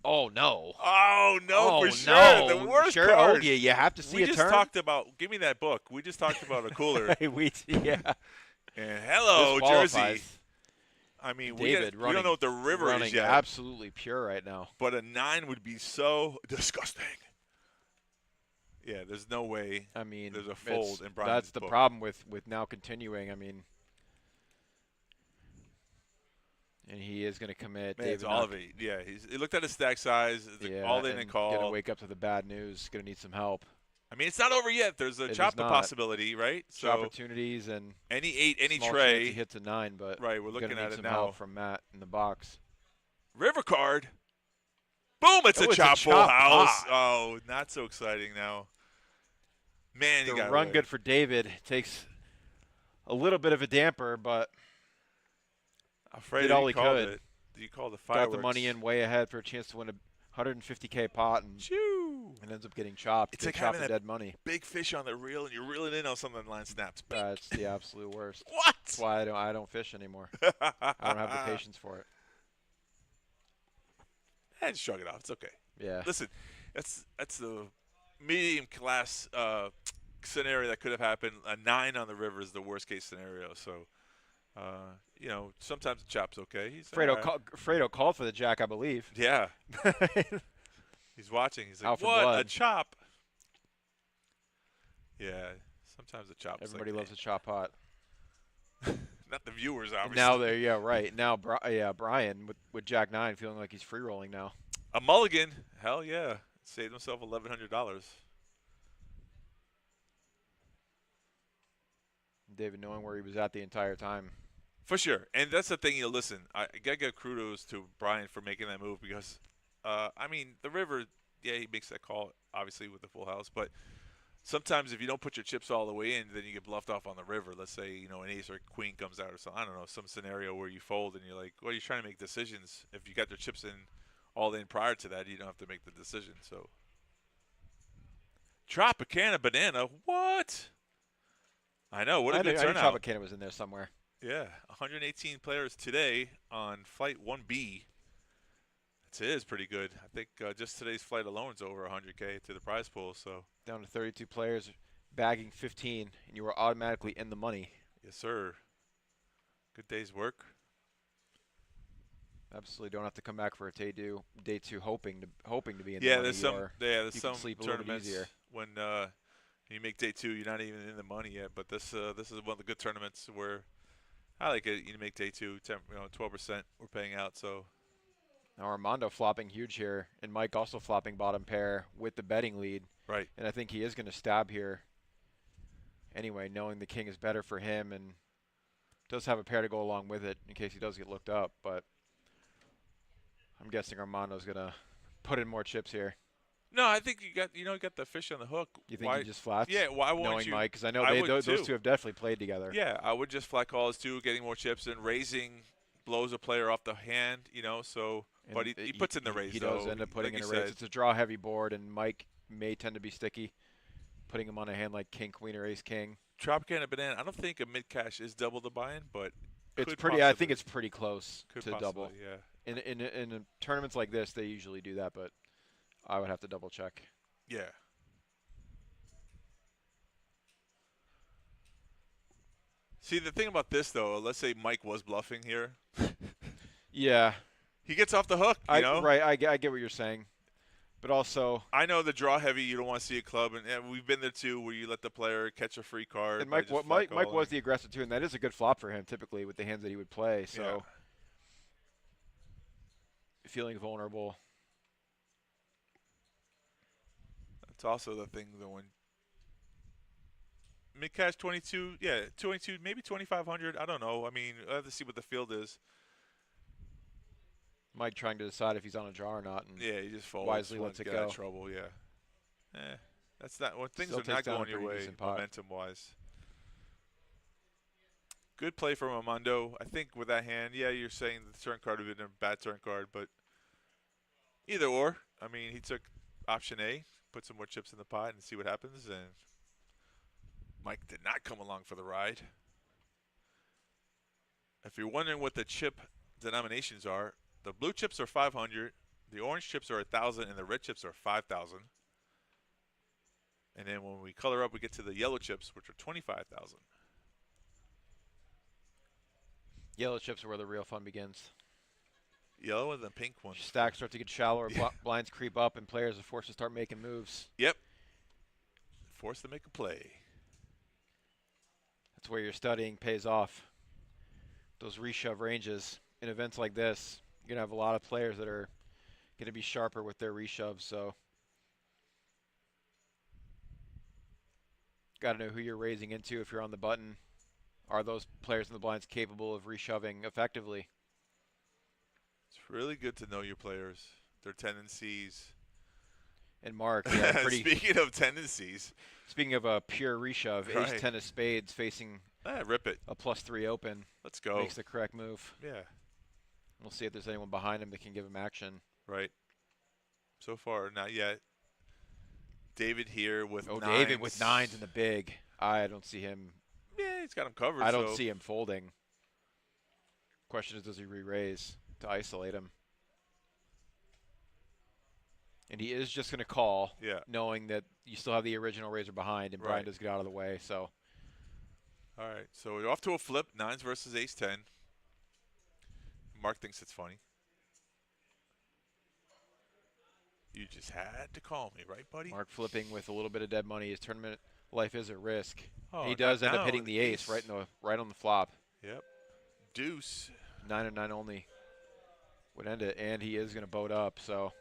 Oh, no. Oh, no, for sure. No. The worst sure. card. Oh, yeah, you have to see We a just turn. talked about, give me that book. We just talked about a cooler. Yeah. And hello, This qualifies. Jersey. I mean, we David don't know what the river running is yet. absolutely pure right now. But a 9 would be so disgusting. Yeah, there's no way. I mean, there's a fold in Brian's that's the book. problem with now continuing. I mean, and he is going to commit. Man, it's David all not- of it. Yeah, he looked at his stack size, all in and call. Going to wake up to the bad news. Going to need some help. I mean, it's not over yet. There's a It is chop not. possibility, right? So opportunities and any 8, any small tray. chance he hits a 9, but Right, we're looking gonna at need it some now. help from Matt in the box. River card. Boom! It's Oh, a it's a chop full chop house. pot. Oh, not so exciting now. Man, The you got run good for David. Takes a little bit of a damper, but Afraid did all he called could. It. You called the fireworks. got the money in way ahead for a chance to win a 150K pot and ends up getting chopped. It's Get like chopped having for that dead money. big fish on the reel, and you're reeling in on something. The line snaps. That's the absolute worst. What? That's why I don't fish anymore. I don't have the patience for it. And shrug it off. It's okay. Yeah. Listen, that's the medium class scenario that could have happened. A 9 on the river is the worst case scenario. So, sometimes the chop's okay. He's Fredo called for the jack, I believe. Yeah. He's watching. He's like, Out for what? blood. A chop? Yeah. Sometimes the chop's Everybody like, loves a chop pot. not the viewers, obviously. Now right. Now, Brian with Jack 9 feeling like he's free rolling now. A mulligan. Hell yeah. Saved himself $1,100. David knowing where he was at the entire time. For sure. And that's the thing, listen, I got to give kudos to Brian for making that move because, the river, yeah, he makes that call, obviously, with the full house. But sometimes if you don't put your chips all the way in, then you get bluffed off on the river. Let's say, an ace or queen comes out or something. I don't know, some scenario where you fold and you're like, well, you're trying to make decisions. If you got your chips all in prior to that, you don't have to make the decision. So, Tropicana Banana, what? I know, what a good I knew turnout. Tropicana was in there somewhere. Yeah, 118 players today on Flight 1B. It is pretty good. I think just today's flight alone is over 100K to the prize pool. So Down to 32 players, bagging 15, and you were automatically in the money. yes, sir. Good day's work. Absolutely, don't have to come back for a day two, hoping to be in the Yeah, money. there's some. or Yeah, there's you can some sleep a little bit tournaments easier. when you make day 2, you're not even in the money yet. But this is one of the good tournaments where I like it. You make day 2, 12% we're paying out. So Now Armando flopping huge here, and Mike also flopping bottom pair with the betting lead. Right. And I think he is going to stab here anyway, knowing the king is better for him and does have a pair to go along with it in case he does get looked up. But I'm guessing Armando's going to put in more chips here. No, I think you got the fish on the hook. You think he just flats? Yeah, why won't knowing you? Mike, because I know those too. two have definitely played together. Yeah, I would just flat calls too, getting more chips and raising blows a player off the hand, so – but he puts in the raise, He does end up putting in a raise. It's a draw-heavy board, and Mike may tend to be sticky, putting him on a hand like king, queen, or ace, king. Tropicana banana. I don't think a mid-cash is double the buy-in, but it's pretty. I think it's pretty close to double. Yeah. In tournaments like this, they usually do that, but I would have to double-check. Yeah. See, the thing about this, though, let's say Mike was bluffing here. Yeah. He gets off the hook, you know? Right, I get what you're saying. But also, I know the draw heavy, you don't want to see a club, and we've been there too, where you let the player catch a free card. And Mike was the aggressor too, and that is a good flop for him typically with the hands that he would play. So, feeling vulnerable. That's also the thing, though. When mid cash 22, 22, maybe 2,500. I don't know. I mean, I have to see what the field is. Mike trying to decide if he's on a draw or not, and he just folds. wisely lets it get go. Out of trouble, that's not when things Still are not takes down a going your pretty way, decent pot. momentum-wise. Good play from Armando. I think with that hand, you're saying the turn card would have been a bad turn card, but either or. I mean, he took option A, put some more chips in the pot, and see what happens. And Mike did not come along for the ride. If you're wondering what the chip denominations are, the blue chips are 500, the orange chips are 1,000, and the red chips are 5,000. And then when we color up, we get to the yellow chips, which are 25,000. Yellow chips are where the real fun begins. Yellow and the pink ones. Stacks start to get shallower, blinds creep up, and players are forced to start making moves. Yep. Forced to make a play. That's where your studying pays off. Those reshove ranges in events like this, you're going to have a lot of players that are going to be sharper with their reshoves. So, got to know who you're raising into if you're on the button. Are those players in the blinds capable of reshoving effectively? It's really good to know your players, their tendencies. And Mark, speaking of tendencies. Speaking of a pure reshove, right. ace 10 of spades facing rip it. a +3 open. Let's go. Makes the correct move. Yeah. We'll see if there's anyone behind him that can give him action. Right. So far, not yet. David here with nines. David with nines in the big. I don't see him. Yeah, he's got him covered. I don't see him folding. Question is, does he re-raise to isolate him? And he is just going to call, knowing that you still have the original raiser behind, and Brian does get out of the way. So, all right, so we're off to a flip, nines versus ace 10. Mark thinks it's funny. You just had to call me, right, buddy? Mark flipping with a little bit of dead money. His tournament life is at risk. Oh, he does end up hitting the ace right on the flop. Yep. Deuce. 9 and 9 only would end it, and he is going to boat up. So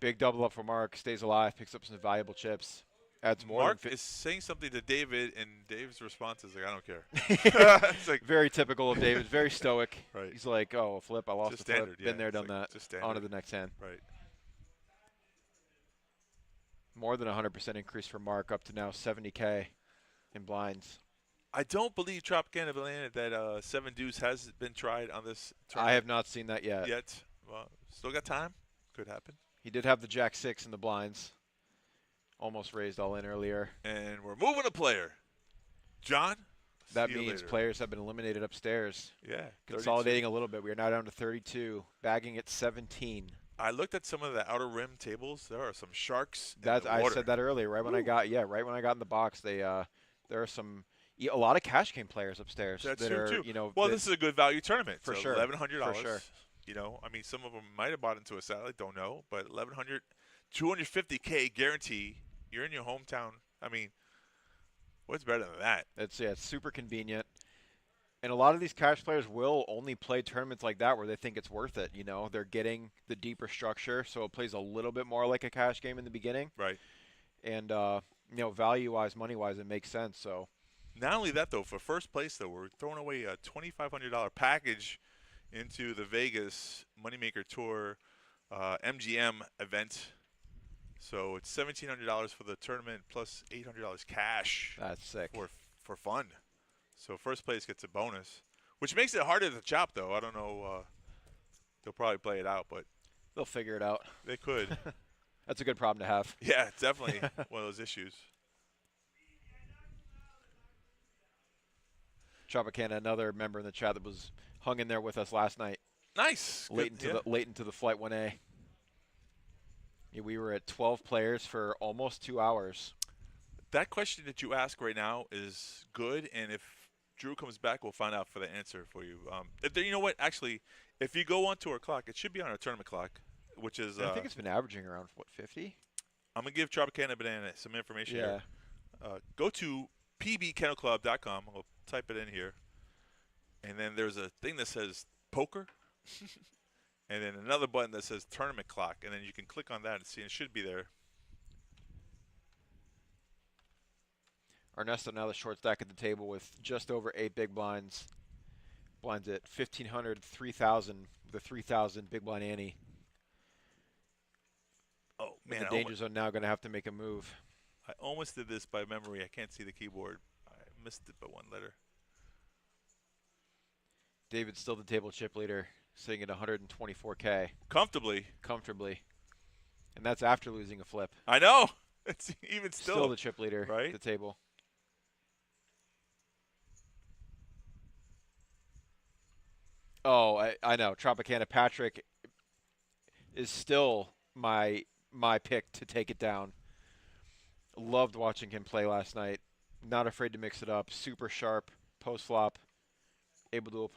big double up for Mark. Stays alive, picks up some valuable chips. Adds more. Mark is saying something to David, and David's response is like, "I don't care." It's like very typical of David. Very stoic. Right. He's like, "Oh, a flip. I lost just the flip. standard, Been there, done like that. On to the next hand." Right. More than 100% increase for Mark, up to now 70K in blinds. I don't believe Tropicana Banana that 7 deuce has been tried on this tournament. I have not seen that yet. Well, still got time. Could happen. He did have the Jack 6 in the blinds. Almost raised all in earlier. And we're moving a player. John? That means players have been eliminated upstairs. Yeah. Consolidating a little bit. We are now down to 32. Bagging at 17. I looked at some of the outer rim tables. There are some sharks in That's the water. I said that earlier. Right when I got in the box, there are some a lot of cash game players upstairs. That's that true are, too. You know, well, this is a good value tournament. For so sure. $1,100. For sure. You know, I mean, some of them might have bought into a satellite. Don't know, but 1,100, 250K guarantee. You're in your hometown. I mean, what's better than that? It's super convenient. And a lot of these cash players will only play tournaments like that where they think it's worth it. You know, they're getting the deeper structure, so it plays a little bit more like a cash game in the beginning. Right. and value-wise, money-wise, it makes sense. So Not only that, though, for first place, though, we're throwing away a $2,500 package into the Vegas Moneymaker Tour MGM event. So it's $1,700 for the tournament plus $800 cash. that's sick. For fun. So first place gets a bonus, which makes it harder to chop, though. I don't know. They'll probably play it out, but They'll figure it out. they could. That's a good problem to have. Yeah, it's definitely one of those issues. Tropicana, another member in the chat that was hung in there with us last night. Nice. Late into the flight 1A. Yeah, we were at 12 players for almost 2 hours. That question that you ask right now is good, and if Drew comes back, we'll find out for the answer for you. You know what? Actually, if you go onto our clock, it should be on our tournament clock, which is. I think it's been averaging around, 50? I'm going to give Tropicana Banana some information Yeah. here. Go to pbkennelclub.com. I'll type it in here. And then there's a thing that says poker. And then another button that says tournament clock. And then you can click on that and see it should be there. Ernesto now the short stack at the table with just over 8 big blinds. Blinds at 1,500, 3,000, the 3,000 big blind ante. Oh, man. The danger zone now going to have to make a move. I almost did this by memory. I can't see the keyboard. I missed it by one letter. David's still the table chip leader, sitting at 124K. Comfortably. And that's after losing a flip. I know. It's even Still the chip leader right? at the table. Oh, I know. Tropicana Patrick is still my pick to take it down. Loved watching him play last night. Not afraid to mix it up. Super sharp post flop. Able to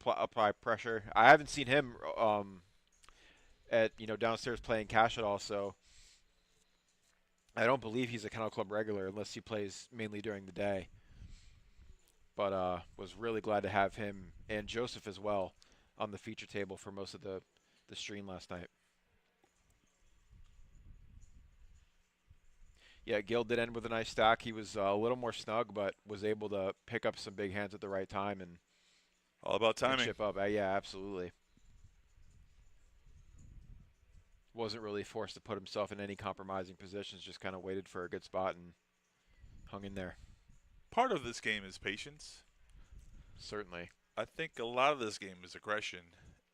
apply pressure. I haven't seen him at downstairs playing cash at all. So I don't believe he's a Kennel Club regular unless he plays mainly during the day. But was really glad to have him and Joseph as well on the feature table for most of the stream last night. Yeah, Gil did end with a nice stack. He was a little more snug, but was able to pick up some big hands at the right time and all about timing. Chip up. Yeah, absolutely. Wasn't really forced to put himself in any compromising positions. Just kind of waited for a good spot and hung in there. Part of this game is patience. Certainly. I think a lot of this game is aggression,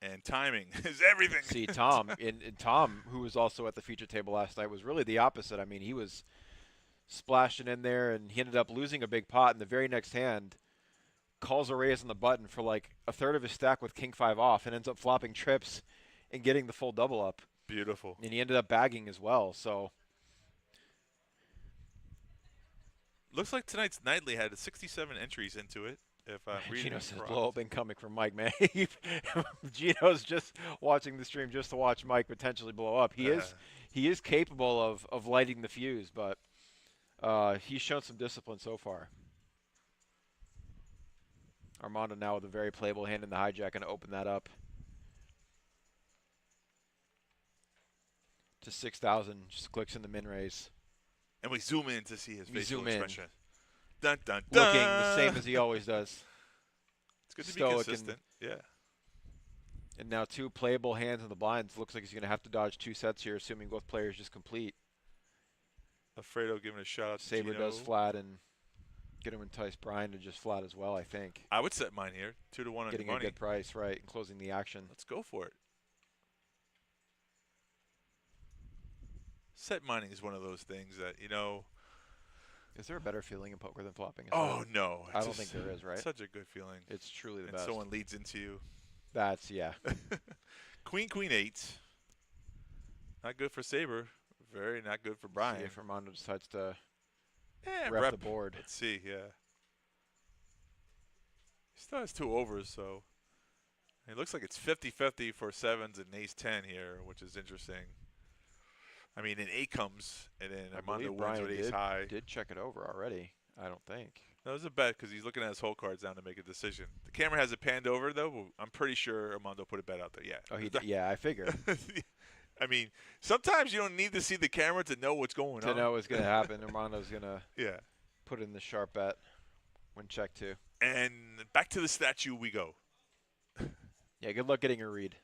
and timing is everything. See, Tom, and Tom, who was also at the feature table last night, was really the opposite. I mean, he was splashing in there, and he ended up losing a big pot in the very next hand. Calls a raise on the button for like a third of his stack with King 5 off, and ends up flopping trips and getting the full double up. Beautiful. And he ended up bagging as well. So looks like tonight's Nightly had 67 entries into it. If I'm reading Gino it says correct. blow up incoming from Mike, man. Gino's just watching the stream just to watch Mike potentially blow up. He is capable of lighting the fuse, but he's shown some discipline so far. Armando now with a very playable hand in the hijack and open that up to 6,000. Just clicks in the min raise. And we zoom in to see his facial expression. Dun, dun, dun. Looking the same as he always does. It's good to Stoic be consistent. Yeah. And now 2 playable hands in the blinds. Looks like he's going to have to dodge 2 sets here, assuming both players just complete. Alfredo giving a shout out to Saber Gino. does flat and going to entice Brian to just flat as well, I think. I would set mine here. 2-1 on Getting the money. a good price, right, and closing the action. Let's go for it. Set mining is one of those things that, Is there a better feeling in poker than flopping? Oh, no. I don't think there is, right? Such a good feeling. It's truly the and best. someone leads into you. That's, yeah. Queen, 8. Not good for Saber. Very not good for Brian. See if Armando decides to Yeah, rep the board. Let's see, yeah. He still has 2 overs, so it looks like it's 50-50 for 7s and ace-10 here, which is interesting. I mean, an 8 comes, and then Armando wins with ace-high. Did check it over already, I don't think. That was a bet because he's looking at his whole cards down to make a decision. The camera has it panned over, though. I'm pretty sure Armando put a bet out there. Yeah. Oh, he did. Yeah, I figured. I mean, sometimes you don't need to see the camera to know what's going on. To know what's going to happen. Armando's going to Yeah. put in the sharp bet when check 2. And back to the statue we go. Yeah, good luck getting a read.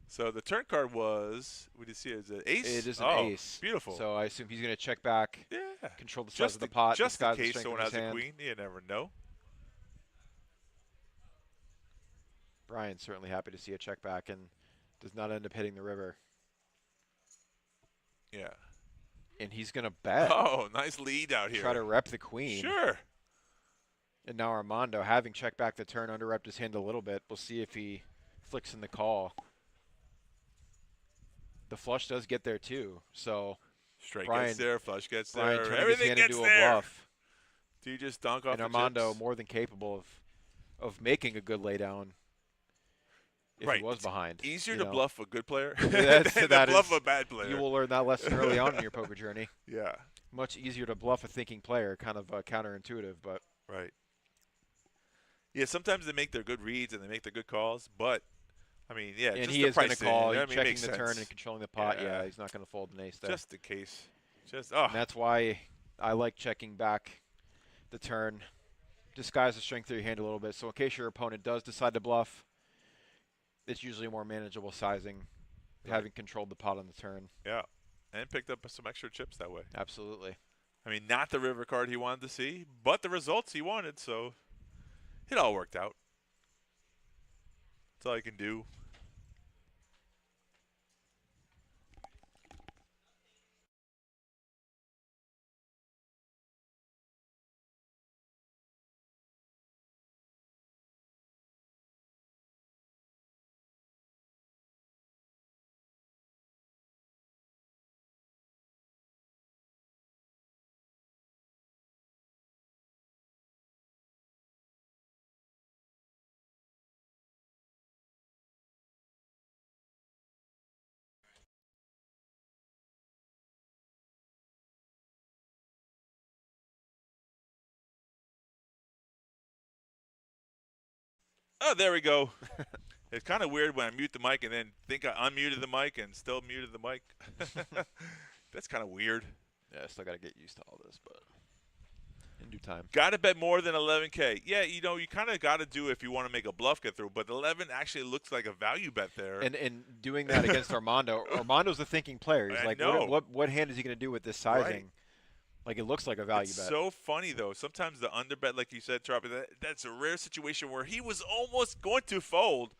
So the turn card was, we did see it as an ace? It is an ace. Beautiful. So I assume he's going to check back, yeah. control the size of the pot, Just in disguise the case strength someone of has his a hand. queen, you never know. Brian's certainly happy to see a check back and does not end up hitting the river. Yeah. And he's going to bet. Oh, nice lead out here. Try to rep the queen. Sure. And now Armando, having checked back the turn, under-repped his hand a little bit. We'll see if he flicks in the call. The flush does get there too. So Straight Brian, gets there, flush gets Brian there, turning everything his hand gets into there. a bluff. Do you just dunk off And the Armando chips? more than capable of making a good laydown if Right. he was It's behind. easier you to know. bluff a good player That's- than that to bluff is- a bad player. You will learn that lesson early on in your poker journey. Yeah. Much easier to bluff a thinking player, kind of counterintuitive, but Right. Yeah, sometimes they make their good reads and they make their good calls, but I mean, yeah, and just he the is going to pricing, call, you know what I he's mean? checking Makes the turn sense. and controlling the pot. Yeah. Yeah, he's not going to fold an ace there. Just in case. Just And that's why I like checking back the turn, disguise the strength of your hand a little bit. So in case your opponent does decide to bluff, it's usually a more manageable sizing, having controlled the pot on the turn. yeah, and picked up some extra chips that way. Absolutely. I mean, not the river card he wanted to see, but the results he wanted, so it all worked out. That's all you can do. Oh, there we go. It's kind of weird when I mute the mic and then think I unmuted the mic and still muted the mic. That's kind of weird. Yeah, I still got to get used to all this, but in due time. Got to bet more than 11K. Yeah, you know, you kind of got to do if you want to make a bluff get through, but 11 actually looks like a value bet there. And doing that against Armando, Armando's a thinking player. He's I like, know. what hand is he going to do with this sizing? Right. Like, it looks like a value It's bet. so funny, though. Sometimes the underbet, like you said, Tropi, that's a rare situation where he was almost going to fold,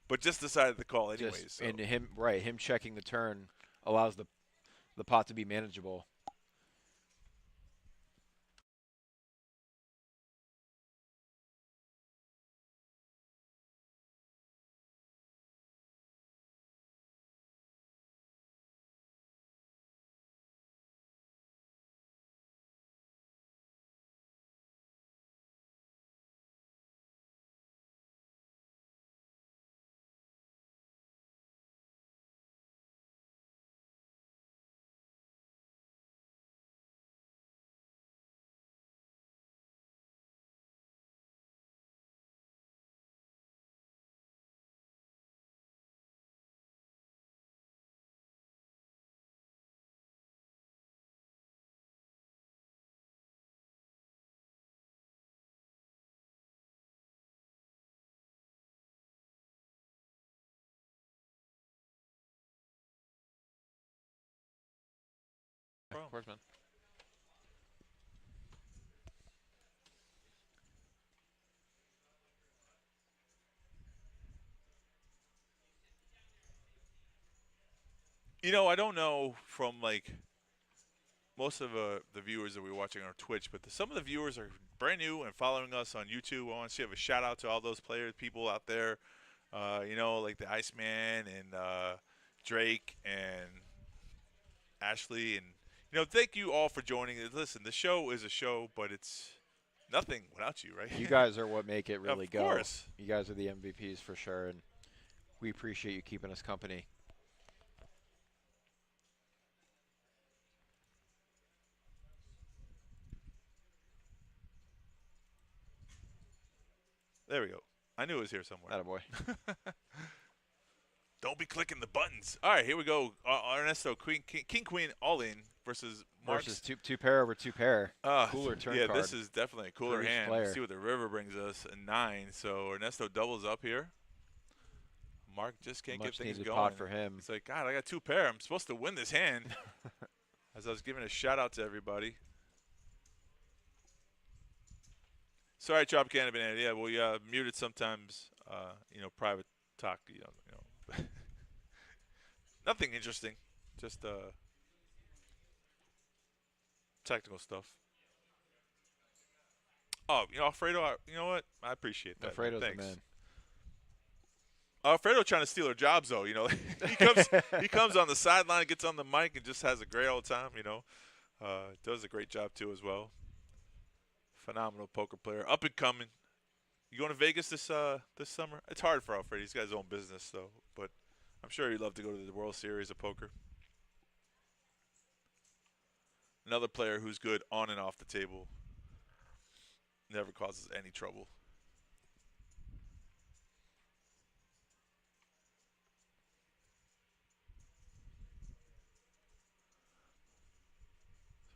but just decided to call anyways. So. And him checking the turn allows the pot to be manageable. Of course, man. You know, I don't know from, like, most of the viewers that we're watching on Twitch, but some of the viewers are brand new and following us on YouTube. I want to give a shout out to all those players, people out there, you know, like the Iceman and Drake and Ashley. And, you know, thank you all for joining. Listen, the show is a show, but it's nothing without you, right? You guys are what make it really go. Of course. You guys are the MVPs for sure, and we appreciate you keeping us company. There we go. I knew it was here somewhere. Attaboy. Don't be clicking the buttons. All right, here we go. Ernesto, King, Queen, all in versus Marks. Versus two pair over two pair. Cooler turn yeah, card. this is definitely a cooler each hand. player. See what the river brings us. A 9. So Ernesto doubles up here. Mark just can't Much get things needed going. pot for him. He's like, God, I got 2 pair. I'm supposed to win this hand. As I was giving a shout out to everybody. Sorry, Tropicana Banana. Yeah, we muted sometimes. Private talk. Nothing interesting. Just technical stuff. Oh, Alfredo. You know what? I appreciate that. Alfredo's Thanks. the man. Alfredo trying to steal our jobs, though. He comes on the sideline, gets on the mic, and just has a great old time. Does a great job too as well. Phenomenal poker player, up and coming. You going to Vegas this summer? It's hard for Alfredo. He's got his own business though, but I'm sure he'd love to go to the World Series of Poker. Another player who's good on and off the table. Never causes any trouble.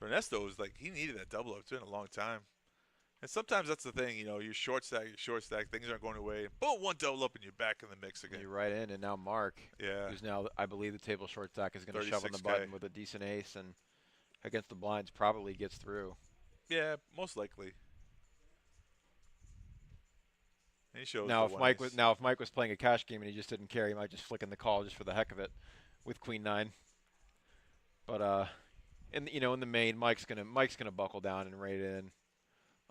Ernesto was like, he needed that double up. It's been a long time. And sometimes that's the thing, you're short stack, things aren't going away. Boom, one double up and you're back in the mix again. You're right in, and now Mark, yeah, who's now, I believe, the table short stack is going to shove on the 36K. button with a decent ace, and against the blinds probably gets through. Yeah, most likely. And he shows Now the if Mike was playing a cash game and he just didn't care, he might just flick in the call just for the heck of it with Queen 9. But in the main, Mike's gonna buckle down and rate in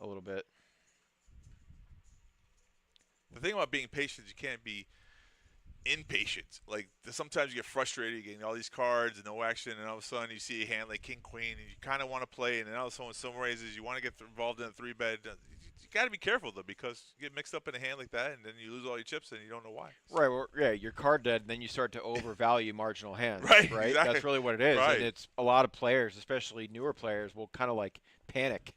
a little bit. The thing about being patient is you can't be impatient. Like sometimes you get frustrated, you're getting all these cards and no action, and all of a sudden you see a hand like King Queen and you kind of want to play, and then all of a sudden someone raises, you want to get involved in a 3-bet. You got to be careful though, because you get mixed up in a hand like that, and then you lose all your chips and you don't know why. Right. Well, yeah, you're card dead, and then you start to overvalue marginal hands. Right. Right. Exactly. That's really what it is. Right. And it's a lot of players, especially newer players, will kind of like panic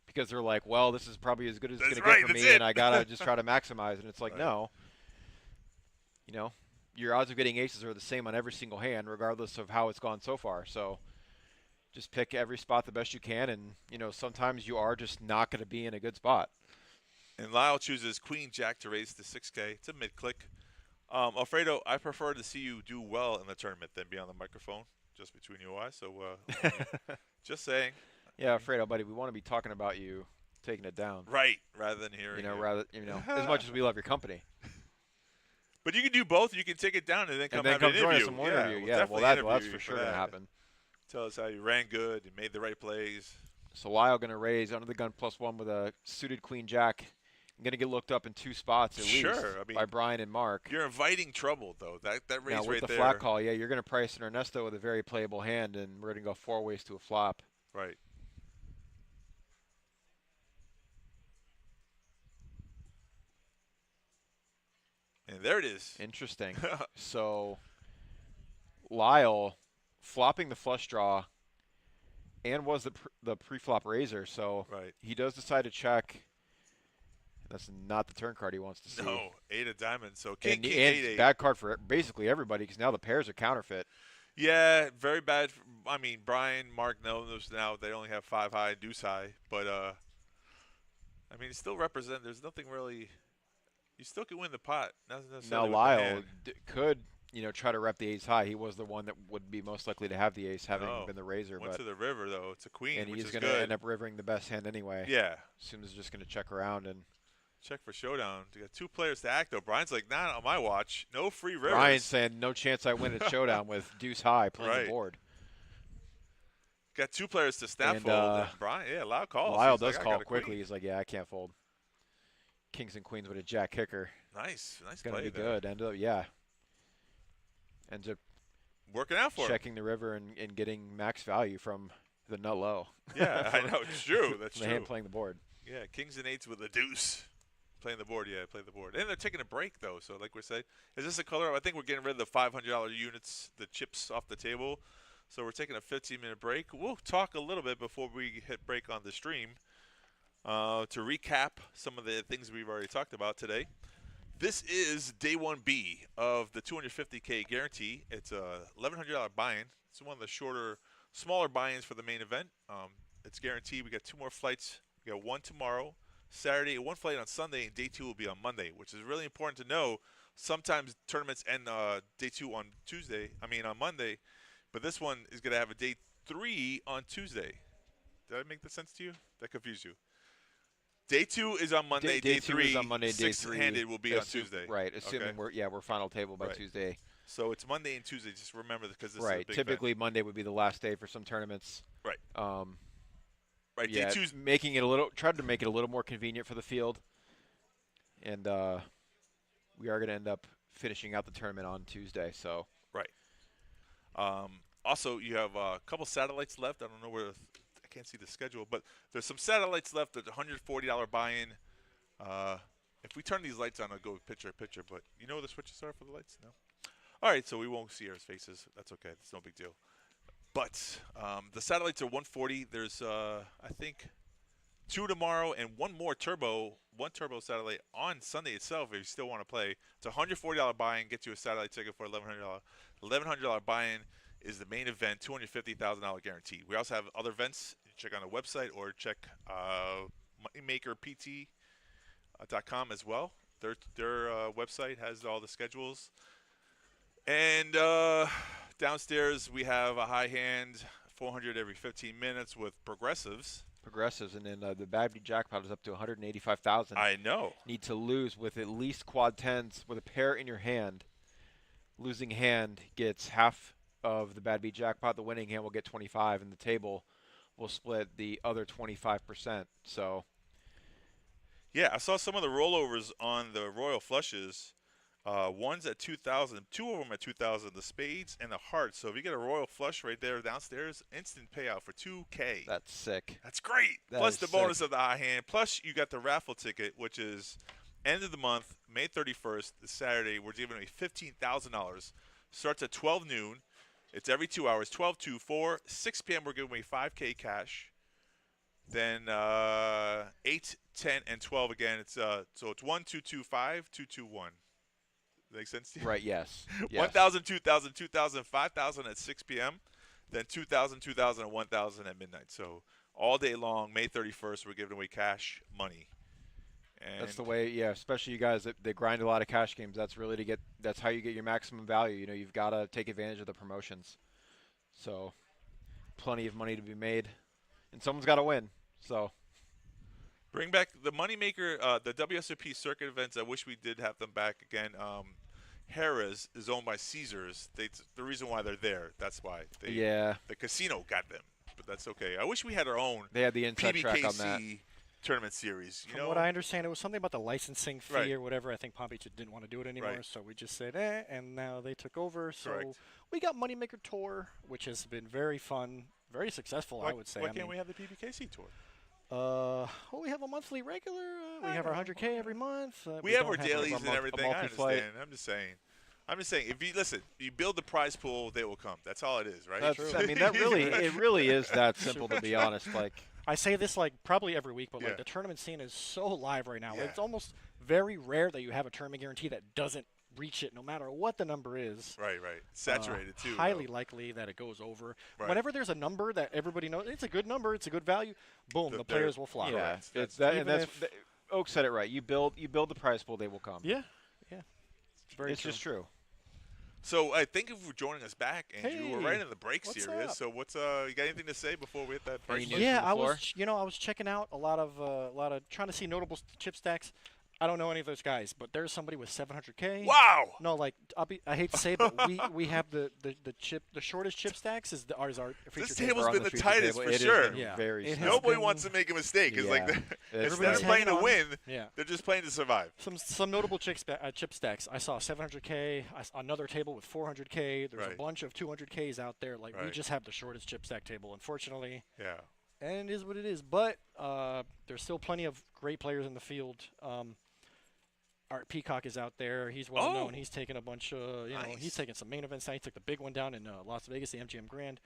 because they're like, well, this is probably as good as it's going to get for me, and I gotta just try to maximize. And it's like, no. Your odds of getting aces are the same on every single hand, regardless of how it's gone so far. So just pick every spot the best you can, and sometimes you are just not going to be in a good spot. And Lyle chooses Queen Jack to raise to 6K. It's a mid-click. Alfredo, I prefer to see you do well in the tournament than be on the microphone, just between you and I. So just saying. Yeah, Alfredo, buddy, we want to be talking about you taking it down. Right, rather than hearing as much as we love your company. But you can do both. You can take it down and then come have an join interview. us in one interview. We'll Well, that's for sure going to happen. Tell us how you ran good, you made the right plays. So Lyle going to raise under the gun +1 with a suited Queen Jack. I'm going to get looked up in 2 spots at least by Brian and Mark. You're inviting trouble, though. That raise now, with the there. flat call, yeah, you're going to price an Ernesto with a very playable hand, and we're going to go 4 ways to a flop. Right. And there it is. Interesting. So Lyle flopping the flush draw and was the pre-flop raiser, so he does decide to check. That's not the turn card he wants to see. No, 8 of diamonds. So king, and 8. Bad card for basically everybody because now the pairs are counterfeit. Yeah, very bad. I mean, Brian, Mark know those now. They only have 5 high and deuce high, but I mean, it still represent. There's nothing really. You still can win the pot. Now Lyle could, try to rep the ace high. He was the one that would be most likely to have the ace, having been the raiser. Went to the river though. It's a queen, and he's going to end up rivering the best hand anyway. Yeah. As soon as he's just going to check around and check for showdown. You got 2 players to act though. Brian's like, nah, on my watch, no free rivers. Brian's saying no chance I win at showdown with deuce high playing the board. Got 2 players to snap fold. Brian, Lyle calls. Lyle does call quickly. He's like, yeah, I can't fold. Kings and queens with a jack kicker. Nice it's gonna play be there. good. Ends up working out for checking the river and getting max value from the nut low. Yeah, I know. It's true. That's true. The hand playing the board. Yeah, kings and 8s with a deuce. Playing the board, play the board. And they're taking a break, though. So, like we say, is this a color? I think we're getting rid of the $500 units, the chips off the table. So we're taking a 15-minute break. We'll talk a little bit before we hit break on the stream to recap some of the things we've already talked about today. This is day 1B of the 250K guarantee. It's a $1,100 buy-in. It's one of the smaller buy-ins for the main event. It's guaranteed. We got 2 more flights. We got 1 tomorrow, Saturday, 1 flight on Sunday, and day 2 will be on Monday, which is really important to know. Sometimes tournaments end day 2 on Monday, but this one is going to have a day 3 on Tuesday. Did I make that sense to you? That confused you? Day 2 is on Monday. Day 3 is on Monday. Six-handed will be on Tuesday. Right, assuming we're final table by Tuesday. So it's Monday and Tuesday. Just remember this because this right. is a big Typically, event. Monday would be the last day for some tournaments. Right. Right. Yeah, Day 2's making it tried to make it a little more convenient for the field, and we are going to end up finishing out the tournament on Tuesday. So. Right. Also, you have a couple satellites left. I don't know where. I can't see the schedule, but there's some satellites left at $140 buy-in. If we turn these lights on, I'll go picture. But you know where the switches are for the lights? No. All right, so we won't see our faces. That's okay. It's no big deal. But the satellites are 140. There's I think 2 tomorrow and 1 turbo satellite on Sunday itself. If you still want to play, it's a $140 buy-in. Get you a satellite ticket for $1,100. $1,100 buy-in is the main event. $250,000 guarantee. We also have other events. You check on the website or check moneymakerpt.com as well. Their website has all the schedules. And downstairs we have a high hand, 400 every 15 minutes with progressives. And then the bad beat jackpot is up to 185,000. I know. Need to lose with at least quad tens with a pair in your hand. Losing hand gets half of the bad beat jackpot. The winning hand will get 25, and the table will split the other 25%. So. Yeah, I saw some of the rollovers on the Royal Flushes. One's at 2,000, 2 of them at 2,000, the spades and the hearts. So if you get a Royal Flush right there downstairs, instant payout for $2K. That's sick. That's great. Plus the bonus of the high hand. Plus you got the raffle ticket, which is end of the month, May 31st, this Saturday. We're giving away $15,000. Starts at 12 noon. It's every 2 hours, 12 to 4. 6 p.m. we're giving away $5K cash. Then 8, 10, and 12 again. It's so it's 1, 2, 2, 5, 2, 2, 1. Make sense to you? Right, yes. 1,000, 2,000, 2,000, 5,000 at 6 p.m., then 2,000, 2,000, and 1,000 at midnight. So all day long, May 31st, we're giving away cash money. And that's the way, yeah, especially you guys that grind a lot of cash games. That's really that's how you get your maximum value. You know, you've got to take advantage of the promotions. So plenty of money to be made, and someone's got to win. So. Bring back the Moneymaker, the WSOP circuit events. I wish we did have them back again. Harrah's is owned by Caesars. The reason why they're there, that's why. The casino got them, but that's okay. I wish we had our own. They had the inside track on that. PBKC tournament series. From what I understand, it was something about the licensing fee or whatever. I think Palm Beach didn't want to do it anymore, so we just said, and now they took over. So we got Moneymaker Tour, which has been very fun, very successful, I would say. Why can't we have the PBKC Tour? Well, we have a monthly regular. We have our 100K every month. We have our dailies and everything. I understand. I'm just saying. If you listen, you build the prize pool, they will come. That's all it is, right? I mean, it really is that simple, to be honest. Like I say this probably every week, but like the tournament scene is so live right now. It's almost very rare that you have a tournament guarantee that doesn't reach it, no matter what the number is. Right. Saturated too. Highly likely that it goes over. Whenever there's a number that everybody knows, it's a good number, it's a good value. Boom, the players will flock. Yeah, Oak said it right. You build the prize pool, they will come. Yeah. It's just true. So I thank you for joining us back, Andrew. Hey, we're right in the break what's series. up? So what's you got anything to say before we hit that break? I was checking out a lot of trying to see notable chip stacks. I don't know any of those guys, but there's somebody with 700K. Wow! No, I hate to say it, but we have the shortest chip stacks is our feature This table. table's been the tightest for sure. Very Nobody wants to make a mistake. It's like instead of playing to win, they're just playing to survive. Some notable chip stacks. I saw 700K. I saw another table with 400K. There's a bunch of 200Ks out there. We just have the shortest chip stack table, unfortunately. Yeah. And it is what it is. But there's still plenty of great players in the field. Art Peacock is out there. He's well known. He's taken a bunch of, he's taken some main events. He took the big one down in Las Vegas, the MGM Grand.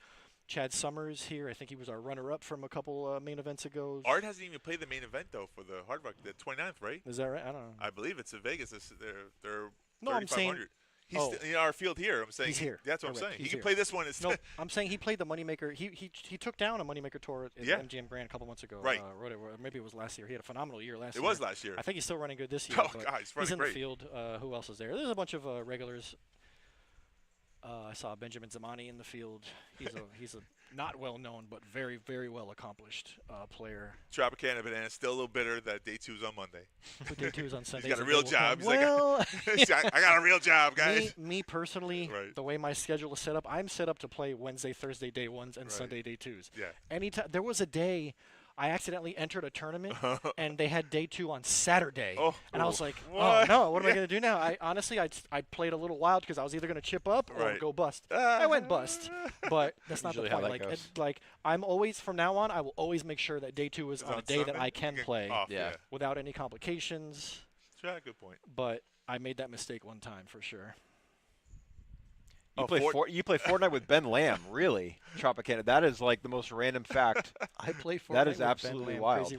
Chad Summers here. I think he was our runner-up from a couple main events ago. Art hasn't even played the main event though for the Hard Rock, the 29th, right? Is that right? I don't know. I believe it's in Vegas. They're No, I'm saying 3,500. He's in our field here. I'm saying he's here. That's what I'm Correct. saying. He's He can here. play this one instead. No, I'm saying he played the Moneymaker. He took down a Moneymaker tour at Yeah. MGM Grand a couple months ago. Right. Maybe it was last year. He had a phenomenal year last It year. was last year. I think he's still running good this year. Oh, but God, he's in running great. the field. Who else is there? There's a bunch of regulars. I saw Benjamin Zamani in the field. He's a not well known but very, very well accomplished player. Tropicana Banana still a little bitter that day 2 is on Monday. But day 2 is on Sunday. He's got a real job. He's well, like, I got a real job, guys. me personally, Right. the way my schedule is set up, I'm set up to play Wednesday, Thursday day 1s and Right. Sunday day 2s. Yeah. Anytime there was a day I accidentally entered a tournament and they had day 2 on Saturday. Oh, and I was like, what? oh no, what am I Yeah. going to do now? I honestly played a little wild because I was either going to chip up or Right. go bust. I went bust, but that's not Usually the how point. that goes. Like I'm always from now on, I will always make sure that day 2 is It's on a on day that Sunday? I can You get play off, Yeah. without any complications. Yeah, good point. But I made that mistake one time for sure. You play Fortnite with Ben Lamb, really? Tropicana. That is like the most random fact. I play Fortnite. That is with Ben absolutely Lamb, wild. Crazy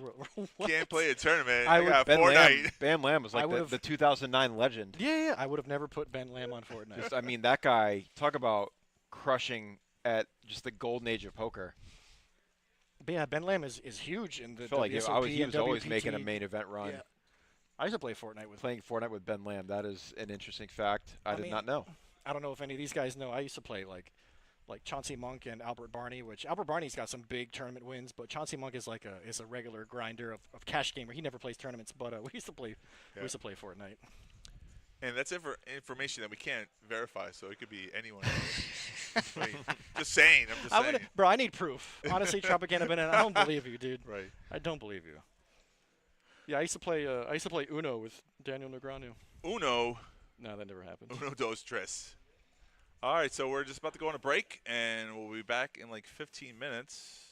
What? Can't play a tournament. I I would- got Fortnite. Ben Lamb was I like would've- the 2009 legend. Yeah, I would have never put Ben Lamb on Fortnite. Just, I mean, that guy, talk about crushing at just the golden age of poker. But yeah, Ben Lamb is huge in the I feel like he WSOP was and always WPT. making a main event run. Yeah. I used to play Fortnite with. Playing Fortnite with Ben Lamb, that is an interesting fact. I did mean, not know. I don't know if any of these guys know. I used to play like Chauncey Monk and Albert Barney, which Albert Barney's got some big tournament wins, but Chauncey Monk is like a regular grinder of cash gamer. He never plays tournaments, but we used to play Fortnite. And that's information that we can't verify, so it could be anyone. Right. Just saying. I'm just saying. Bro, I need proof. Honestly, Tropicana Banana, I don't believe you, dude. Right. I don't believe you. Yeah, I used to play Uno with Daniel Negreanu. Uno. No, that never happened. Uno dos tres. All right, so we're just about to go on a break, and we'll be back in like 15 minutes.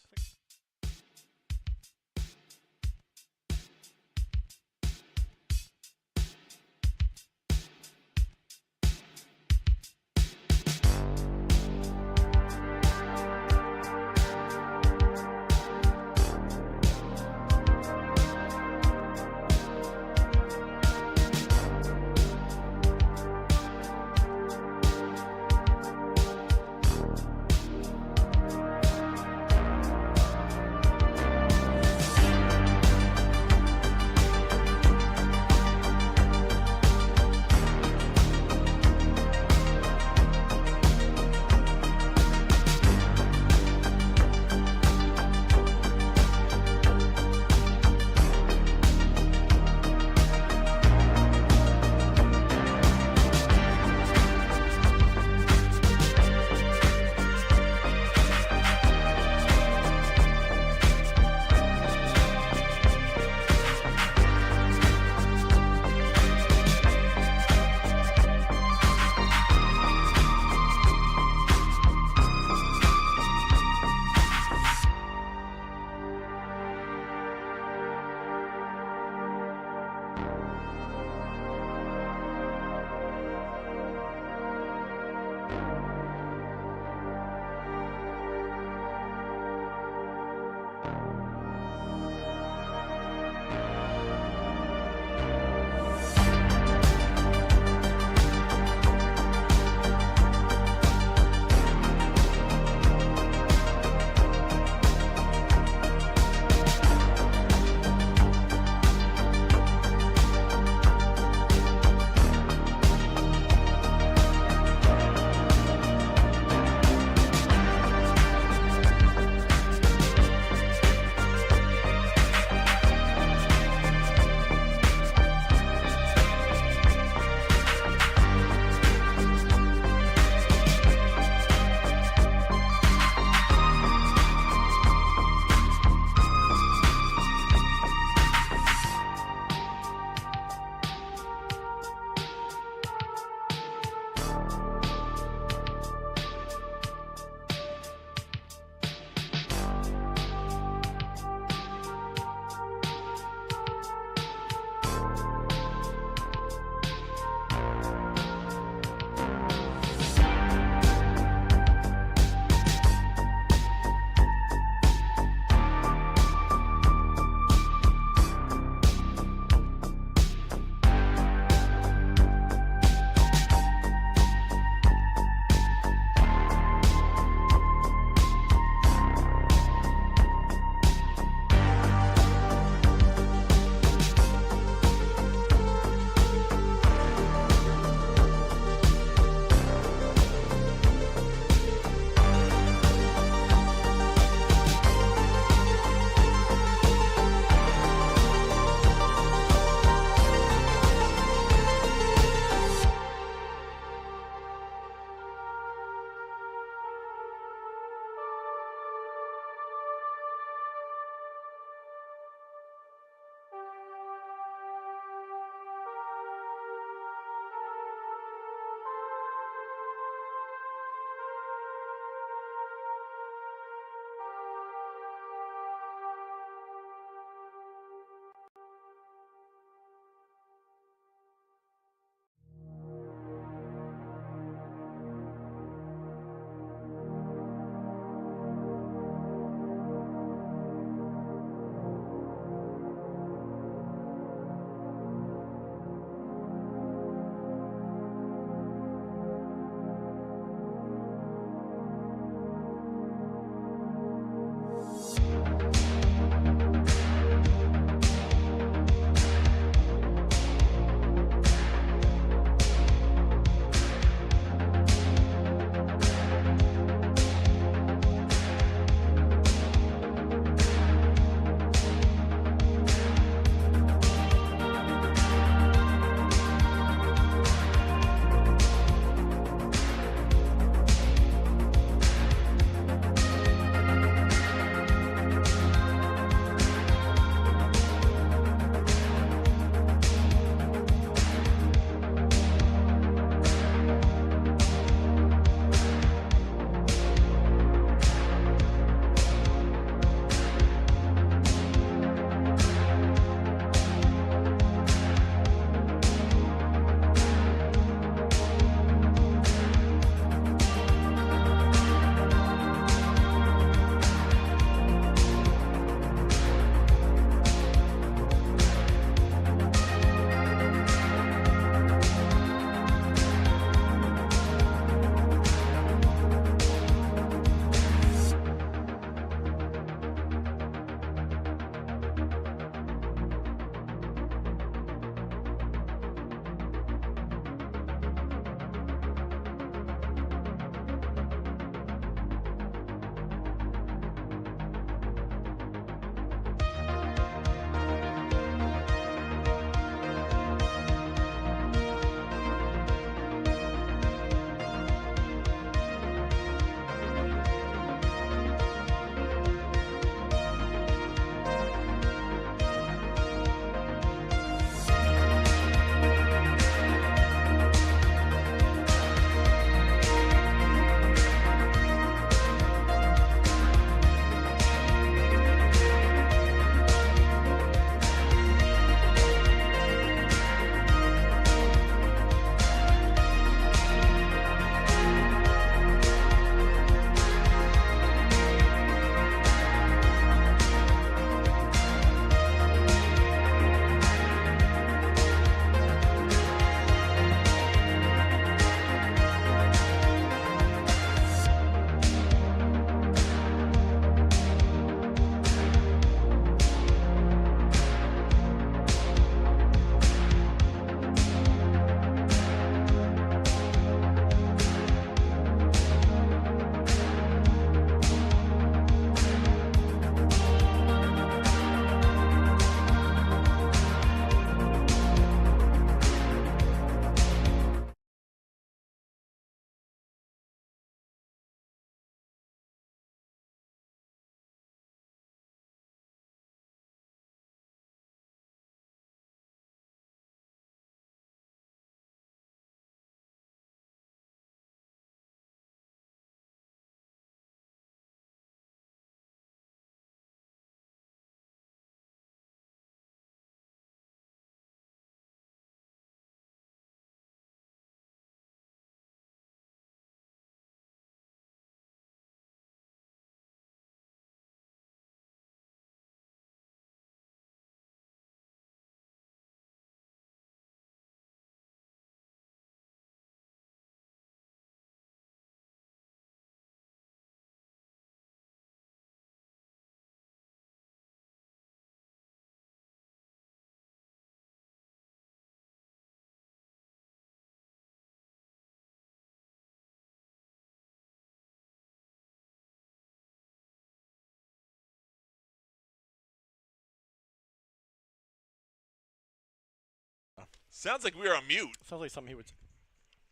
Sounds like we are on mute. Sounds like something he would.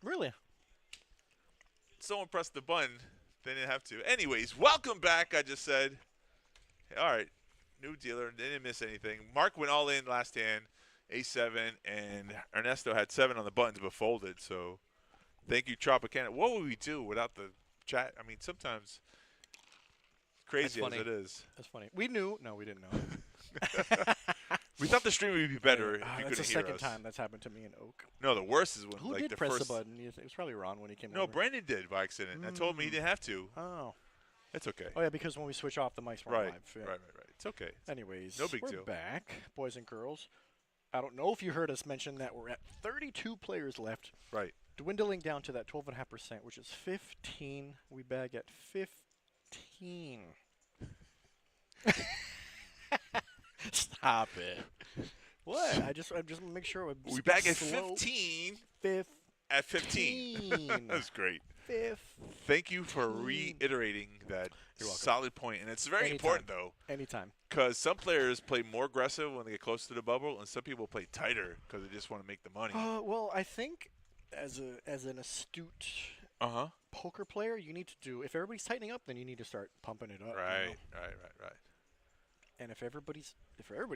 Really? Someone pressed the button. They didn't have to. Anyways, welcome back, I just said. All right. New dealer. They didn't miss anything. Mark went all in last hand. A7. And Ernesto had 7 on the buttons but folded. So thank you, Tropicana. What would we do without the chat? I mean, sometimes crazy as it is. That's funny. We knew. No, we didn't know. We thought the stream would be better if you That's couldn't the hear second us. time that's happened to me in Oak. No, the worst is when Who like did the press first. the button? It was probably Ron when he came No, over. Brandon did by accident. I told him he didn't have to. Oh. It's okay. Oh, yeah, because when we switch off, the mics weren't Right. live. Yeah. Right. It's okay. Anyways, No big we're deal. back, boys and girls. I don't know if you heard us mention that we're at 32 players left. Right. Dwindling down to that 12.5%, which is 15. We bag at 15. Stop it. What? I'm just make sure We back at 15. 15. At 15. That's great. 15. Thank you for reiterating that You're welcome. solid point. And it's very Anytime. important, though, Anytime. because some players play more aggressive when they get close to the bubble, and some people play tighter because they just want to make the money. Well, I think as an astute Uh-huh. poker player, you need to do, if everybody's tightening up, then you need to start pumping it up. Right, You know? right. And if everybody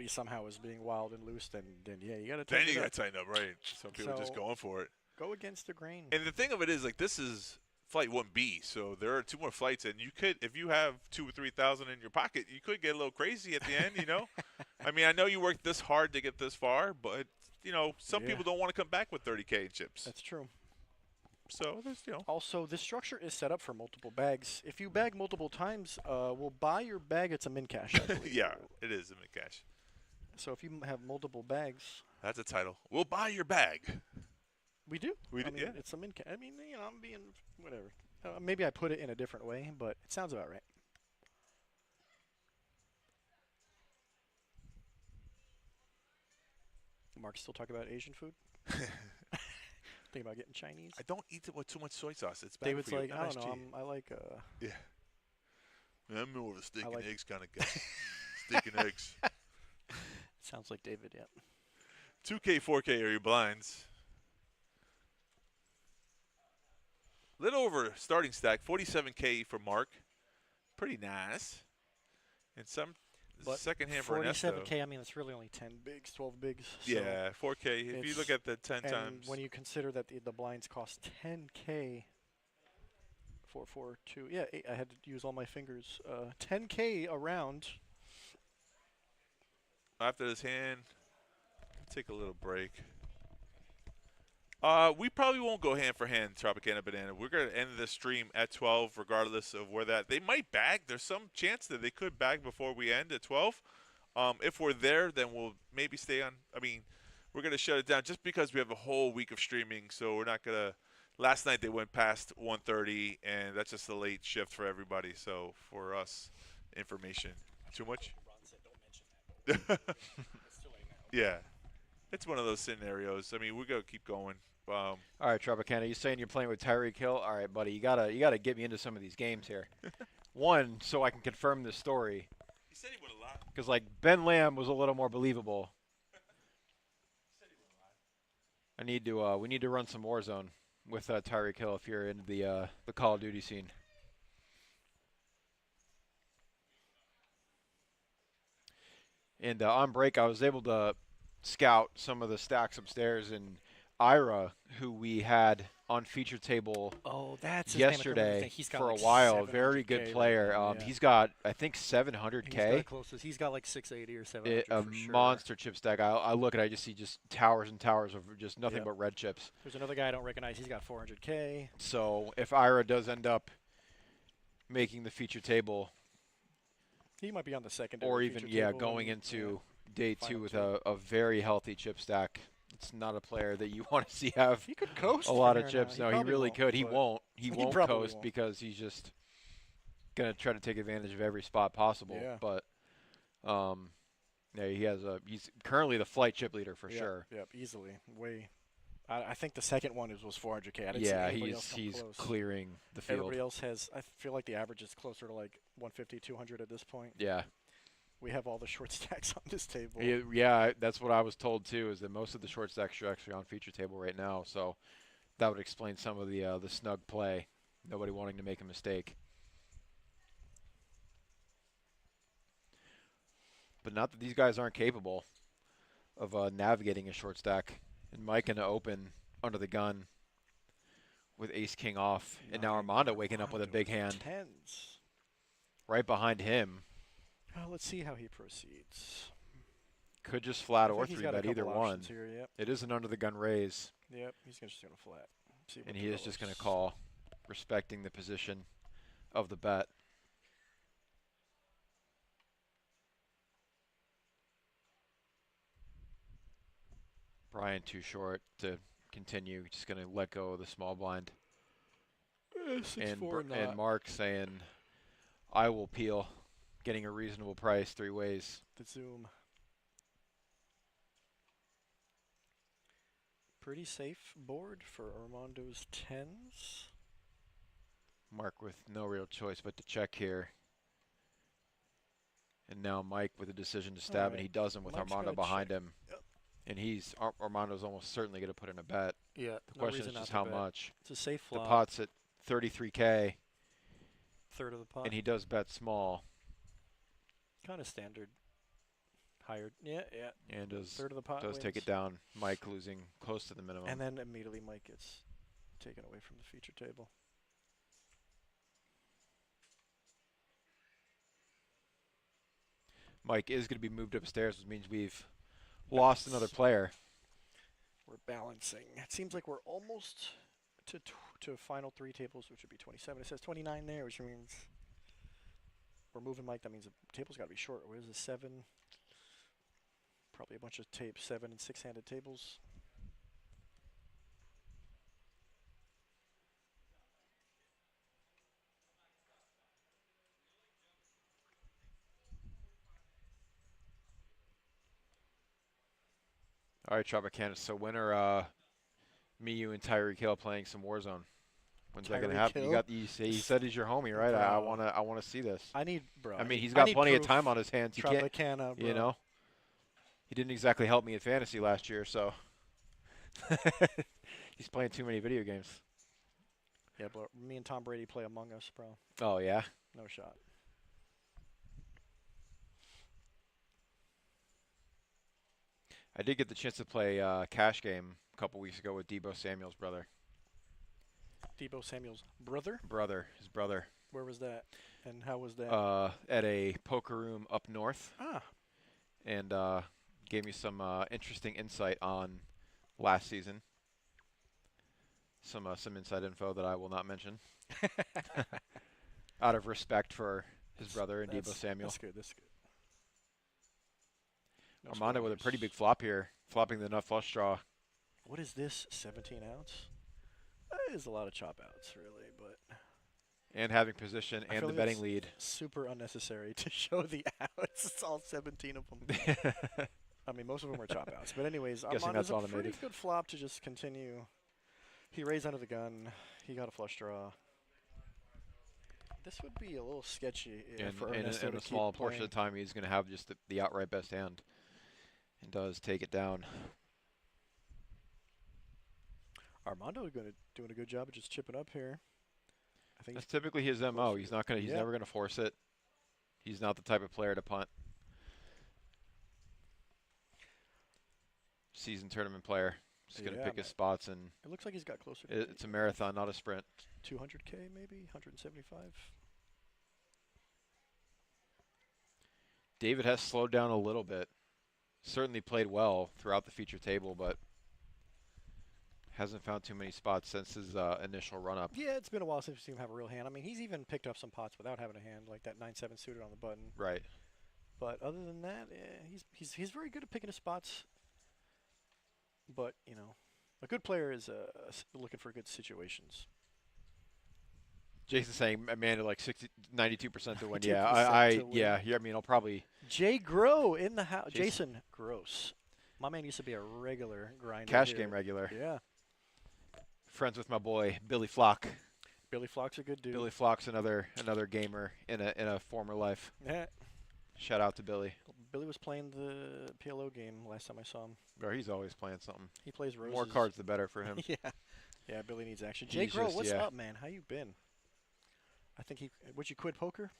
somehow is being wild and loose, then yeah, you got to Then tighten you it got up. to tighten up, right. Some people are just So- going for it. Go against the grain. And the thing of it is, like, this is flight 1B, so there are 2 more flights, and you could, if you have 2,000 or 3,000 in your pocket, you could get a little crazy at the end, you know? I mean, I know you worked this hard to get this far, but, you know, some Yeah. people don't want to come back with 30K in chips. That's true. So, there's, you know. Also, this structure is set up for multiple bags. If you bag multiple times, we'll buy your bag. It's a min cash. I believe. Yeah, it is a mid-cash. So if you have multiple bags, That's a title. We'll buy your bag. we do. We I do, mean, yeah. It's a min cash. I mean, you know, I'm being whatever. Maybe I put it in a different way, but it sounds about right. Mark still talking about Asian food? Thinking about getting Chinese? I don't eat it with too much soy sauce. It's bad David's for you. like, I don't know. MSG. I like. Yeah. I'm more of a steak like- and eggs kind of guy. Steak and eggs. Sounds like David, yeah. 2K, 4K are your blinds. Little over starting stack, 47K for Mark. Pretty nice. And some But second hand for Ernesto. 47K, I mean, it's really only 10 bigs, 12 bigs. So Yeah, 4K. If you it's- look at the 10 and times. when you consider that the blinds cost 10K, 442, yeah, I had to use all my fingers. 10K around. After this hand, take a little break. We probably won't go hand for hand, Tropicana Banana. We're going to end this stream at 12, regardless of where that. They might bag. There's some chance that they could bag before we end at 12. If we're there, then we'll maybe stay on. I mean, we're going to shut it down just because we have a whole week of streaming. So we're not going to. Last night they went past 1:30, and that's just a late shift for everybody. So for us, information. Too much? Yeah. It's one of those scenarios. I mean, we're going to keep going. All right, Tropicana, you saying you're playing with Tyreek Hill? All right, buddy, you gotta get me into some of these games here. One, so I can confirm this story. He said he would have lied. Because like Ben Lamb was a little more believable. I need to. We need to run some Warzone with Tyreek Hill if you're into the Call of Duty scene. And on break, I was able to scout some of the stacks upstairs, and Ira, who we had on feature table Oh, that's his name. I couldn't remember his yesterday name. He's got for like a while, very 700K good right player. now, yeah. He's got, I think, He's 700K. got closest. He's got like 680 or 700 A for sure. monster chip stack. I look at it, I just see just towers and towers of just nothing Yep. but red chips. There's another guy I don't recognize. He's got 400K. So if Ira does end up making the feature table, He might be on the secondary. or even, feature yeah, table going and- into day Final two with two. a very healthy chip stack, it's not a player that you want to see have He could coast a lot from of here now. chips. No, he probably really won't, could. He but won't. He he won't probably coast won't. because he's just gonna try to take advantage of every spot possible. Yeah. But yeah, he's currently the flight chip leader for Yep, sure. Yep, easily. Way. I think the second one was 400K. I didn't see Yeah, anybody else come he's close. clearing the field. Everybody else has. I feel like the average is closer to like 150, 200 at this point. Yeah. we have all the short stacks on this table. Yeah, that's what I was told too. Is that most of the short stacks are actually on feature table right now. So that would explain some of the snug play. Nobody wanting to make a mistake. But not that these guys aren't capable of navigating a short stack. And Mike in the open under the gun with ace king off, and now Armando waking up with a big hand. Tens. Right behind him. Let's see how he proceeds. Could just flat I or think he's three got a bet either couple one. options here, yep. It is an under the gun raise. Yep, he's just going to flat. See what And he is just going to develops. call, respecting the position of the bet. Brian too short to continue. Just going to let go of the small blind. And Mark saying, I will peel, getting a reasonable price 3 ways. The zoom. Pretty safe board for Armando's tens. Mark with no real choice but to check here. And now Mike with a decision to stab, and he doesn't with Mike's Armando gonna behind check. him. And Armando's almost certainly going to put in a bet. Yeah. The question is just how much. It's a safe The flop. pot's at 33K, Third of the pot. and he does bet small. Kind of standard. Higher. Yeah. And Third of the pot does take wins. it down. Mike losing close to the minimum. And then immediately Mike gets taken away from the feature table. Mike is going to be moved upstairs, which means we've lost another player. We're balancing. It seems like we're almost to final 3 tables, which would be 27. It says 29 there, which means we're moving Mike. That means the table's got to be short. What is this, 7? Probably a bunch of tapes, 7 and 6-handed tables. All right, Tropicana. So when are me, you, and Tyreek Hill playing some Warzone? When's that going to Tyreek happen? Hill? You got he said he's your homie, right? I want to see this. I need, bro. I mean, he's got plenty of proof. time on his hands. He can't, Tropicana, bro. you know. He didn't exactly help me in fantasy last year, so he's playing too many video games. Yeah, but me and Tom Brady play Among Us, bro. Oh yeah. No shot. I did get the chance to play cash game a couple weeks ago with Debo Samuel's brother. Debo Samuel's brother? His brother. Where was that? And how was that? At a poker room up north. Ah. And gave me some interesting insight on last season. Some inside info that I will not mention. Out of respect for his brother and Debo Samuel. That's good. That's good. No Armando with a spoilers. pretty big flop here, flopping the nut flush draw. What is this? 17 outs? That is a lot of chop outs, really, but And having position I and feel the like betting it's lead. super unnecessary to show the outs. It's all 17 of them. I mean, most of them are chop outs. But anyways, Guessing Armando's that's a pretty automated. good flop to just continue. He raised under the gun. He got a flush draw. This would be a little sketchy for Ernesto in to a keep small portion of playing. the time, he's going to have just the outright best hand. And does take it down. Armando doing a good job of just chipping up here. I think That's typically his MO. He's not going to. He's Yeah. never going to force it. He's not the type of player to punt. Seasoned tournament player. Just going to pick his spots, and it looks like he's got closer to it's a marathon, not a sprint. 200K maybe, 175. David has slowed down a little bit. Certainly played well throughout the feature table, but hasn't found too many spots since his initial run-up. Yeah, it's been a while since we've seen him have a real hand. I mean, he's even picked up some pots without having a hand, like that 9-7 suited on the button. Right. But other than that, he's very good at picking his spots. But, you know, a good player is looking for good situations. Jason's saying Amanda like 92% to win. 92% Yeah, to win. yeah. I mean, I'll probably. Jay Grow in the house. Jason Gross. My man used to be a regular grinder. Cash here. game regular. Yeah. Friends with my boy Billy Flock. Billy Flock's a good dude. Billy Flock's another gamer in a former life. Yeah. Shout out to Billy. Billy was playing the PLO game last time I saw him. Or he's always playing something. He plays roses. More cards, the better for him. Yeah. Yeah, Billy needs action. He's Jake Rowe, just- what's yeah. up, man? How you been? I think would you quit poker?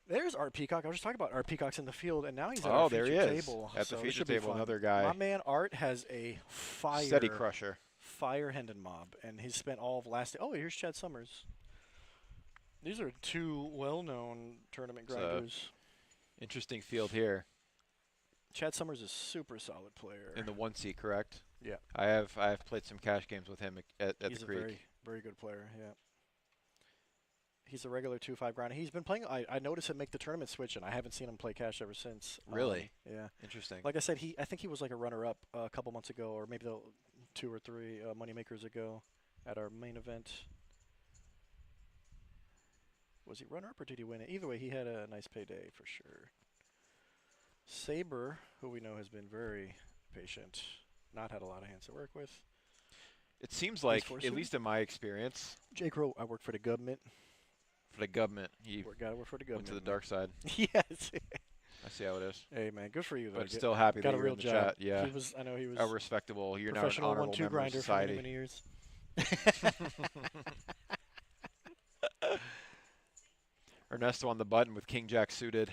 There's Art Peacock. I was just talking about Art Peacock's in the field, and now he's at our there he feature is. table. At so the it feature should be table, fun. another guy. My man Art has a Steady crusher. fire Hendon mob, and he's spent all of last. Oh, here's Chad Summers. These are two well-known tournament So- grinders. Interesting field here Chad Summers is a super solid player. in the 1 seat, correct? Yeah. I have played some cash games with him at He's the a Creek. very, very good player. Yeah. He's a regular 2-5 grinder. He's been playing. I noticed him make the tournament switch, and I haven't seen him play cash ever since. Really? Yeah. Interesting. Like I said, I think he was like a runner-up a couple months ago, or maybe 2 or 3 Moneymakers ago at our main event. Was he runner-up or did he win it? Either way, he had a nice payday for sure. Saber, who we know has been very patient, not had a lot of hands to work with. It seems like, four at suited? least in my experience, Jake Rowe, I work for the government. for the government, he Gotta work for the went government. to the man. dark side. Yes. I see how it is. Hey man, good for you though. But still happy got that a you're real in the job. chat. Yeah. I know he was A respectable. You're now an professional honorable 1-2 member of grinder for many, society. many years. Ernesto on the button with King Jack suited.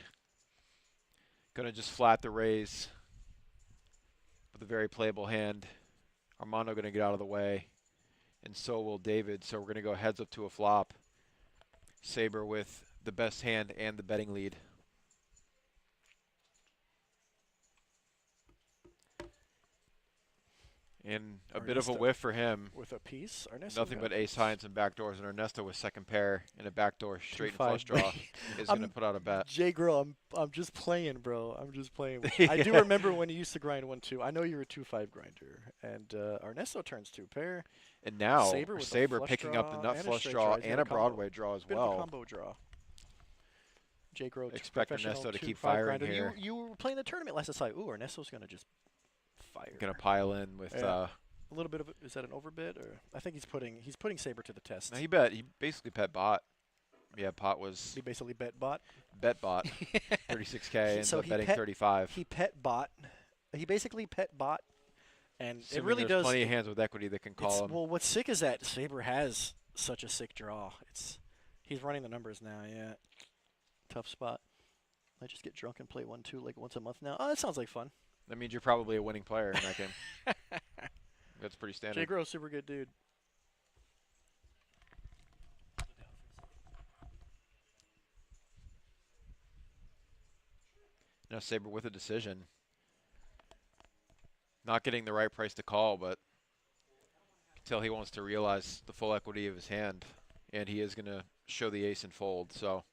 Gonna just flat the raise with a very playable hand. Armando gonna get out of the way, and so will David. So we're gonna go heads up to a flop. Saber with the best hand and the betting lead. And a bit of a Ernesto whiff for him. with a piece. Ernesto Nothing got but a ace piece. high and some backdoors, and Ernesto with second pair and a backdoor straight and 2-5. flush draw is going to I'm- put out a bet. Jay Girl, I'm just playing, bro. I'm just playing. with you. I do remember when you used to grind 1-2. I know you were a 2-5 grinder, and Ernesto turns 2 pair. And now Saber with the Saber flush picking up the draw nut and a flush straight draw draw. He's got and a a combo. Broadway draw as Bit of a well. combo draw. Jay Grow, Expect professional Ernesto to keep 2-5 firing grinder. here. You were playing the tournament last night. Ooh, Ernesto's gonna just fire. Going to pile in with. Yeah. A little bit of is that an overbid or I think he's putting Saber to the test. No, he bet. He basically bet bot. Yeah, pot was He basically bet bot. bet bot. 36K and So up he betting pet- 35. He pet bot. He basically pet bot, and it Assuming really there's does. plenty of hands with equity that can call him. Well, what's sick is that Saber has such a sick draw. He's running the numbers now. Yeah, tough spot. I just get drunk and play 1-2 like once a month now. Oh, that sounds like fun. That means you're probably a winning player in that game. That's pretty Jay standard. Grow, super good dude. Now Saber with a decision. Not getting the right price to call, but you can tell he wants to realize the full equity of his hand, and he is going to show the ace and fold. So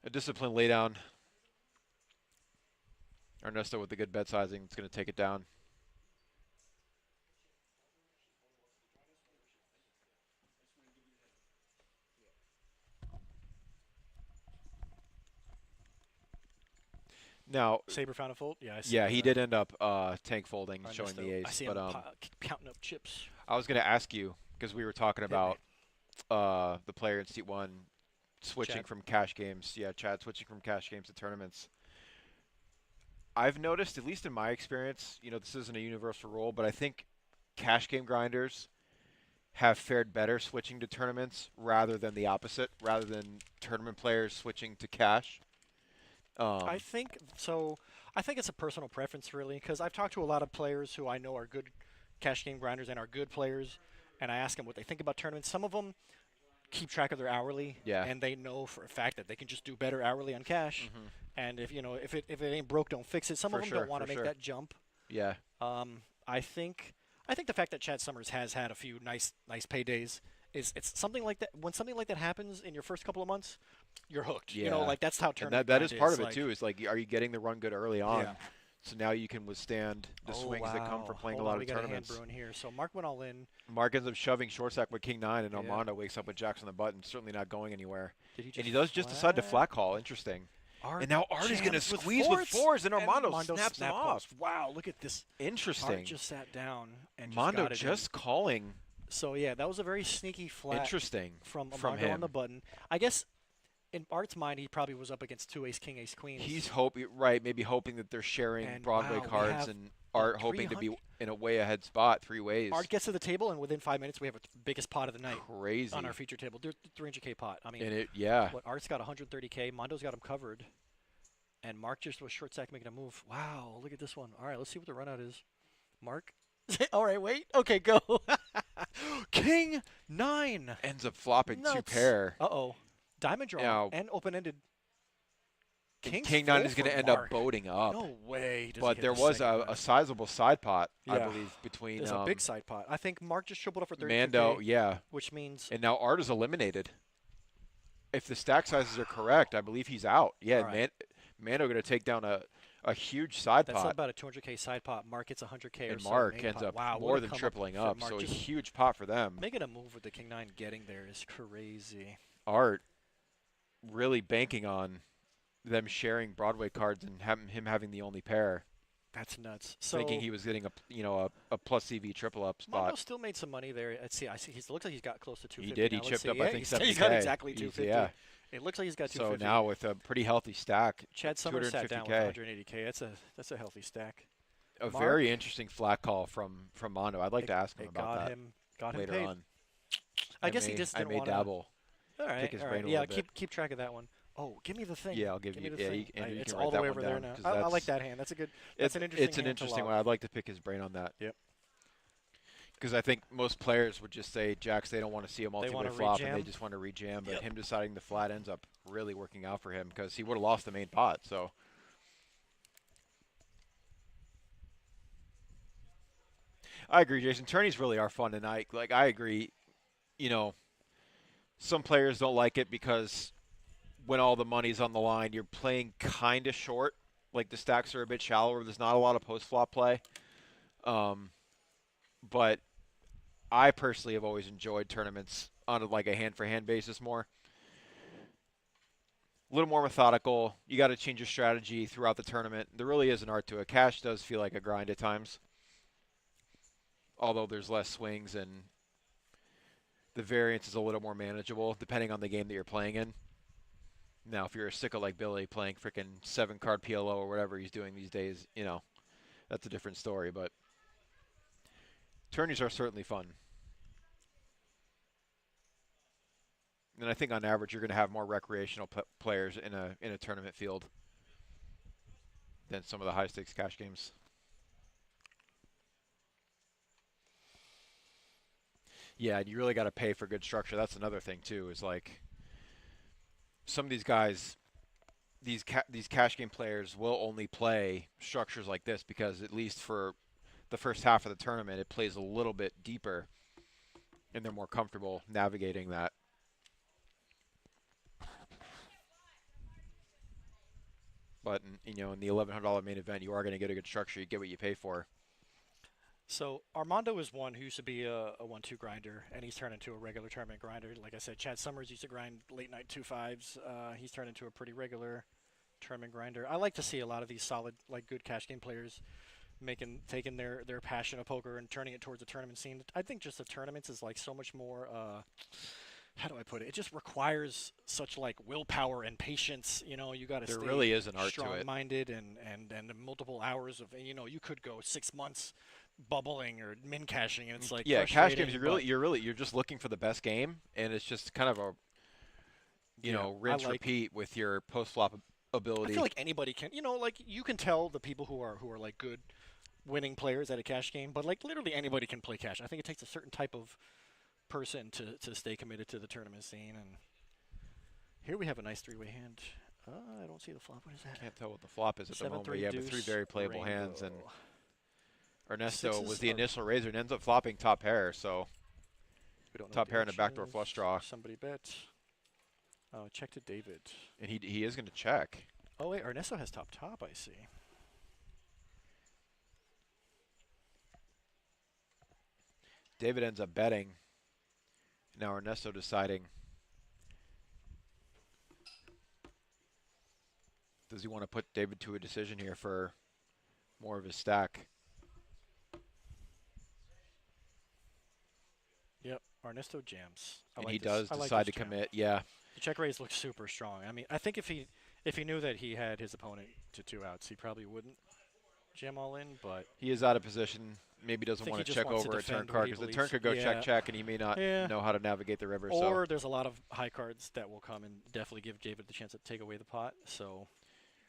a disciplined laydown. Ernesto with the good bet sizing. It's going to take it down. Now, Saber found a fold. Yeah, I see yeah, he that. did end up tank folding, I showing missed the it. I ace. see But him counting up chips. I was going to ask you, because we were talking Hit me. about the player in seat 1 switching Chad. from cash games. Yeah, Chad switching from cash games to tournaments. I've noticed, at least in my experience, this isn't a universal rule, but I think cash game grinders have fared better switching to tournaments rather than the opposite, rather than tournament players switching to cash. I think so. I think it's a personal preference, really, because I've talked to a lot of players who I know are good cash game grinders and are good players, and I ask them what they think about tournaments. Some of them keep track of their hourly, Yeah. and they know for a fact that they can just do better hourly on cash. Mhm. And if it ain't broke, don't fix it. Some For of them sure, don't want to for make sure. that jump. Yeah. I think the fact that Chad Summers has had a few nice paydays it's something like that. When something like that happens in your first couple of months, you're hooked. Yeah. Like that's how And tournament that is grind part of it, like, too, is like, are you getting the run good early on? Yeah. So now you can withstand the swings that come from playing a lot of we tournaments. got a hand brewing here. So Mark went all in. Mark ends up shoving short stack with King 9, and Yeah. Armando wakes up with jacks on the button, certainly not going anywhere. Did he And he does just decide to flat call. Interesting. Art And now Art is going to jams with squeeze with fours, and Armando snaps them snap off. calls. Wow, look at this. Interesting. Art just sat down and Armando just got it in. just calling. So yeah, that was a very sneaky flat Interesting from from Armando on him. the button. I guess in Art's mind, he probably was up against 2 ace, king, ace, queens. He's maybe hoping that they're sharing And Broadway wow, we cards, have, and Art hoping to be 300 in a way ahead spot 3 ways. Art gets to the table, and within 5 minutes, we have a biggest pot of the night Crazy. on our feature table. 300K pot. I mean, And what, Art's got 130K. Mondo's got him covered. And Mark just was short stack making a move. Wow, look at this one. All right, let's see what the run out is. Mark? All right, wait. Okay, go. King 9. ends up flopping Nuts. 2 pair. Uh-oh. Diamond draw Now- and open-ended. And King 9 is going to end up boating up. No way. Does he But get there the was second a one. sizable side pot, I Yeah. believe, between There's a big side pot. I think Mark just tripled up for 30. Mando, yeah. Which means And now Art is eliminated. If the stack sizes are correct, I believe he's out. Yeah, All right. Mando going to take down a huge side that's pot. about a 200K side pot. Mark gets 100K or And so Mark main ends pot. up Wow, what more a than come up tripling for up. Mark. So a Just huge pot for them. making a move with the King 9 getting there is crazy. Art really banking on them sharing Broadway cards and him having the only pair, That's nuts. So thinking he was getting a plus CV triple up spot. Mondo still made some money there. Let's see. I see. He looks like he's got close to 250. He did. He now. Let's chipped see. up, Yeah, I think, he's got 70K. exactly He's- 250. yeah. It looks like he's got So 250. now with a pretty healthy stack, Chad Summers sat down with 250K. 180K. That's a healthy stack. A Mark, very interesting flat call from Mondo. I'd like to ask him It about that got him later paid. on. I guess he just I didn't may want to. dabble. All right. pick his all brain right. a Yeah, little bit. keep track of that one. Oh, give me the thing. Yeah, I'll give me you. the Yeah, thing. Andrew, you It's can all write the that way one over there down, now. 'cause I like that's- that hand. That's a good. That's an interesting. It's an hand to interesting lob. one. I'd like to pick his brain on that. Yep. Because I think most players would just say Jacks. They don't want to see a wanna multi-way flop, and they rejam? just want to rejam. But Yep. him deciding the flat ends up really working out for him because he would have lost the main pot. So. I agree, Jason. Tourneys really are fun tonight. Like I agree, some players don't like it because when all the money's on the line, you're playing kind of short. Like the stacks are a bit shallower. There's not a lot of post-flop play. But I personally have always enjoyed tournaments on like a hand-for-hand basis more. A little more methodical. You got to change your strategy throughout the tournament. There really is an art to it. Cash does feel like a grind at times. Although there's less swings and the variance is a little more manageable depending on the game that you're playing in. Now, if you're a sicko like Billy playing freaking 7-card PLO or whatever he's doing these days, that's a different story. But tourneys are certainly fun. And I think on average you're going to have more recreational players in a tournament field than some of the high-stakes cash games. Yeah, and you really got to pay for good structure. That's another thing too. Is like some of these guys, these cash game players will only play structures like this because at least for the first half of the tournament, it plays a little bit deeper, and they're more comfortable navigating that. But in the $1,100 main event, you are going to get a good structure. You get what you pay for. So Armando is one who used to be a 1-2 grinder, and he's turned into a regular tournament grinder. Like I said, Chad Summers used to grind late night 2-5s. He's turned into a pretty regular tournament grinder. I like to see a lot of these solid, like good cash game players taking their passion of poker and turning it towards the tournament scene. I think just the tournaments is like so much more. How do I put it? It just requires such like willpower and patience. You got to stay There really is an art to it. strong-minded and multiple hours of. You could go 6 months bubbling or min cashing, and it's like yeah, cash games. frustrating, You're just looking for the best game, and it's just kind of a rinse repeat with your post flop ability. I feel like anybody can. Like you can tell the people who are like good winning players at a cash game, but like literally anybody can play cash. I think it takes a certain type of person to stay committed to the tournament scene. And here we have a nice 3-way hand. I don't see the flop. What is that? Can't tell what the flop is at the moment. You have the 3 very playable hands, and Ernesto was the initial raiser and ends up flopping top pair. So we don't know top what the pair and a action backdoor is. flush draw. Somebody bet. Check to David. And he is going to check. Oh wait, Ernesto has top. I see. David ends up betting. Now Ernesto deciding. Does he want to put David to a decision here for more of his stack? Yep, Ernesto jams. And he does I like decide to this jam. commit. Yeah. The check raise looks super strong. I mean, I think if he knew that he had his opponent to 2 outs, he probably wouldn't jam all in. But he is out of position. Maybe doesn't want to check over a turn card because the turn could go check, and he may not know how to navigate the river. Or there's a lot of high cards that will come and definitely give David the chance to take away the pot. So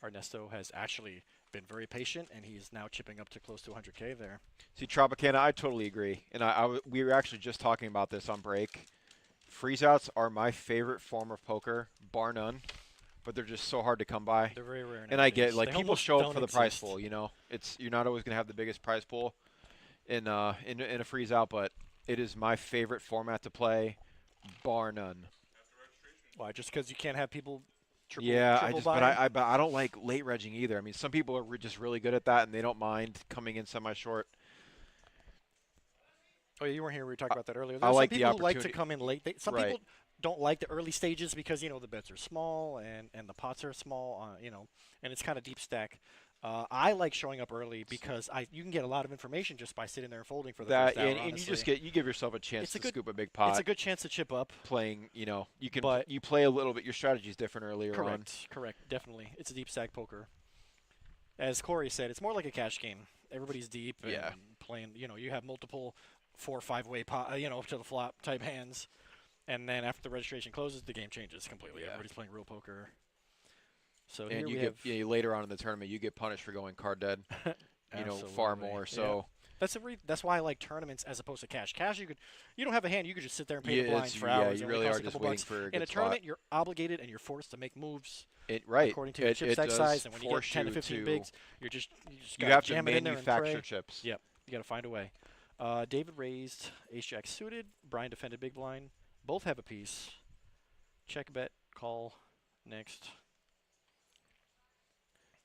Ernesto has actually been very patient, and he's now chipping up to close to 100K there. See, Tropicana, I totally agree. And we were actually just talking about this on break. Freeze outs are my favorite form of poker, bar none. But they're just so hard to come by. They're very rare. And I get like people show up for the prize pool. You know, you're not always going to have the biggest prize pool in a freeze out, but it is my favorite format to play, bar none. Why? Just because you can't have people. Triple but I don't like late regging either. I mean, some people are just really good at that, and they don't mind coming in semi-short. Oh, yeah, you weren't here. We were talking about that earlier. I like the some people who like to opportunity. come in late. Some people don't like the early stages because the bets are small and the pots are small. And it's kind of deep stack. I like showing up early because you can get a lot of information just by sitting there and folding for the first hour. And you give yourself a chance to scoop a big pot. It's a good chance to chip up. Playing, you play a little bit. Your strategy is different earlier on. Correct, definitely. It's a deep stack poker. As Corey said, it's more like a cash game. Everybody's deep and playing. You have multiple 4 or 5 way pot, up to the flop type hands, and then after the registration closes, the game changes completely. Everybody's playing real poker. So and later on in the tournament, you get punished for going card dead. Far more. So that's why I like tournaments as opposed to cash. Cash, you don't have a hand, you could just sit there and pay the blinds for hours. Yeah, you really are just waiting for a good In a tournament, you're obligated and you're forced to make moves. According to your chip stack size, and when you get 10 to 15 bigs, you have to manufacture chips. Yep, you got to find a way. David raised ace jack suited. Brian defended big blind. Both have a piece. Check, bet, call. Next.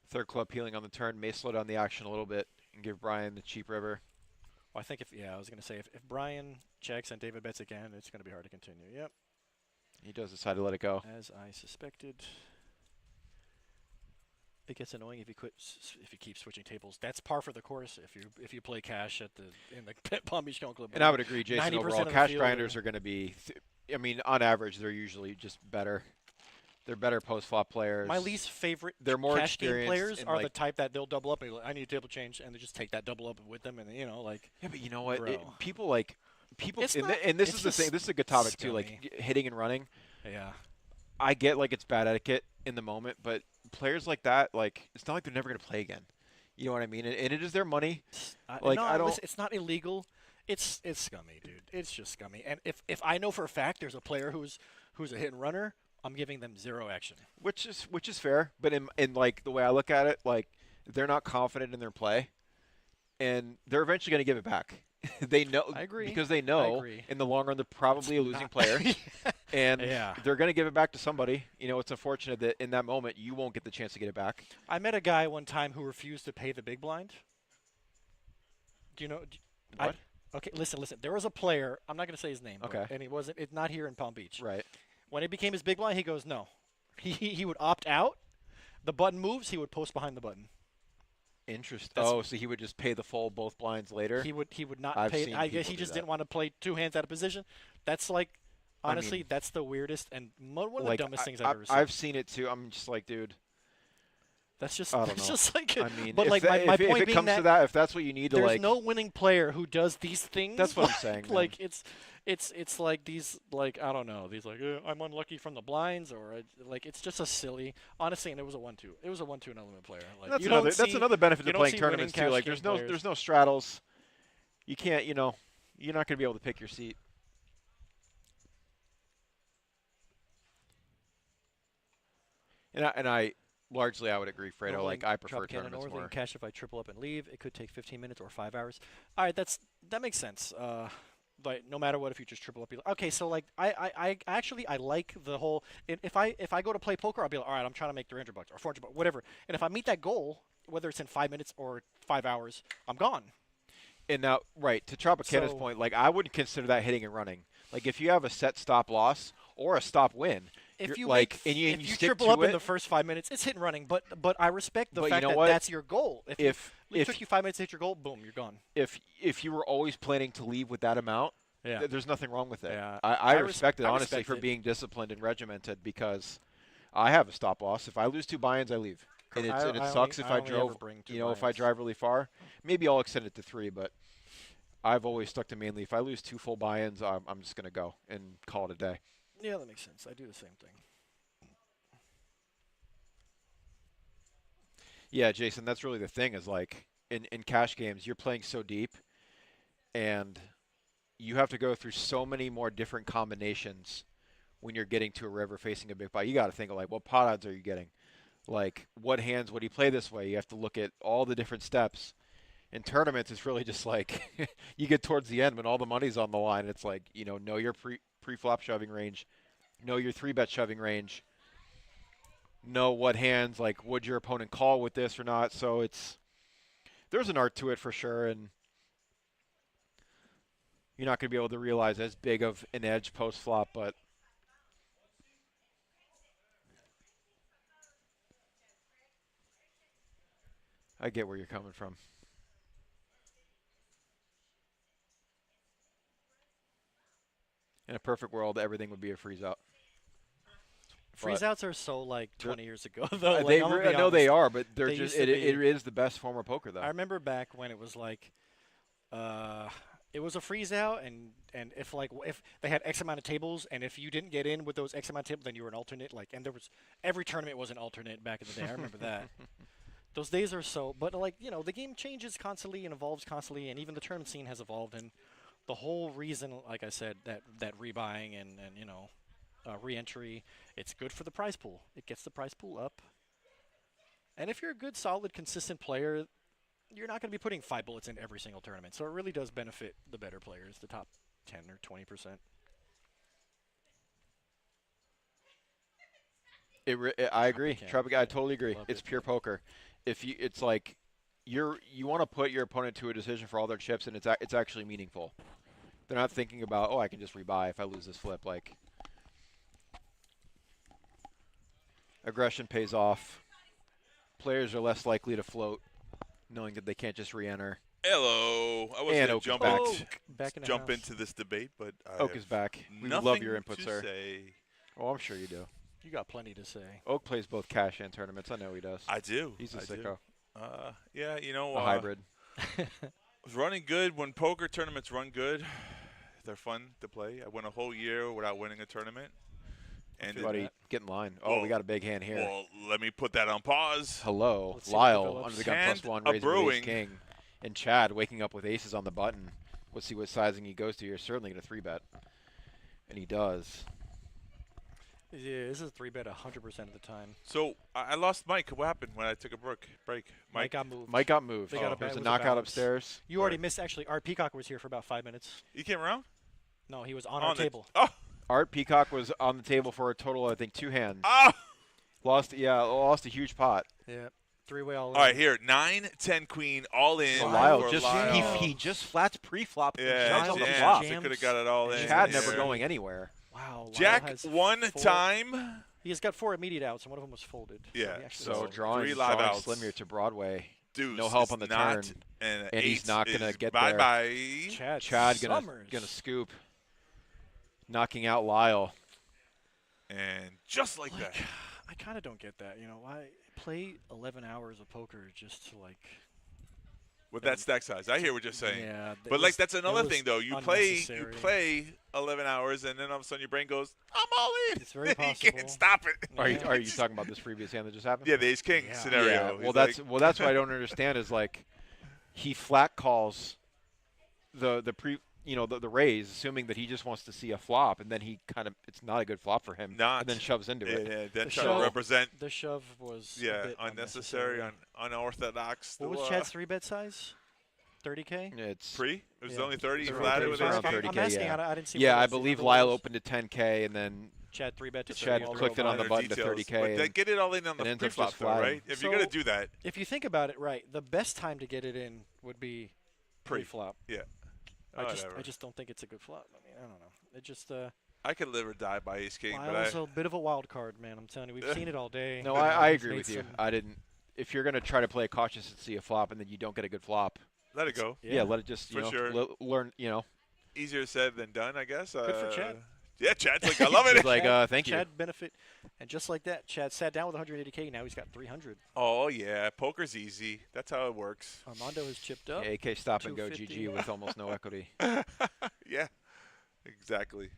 Third club peeling on the turn may slow down the action a little bit and give Brian the cheap river. Well, I think I was going to say if Brian checks and David bets again, it's going to be hard to continue. Yep. He does decide to let it go. As I suspected. It gets annoying if you keep switching tables. That's par for the course if you play cash in the Palm Beach Country Club. And I would agree, Jason. Overall, cash grinders are going to be. On average, they're usually just better. They're better post-flop players. My least favorite more cash game players are like the type that they'll double up and be like, I need a table change, and they just take that double up with them, and Yeah, but you know what? People this is the thing. This is a good topic too, like hitting and running. Yeah. I get it's bad etiquette in the moment, but players like that, it's not like they're never going to play again. You know what I mean? And it is their money. It's not illegal. It's scummy, dude. It's just scummy. And if I know for a fact there's a player who's a hit and runner, I'm giving them 0 action. Which is fair, but in the way I look at it, they're not confident in their play, and they're eventually going to give it back. They know. I agree. Because they know in the long run they're probably a losing player, and they're going to give it back to somebody. It's unfortunate that in that moment you won't get the chance to get it back. I met a guy one time who refused to pay the big blind. Do you know? What? Okay, listen. There was a player. I'm not going to say his name. Okay. And he wasn't. It's not here in Palm Beach. Right. When it became his big blind, he goes no. He would opt out. The button moves. He would post behind the button. Interesting. So he would just pay the full both blinds later. He would not pay. I guess he just didn't want to play 2 hands out of position. That's honestly, that's the weirdest and one of the dumbest things I've ever seen. I've seen it too. I'm just dude. That's just. I don't know. Just like. I mean, but my point if it being comes to that, if that's what you need to there's no winning player who does these things. That's what I'm saying. It's like these I don't know, these I'm unlucky from the blinds, or it's just a silly, honestly. And it was a 1-2. It was a 1-2 and element player. That's another benefit of playing tournaments too. There's no straddles. You can't you're not going to be able to pick your seat. And I largely I would agree, Fredo. I prefer tournaments more. Cash if I triple up and leave, it could take 15 minutes or 5 hours. All right, that makes sense. No matter what, if you just triple up, okay. So I actually like the whole. If I go to play poker, I'll be like, all right, I'm trying to make $300 or $400, whatever. And if I meet that goal, whether it's in 5 minutes or 5 hours, I'm gone. And now, to Tropicana's point, I wouldn't consider that hitting and running. If you have a set stop loss or a stop win, if you stick triple up in the first 5 minutes, it's hit and running. But I respect the fact that that's your goal. If it took you 5 minutes to hit your goal, boom, you're gone. If you were always planning to leave with that amount, Yeah. There's nothing wrong with it. Yeah. I I respect it, I honestly, respect for it. being disciplined and regimented because I have a stop loss. If I lose 2 buy-ins, I leave. And, it sucks if I only ever drove, bring 2 if I buy-ins. drive really far. Maybe I'll extend it to 3, but I've always stuck to mainly. If I lose 2 full buy-ins, I'm just going to go and call it a day. Yeah, that makes sense. I do the same thing. Yeah, Jason, that's really the thing is like in cash games, you're playing so deep and you have to go through so many more different combinations when you're getting to a river facing a big pot. You got to think of like, what pot odds are you getting? Like, what hands would he play this way? You have to look at all the different steps. In tournaments, it's really just like you get towards the end when all the money's on the line. It's like, know your pre-flop shoving range, know your 3-bet shoving range, know what hands, like, would your opponent call with this or not. So there's an art to it for sure, and you're not going to be able to realize as big of an edge post-flop, but I get where you're coming from. In a perfect world, everything would be a freeze out. Freeze But outs are so like 20 years ago, though. Like, they I'm gonna I be know they honest. are, but they're They just used to it be- is the best form of poker, though. I remember back when it was like, it was a freeze out, and if they had X amount of tables, and if you didn't get in with those X amount of tables, then you were an alternate. Like, and there was every tournament was an alternate back in the day. I remember that. Those days are so, but like the game changes constantly and evolves constantly, and even the tournament scene has evolved. And the whole reason, like I said, that rebuying and re-entry, it's good for the prize pool. It gets the prize pool up. And if you're a good, solid, consistent player, you're not going to be putting 5 bullets in every single tournament. So it really does benefit the better players, the top 10 or 20%. I agree. Tropic Tropic, I totally agree. Love It's it. pure poker. It's like you want to put your opponent to a decision for all their chips, and it's actually meaningful. They're not thinking about, I can just rebuy if I lose this flip. Like, aggression pays off. Players are less likely to float, knowing that they can't just re-enter. Hello. I was And going Oak to is jump, back. Back in the jump house. into this debate, but I Oak have is back. We nothing love your input, to sir. say. Oh, I'm sure you do. You got plenty to say. Oak plays both cash and tournaments. I know he does. I do. He's a I do. sicko. Yeah, A hybrid. was running good when poker tournaments run good. They're fun to play. I went a whole year without winning a tournament. And Buddy, get in line. Oh, we Well- got a big hand here. well, let me put that on pause. Hello, Let's see what Lyle develops. under the gun Hand +1 a raising with brewing. ace king, and Chad waking up with aces on the button. Let's see what sizing he goes to here. Certainly going to 3-bet, and he does. Yeah, this is a 3-bet 100% of the time. So I lost Mike. What happened when I took a break? Mike got moved. Mike got moved. They got a There's ba- a it was a knockout balance. upstairs. You already missed, actually. Art Peacock was here for about 5 minutes. You came around No, he was on our the table. Oh, Art Peacock was on the table for a total, I think, 2 hands. oh. Lost a huge pot. Yeah. 3-way all in. All right, here 9, 10, queen, all in. So Lyle Lyle for just Lyle. he just flats pre-flop and Yeah, jams on the jams. flop. he could have got it all in. Chad Yeah. never going anywhere. Wow. Lyle Jack has one 4 time. He has got 4 immediate outs, and one of them was folded. Yeah, he actually So So has- drawing, 3 live drawing outs. slim here to Broadway. Deuce No help is on the not, turn. And, And he's ace not gonna is get bye there. Bye. Chad Gonna Summers. scoop, knocking out Lyle. And just like that. I kind of don't get that. Why play 11 hours of poker just to With that stack size. I hear what you're saying. Yeah. But like that's another thing though. You play unnecessary. 11 hours and then all of a sudden your brain goes, I'm all in. It's very you possible. can't stop it. Are Yeah. you talking about this previous hand that just happened? Yeah, the ace king Yeah. scenario. Yeah. He's Well, like, that's what I don't understand is like he flat calls the raise, assuming that he just wants to see a flop, and then he it's not a good flop for him. Not. And then shoves into it. yeah, then The try to shove- represent The shove was yeah, a bit unnecessary, unorthodox. What was Chad's 3-bet size? 30K? It's pre? It was Yeah. only 30 Thirty- flatted with ace around king? 30K, I'm asking. yeah. I didn't see. yeah, what I it was. believe What Lyle was opened to 10K, and then Chad 3-bet to Chad 30. I'll clicked go it on the by. button to Details, 30K, But and- get it all in on and the ends up pre-flop just though, flatting. right? If you're going to So- do that, If you think about it, right, the best time to get it in would be pre-flop. yeah. I Whatever. just don't think it's a good flop. I mean, I don't know. It just I could live or die by ace king, but Lyle's a bit of a wild card, man. I'm telling you, we've seen it all day. no, I He's agree made with you. some- I didn't. If you're gonna try to play cautious and see a flop, and then you don't get a good flop, let it go. yeah, let it just For sure. learn. easier said than done, I guess. Good for Chad. Yeah, Chad's like, I love it. He's like, thank you. Chad benefit, and just like that, Chad sat down with 180K. Now he's got 300. Oh yeah, poker's easy. That's how it works. Armando has chipped up. Yeah, AK stop and go 250. GG with almost no equity. Yeah, exactly.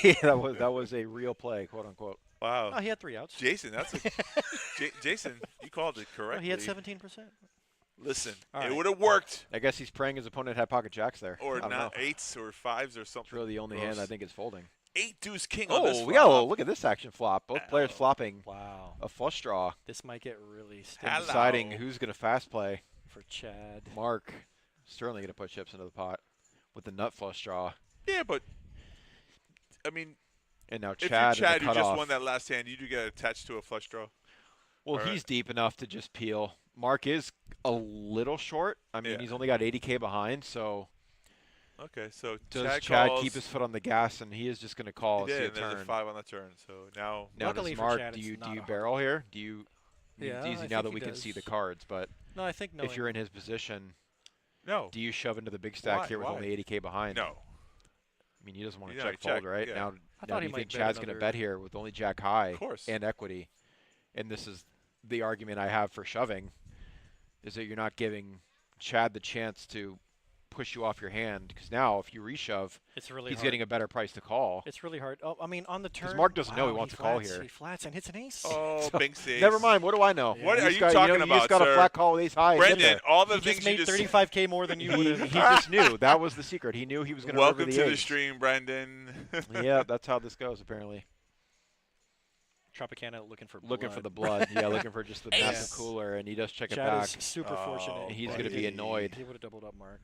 Yeah, that was a real play, quote unquote. Wow. Oh, he had 3 outs. Jason, that's a Jason. You called it Oh, correctly. he had 17%. Listen, All it right. would have worked. I guess he's praying his opponent had pocket jacks there. Or I don't not know. 8s or 5s or It's something. really the only hand Gross. I think is folding. 8 deuce king on this Oh, we got a flop. look at this action flop. Both players flopping Wow. a flush draw, This might get really Hello. sticky deciding who's going to fast play. for Chad. Mark certainly going to put chips into the pot with the nut flush draw. Yeah, but I mean, And now if you're Chad, Chad, in who the just cutoff. won that last hand, you do get attached to a flush draw. Well, Alright. he's deep enough to just peel. Mark is a little short. I mean, Yeah. he's only got 80K behind, so Okay, so does Chad calls, keep his foot on the gas, and he is just going to call He see did, a and there's a turn. 5 on the turn. So now, Now, Luckily does for Mark, Chad, do it's you not a barrel here? Do you? I mean, Yeah, it's I easy now think that he we can see the does. cards, but No, I think if you're in his position, no, do you shove into the big stack Why? here with Why? only 80K behind? no. I mean, he doesn't want to Yeah, check check, fold, right? yeah. Now, I now thought do he you might think bet Chad's going to another- bet here with only jack high Of course. and equity? And this is the argument I have for shoving, is that you're not giving Chad the chance to push you off your hand, because now if you reshove, It's really he's hard. getting a better price to call. It's really hard. Oh, I mean, on the turn. Mark doesn't know he wow, wants to call flats, here. He flats and hits an ace. Oh, So, big saves. Never mind. What do I know? What are just you got, talking you about, just got sir? a flat call with ace high. and get Brendan, there. all the He things just you made just 35K more than you would He have. just knew. That was the secret. He knew he was going to Welcome river to the the ace. stream, Brendan. Yeah, that's how this goes, apparently. Tropicana looking for blood. Looking for the blood. Yeah, looking for just the Ace. massive cooler, and he does check it Chad back. is super Oh, fortunate. And he's going to be buddy. annoyed. He would have doubled up Mark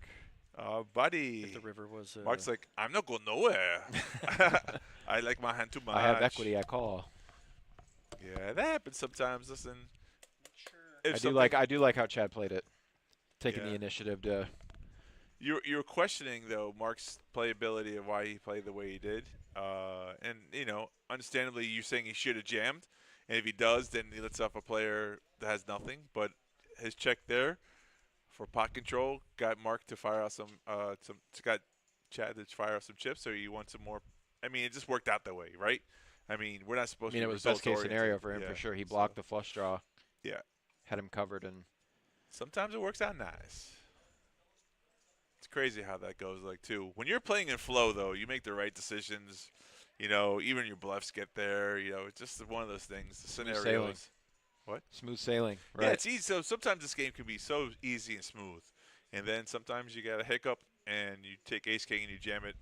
Oh, buddy. if the river was. Mark's like, I'm not going nowhere. I like my hand too much. I have equity. I call. Yeah, that happens sometimes. Listen, if I something- do like how Chad played it, taking the Yeah. initiative to. You're questioning though Mark's playability and why he played the way he did, and you know, understandably, you're saying he should have jammed, and if he does, then he lets off a player that has nothing. But his check there for pot control got Mark to fire out got Chad to fire out some chips, or you want some more. I mean, it just worked out that way, right? I mean, we're not I supposed mean, to it be was best case results-oriented. scenario for him Yeah, for sure. He so blocked the flush draw. Yeah. Had him covered, and sometimes it works out nice. It's crazy how that goes, like, too. When you're playing in flow, though, you make the right decisions. You know, even your bluffs get there. You know, it's just one of those things. The sailing. scenarios. smooth sailing. Right. Yeah, it's easy. So sometimes this game can be so easy and smooth. And then sometimes you got a hiccup, and you take ace king and you jam it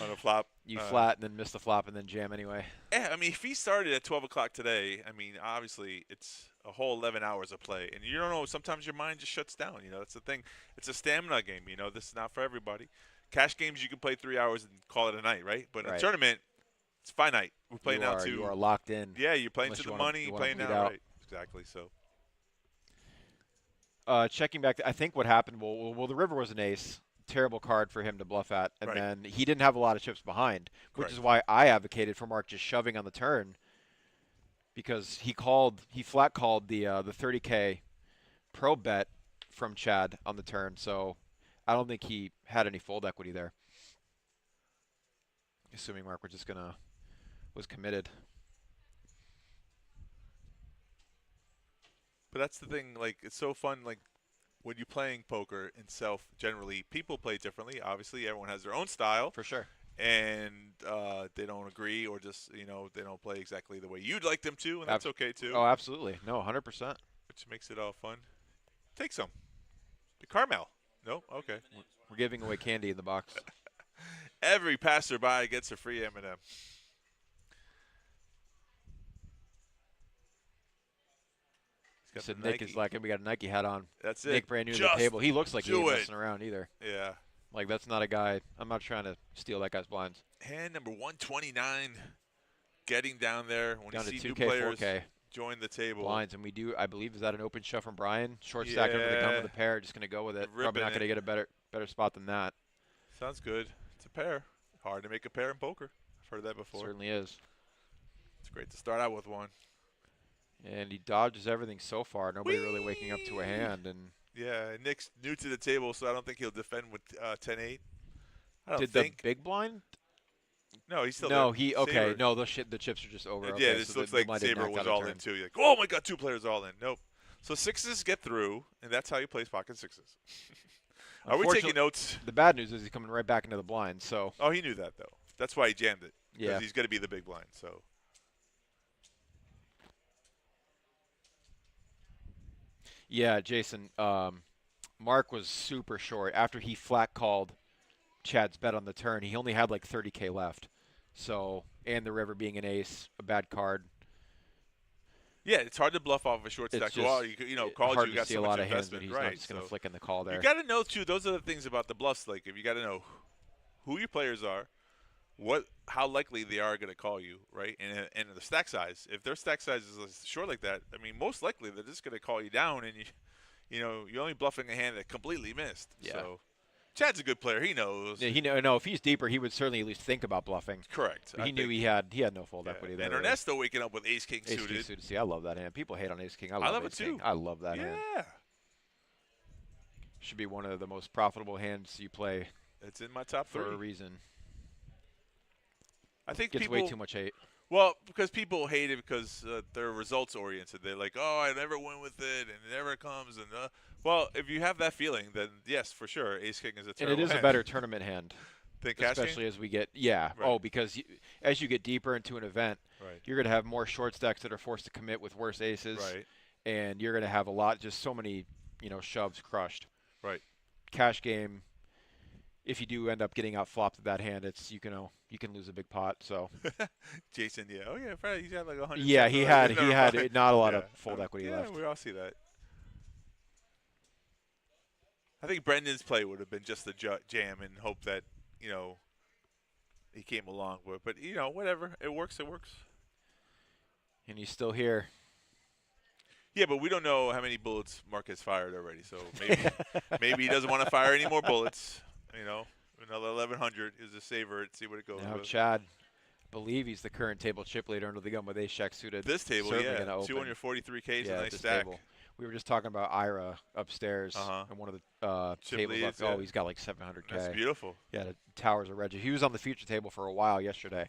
on a flop. You flat and then miss the flop and then jam anyway. Yeah, I mean, if he started at 12 o'clock today, I mean, obviously it's a whole 11 hours of play. And you don't know, sometimes your mind just shuts down. You know, that's the thing. It's a stamina game. You know, this is not for everybody. Cash games, you can play 3 hours and call it a night, right? But in a Right. tournament, it's finite. We're playing now to. You are locked in. Yeah, you're playing unless to you the wanna- money, you you're wanna playing bleed now, out. right? Exactly, so. Checking back, I think what happened, well, the river was an ace. Terrible card for him to bluff at. And Right. then he didn't have a lot of chips behind, which Correct. is why I advocated for Mark just shoving on the turn, because he flat called the 30K pro bet from Chad on the turn. So I don't think he had any fold equity there. Assuming Mark was committed. But that's the thing, like, it's so fun, like, when you're playing poker itself, generally, people play differently. Obviously, everyone has their own style. For sure. And they don't agree, or just, you know, they don't play exactly the way you'd like them to, and that's okay, too. Oh, absolutely. No, 100%. Which makes it all fun. Take some. The Carmel. No? Okay. We're giving away candy in the box. Every passerby gets a free M&M. He's got Said the Nick is Nike. like, we got a Nike hat on. That's it. Nick brand new to Just the table. He looks like he do ain't it. messing around either. Yeah. Like, that's not a guy. I'm not trying to steal that guy's blinds. Hand number 129. Getting down there when Down you to see new 2K, players 4K join the table. blinds, and we do. I believe, is that an open shove from Brian? Short stack over the gun Yeah. with a pair. Just gonna go with it. Probably Ripping not gonna it. get a better spot than that. Sounds good. It's a pair. Hard to make a pair in poker. I've heard that before. Certainly is. It's great to start out with one. And he dodges everything so far. Nobody really waking up to a hand. And Yeah, Nick's new to the table, so I don't think he'll defend with 10-8. I don't Did think. the big blind? No, he's still No, there. okay. Saber. No, the chips are just over. Yeah, Okay, this so looks the like blind did Saber knock was out a all turn. in too. You're like, oh my god, 2 players all in. Nope. So sixes get through, and that's how you place pocket sixes. Are we taking notes? The bad news is he's coming right back into the blind. So Oh, he knew that though. That's why he jammed it. Because yeah, he's going to be the big blind. So yeah, Jason. Mark was super short after he flat called Chad's bet on the turn. He only had like 30K left. So and the river being an ace, a bad card. yeah, it's hard to bluff off a short It's stack. just Well, called hard you to got see so a much lot of hands, investment, but he's right? not just going to flick in the call there. You got to know too. Those are the things about the bluffs. Like if you got to know who your players are, how likely they are going to call you, right? And the stack size. If their stack size is short like that, I mean, most likely they're just going to call you down, and you're only bluffing a hand that completely missed. Yeah. So Chad's a good player. He knows. Yeah, no, if he's deeper, he would certainly at least think about bluffing. Correct. But he knew he had no fold yeah. equity there. And really. Ernesto waking up with ace king Ace suited. king suited. See, I love that hand. People hate on ace king. I love ace it too. king. I love that hand. Yeah. Should be one of the most profitable hands you play It's in my top for three. a reason. I think Gets people way too much hate. Well, because people hate it because they're results oriented. They're like, "Oh, I never win with it, and it never comes." And well, if you have that feeling, then yes, for sure, ace king is a And terrible it is hand. a better tournament hand, than cash game? especially as we get Right. Oh, because as you get deeper into an event, Right. you're going to have more short stacks that are forced to commit with worse aces, Right. and you're going to have just so many shoves crushed. Right. Cash game. If you do end up getting out flopped with that hand, it's you can lose a big pot. So Jason, yeah, oh yeah, Friday, he's got like 100. yeah, he had not a lot of fold equity yeah, left. we all see that. I think Brendan's play would have been just the jam and hope that he came along with, but whatever, it works. It works. And he's still here. Yeah, but we don't know how many bullets Mark has fired already, so maybe he doesn't want to fire any more bullets. Another 1,100 is a saver. See what it goes Now with. Chad, believe he's the current table chip leader under the gun with ace jack suited. This table, Certainly yeah, gonna open. 243K is a nice this stack. table. We were just talking about Ira upstairs and one of the Chip tables leads, up. Oh, he's got like 700K. That's beautiful. Yeah, the towers of Reggie. He was on the future table for a while yesterday.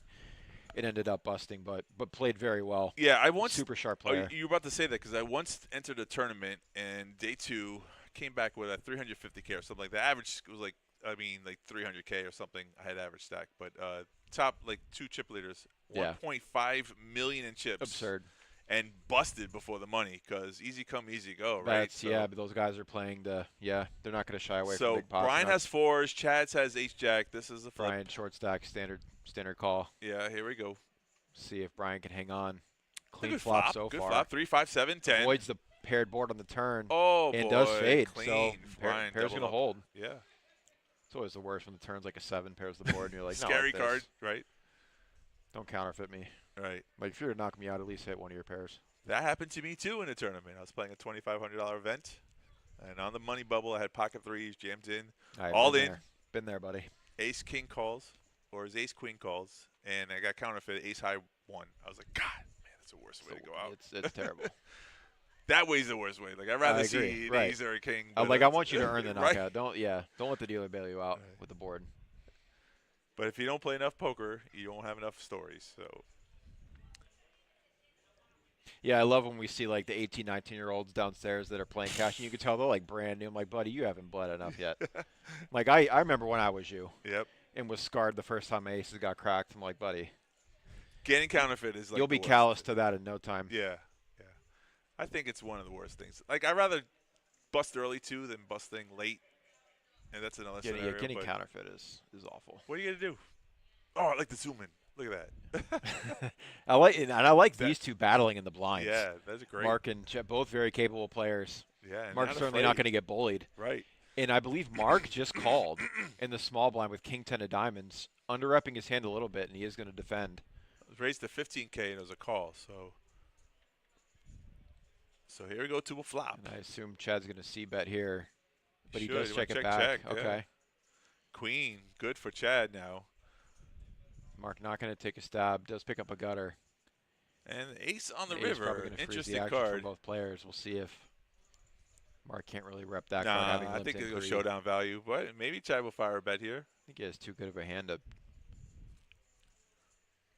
It ended up busting, but played very well. Yeah, I once super sharp player. You were about to say that because I once entered a tournament and day 2 came back with a 350K or something like that. Average was like 300K or something. I had average stack, but top like 2 chip leaders, 1.5 million in chips. Absurd. And busted before the money because easy come, easy go, right? That's, but those guys are playing they're not going to shy away from big pots. So Brian has 4s, Chad's has ace jack. This is the flip. Brian short stack standard call. Yeah, here we go. See if Brian can hang on. Clean Good flop so good far. Flop, 3, 5, 7, 10. Avoids the paired board on the turn. Oh, and boy, does fade. clean. So Brian, pair's going to hold. Yeah. It's always the worst when the turn's like a 7 pairs the board and you're like, scary no, card, right? Don't counterfeit me. Right. Like if you're to knock me out, at least hit one of your pairs. That happened to me too in a tournament. I was playing a $2,500 event, and on the money bubble, I had pocket 3s jammed in, all in. Been there, buddy. Ace king calls, or his ace queen calls, and I got counterfeit ace high 1. I was like, God, man, that's the worst way to go out. It's terrible. That way's the worst way. Like I'd rather see an right. ace or a king. I want you to earn the right? knockout. Don't let the dealer bail you out with the board. But if you don't play enough poker, you don't have enough stories. So. Yeah, I love when we see like the 18, 19-year-olds downstairs that are playing cash, and you can tell they're like brand new. I'm like, buddy, you haven't bled enough yet. Like I remember when I was you. Yep. And was scarred the first time my aces got cracked. I'm like, buddy, getting counterfeit is like you'll be callous to that in no time. Yeah, yeah. I think it's one of the worst things. Like I'd rather bust early too than busting late, and that's another scenario. Getting counterfeit is awful. What are you gonna do? Oh, I like the zoom in. Look at that. I like these two battling in the blinds. Yeah, that's great. Mark and Chet, both very capable players. Yeah, and Mark's certainly not going to get bullied. Right. And I believe Mark just called in the small blind with king 10 of diamonds, under-repping his hand a little bit, and he is going to defend. It was raised to 15K, and it was a call. So here we go to a flop. And I assume Chad's going to c-bet here, but he Should. does check it check, back. check, Okay. Yeah. Queen, good for Chad now. Mark not going to take a stab. Does pick up a gutter. And ace on the Ace probably river. gonna freeze Interesting the action card. for both players. We'll see if Mark can't really rep that card. Nah, Having I limped think in it'll go 3. showdown value, but maybe Chad will fire a bet here. I think he has too good of a hand to.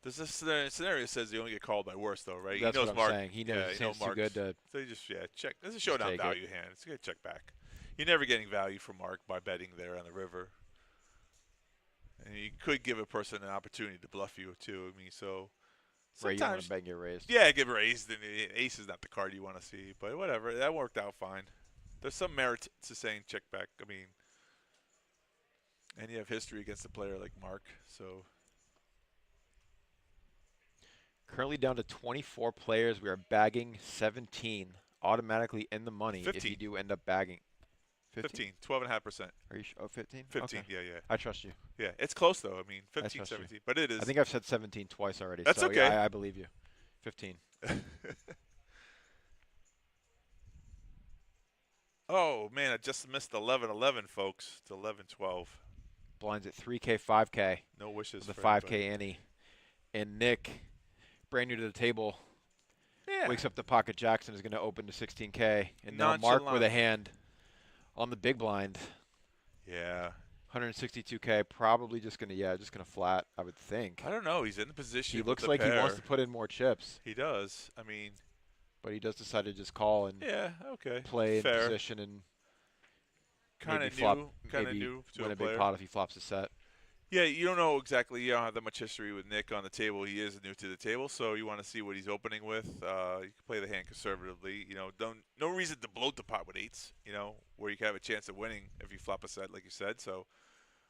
This scenario says you only get called by worse, though, right? That's he knows what I'm Mark, saying. He knows yeah, it's too good to. So you just check. This is a showdown take value hand. It's a good check back. You're never getting value from Mark by betting there on the river. And you could give a person an opportunity to bluff you too. I mean, so Right, you want sometimes to bet and get raised. yeah, get raised, and ace is not the card you want to see. But whatever, that worked out fine. There's some merit to saying check back. I mean, and you have history against a player like Mark, so. Currently down to 24 players. We are bagging 17. Automatically in the money 15. if you do end up bagging. 15, 12.5%. Are you oh, 15? 15, Okay. yeah. I trust you. Yeah, it's close, though. I mean, 15, trust you. 17. But it is. I think I've said 17 twice already. That's so okay. Yeah, I believe you. 15. Oh, man, I just missed 11-11, folks. It's 11-12. Blinds at 3K, 5K. No wishes The for 5K anybody. ante. And Nick, brand new to the table, Yeah. wakes up the pocket Jackson is going to open to 16K. And now Mark Nonchalant. with a hand on the big blind. Yeah. 162K, probably just going to flat, I would think. I don't know. He's in the position. He with looks the like pair. he wants to put in more chips, He does. I mean, but he does decide to just call and yeah, okay. play in Fair. position and Kind maybe of flop, new. Kind of maybe new to win a a big player. pot if he flops a set. Yeah, you don't know exactly. You don't have that much history with Nick on the table. He is new to the table, so you want to see what he's opening with. You can play the hand conservatively. You know, no reason to bloat the pot with eights. You know, where you can have a chance of winning if you flop a set, like you said. So,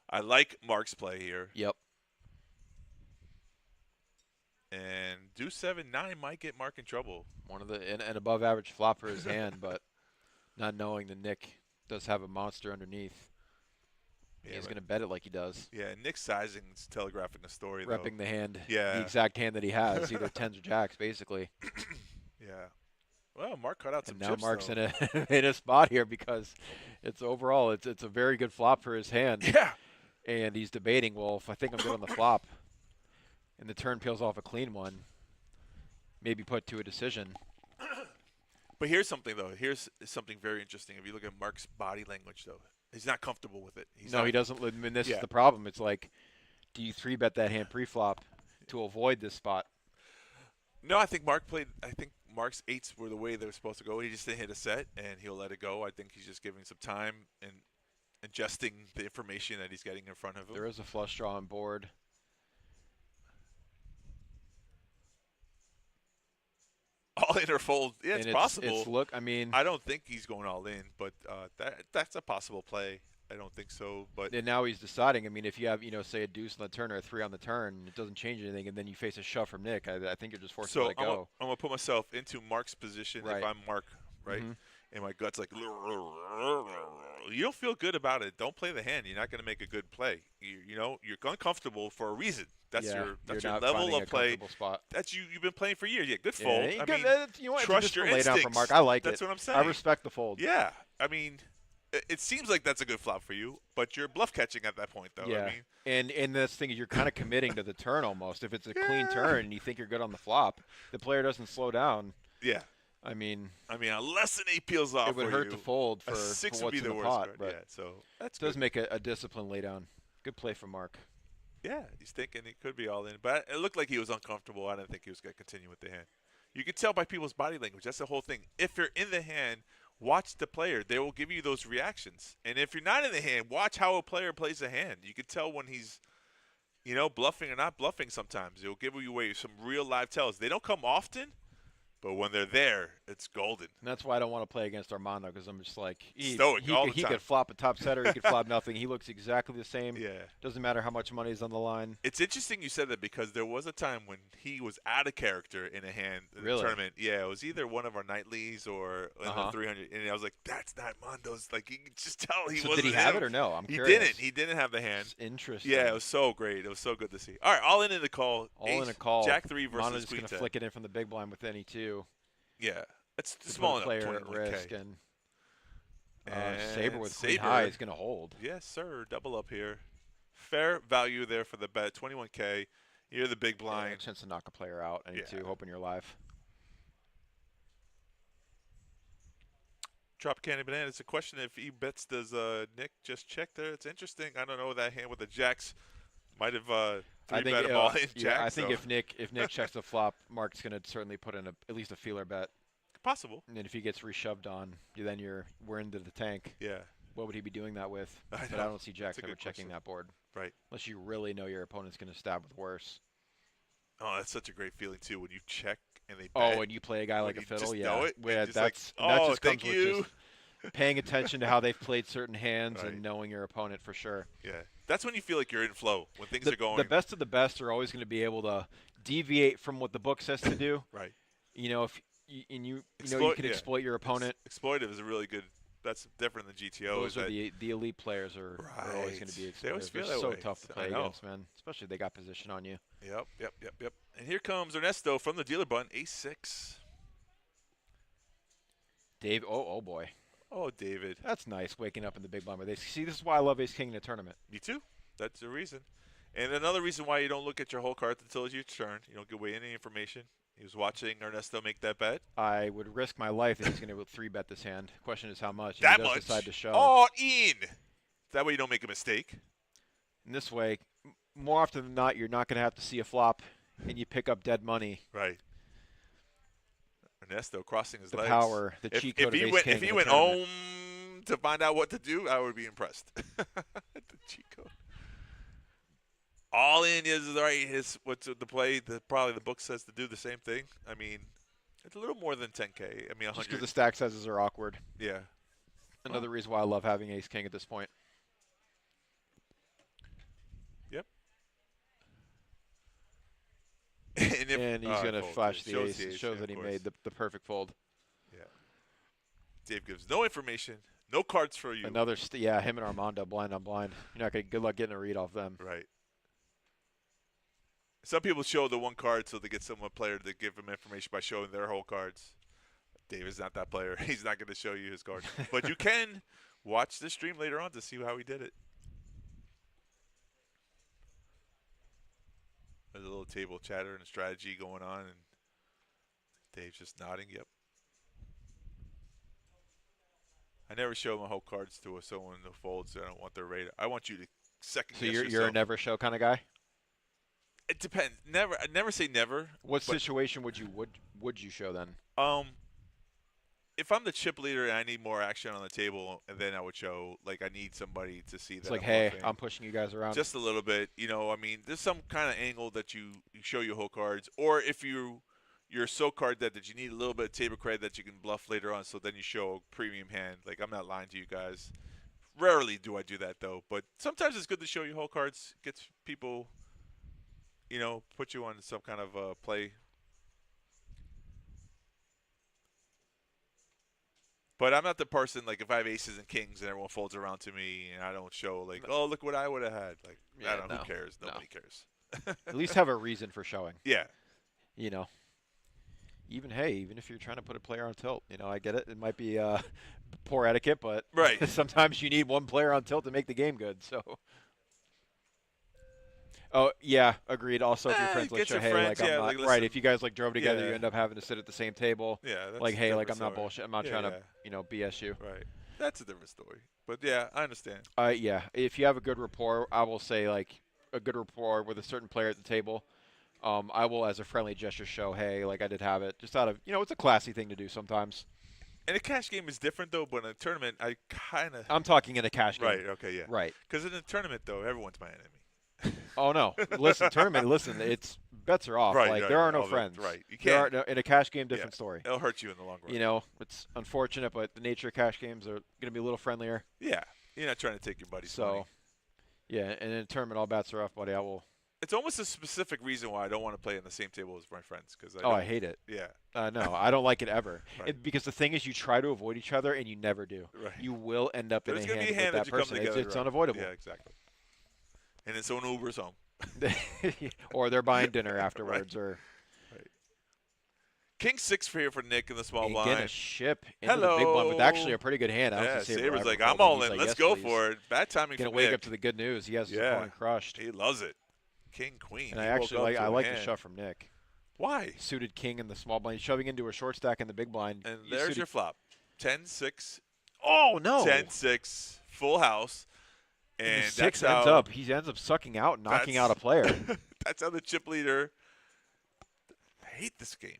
I like Mark's play here. Yep. And deuce 7-9 might get Mark in trouble. One of the an above average flop for his hand, but not knowing that Nick does have a monster underneath. Yeah, He's but- going to bet it like he does. Yeah, Nick's sizing is telegraphing the story, though. Repping the hand, Yeah. the exact hand that he has, either tens or jacks, basically. Yeah. Well, Mark cut out some And now chips, Mark's though. in a in a spot here because it's overall it's a very good flop for his hand. Yeah. And he's debating, well, if I think I'm good on the flop, and the turn peels off a clean one, maybe put to a decision. But here's something, though. Here's something very interesting. If you look at Mark's body language, though, he's not comfortable with it. He doesn't. I mean, this Yeah. is the problem. It's like, do you 3-bet that hand pre-flop to avoid this spot? No, I think Mark's eights were the way they were supposed to go. He just didn't hit a set, and he'll let it go. I think he's just giving some time and ingesting the information that he's getting in front of him. There is a flush draw on board. All in or fold. Yeah, And it's possible. I mean, I don't think he's going all in, but that's a possible play. I don't think so, but and now he's deciding. I mean, if you have, say a deuce on the turn or a 3 on the turn, it doesn't change anything, and then you face a shove from Nick. I think you're just forced to so let go. I'm gonna put myself into Mark's position if Right. I'm Mark, right? Mhm. And my gut's like, you don't feel good about it. Don't play the hand. You're not gonna make a good play. You're uncomfortable for a reason. That's Yeah, your you're not level finding of a play. comfortable spot. That's you've been playing for years. Yeah, good Yeah, fold. you I got- mean, you know what, trust your lay down instincts. for Mark. I like That's it. what I'm saying. I respect the fold. Yeah, I mean, it seems like that's a good flop for you, but you're bluff catching at that point, though. Yeah, I mean, and this thing is you're kind of committing to the turn almost. If it's a clean turn and you think you're good on the flop, the player doesn't slow down. yeah. I mean, Unless an 8 peels off, it would for hurt you, to fold for a 6 for would what's be the in the worst pot, card. but Yeah, so that's it does good. make a disciplined laydown. Good play from Mark. Yeah, he's thinking it could be all in, but it looked like he was uncomfortable. I didn't think he was going to continue with the hand. You can tell by people's body language. That's the whole thing. If you're in the hand, watch the player. They will give you those reactions. And if you're not in the hand, watch how a player plays the hand. You can tell when he's, bluffing or not bluffing sometimes. They'll give you away some real live tells. They don't come often, but when they're there, it's golden. And that's why I don't want to play against Armando because I'm just like Stoic all the he time. could flop a top setter, he could flop nothing. He looks exactly the same. Yeah. Doesn't matter how much money is on the line. It's interesting you said that because there was a time when he was out of character in a hand in Really? the tournament. Yeah, it was either one of our nightlies or in the 300. And I was like, that's not Mondo's. Like, you can just tell he So wasn't did he have him. it or no? I'm He curious. didn't. He didn't have the hand. It's interesting. Yeah, it was so great. It was so good to see. All right, all in the call. All Ace, in a call. Jack 3 versus Mondo's just Queen going to 10. flick it in from the big blind with any 2. Yeah, it's To small put a enough. player at 21K. risk, and And Saber with queen Saber. high is going to hold. Yes, sir. Double up here. Fair value there for the bet. 21K. You're the big Yeah, blind. chance to knock a player out. Any Yeah. 2, hoping you're live. Tropicana Banana. It's a question if he bets, does Nick just check there? It's interesting. I don't know. That hand with the jacks might have three-bet him all in jacks. Yeah, I think so. if Nick checks the flop, Mark's going to certainly put in at least a feeler bet. Possible. And then if he gets reshoved on, then we're into the tank. Yeah. What would he be doing that with? I But I don't see jacks ever checking that board. Right. Unless you really know your opponent's going to stab with worse. Oh, that's such a great feeling, too, when you check and they bet. Oh, and you play a guy like a you fiddle? just Yeah. know it, Yeah, just like, that oh, just thank comes you. with just paying attention to how they've played certain hands Right. and knowing your opponent for sure. Yeah. That's when you feel like you're in flow, when things are going. The best of the best are always going to be able to deviate from what the book says to do. Right. You know, if you can yeah. exploit your opponent. Exploitive is a really good. That's different than GTO. Those are the elite players are always going to be They always exploitive. feel They're that so way. tough to play I know. against, man. Especially if they got position on you. Yep. And here comes Ernesto from the dealer button, ace-6. Dave, oh boy. Oh, David. That's nice, waking up in the big blind. See, this is why I love ace king in a tournament. Me too. That's the reason. And another reason why you don't look at your whole card until it's your turn. You don't give away any information. He was watching Ernesto make that bet. I would risk my life that he's going to 3-bet this hand. Question is how much. That he does much? decide to shove. All in. That way you don't make a mistake. And this way, more often than not, you're not going to have to see a flop, and you pick up dead money. Right. Ernesto crossing his The legs. power, the cheat code of ace king If he in a went tournament. home to find out what to do, I would be impressed. The cheat code. All in is right. What's the play? Probably the book says to do the same thing. I mean, it's a little more than 10K. I mean, 100. Just because the stack sizes are awkward. Yeah. Another reason why I love having ace king at this point. Yep. And he's going to flash the ace. It shows yeah, that he of made the perfect fold. Yeah. Dave gives no information, no cards for you. Another, him and Armando blind on blind. You're not going to good luck getting a read off them. Right. Some people show the one card so they get some player to give them information by showing their whole cards. David's not that player. He's not going to show you his cards. But you can watch the stream later on to see how he did it. There's a little table chatter and a strategy going on, and Dave's just nodding, yep. I never show my whole cards to someone who folds. I don't want their radar. I want you to second guess yourself. So you're a never show kind of guy? It depends. Never. I never say never. What situation would you show then? If I'm the chip leader and I need more action on the table, and then I would show, like, I need somebody to see that. It's like, I'm hey, bluffing. I'm pushing you guys around. Just a little bit. You know, I mean, there's some kind of angle that you show your whole cards, or if you're so card that you need a little bit of table credit that you can bluff later on, so then you show a premium hand. Like, I'm not lying to you guys. Rarely do I do that, though. But sometimes it's good to show your whole cards. Gets people, you know, put you on some kind of play. But I'm not the person, like, if I have aces and kings and everyone folds around to me and I don't show, like, oh, look what I would have had. Like, I don't know. Who cares? Nobody cares. At least have a reason for showing. Yeah. You know. Even if you're trying to put a player on tilt, you know, I get it. It might be poor etiquette, but right. Sometimes you need one player on tilt to make the game good. So. Oh yeah, agreed. Also, if your friends like show, hey, friends, like I'm not like, right. If you guys like drove together, Yeah. you end up having to sit at the same table. Yeah. That's Like, a hey, like I'm different not story. bullshit. I'm not trying to, you know, BS you. Right. That's a different story. But yeah, I understand. Yeah. If you have a good rapport, I will say like a good rapport with a certain player at the table. I will, as a friendly gesture, show, hey, like I did have it, just out of, you know, it's a classy thing to do sometimes. And a cash game is different though, but in a tournament, I kind of. I'm talking in a cash game. Right. Okay. Yeah. Right. Because in a tournament though, everyone's my enemy. Oh no! Listen, tournament. Listen, it's bets are off. Right, like right, there are no all friends. right. You There can't. are, in a cash game, different story. It'll hurt you in the long run. You know, it's unfortunate, but the nature of cash games are going to be a little friendlier. Yeah. You're not trying to take your buddy's So, money. yeah, and in a tournament, all bets are off, buddy. I will. It's almost a specific reason why I don't want to play on the same table as my friends. Cause I hate it. Yeah. No, I don't like it ever. Right. Because the thing is, you try to avoid each other, and you never do. Right. You will end up There's in gonna a be hand a with hand that that you come person. together. It's right. unavoidable. Yeah, exactly. And then someone Ubers home. Or they're buying dinner afterwards, or King 6 for here for Nick in the small again blind. a ship into the big blind with actually a pretty good hand. I was Yeah, gonna say Saber's Rival like, Fold, I'm but all he's in. like, Let's yes, go please. for it. Bad timing Gonna from wake Nick. up to the good news. He has his Yeah. opponent crushed. He loves it. King, queen. And He I woke actually up like to I a like the hand. shove from Nick. Why? Suited king in the small blind, shoving into a short stack in the big blind. And You there's suited- your flop. 10, 6, Oh, no. 10-6, full house. And the 6 that's ends how, up. He ends up sucking out, knocking out a player. That's how the chip leader. I hate this game.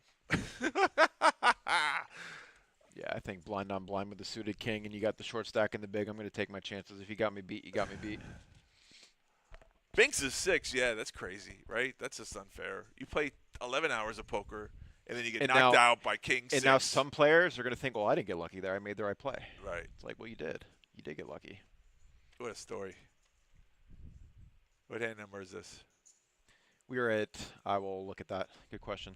Yeah, I think blind on blind with the suited king, and you got the short stack and the big. I'm going to take my chances. If you got me beat, you got me beat. Binks is 6. Yeah, that's crazy, right? That's just unfair. You play 11 hours of poker, and then you get knocked out by king 6. And now some players are going to think, well, I didn't get lucky there. I made the right play. Right. It's like, well, you did. You did get lucky. What a story. What hand number is this? We are at, I will look at that. Good question.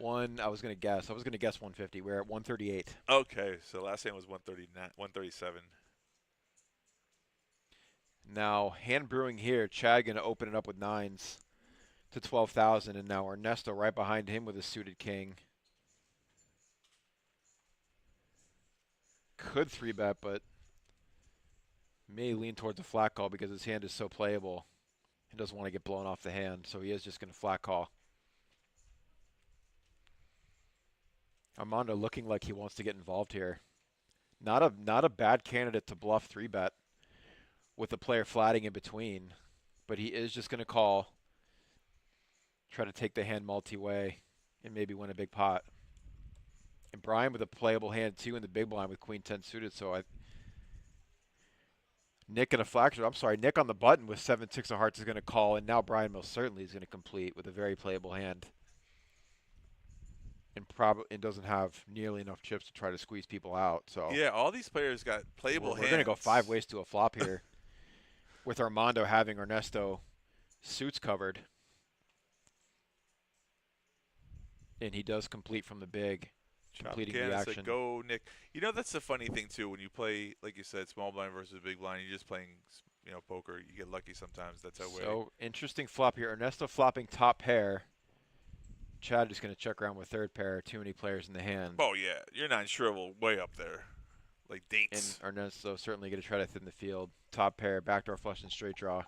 I was going to guess 150. We're at 138. Okay, so last hand was 137. Now, hand brewing here. Chad going to open it up with 9s to 12,000, and now Ernesto right behind him with a suited king. Could 3-bet, but may lean towards a flat call because his hand is so playable. He doesn't want to get blown off the hand, so he is just going to flat call. Armando looking like he wants to get involved here. Not a bad candidate to bluff 3-bet with the player flatting in between, but he is just going to call, try to take the hand multi-way, and maybe win a big pot. And Brian with a playable hand too in the big blind with queen 10 suited, so Nick in a flash. I'm sorry, Nick on the button with 7-6 of hearts is going to call, and now Brian most certainly is going to complete with a very playable hand. And doesn't have nearly enough chips to try to squeeze people out. So yeah, all these players got playable hands. We're going to go 5 ways to a flop here, with Armando having Ernesto suits covered, and he does complete from the big, completing the action. Go, Nick. You know, that's the funny thing too. When you play, like you said, small blind versus big blind, you're just playing, poker. You get lucky sometimes. That's how. So interesting flop here. Ernesto flopping top pair. Chad is going to check around with third pair. Too many players in the hand. Oh, yeah. You're not shrivel way up there. Like dates. And Ernesto certainly going to try to thin the field. Top pair, backdoor flush and straight draw.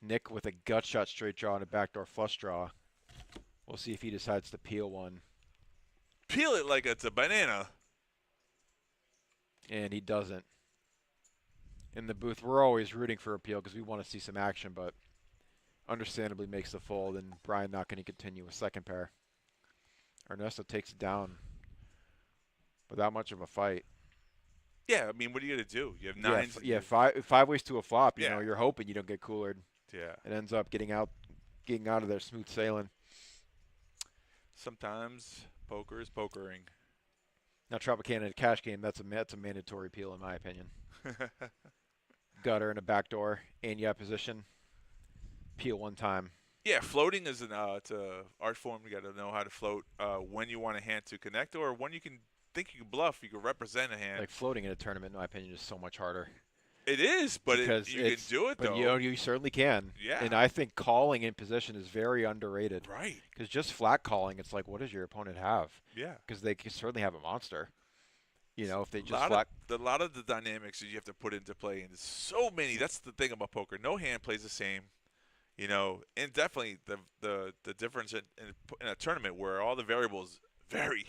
Nick with a gut shot straight draw and a backdoor flush draw. We'll see if he decides to peel one. Peel it like it's a banana. And he doesn't. In the booth, we're always rooting for a peel because we want to see some action, but understandably makes the fold, and Brian not going to continue with second pair. Ernesto takes it down without much of a fight. Yeah, I mean, what are you going to do? You have 9s. Yeah, five ways to a flop. You know, you're hoping you don't get coolered. Yeah. It ends up getting out of there smooth sailing. Sometimes poker is pokering. Now, Tropicana in a cash game, that's a mandatory peel in my opinion. Gutter and a backdoor, and you have position. Peel one time. Yeah, floating is it's a art form. You got to know how to float when you want a hand to connect, or when you can think you can bluff. You can represent a hand. Like floating in a tournament, in my opinion, is so much harder. It is, but you can do it though. But you certainly can. Yeah. And I think calling in position is very underrated. Right. Because just flat calling, it's like, what does your opponent have? Yeah. Because they can certainly have a monster. You know, if they just a lot of the dynamics that you have to put into play, and there's so many. That's the thing about poker. No hand plays the same. You know, and definitely the difference in a tournament where all the variables vary,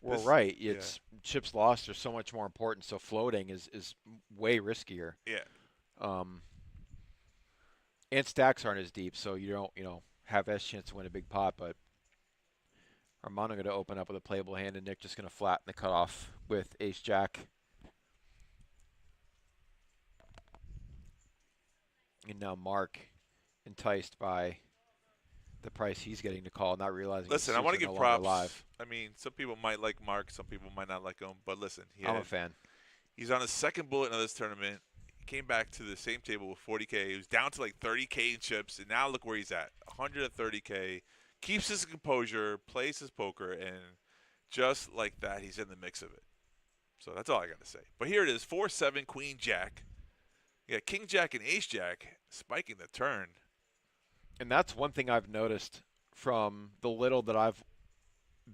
Well, right. It's chips lost are so much more important, so floating is way riskier. Yeah. And stacks aren't as deep, so you don't, have S chance to win a big pot, but Armando going to open up with a playable hand, and Nick just going to flatten the cutoff with ace-jack. And now Mark, enticed by the price he's getting to call, not realizing. Listen, I want to give props. Live. I mean, some people might like Mark, some people might not like him, but listen, I'm a fan. He's on his second bullet in this tournament. He came back to the same table with 40K. He was down to like 30K in chips, and now look where he's at, 130K. Keeps his composure, plays his poker, and just like that, he's in the mix of it. So that's all I got to say. But here it is, 4-7, Queen Jack. You got King Jack and Ace Jack spiking the turn. And that's one thing I've noticed from the little that I've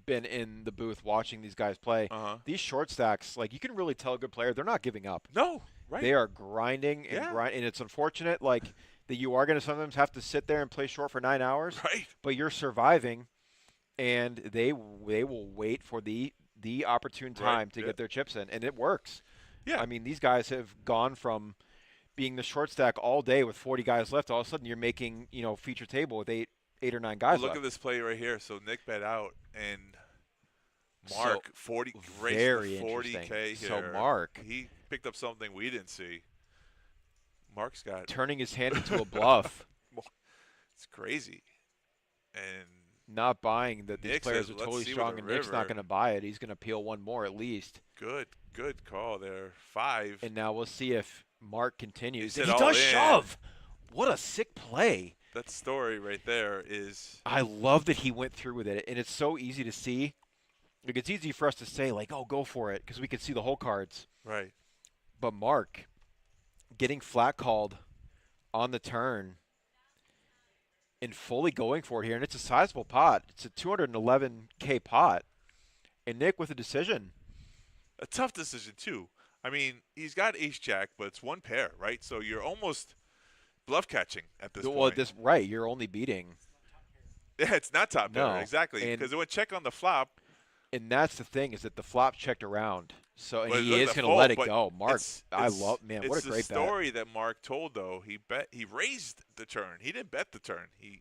been in the booth watching these guys play. These short stacks, like, you can really tell a good player, they're not giving up. No, right. They are grinding and grinding, and it's unfortunate, like, that you are going to sometimes have to sit there and play short for 9 hours. Right. But you're surviving, and they will wait for the the opportune Right, time to yeah. get their chips in, and it works. Yeah. I mean, these guys have gone from being the short stack all day with 40 guys left. All of a sudden, you're making, feature table with eight or nine guys Look left. at this play right here. So Nick bet out, and So, Mark 40 raced very the 40K interesting. here. So Mark, he picked up something we didn't see. Mark's got turning his hand into a bluff, it's crazy, and not buying that these Nick players says, are "Let's totally see with strong, the and Nick's not river." going to buy it. He's going to peel one more at least. good call there. 5. And now we'll see if Mark continues. He And said he all does in. shove. What a sick play. That story right there is I love that he went through with it, and it's so easy to see. Like, it's easy for us to say, like, oh, go for it, because we can see the whole cards. right. But Mark getting flat called on the turn and fully going for it here, and it's a sizable pot. It's a 211K pot, and Nick with a decision. A tough decision too. I mean, he's got ace jack, but it's one pair, right? So you're almost bluff catching at this point. Right, you're only beating. Yeah, it's not top pair, No, exactly, and- because it went check on the flop. And that's the thing, is that the flop checked around. So, and But he look at is the going to fold, let it but go. Mark, it's- I it's- love, man, what a great It's the bet. story that Mark told, though. He raised the turn. He didn't bet the turn. He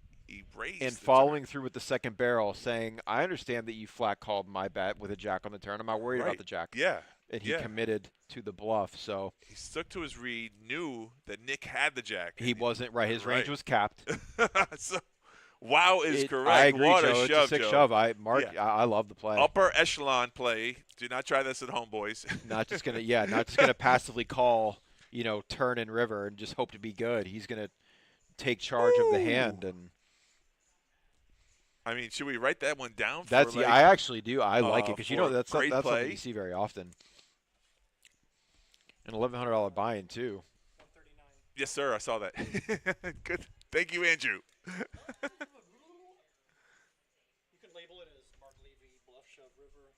raised And the following turn. through with the second barrel, saying, I understand that you flat called my bet with a jack on the turn. I'm not worried about Right. the jack. Yeah. And he yeah. committed to the bluff. So He stuck to his read, knew that Nick had the jack. he and wasn't right. His range Right. was capped. so, wow is correct. I agree, What Joe. a It's shove, a sick Joe. shove. Mark, Yeah. I love the play. Upper echelon play. Do not try this at home, boys. Not just gonna passively call, turn and river and just hope to be good. He's gonna take charge of the hand, and I mean, should we write that one down? that's for I actually do. I like it because for that's great something play. you see very often. An $1,100 buy-in too. Yes, sir. I saw that. Good. Thank you, Andrew. You can label it as Mark Levy, Bluff Shove River.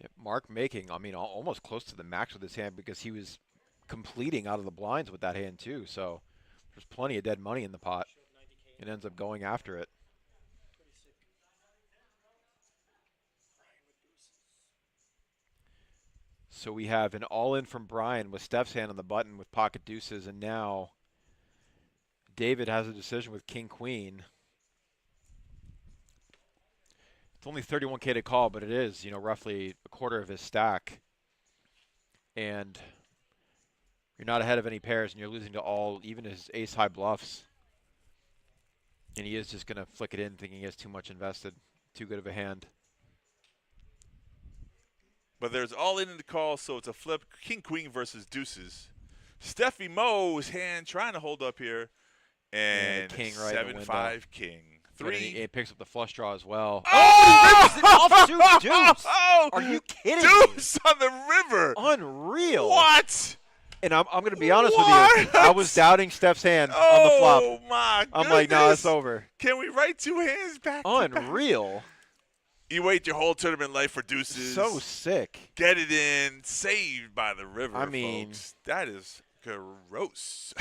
Yep, Mark making, almost close to the max with his hand because he was completing out of the blinds with that hand too. So there's plenty of dead money in the pot. It ends up going after it. So we have an all-in from Brian with Steph's hand on the button with pocket deuces, and now David has a decision with king-queen. It's only 31K to call, but it is, roughly a quarter of his stack. And you're not ahead of any pairs, and you're losing to all, even his ace-high bluffs. And he is just going to flick it in thinking he has too much invested. Too good of a hand. But there's all in the call, so it's a flip. King, queen versus deuces. Stefymo's hand trying to hold up here. And king right in the 7-5 king. But 3. he picks up the flush draw as well. Oh! He rips it off deuce. Oh! Are you kidding me? Deuce on the river. Unreal. What? And I'm going to be honest with you. I was doubting Steph's hand on the flop. Oh, my I'm like, no, it's goodness. over. Can we write 2 hands back to back? Unreal. You wait your whole tournament life for deuces. So sick. Get it in. Saved by the river, I mean- folks. That is gross.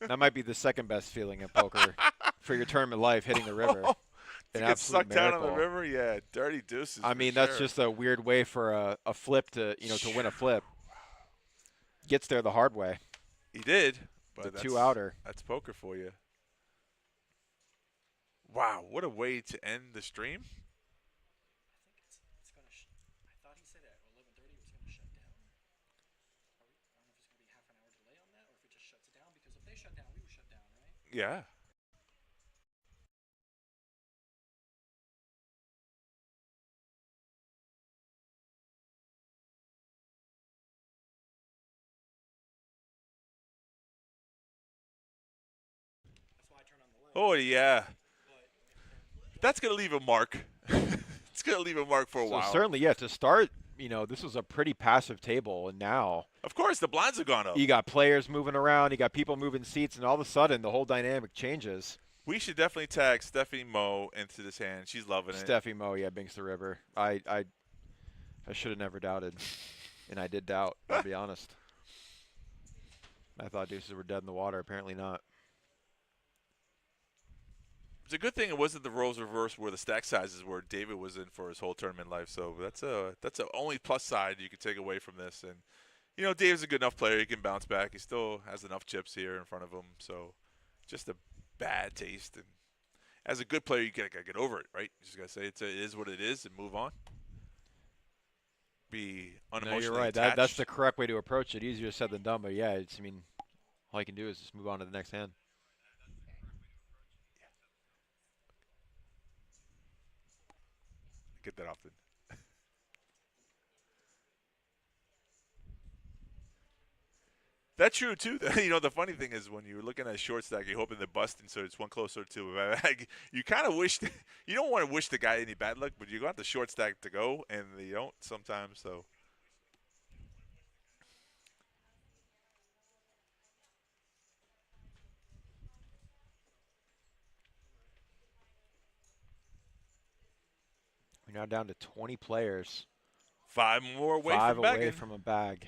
That might be the second best feeling in poker for your tournament life, hitting the river. To An get absolute sucked down on the miracle. river? Yeah, dirty deuces. I for mean, that's sure. just a weird way for a flip to, to win a flip. Gets there the hard way. He did. But The that's, two-outer. That's poker for you. Wow, what a way to end the stream. It's going to I thought he said at 11:30 it was going to shut down. I don't know if it's going to be half an hour delay on that or if it just shuts it down, because if they shut down, we would shut down, right? Yeah. That's why I turned on the light. Oh, yeah. That's going to leave a mark. It's going to leave a mark for a So while. certainly, yeah, to start, this was a pretty passive table, and now Of course, the blinds have gone up. you got players moving around, you got people moving seats, and all of a sudden the whole dynamic changes. We should definitely tag Stefymo into this hand. She's loving it. Stefymo, yeah, binks the river. I should have never doubted, and I did doubt, I'll be honest. I thought deuces were dead in the water. Apparently not. It's a good thing it wasn't the roles reversed where the stack sizes where David was in for his whole tournament life. So that's a only plus side you can take away from this. And you know, David's a good enough player. He can bounce back. He still has enough chips here in front of him. So just a bad taste. And as a good player, you gotta get over it, right? You just gotta say it is what it is and move on. Be unemotionally No, you're right. attached. That's the correct way to approach it. Easier said than done, but yeah, I mean, all you can do is just move on to the next hand. Get that often. That's true too. You know, the funny thing is when you're looking at a short stack, you're hoping they're busting, so it's one closer to. You kind of wish you don't want to wish the guy any bad luck, but you got the short stack to go, and you don't sometimes. So. We're now down to 20 players. 5 more away Five from away bagging. from a bag.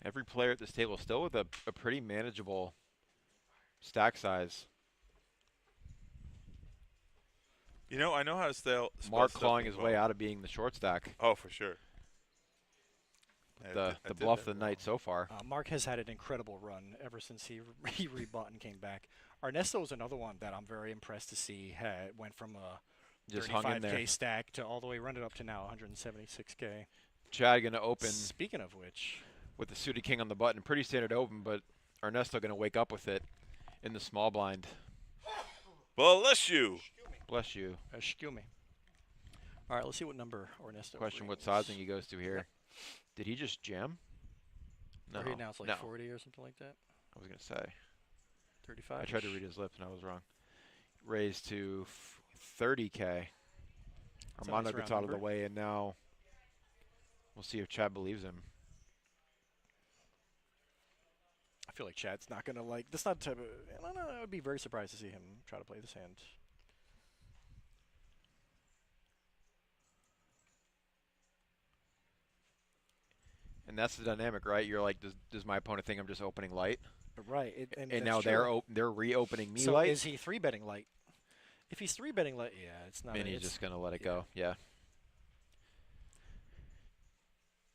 Every player at this table still with a pretty manageable stack size. You know, I know how to spell Mark stuff clawing as his well. way out of being the short stack. Oh, for sure. The bluff of the night so far. Mark has had an incredible run ever since he rebought and came back. Ernesto is another one that I'm very impressed to see. Went from a Just hung in there. 35K stack to all the way run it up to now 176K. Chad going to open. Speaking of which, with the suited king on the button. Pretty standard open, but Ernesto going to wake up with it in the small blind. Bless you. Bless you. Excuse me. All right, let's see what number Ernesto. Question what brings. sizing he goes to here. Yep. Did he just jam? No. Or he announced like no. 40 or something like that. I was going to say. 35. I tried to read his lips and I was wrong. Raised to 30K. Armando nice gets round out of the number. way, and now we'll see if Chad believes him. I feel like Chad's not gonna like. That's not the type of. I don't know. I would be very surprised to see him try to play this hand. And that's the dynamic, right? You're like, does my opponent think I'm just opening light? Right. And now they're reopening me so light. is he 3-betting light? If he's 3-betting light, yeah, it's not. And he's just gonna let it go. Yeah.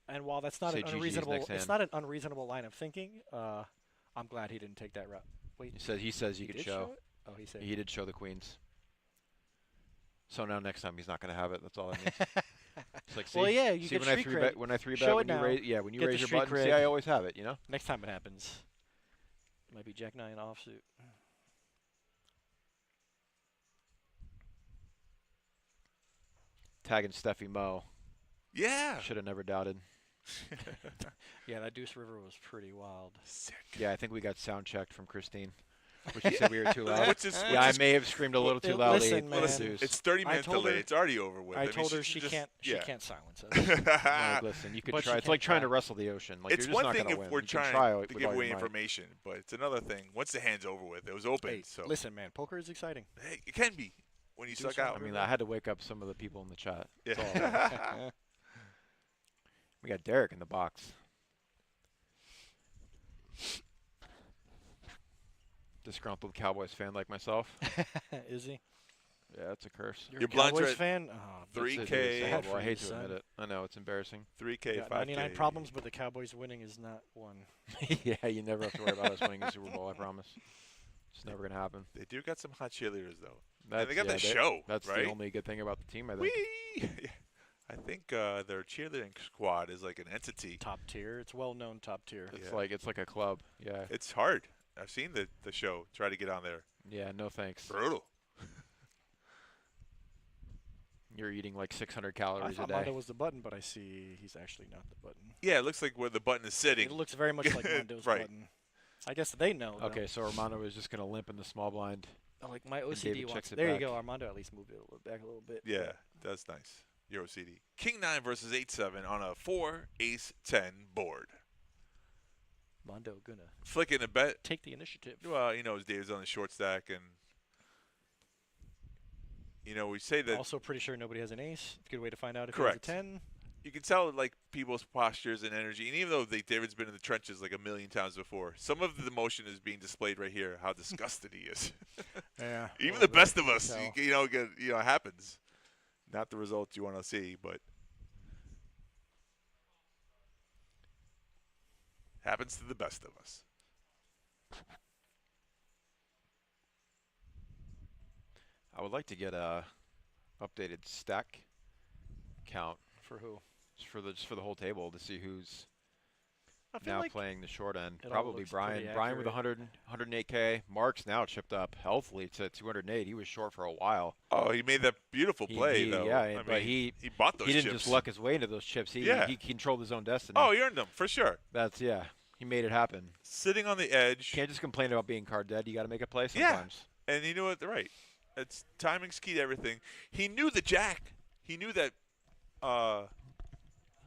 And while that's not Say an GG's unreasonable, next it's hand. not an unreasonable line of thinking. I'm glad he didn't take that route. Wait, He says you he could did show. it? Oh, he said. He did show the queens. So now next time he's not going to have it. That's all that means. It's like, see, Well, yeah, you see get when I street 3-bet, cred. when I 3-bet, Show when it you now. raise, yeah, when you Get the raise your street button, see, cred. I always have it, you know? Next time it happens, might be Jack 9 offsuit. Tagging Stefymo. Yeah. Should have never doubted. Yeah, that Deuce River was pretty wild. Sick. Yeah, I think we got sound checked from Christine. Which she said we were too loud. Which is, Yeah, I may have screamed a little too loudly. Listen, at man. the listen, deuce. it's 30 I minutes told delayed. her- It's already over with. I mean, told her she she just, can't. yeah. She can't silence us. Like, listen, you could But try. she It's like can trying to try. wrestle the ocean. Like, It's you're just one not thing gonna if win. we're You can trying try to with give all away your might. information, but it's another thing. Once the hand's over with, it was open. Hey, so listen, man, poker is exciting. hey, it can be when you Do suck something. out. I mean, I had to wake up some of the people in the chat. That's all. Yeah. We got Derek in the box. Disgruntled Cowboys fan like myself. Is he? Yeah, that's a curse. You're Your a blinds Cowboys are at fan? Oh, three It's- K. it's Bad horrible. for I you, hate to son. admit it. I know, it's embarrassing. 3K, got 5K. 99 problems, but the Cowboys winning is not one. Yeah, you never have to worry about us winning the Super Bowl, I promise. It's never going to happen. They do got some hot cheerleaders, though. That's, they got yeah, that show, That's right? the only good thing about the team, I think. Whee! Yeah. I think their cheerleading squad is like an entity. Top tier. It's well known top tier. It's Yeah. like a club. Yeah. It's hard. I've seen the show. Try to get on there. Yeah, no thanks. Brutal. You're eating like 600 I calories a thought day. Mondo was the button, but I see he's actually not the button. Yeah, it looks like where the button is sitting. It looks very much like Mondo's Right. button. I guess they know. Though. Okay, so Armando is just going to limp in the small blind. Oh, like my And OCD David wants. checks it There you back. go. Armando at least moved it back a little bit. Yeah, that's nice. Your OCD. King 9 versus 8-7 on a 4-Ace-10 board. Mondo gonna Flicking a bet. take the initiative. Well, you know, his Dave's on the short stack, and you know, we say that Also, pretty sure nobody has an ace. Good way to find out if Correct. he has a 10. you can tell like people's postures and energy, and even though David's been in the trenches like a million times before, some of the emotion is being displayed right here. How disgusted he is. Yeah. Even the best of us, tell. you know, it happens. Not the results you want to see, but happens to the best of us. I would like to get a updated stack count For who? just for the whole table to see who's I feel now like playing the short end. it all Probably looks Brian. pretty Brian with accurate. 108K. Mark's now chipped up healthily to 208. He was short for a while. Oh, he made that beautiful play, though. Yeah, I but mean, he bought those he didn't chips. just luck his way into those chips. He controlled his own destiny. Oh, he earned them for sure. Yeah. He made it happen. Sitting on the edge. Can't just complain about being card dead. You got to make a play Yeah. sometimes. And you know what? Right. It's timing's key to everything. He knew the jack. He knew that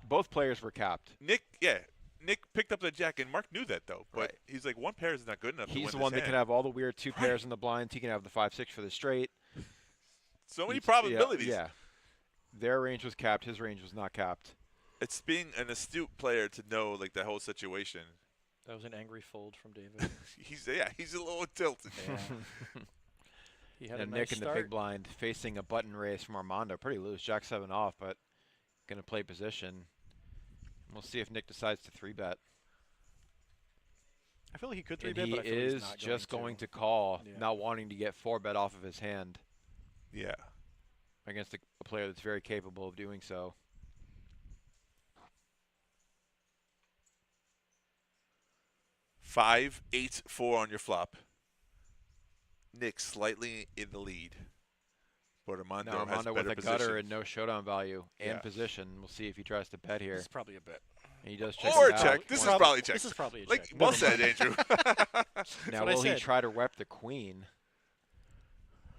Both players were capped. Nick picked up the jack, and Mark knew that, though. But Right. he's like, one pair is not good enough to He's win the one this that can hand. have all the weird two pairs in the blinds. He can have the 5-6 for the straight. So many He's- probabilities. Yeah. Their range was capped. His range was not capped. It's being an astute player to know, like, the whole situation. That was an angry fold from David. He's a little tilted. Yeah. He had And a nice Nick in the start. big blind facing a button raise from Armando. Pretty loose. Jack 7 off, but going to play position. We'll see if Nick decides to 3-bet. I feel like he could And 3-bet, he but I feel like he's is not just going to. to call, Yeah. not wanting to get 4-bet off of his hand Yeah. against a player that's very capable of doing so. Five, 8-4 on your flop. Nick slightly in the lead. But Armando, Now has Armando with better a gutter position. and no showdown value and Yeah. position. We'll see if he tries to bet here. This is probably a bet. And he does check Or it a out. check. This is Prob- probably check. This is probably a Like, check. well Never said, mind. Andrew. Now, what I will he said. try to rep the queen?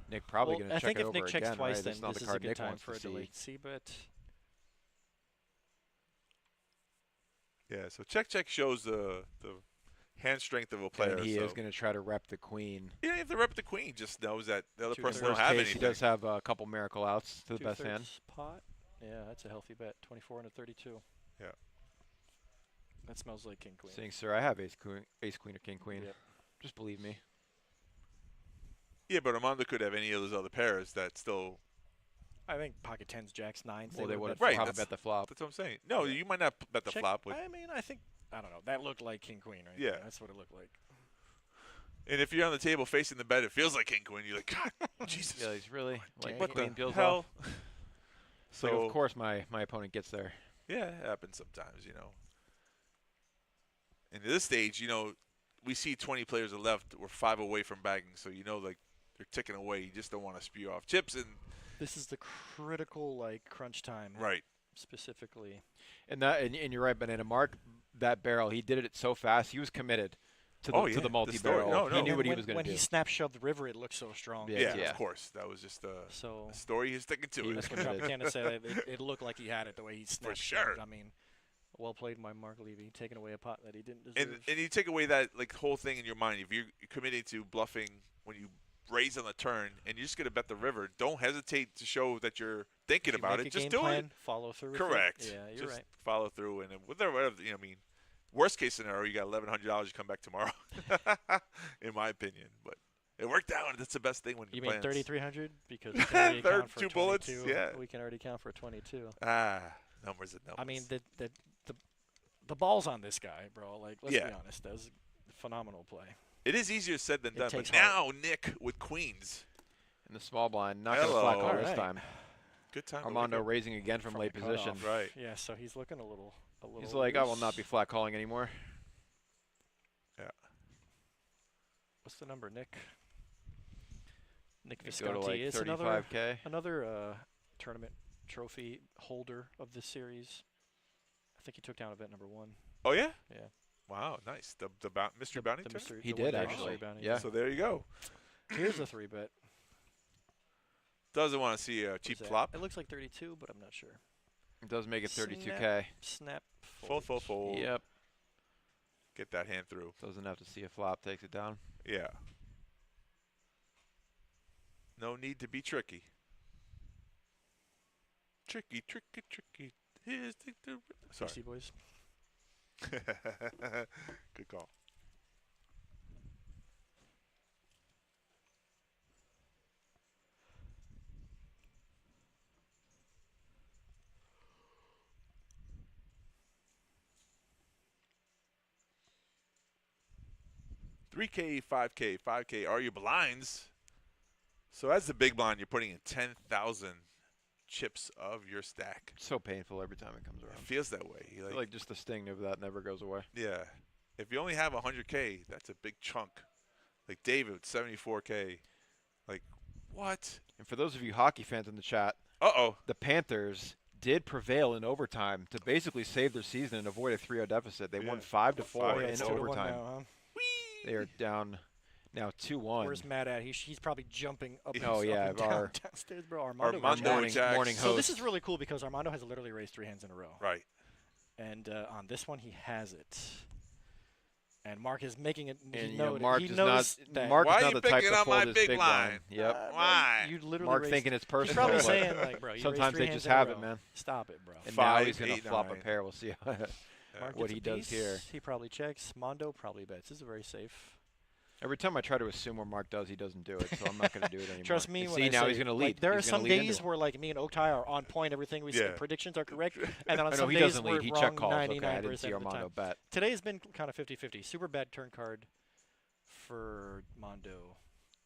Nick probably Well, going to I check think it if over Nick checks again, twice, right? then This is not this the is a card good Nick time wants for to a see. delayed C-bet. Yeah, so check shows the hand strength of a player. And he so. is going to try to rep the queen. You don't have to rep the queen. Just knows that the other person Two-thirds. don't have Worst case, anything. he does have a couple miracle outs to the best hand. Two-thirds pot. Yeah, that's a healthy bet. 24 and a 32. Yeah. That smells like king queen. Saying, sir, I have ace queen or king queen. Yep. Just believe me. Yeah, but Armando could have any of those other pairs that still. I think pocket tens, jacks, nines. Well, they would have Right, probably that's- bet the flop. That's what I'm saying. No, you might not bet the Check- flop with. I mean, I think I don't know. That looked like king queen, right? Yeah. That's what it looked like. And if you're on the table facing the bet, it feels like king queen. You're like, God, Jesus. Yeah, he's really like what queen the peels hell? off. So Like, of course, my opponent gets there. yeah, it happens sometimes, you know. And at this stage, you know, we see 20 players are left. We're 5 away from bagging, so you know, like they're ticking away. You just don't want to spew off chips and This is the critical like crunch time. right. Specifically. And you're right, Banana. Mark, that barrel, he did it so fast. He was committed to the, Oh, to yeah, the the multi-barrel. story. No, He no. knew And what he when, was going when to do. he snap shoved the river, it looked so strong. Yeah, Yeah. of course. That was just a So story he's sticking to He it. was that's what Tropicana said. It looked like he had it the way he snapped. sure. I mean, well played by Mark Levy, taking away a pot that he didn't deserve. And you take away that like whole thing in your mind. If you're committing to bluffing when you raise on the turn and you're just gonna bet the river, don't hesitate to show that you're thinking If you about make it. a Just game do plan, it. follow through with Correct. it. Yeah, you're just right. follow through and whatever. You know, I mean, worst case scenario, you got $1,100. You come back tomorrow. In my opinion, but it worked out. And that's the best thing when You you mean 3,300 because we can already Third count for two 22. bullets, yeah. We can already count for 22. Numbers and numbers. I mean, the balls on this guy, bro. Like, let's Yeah. be honest, that was a phenomenal play. it is easier said than It done. But takes now Nick with queens, In the small blind, not going to Hello. flat call All this right. time. good time. to Armando look raising again from late a position. cutoff. Right. Yeah, so he's looking a little. He's like, I will not be loose. flat calling anymore. What's the number, Nick? Nick Go to Visconti like is 35K. another tournament trophy holder of this series. I think he took down event number 1. Oh yeah. Yeah. Wow, nice. The mystery bounty turn? He the one did, day actually. mystery bounty. Yeah. So there you go. Here's a 3-bet. Doesn't want to see a cheap flop. It looks like 32, but I'm not sure. It does make it 32K. Snap. Fold. Yep. Get that hand through. Doesn't have to see a flop. Takes it down. Yeah. No need to be tricky. Tricky. Here's the sorry. PC boys. Good call. $3K, $5K, $5K are your blinds. So as the big blind, you're putting in 10,000 chips of your stack. So painful every time it comes It around. feels that way. I feel like just the sting of that never goes away. Yeah. If you only have 100K, that's a big chunk. Like David, 74K. Like, what? And for those of you hockey fans in the chat, Uh-oh. the Panthers did prevail in overtime to basically save their season and avoid a 3-0 deficit. They won 5-4 in 5-4. overtime. Now, huh? They are down now 2-1. Where's Matt at? He's probably jumping up, Oh, up yeah, and down, our- downstairs, bro. Armando. Armando Jacks. morning So this host. is really cool because Armando has literally raised 3 hands in a row. Right. And on this one, he has it. And Mark is making it. And he you know, knows, Mark he does knows not. that. Mark Why is are not you the type picking to on my fold his big big blind? Yep. Why? You literally Mark raised, thinking it's he's personal. probably but saying like, bro, you sometimes raised 3 they hands just in a have it, row. man. Stop it, bro. And now he's 5, gonna 8, flop a 9. pair. We'll see Mark what gets a he does piece. here. He probably checks. Mondo probably bets. This is very safe. Every time I try to assume where Mark does, he doesn't do it. So I'm not going to do it anymore. Trust me And when see, I now say, he's going to like, lead. there are He's gonna some lead into days it. where like me and Oak Ty are on point. Everything we say, Yeah. predictions are correct. And then on I know some he days doesn't we're lead. He wrong check calls. 99% Okay, I didn't see of the Armando time. bet. Today's been kind of 50-50. Super bad turn card for Mondo.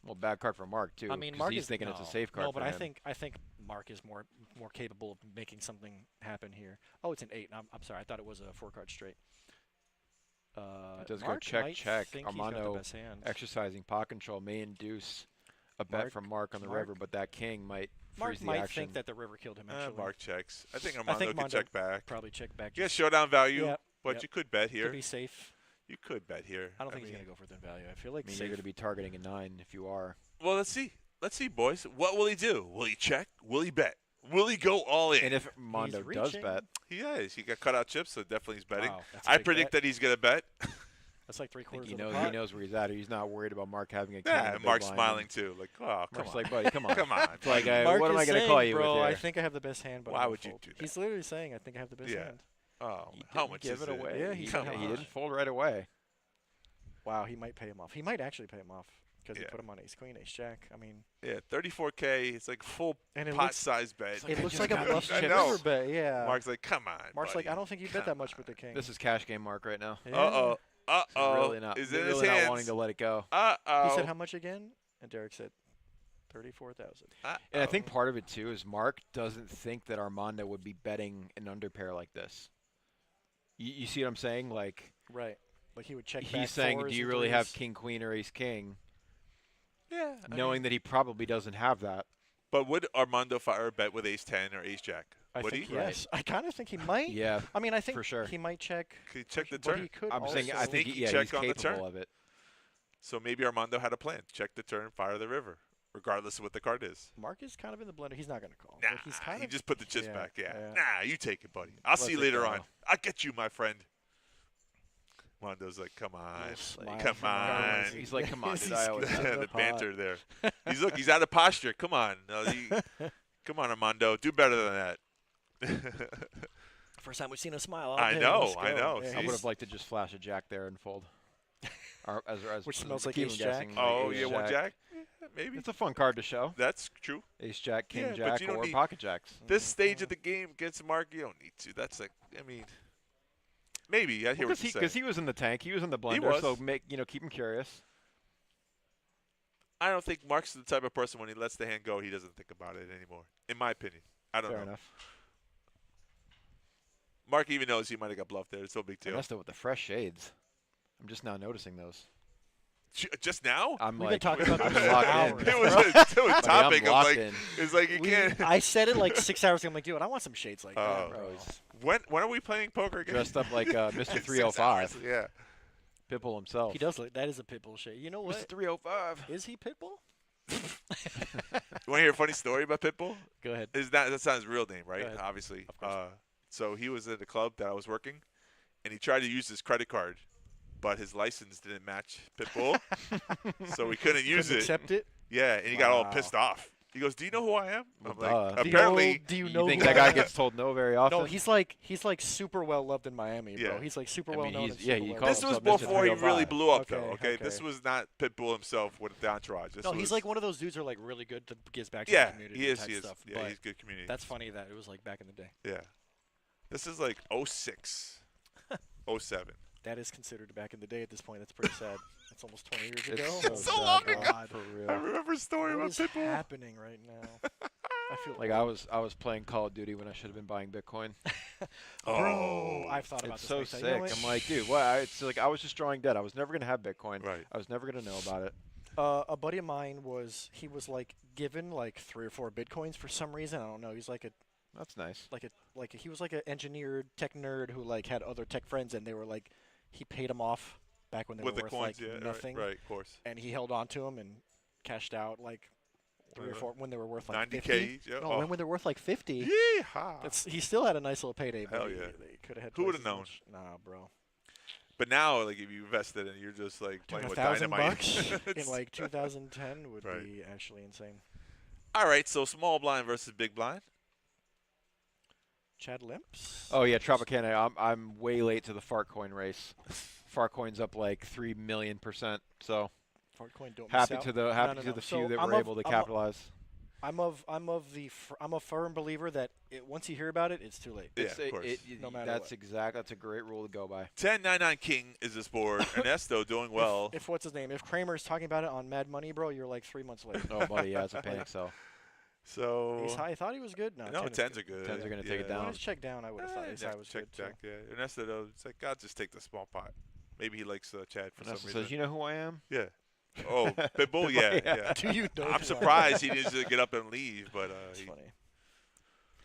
Well, bad card for Mark too. I mean, 'cause Mark he's is thinking it's a safe card. No, but for I him. think Mark is more capable of making something happen here. Oh, it's an 8. I'm sorry. I thought it was a 4-card straight. It does go Mark check, might check. think he's got Armando the best hand. exercising pot control may induce a bet Mark- from Mark on the river, but that king might Mark freeze the might action. think that the river killed him. Actually, Mark checks. I think Armando can Mondo check back. probably check back. Yeah, just showdown value, Yep, but yep. you could bet here. to be safe. You could bet here. I don't think mean, he's gonna go for thin value. I feel like I mean, safe. you're going to be targeting a 9 if you are. Well, let's see. Let's see, boys. What will he do? Will he check? Will he bet? Will he go all in? And if Mondo does reaching. bet, He is. He got cut out chips, so definitely he's betting. Wow, that's a I big predict bet. that he's going to bet. That's like I think 3/4 he of knows the he pot. knows where he's at. He's not worried about Mark having a king. in Yeah, the and big Mark's blind. smiling too. Like, oh, come Mark's on. like, buddy, come on. Come on. It's like, Mark what am is I going to saying, call you bro, with I here? think I have the best hand, but Why I'm gonna would you fold. do that? He's literally saying, I think I have the best Yeah. hand. Oh, He how didn't much give is it it? away. Yeah, he Come said how He on. didn't fold right away. Wow, he might pay him off. He might actually pay him off because Yeah. he put him on ace queen, ace jack. I mean, Yeah, 34K. It's like full and it pot looks size bet. it I looks just like a got bluff these I chip know. river bet. Yeah. Mark's like, come on. Mark's like, buddy. I don't think you bet that much with the king. This is cash game Mark right now. Yeah. Uh-oh. He's Uh-oh. really not, Is it in his really not hands? wanting to let it go. Uh-oh. He said how much again? And Derek said 34,000. And I think part of it too is Mark doesn't think that Armando would be betting an underpair like this. You see what I'm saying? Like Right. Like he would check back he's saying, fours do you and really have threes. king queen or ace king? Yeah. I Knowing mean, that he probably doesn't have that. but would Armando fire a bet with ace 10 or ace jack? I Would think he? yes. I kind of think he might. Yeah, I mean, I think for sure. he might check. Could he check the but turn? He could I'm saying I also- think Sneaky he's check on the capable turn. of it. So maybe Armando had a plan. Check the turn, fire the river, regardless of what the card is. Mark is kind of in the blender. He's not going to call. Nah, Like, he's kind he of just put the chips yeah, back. Yeah. yeah. Nah, you take it, buddy. I'll see you it later go. on. I'll get you, my friend. Mondo's like, come on. smile Come from Armando. on. He's like, come on, dude, He's I always good. have the pot. banter there. He's out of posture. Come on. No, come on, Armando. Do better than that. First time we've seen him smile. I Okay, know, let's I go. know. Yeah, I See? would have liked to just flash a jack there and fold. Which smells like keep ace guessing, jack. like Oh, ace yeah, one jack? Yeah, maybe. It's a fun card to show. That's true. Ace jack, king Yeah, but jack, you don't or need- pocket jacks. This stage of the game against Mark, you don't need to. That's like, I mean, maybe. I hear what you're saying. Because he was in the tank, he was in the blender, was. so keep him curious. I don't think Mark's the type of person when he lets the hand go, he doesn't think about it anymore. In my opinion. I don't Fair know. enough. Mark even knows he might have got bluffed there. It's no big deal. Ernesto with the fresh shades. I'm just now noticing those. Just now? I'm We've like, been talking about I'm this for locked hours. in. It was a I'm topic of locked like, in. it's like you can't. I said it like 6 hours ago. I'm like, dude, I want some shades like Oh. that, bro. Bro, he's When are we playing poker again? dressed up like Mr. 6 305. hours, Yeah. Pitbull himself. He does look. That is a Pitbull shade. You know what? Mr. 305. Is he Pitbull? You want to hear a funny story about Pitbull? Go ahead. That's not his real name, right? Go ahead. Obviously. Of course. So he was at the club that I was working, and he tried to use his credit card, but his license didn't match Pitbull, so he couldn't use it. Accept it. Yeah, and he got all pissed off. He goes, "Do you know who I am?" I'm Well, like, duh. apparently. Do you You know think who that I guy am? gets told no very often? No, he's like super well loved in Miami, bro. Yeah. He's like super I well mean, known. he's- and yeah, super he well calls This loved. was himself Mr. before he really 305. blew up, though. Okay, Okay, this okay. was not Pitbull himself with the entourage. This No, was, he's like one of those dudes who are like really good that gives back to yeah, the community. he is. type He is. Stuff, Yeah, but he's good community. that's funny that it was like back in the day. Yeah, this is like 06, 07. That is considered back in the day at this point. That's pretty sad. That's almost 20 years ago. It's so Oh, long God. ago. For I real. remember a story What about is Pitbull. happening right now? I feel Like I was playing Call of Duty when I should have been buying Bitcoin. Bro, I've thought about It's this. so like that. sick. You know what? I'm like, dude, what? It's like I was just drawing dead. I was never gonna have Bitcoin. Right. I was never gonna know about it. A buddy of mine was like given like 3 or 4 bitcoins for some reason. I don't know. He's like That's nice. he was like an engineer tech nerd who like had other tech friends, and they were like he paid them off back when they With were the worth coins, like yeah, nothing, right, of course. and he held on to them and cashed out like 3 or 4 when they were worth like 90K 50. each, yeah. No, Oh. when they were worth like 50. Yeehaw. He still had a nice little payday. But Hell he- yeah. They could have had. Who twice would've as known? much. Nah, bro. But now, like, if you invested in it, you're just like Dude, playing with $1,000 dynamite. in It's- like 2010 would Right. be actually insane. All right, so small blind versus big blind. Chad Limps. Oh yeah, Tropicana. I'm way late to the Fartcoin race. Fartcoin's up like 3 million%. So Fartcoin, don't happy miss to out. the No. few So that I'm were of- able to I'm capitalize. I'm a firm believer that once you hear about it, it's too late. Yeah, It's of course. No matter that's what. That's a great rule to go by. 1099 King is this board. Ernesto doing well. If what's his name? If Kramer's talking about it on Mad Money, bro, you're like 3 months late. Oh buddy, yeah, it's a panic sell. So I thought he was good. No, no, 10 is 10s good. are good. 10s are gonna take it Yeah. down. When his check down, I would have thought his Yeah, eye was check, good too. check, yeah. Ernesto, though, it's like, God, just take the small pot. Maybe he likes Chad for Vanessa some reason. says, "You know who I am?" Yeah. Oh, Pitbull, yeah, yeah. Do you know? I'm surprised he needs to get up and leave, but That's funny.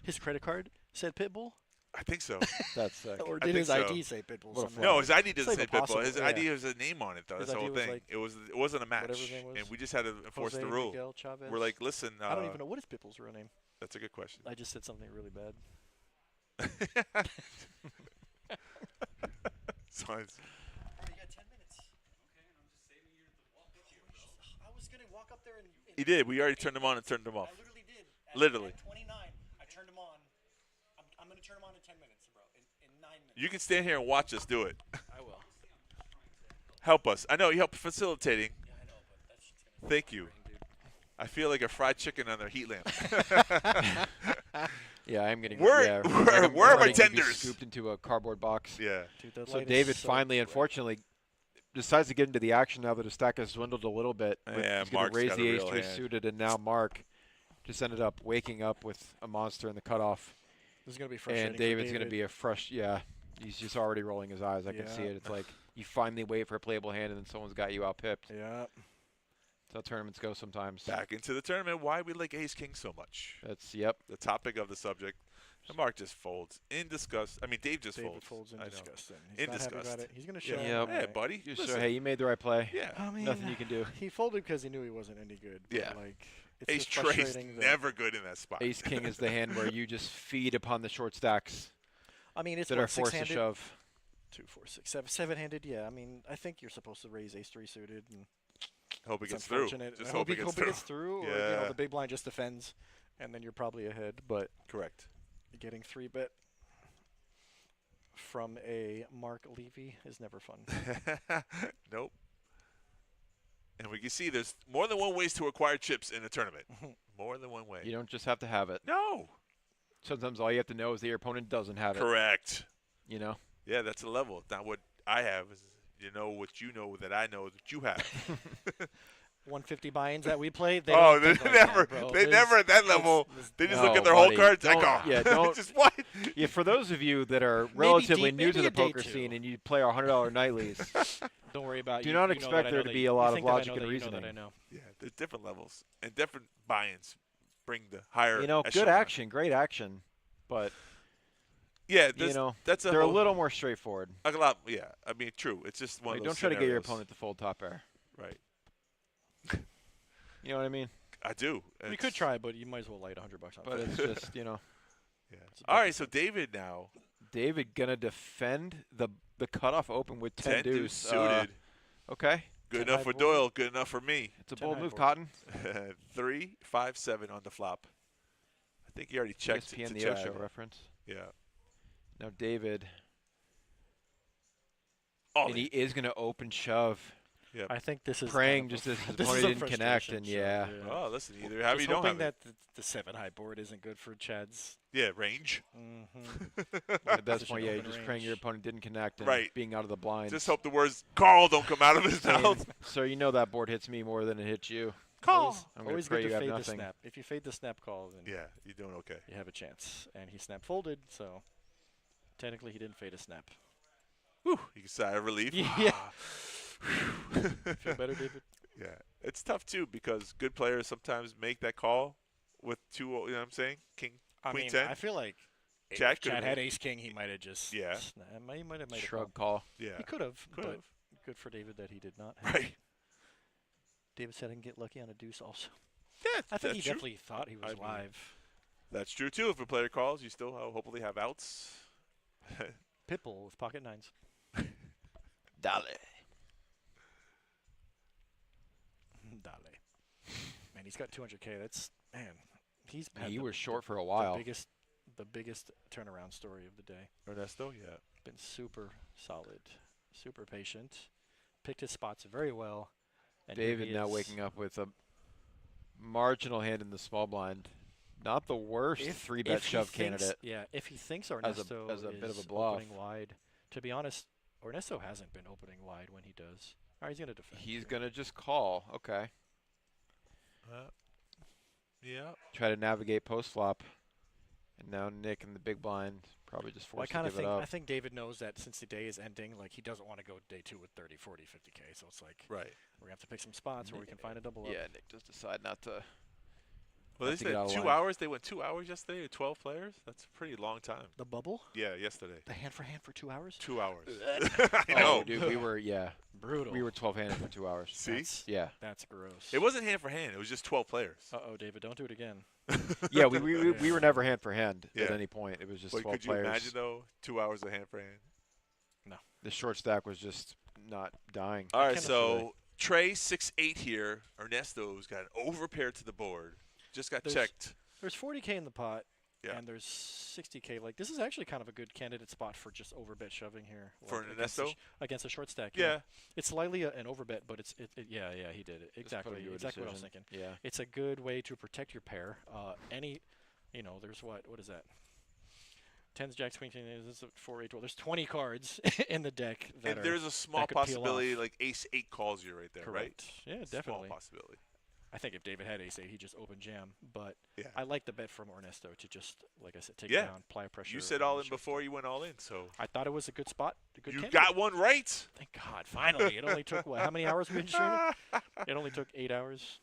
His credit card said Pitbull, I think so. That's sick. or I did think his so. ID say Pitbull? What a somehow? No, his ID It's doesn't say not even Pitbull. possible, His yeah. ID has a name on it, though. His That's the ID whole was thing. like It wasn't a match, whatever his name was. and we just had to enforce Jose the rule. Miguel Chavez. We're like, listen. I don't even know what is Pitbull's real name. That's a good question. I just said something really bad. So it's- You got 10 minutes. Okay, and I'm just saving you to walk with you, bro. I was gonna walk up there and. he did. We already turned him on and turned him off. I literally did. Literally. At 29, I turned them on. I'm gonna turn them on in 10 minutes, bro. In 9 minutes. You can stand here and watch us do it. I will. Help us. I know you help facilitating. Yeah, I know, but that's just gonna. Thank you. I feel like a fried chicken on a heat lamp. Yeah, I'm getting. Where- yeah, where- like I'm where are my ready to be tenders? Scooped into a cardboard box. Yeah. Dude, that So light is David so finally, bright. unfortunately, decides to get into the action now that his stack has dwindled a little bit. Yeah, He's gonna Mark's raise got a the real ace-3 hand. suited, and now Mark just ended up waking up with a monster in the cutoff. This is gonna be frustrating. And for David's going to David. be a fresh, yeah. He's just already rolling his eyes. I can see Yeah. it. It's like you finally wait for a playable hand, and then someone's got you out pipped. Yeah. That's how tournaments go sometimes. Back into the tournament. Why we like Ace King so much? That's yep. The topic of the subject. And Mark just folds in disgust. I mean, Dave just David folds. folds in I know. disgust. And he's In not happy about disgust. it. He's gonna Yeah. show. Yep. Yeah, buddy. Just Listen. so, hey, you made the right play. Yeah. I mean, Nothing you can do. He folded because he knew he wasn't any good. But Yeah. Like, it's Ace just Trey's frustrating that- never good in that spot. Ace King is the hand where you just feed upon the short stacks I mean, it's that what, are forced to six-handed? shove. 2, 4, 6, 7. 7-handed. Yeah. I mean, I think you're supposed to raise Ace-3 suited. And Hope he it's gets through. unfortunate. Just I hope he gets it through. gets through. Or, you Yeah. know, the big blind just defends, and then you're probably ahead. But Correct. getting 3-bet from a Mark Levy is never fun. Nope. And we can see there's more than one ways to acquire chips in a tournament. More than one way. You don't just have to have it. No. Sometimes all you have to know is that your opponent doesn't have it. Correct. You know? Yeah, that's a level. Not what I have. Is you know what you know that I know that you have. 150 buy-ins that we play. They Oh, don't they think like never. that, bro. They There's- never at that it's- level. there's- They just No, look at their whole buddy. cards. Like, Don't- oh, yeah, don't- just what? Yeah, for those of you that are relatively deep- new to maybe the a day poker two. scene and you play our $100 nightlies, Don't worry about it. Do not expect there to be a lot of logic and I reasoning. know. Yeah, there's different levels and different buy-ins bring the higher. you know, good echelon. action, great action, but Yeah, you know, that's they're a little more straightforward. a lot. Yeah, I mean, true. It's just one Like, of those don't try to get your scenarios. opponent to fold top pair. Right. You know what I mean? I do. You could try, but you might as well light $100 on But it. it's just, you know. Yeah. All right, so David now. David gonna defend the cutoff open with 10 deuce deuce. suited. Okay. Good 10 enough high for board. Doyle. Good enough for me. It's a 10 bold high move, board. Cotton. 3, 5, 7 on the flop. I think he already checked ESPN to the check. Ocho reference. Yeah. Now David, Oh, and he is gonna open shove, I think this is praying kind of just a as fr- his this opponent is a didn't connect, frustration and shove, yeah. Oh, listen. You either have it, Just you don't hoping have it. that the 7 high board isn't good for Chad's. Yeah, range. At that Position point, yeah, you're open just praying your range. opponent didn't connect and Right. being out of the blind. Just hope the words "Carl" don't come out of his mouth. So you know that board hits me more than it hits you. Call. I'm gonna Always pray good you to have fade the nothing. snap. If you fade the snap call, then Yeah, you're doing okay. you have a chance. And he snap folded, so technically he didn't fade a snap. Whew, you can sigh of relief. Yeah. Feel better, David? Yeah, it's tough too because good players sometimes make that call with two. You know what I'm saying? King, I Queen mean, 10. I feel like if Chad could've Chad had made- ace king, he might have just Yeah. He might have made a Shrug call. call. Yeah, He could have, Could but have. good for David that he did not. right. David said I can get lucky on a deuce also. Yeah, I think he that's true. definitely thought he was I mean, live. That's true too. If a player calls, you still hopefully have outs. Pitbull with pocket nines. Dale. Dale. Man, he's got 200K. That's he's had He the- was short the- for a while. The biggest turnaround story of the day. Ernesto, yeah. Been super solid, super patient, picked his spots very well. And here David he now is. waking up with a marginal hand in the small blind. Not the worst three bet If he shove thinks- candidate. Yeah, if he thinks As Ernesto a bit of a is bluff. opening wide, to be honest, Ernesto hasn't been opening wide when he does. All right, he's gonna defend. He's here. gonna just call. Okay. Yeah. Try to navigate post flop. And now Nick in the big blind probably just Well, I forced kind to of give it think up. I think David knows that since the day is ending, like he doesn't want to go day 2 with 30, 40, 50K. So it's like Right. we're gonna have to pick some spots where we can find a double up. Yeah, Nick just decide not to. Well, they Have to get said out of 2 line. hours. They went 2 hours yesterday. 12 players. That's a pretty long time. The bubble, Yeah, yesterday. the hand for 2 hours. 2 hours. I Oh, know. dude, we were Brutal. we were 12-handed for 2 hours. See? That's, Yeah, that's gross. It wasn't hand for hand. It was just 12 players. Uh-oh, David, don't do it again. yeah, we were never hand for hand Yeah. at any point. It was just But 12 could you players. imagine though? 2 hours of hand for hand. The short stack was just not dying. All right, cannot so Trey 6-8 here. Ernesto's got an overpair to the board. Just got There's- checked. There's 40K in the pot, Yeah. and there's 60K. Like this is actually kind of a good candidate spot for just overbet shoving here. For like, an against the Ernesto? against a short stack. Yeah. It's slightly an overbet, but yeah, he did it Just put exactly. him to a Exactly what I was decision. thinking. Yeah. It's a good way to protect your pair. There's what is that? Tens, jacks, queens, this is 4, 8, 12. There's 20 cards in the deck that And there's a small that could peel possibility off. like ace 8 calls you right there, right? correct. Yeah, Small definitely. possibility. I think if David had ace 8, he just open jam. But Yeah. I like the bet from Ernesto to just, like I said, take Yeah. it down, apply pressure. You said on all the in short before stack. you went all in, so I thought it was a good spot. A good you candidate. got one right. Thank God, finally. It only took, how many hours we been streaming? It only took 8 hours.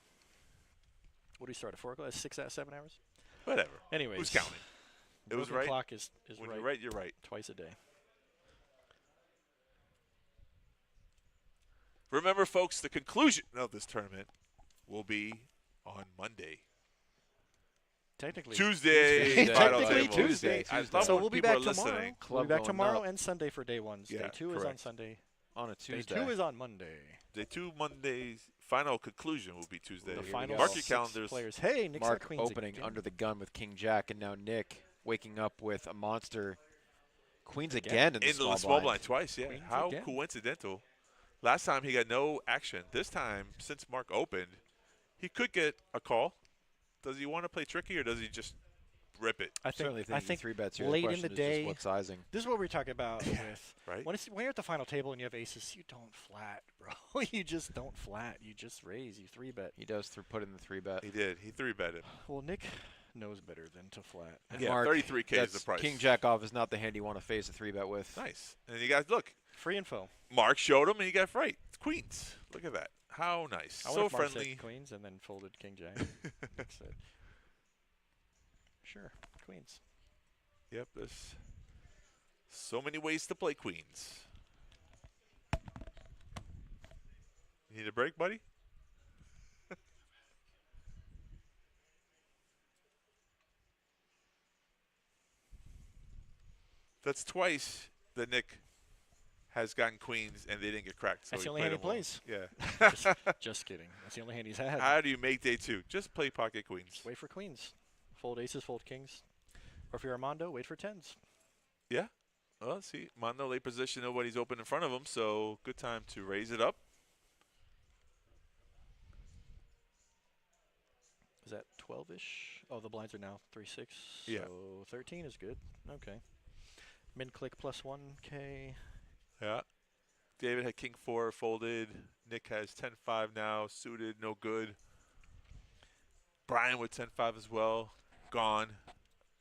What do we start at 4 o'clock? 6 out 7 hours? Whatever. Anyways. Who's counting? It was broken right. clock is When right you're right, you're right. twice a day. Remember, folks, the conclusion of this tournament will be on Monday. Technically. Tuesday. final Technically table. Tuesday. I Tuesday. love So when we'll be people back are tomorrow. listening. We'll Club be back going tomorrow nuts. and Sunday for day 1. Yeah, Day 2 is on correct. Sunday. On a Day Tuesday. 2 is on Monday. Day 2, Monday's final conclusion will be Tuesday. The we final go. Mark your 6 calendars. players. Hey, Nick's Mark got queens opening again. under the gun with King Jack, and now Nick waking up with a monster Queens Again. again in Into the the small blind twice, yeah. Queens How again. coincidental. Last time he got no action. This time, since Mark opened, he could get a call. Does he want to play tricky or does he just rip it? I Certainly think, think three bets here. late the in the question is just day, what sizing? this is what we're talking about with Right? when you're at the final table and you have aces, you don't flat, bro. You just don't flat. You just raise. You 3-bet. He does put in the 3-bet. He did. He 3-betted. Well, Nick knows better than to flat. And Yeah, Mark, 33K is that's the price. King Jack off is not the hand you want to face a 3-bet with. Nice. And you guys, look, Free info. Mark showed him and he got right. It's queens. Look at that. How nice. I So wonder if Mark said friendly. queens and then folded king jack. Nick said, sure, queens. Yep, this So many ways to play queens. You need a break, buddy? That's twice that Nick has gotten queens and they didn't get cracked. So That's he the only hand he played plays. them all. Yeah. Just kidding. That's the only hand he's had. How do you make day 2? Just play pocket queens. Just wait for queens. Fold aces, fold kings. Or if you're Armando, wait for tens. Yeah. Well, see, Mondo late position, nobody's open in front of him, so good time to raise it up. Is that 12-ish? Oh, the blinds are now 3-6. Yeah. So 13 is good. Okay. Min click plus 1K. Yeah. David had king 4 folded. Nick has 10-5 now, suited, no good. Brian with 10-5 as well, gone.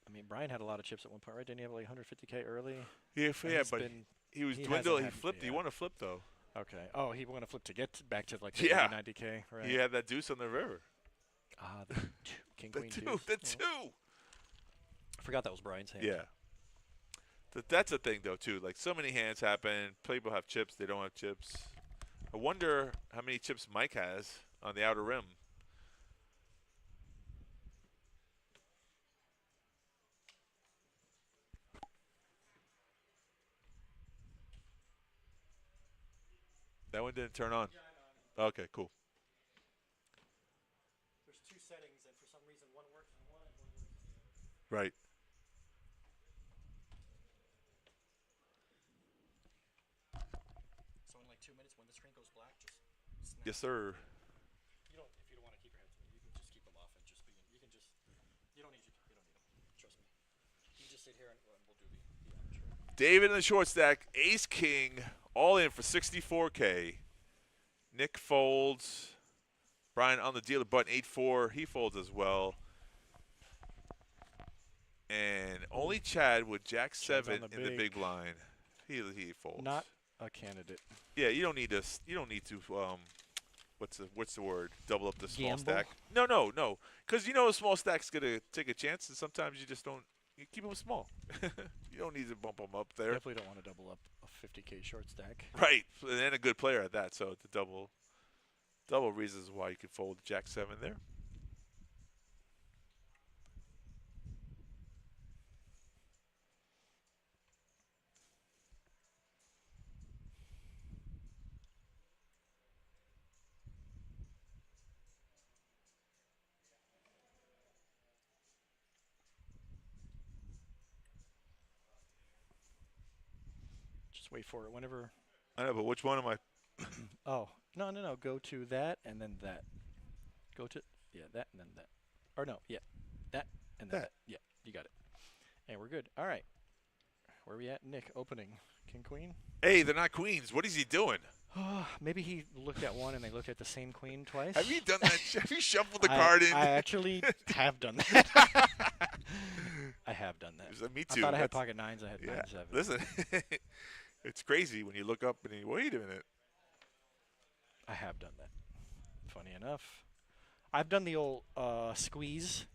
I mean, Brian had a lot of chips at one point, right? Didn't he have like 150K early? Yeah, And yeah, he's but been- he was he dwindling. He hasn't had- flipped. He yeah. won a flip, though. Okay. Oh, he won a flip to get back to like the Yeah. 90K, right? He had that deuce on the river. Ah, the king The queen two. deuce. The Oh. 2. I forgot that was Brian's hand. Yeah. That's a thing, though, too. Like, so many hands happen. People have chips. They don't have chips. I wonder how many chips Mike has on the outer rim. That one didn't turn on. Okay, cool. There's 2 settings, and for some reason one works on one and one works on the other. Right. So in like 2 minutes, when the screen goes black, just snap. Yes, sir. You don't, if you don't want to keep your hands, you can just keep them off and just begin. You can just, you don't need them. Trust me. You just sit here and we'll do the amateur. David in the short stack. Ace King. All in for 64K. Nick folds. Brian on the dealer button 8-4. He folds as well. And only Chad with Jack Chad's 7 on the in the big. big blind. He folds. Not a candidate. Yeah, you don't need to. You don't need to. What's the word? Double up the small Gamble? stack. No. Because you know a small stack's gonna take a chance, and sometimes you just don't. You keep them small. You don't need to bump them up there. Definitely don't want to double up a 50K short stack. Right, and a good player at that. So the double reasons why you could fold Jack 7 there. Just wait for it. Whenever. I know, but which one am I? Oh, no. Go to that and then that. Go to, that and then that. Or no, that and then that. Yeah, you got it. And we're good. All right. Where are we at? Nick, opening. King, queen? Hey, they're not queens. What is he doing? Maybe he looked at one and they looked at the same queen twice. Have you done that? Have you shuffled the card in? I actually have done that. I have done that. Me too. I thought I had That's- pocket nines. I had Yeah. 9-7. Listen, it's crazy when you look up and you wait a minute. I have done that. Funny enough. I've done the old squeeze.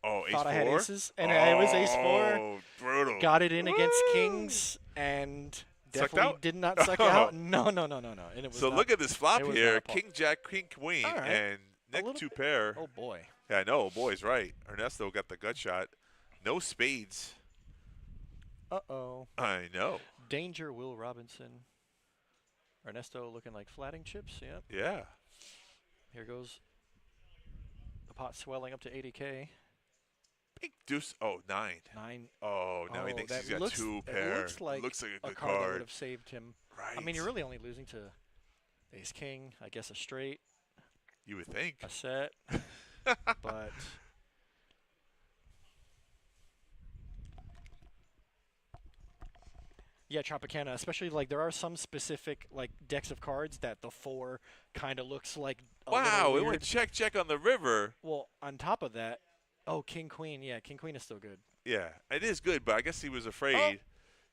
Oh, ace Thought 4? I had aces, and it was ace 4. Oh, brutal. Got it in against Woo! kings, and Sucked definitely out? did not suck out. No. And it was So not, look at this flop it was here. not a pop. King, Jack, King, Queen, All right. and A Nick little 2 bit. pair. Oh, boy. Yeah, I know. Boy's right. Ernesto got the gut shot. No spades. Uh-oh. I know. Danger, Will Robinson. Ernesto looking like flatting chips. Yep. Yeah. Here goes the pot swelling up to 80K. Big deuce. Oh, 9. 9. Oh, now he Oh, thinks that he's got looks- 2 it pair. looks like a good card that would card. have saved him. Right. I mean, you're really only losing to ace king, I guess a straight, You would think. a set, but yeah, Tropicana, especially like there are some specific like decks of cards that the 4 kind of looks like a Wow, little it weird. went check on the river. Well, on top of that, oh, king queen, yeah, king queen is still good. Yeah, it is good, but I guess he was afraid.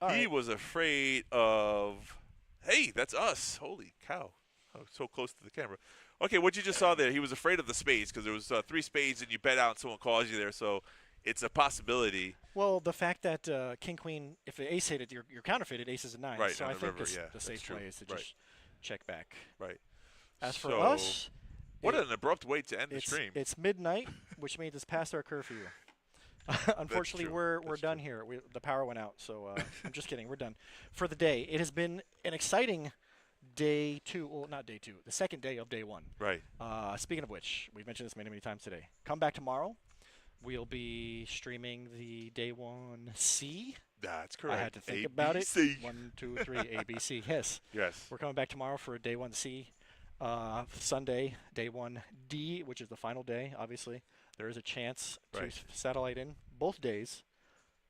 All He right. was afraid of. Hey, that's us! Holy cow! Oh, so close to the camera. Okay, what you just saw there, he was afraid of the spades because there was 3 spades and you bet out and someone calls you there. So it's a possibility. Well, the fact that king queen, if the ace hit it, you're counterfeited aces and nines. Right, So on I the think river, it's yeah, the that's safe true. play is to Right. just check back. Right. As for So, us, what an abrupt way to end the it's stream. it's midnight, which means it's past our curfew. Unfortunately, true. we're That's done true. here. The power went out, so I'm just kidding. We're done for the day. It has been an exciting day two. Well, not day two. The second day of day one. Right. Speaking of which, we've mentioned this many times today. Come back tomorrow. We'll be streaming the day one C. That's correct. I had to think about it. ABC. 1, 2, 3, ABC. Yes. Yes. We're coming back tomorrow for day one C. Sunday, day one D, which is the final day. Obviously, there is a chance to Right. satellite in both days.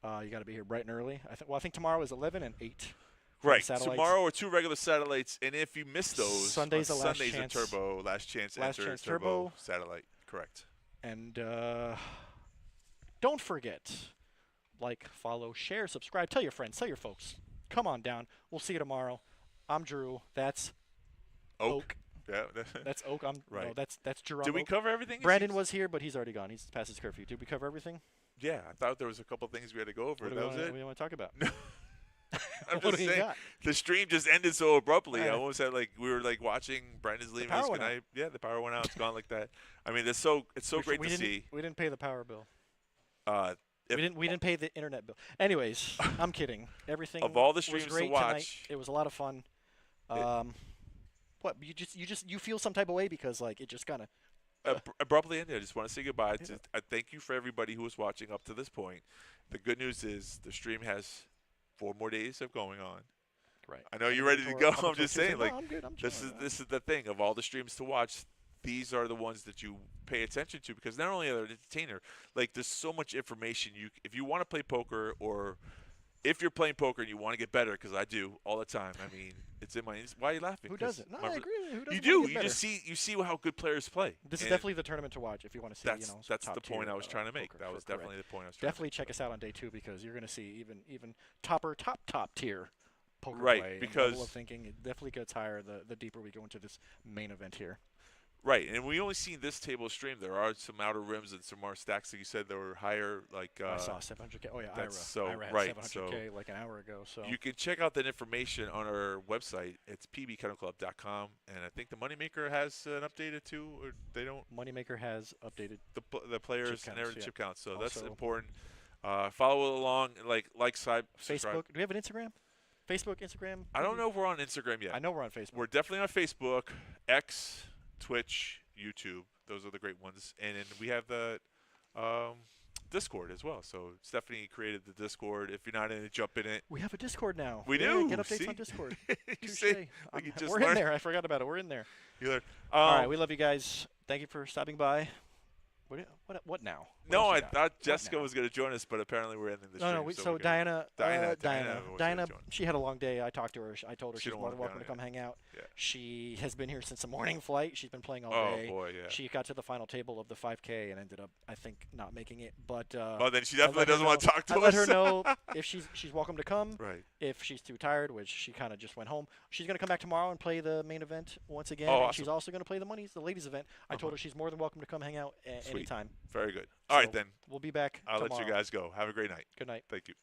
You got to be here bright and early. I think tomorrow is 11 and 8. for the Right. satellites. Tomorrow are 2 regular satellites, and if you miss those, Sunday's on the last Sunday's chance. a turbo, last chance Last enter chance turbo turbo. satellite. Correct. And don't forget, like, follow, share, subscribe. Tell your friends. Tell your folks. Come on down. We'll see you tomorrow. I'm Drew. That's Oak. Yeah. That's Oak. No, Right. that's Jerome. Did we Oak. cover everything? Brandon was here, but he's already gone. He's past his curfew. Did we cover everything? Yeah, I thought there was a couple things we had to go over. What do That we was wanna- it. What do you want to talk about? I'm What just do you saying, got? the stream just ended so abruptly. I Yeah. almost had we were watching Brandon's leaving. power Us. went Can I? Yeah, the power went out. It's gone like that. I mean, it's so great we to didn't, see. We didn't pay the power bill. If- We didn't pay the internet bill. Anyways, I'm kidding. Everything Of all the was streams to great watch- tonight. It was a lot of fun. What you feel some type of way because it just kind of Abruptly ended. I just want to say goodbye. I thank you for everybody who was watching up to this point. The good news is the stream has 4 more days of going on. right. I know you're ready to go. I'm just saying, I'm good. I'm this chilling. is the thing of all the streams to watch. These are the ones that you pay attention to because not only are they an entertainer, there's so much information. If you want to play poker or if you're playing poker and you want to get better, because I do all the time. I mean, it's in my. Why are you laughing? Who 'Cause doesn't? No, my- I agree. Who doesn't? You wanna do. get You better? just see how good players play. This is And definitely the tournament to watch if you want to see. that's top the point tier, I was trying to make. poker That was for correct. definitely the point I was trying Definitely to make. check us out on day 2 because you're going to see even top tier poker Right, play and because- level of thinking. It definitely gets higher the deeper we go into this main event here. Right, and we only seen this table stream. There are some outer rims and some more stacks that you said that were higher. I saw 700K. Oh yeah, that's Ira. so- Ira had right, 700K like an hour ago. So you can check out that information on our website. It's pbkennelclub.com, and I think the Moneymaker has an updated too, or they don't. Moneymaker has updated. The players Chip and counts, everything yeah. chip counts, so that's Also- important. Follow along, subscribe. Facebook. Do we have an Instagram? Facebook, Instagram. I don't know if we're on Instagram yet. I know we're on Facebook. We're definitely on Facebook, X, Twitch, YouTube. Those are the great ones. And then we have the Discord as well. So Stephanie created the Discord. If you're not in it, jump in it. We have a Discord now. We Yeah, do. Get updates See? on Discord. You Touche. say, like you just We're in learned. there. I forgot about it. We're in there. You learned. All right. We love you guys. Thank you for stopping by. What now? What no, else I you got? thought What Jessica now? was going to join us, but apparently we're ending the No, stream. no. So we're gonna- Diana, Diana was Diana, gonna join. she had a long day. I talked to her. I told her She she's don't more wanna than welcome go, to come hang out. Yeah. She has been here since the morning flight. She's been playing all Oh, day. boy, yeah. She got to the final table of the 5K and ended up, I think, not making it. But Oh, then she I let definitely her doesn't want to know- talk to I us. let her know if she's welcome to come. Right. If she's too tired, which she kind of just went home, she's gonna come back tomorrow and play the main event once again. Oh, and awesome. she's also gonna play the ladies event. I told her she's more than welcome to come hang out Sweet. anytime. Very good. All right, So then. We'll be back I'll tomorrow. let you guys go. Have a great night. Good night. Thank you.